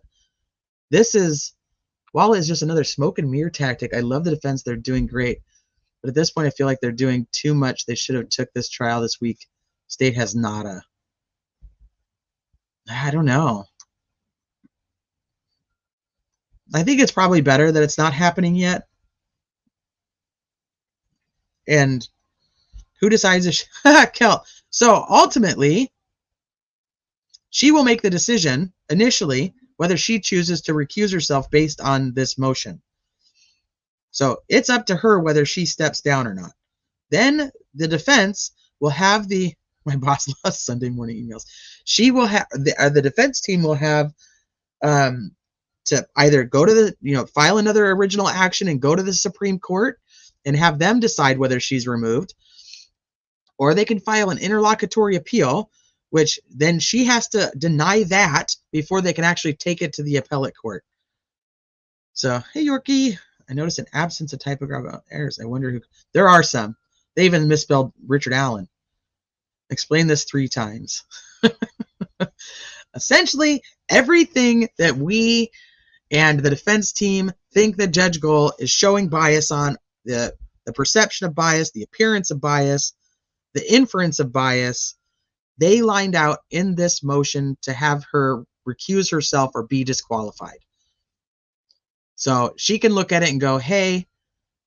while it's just another smoke and mirror tactic, I love the defense. They're doing great. But at this point, I feel like they're doing too much. They should have took this trial this week. State has nada. I don't know. I think it's probably better that it's not happening yet. And who decides Kel? So ultimately, she will make the decision initially whether she chooses to recuse herself based on this motion. So it's up to her whether she steps down or not. Then the defense will have my boss loves Sunday morning emails. She will have the defense team will have to either go to file another original action and go to the Supreme Court and have them decide whether she's removed, or they can file an interlocutory appeal, which then she has to deny that before they can actually take it to the appellate court. So, hey, Yorkie, I noticed an absence of typographical errors. I wonder who. There are some. They even misspelled Richard Allen. Explain this 3 times. Essentially, everything that we and the defense team think that Judge Gull is showing bias on, the perception of bias, the appearance of bias, the inference of bias, they lined out in this motion to have her recuse herself or be disqualified. So she can look at it and go, hey,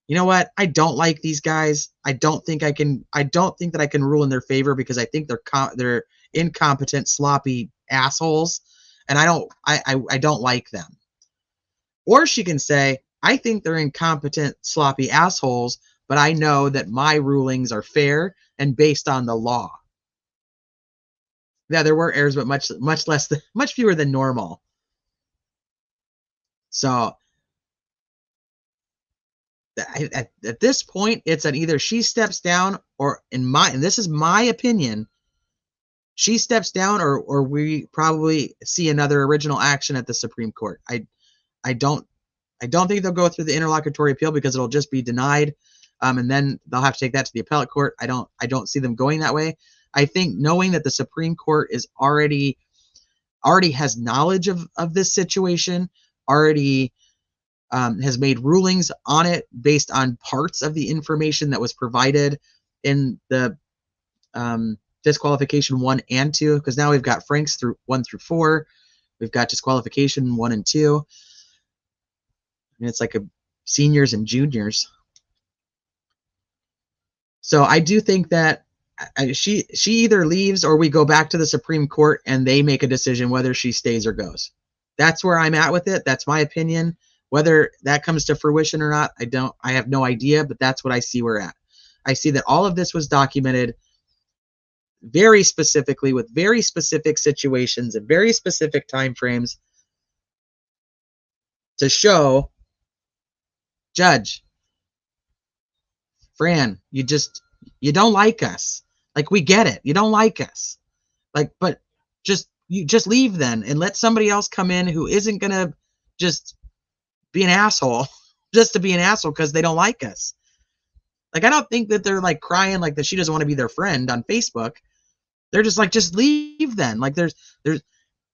you know what? I don't like these guys. I don't think that I can rule in their favor because I think they're incompetent, sloppy assholes, and I don't like them. Or she can say, I think they're incompetent, sloppy assholes, but I know that my rulings are fair and based on the law. Yeah, there were errors, but much fewer than normal. So at this point, it's an either she steps down or and this is my opinion, she steps down or we probably see another original action at the Supreme Court. I don't think they'll go through the interlocutory appeal because it'll just be denied, and then they'll have to take that to the appellate court. I don't see them going that way. I think knowing that the Supreme Court is already has knowledge of this situation, already has made rulings on it based on parts of the information that was provided in the disqualification 1 and 2, because now we've got Franks through 1 through 4. We've got disqualification 1 and 2. And it's like seniors and juniors. So I do think that she either leaves or we go back to the Supreme Court and they make a decision whether she stays or goes. That's where I'm at with it. That's my opinion. Whether that comes to fruition or not, I have no idea, but that's what I see we're at. I see that all of this was documented very specifically with very specific situations and very specific time frames to show, Judge, Fran, you don't like us. Like, we get it. You don't like us. Like, but you just leave then and let somebody else come in who isn't going to just be an asshole just to be an asshole because they don't like us. Like, I don't think that they're like crying like that she doesn't want to be their friend on Facebook. They're just like, just leave then. Like,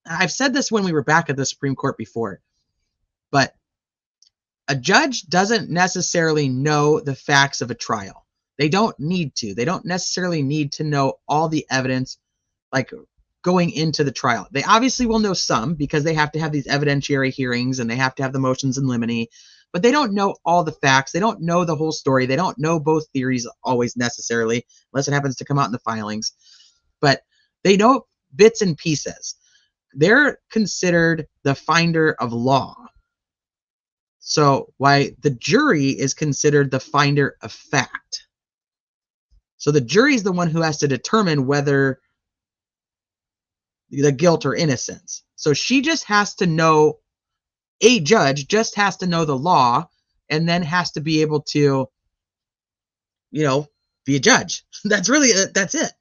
I've said this when we were back at the Supreme Court before, but a judge doesn't necessarily know the facts of a trial. They don't need to. They don't necessarily need to know all the evidence, like, going into the trial. They obviously will know some because they have to have these evidentiary hearings and they have to have the motions in limine, but they don't know all the facts. They don't know the whole story. They don't know both theories always necessarily, unless it happens to come out in the filings. But they know bits and pieces. They're considered the finder of law. So why the jury is considered the finder of fact. So the jury is the one who has to determine whether the guilt or innocence. So she just has to know, a judge just has to know the law and then has to be able to, be a judge. That's it.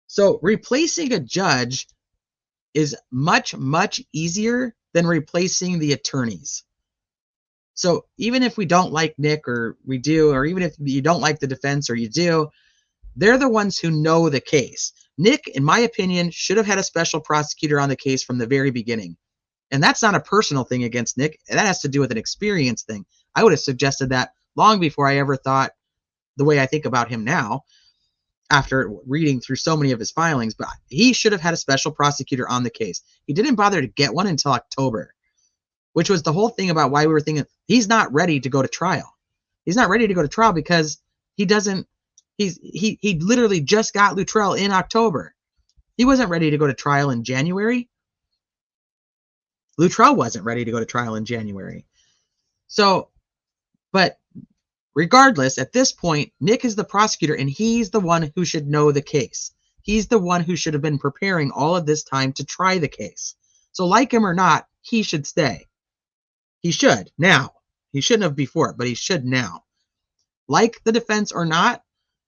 So replacing a judge is much, much easier than replacing the attorneys. So even if we don't like Nick, or we do, or even if you don't like the defense or you do, they're the ones who know the case. Nick, in my opinion, should have had a special prosecutor on the case from the very beginning. And that's not a personal thing against Nick. That has to do with an experience thing. I would have suggested that long before I ever thought the way I think about him now, after reading through so many of his filings. But he should have had a special prosecutor on the case. He didn't bother to get one until October, which was the whole thing about why we were thinking he's not ready to go to trial. He's not ready to go to trial because he literally just got Luttrell in October. He wasn't ready to go to trial in January. Luttrell wasn't ready to go to trial in January. So, but regardless, at this point, Nick is the prosecutor, and he's the one who should know the case. He's the one who should have been preparing all of this time to try the case. So like him or not, he should stay. He should now. He shouldn't have before, but he should now. Like the defense or not,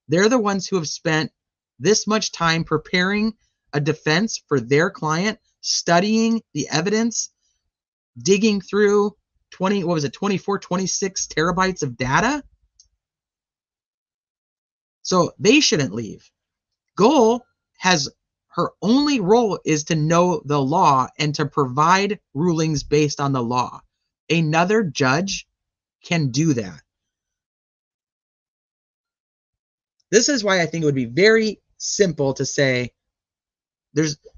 they're the ones who have spent this much time preparing a defense for their client, studying the evidence, digging through 26 terabytes of data. So they shouldn't leave. Gull has, her only role is to know the law and to provide rulings based on the law. Another judge can do that. This is why I think it would be very simple to say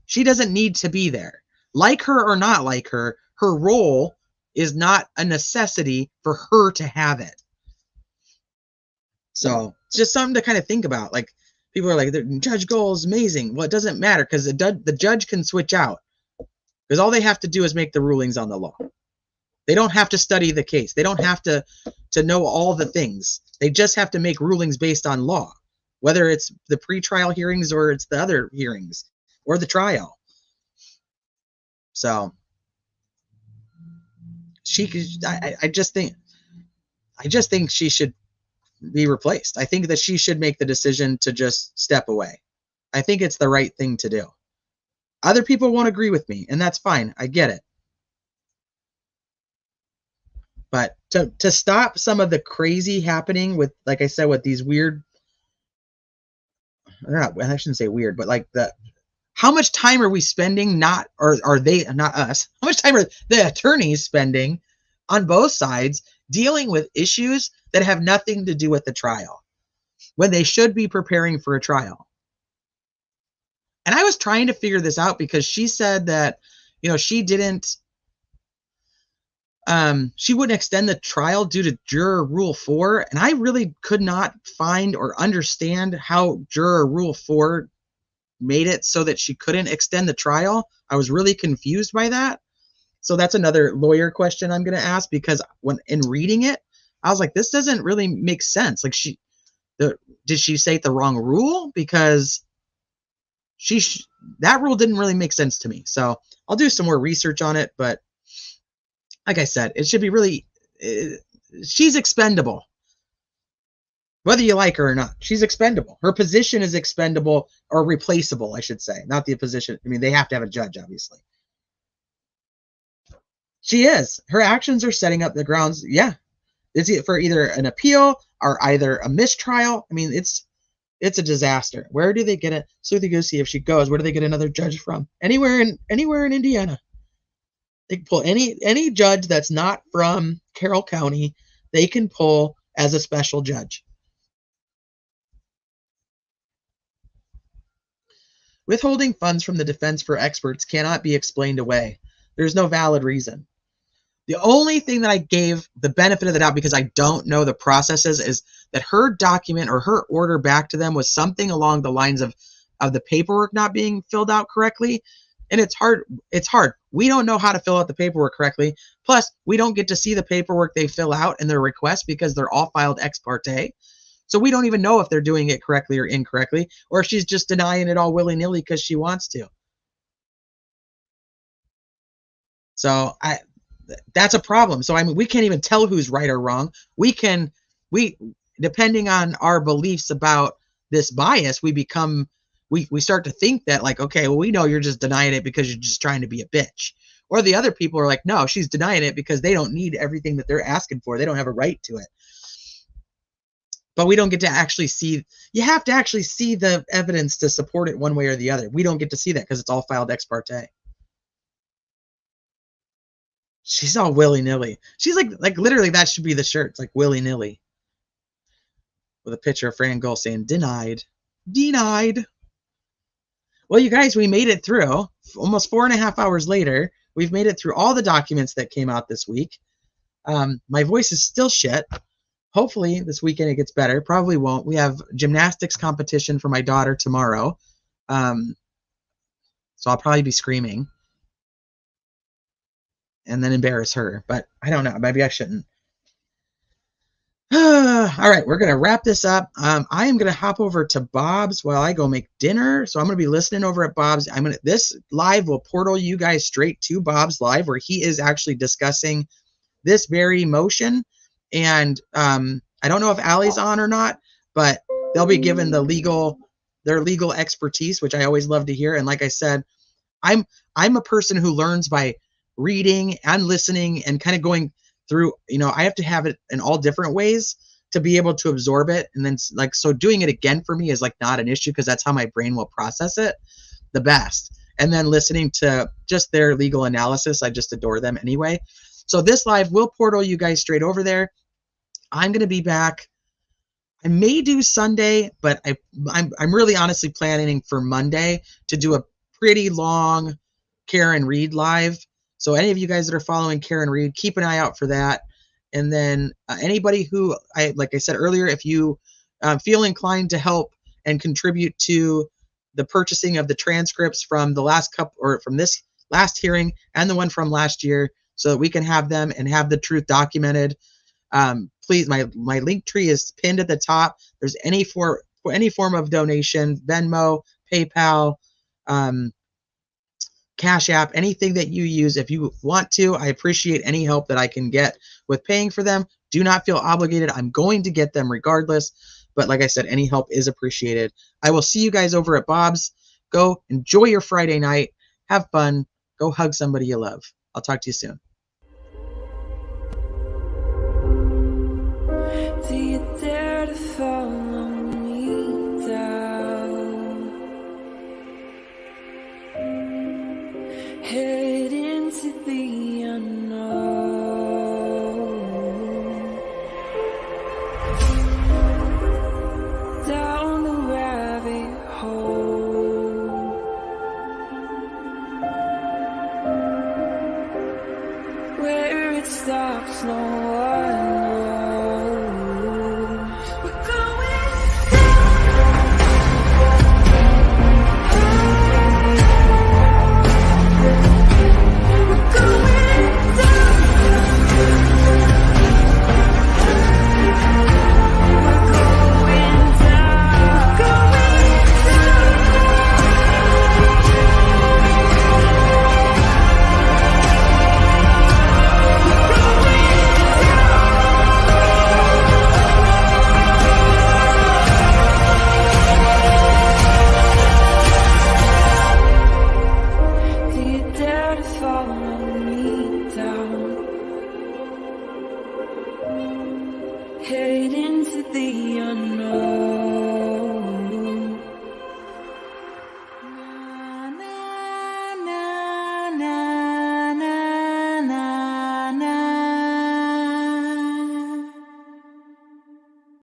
she doesn't need to be there. Like her or not like her, her role is not a necessity for her to have it. So it's just something to kind of think about. Like, people are like, Judge Gull is amazing. Well, it doesn't matter because the judge can switch out, because all they have to do is make the rulings on the law. They don't have to study the case. They don't have to know all the things. They just have to make rulings based on law, whether it's the pretrial hearings or it's the other hearings or the trial. So I just think she should be replaced. I think that she should make the decision to just step away. I think it's the right thing to do. Other people won't agree with me, and that's fine. I get it. But to stop some of the crazy happening with, like I said, with these weird, I shouldn't say weird, but like how much time are we spending, not us, how much time are the attorneys spending on both sides dealing with issues that have nothing to do with the trial when they should be preparing for a trial? And I was trying to figure this out because she said that, she wouldn't extend the trial due to Juror Rule 4. And I really could not find or understand how Juror Rule 4 made it so that she couldn't extend the trial. I was really confused by that. So that's another lawyer question I'm going to ask, because when in reading it, I was like, this doesn't really make sense. Like, did she say the wrong rule? Because that rule didn't really make sense to me. So I'll do some more research on it, but like I said, it should be really, she's expendable. Whether you like her or not, she's expendable. Her position is expendable, or replaceable, I should say. Not the position. I mean, they have to have a judge, obviously. She is. Her actions are setting up the grounds. Yeah. It's for either an appeal or either a mistrial. I mean, it's a disaster. Where do they get it? Sleuthie Goosey, if she goes, where do they get another judge from? Anywhere in Indiana. They can pull any judge that's not from Carroll County, they can pull as a special judge. Withholding funds from the defense for experts cannot be explained away. There's no valid reason. The only thing that I gave the benefit of the doubt, because I don't know the processes, is that her document or her order back to them was something along the lines of the paperwork not being filled out correctly. And it's hard. We don't know how to fill out the paperwork correctly. Plus, we don't get to see the paperwork they fill out in their request because they're all filed ex parte. So we don't even know if they're doing it correctly or incorrectly, or if she's just denying it all willy-nilly because she wants to. So that's a problem. So I mean, we can't even tell who's right or wrong. We depending on our beliefs about this bias, we start to think that, like, okay, well, we know you're just denying it because you're just trying to be a bitch, Or the other people are like, no, she's denying it because they don't need everything that they're asking for. They don't have a right to it. But we don't get to actually see, you have to actually see the evidence to support it one way or the other. We don't get to see that because it's all filed ex parte. She's all willy-nilly. She's like literally that should be the shirt. It's like willy-nilly. With a picture of Fran Gull saying, denied. Denied. Well, you guys, we made it through. Almost 4.5 hours later, we've made it through all the documents that came out this week. My voice is still shit. Hopefully this weekend it gets better. Probably won't. We have gymnastics competition for my daughter tomorrow. So I'll probably be screaming. And then embarrass her. But I don't know. Maybe I shouldn't. All right, we're going to wrap this up. I am going to hop over to Bob's while I go make dinner. So I'm going to be listening over at Bob's. This live will portal you guys straight to Bob's live where he is actually discussing this very motion. And I don't know if Allie's on or not, but they'll be given their legal expertise, which I always love to hear. And like I said, I'm a person who learns by reading and listening and kind of going through, I have to have it in all different ways to be able to absorb it. And then so doing it again for me is like not an issue because that's how my brain will process it the best. And then listening to just their legal analysis, I just adore them anyway. So this live will portal you guys straight over there. I'm going to be back. I may do Sunday, but I'm really honestly planning for Monday to do a pretty long Karen Reed live. So any of you guys that are following Karen Reed, keep an eye out for that. And then anybody who, like I said earlier, if you feel inclined to help and contribute to the purchasing of the transcripts from the last couple, or from this last hearing and the one from last year, so that we can have them and have the truth documented. Please, my link tree is pinned at the top. There's any form of donation, Venmo, PayPal, Cash App, anything that you use. If you want to, I appreciate any help that I can get with paying for them. Do not feel obligated. I'm going to get them regardless. But like I said, any help is appreciated. I will see you guys over at Bob's. Go enjoy your Friday night. Have fun. Go hug somebody you love. I'll talk to you soon. Do you dare to follow me down? Head into the unknown. Down the rabbit hole. Where it stops, no one knows. We're going head into the unknown.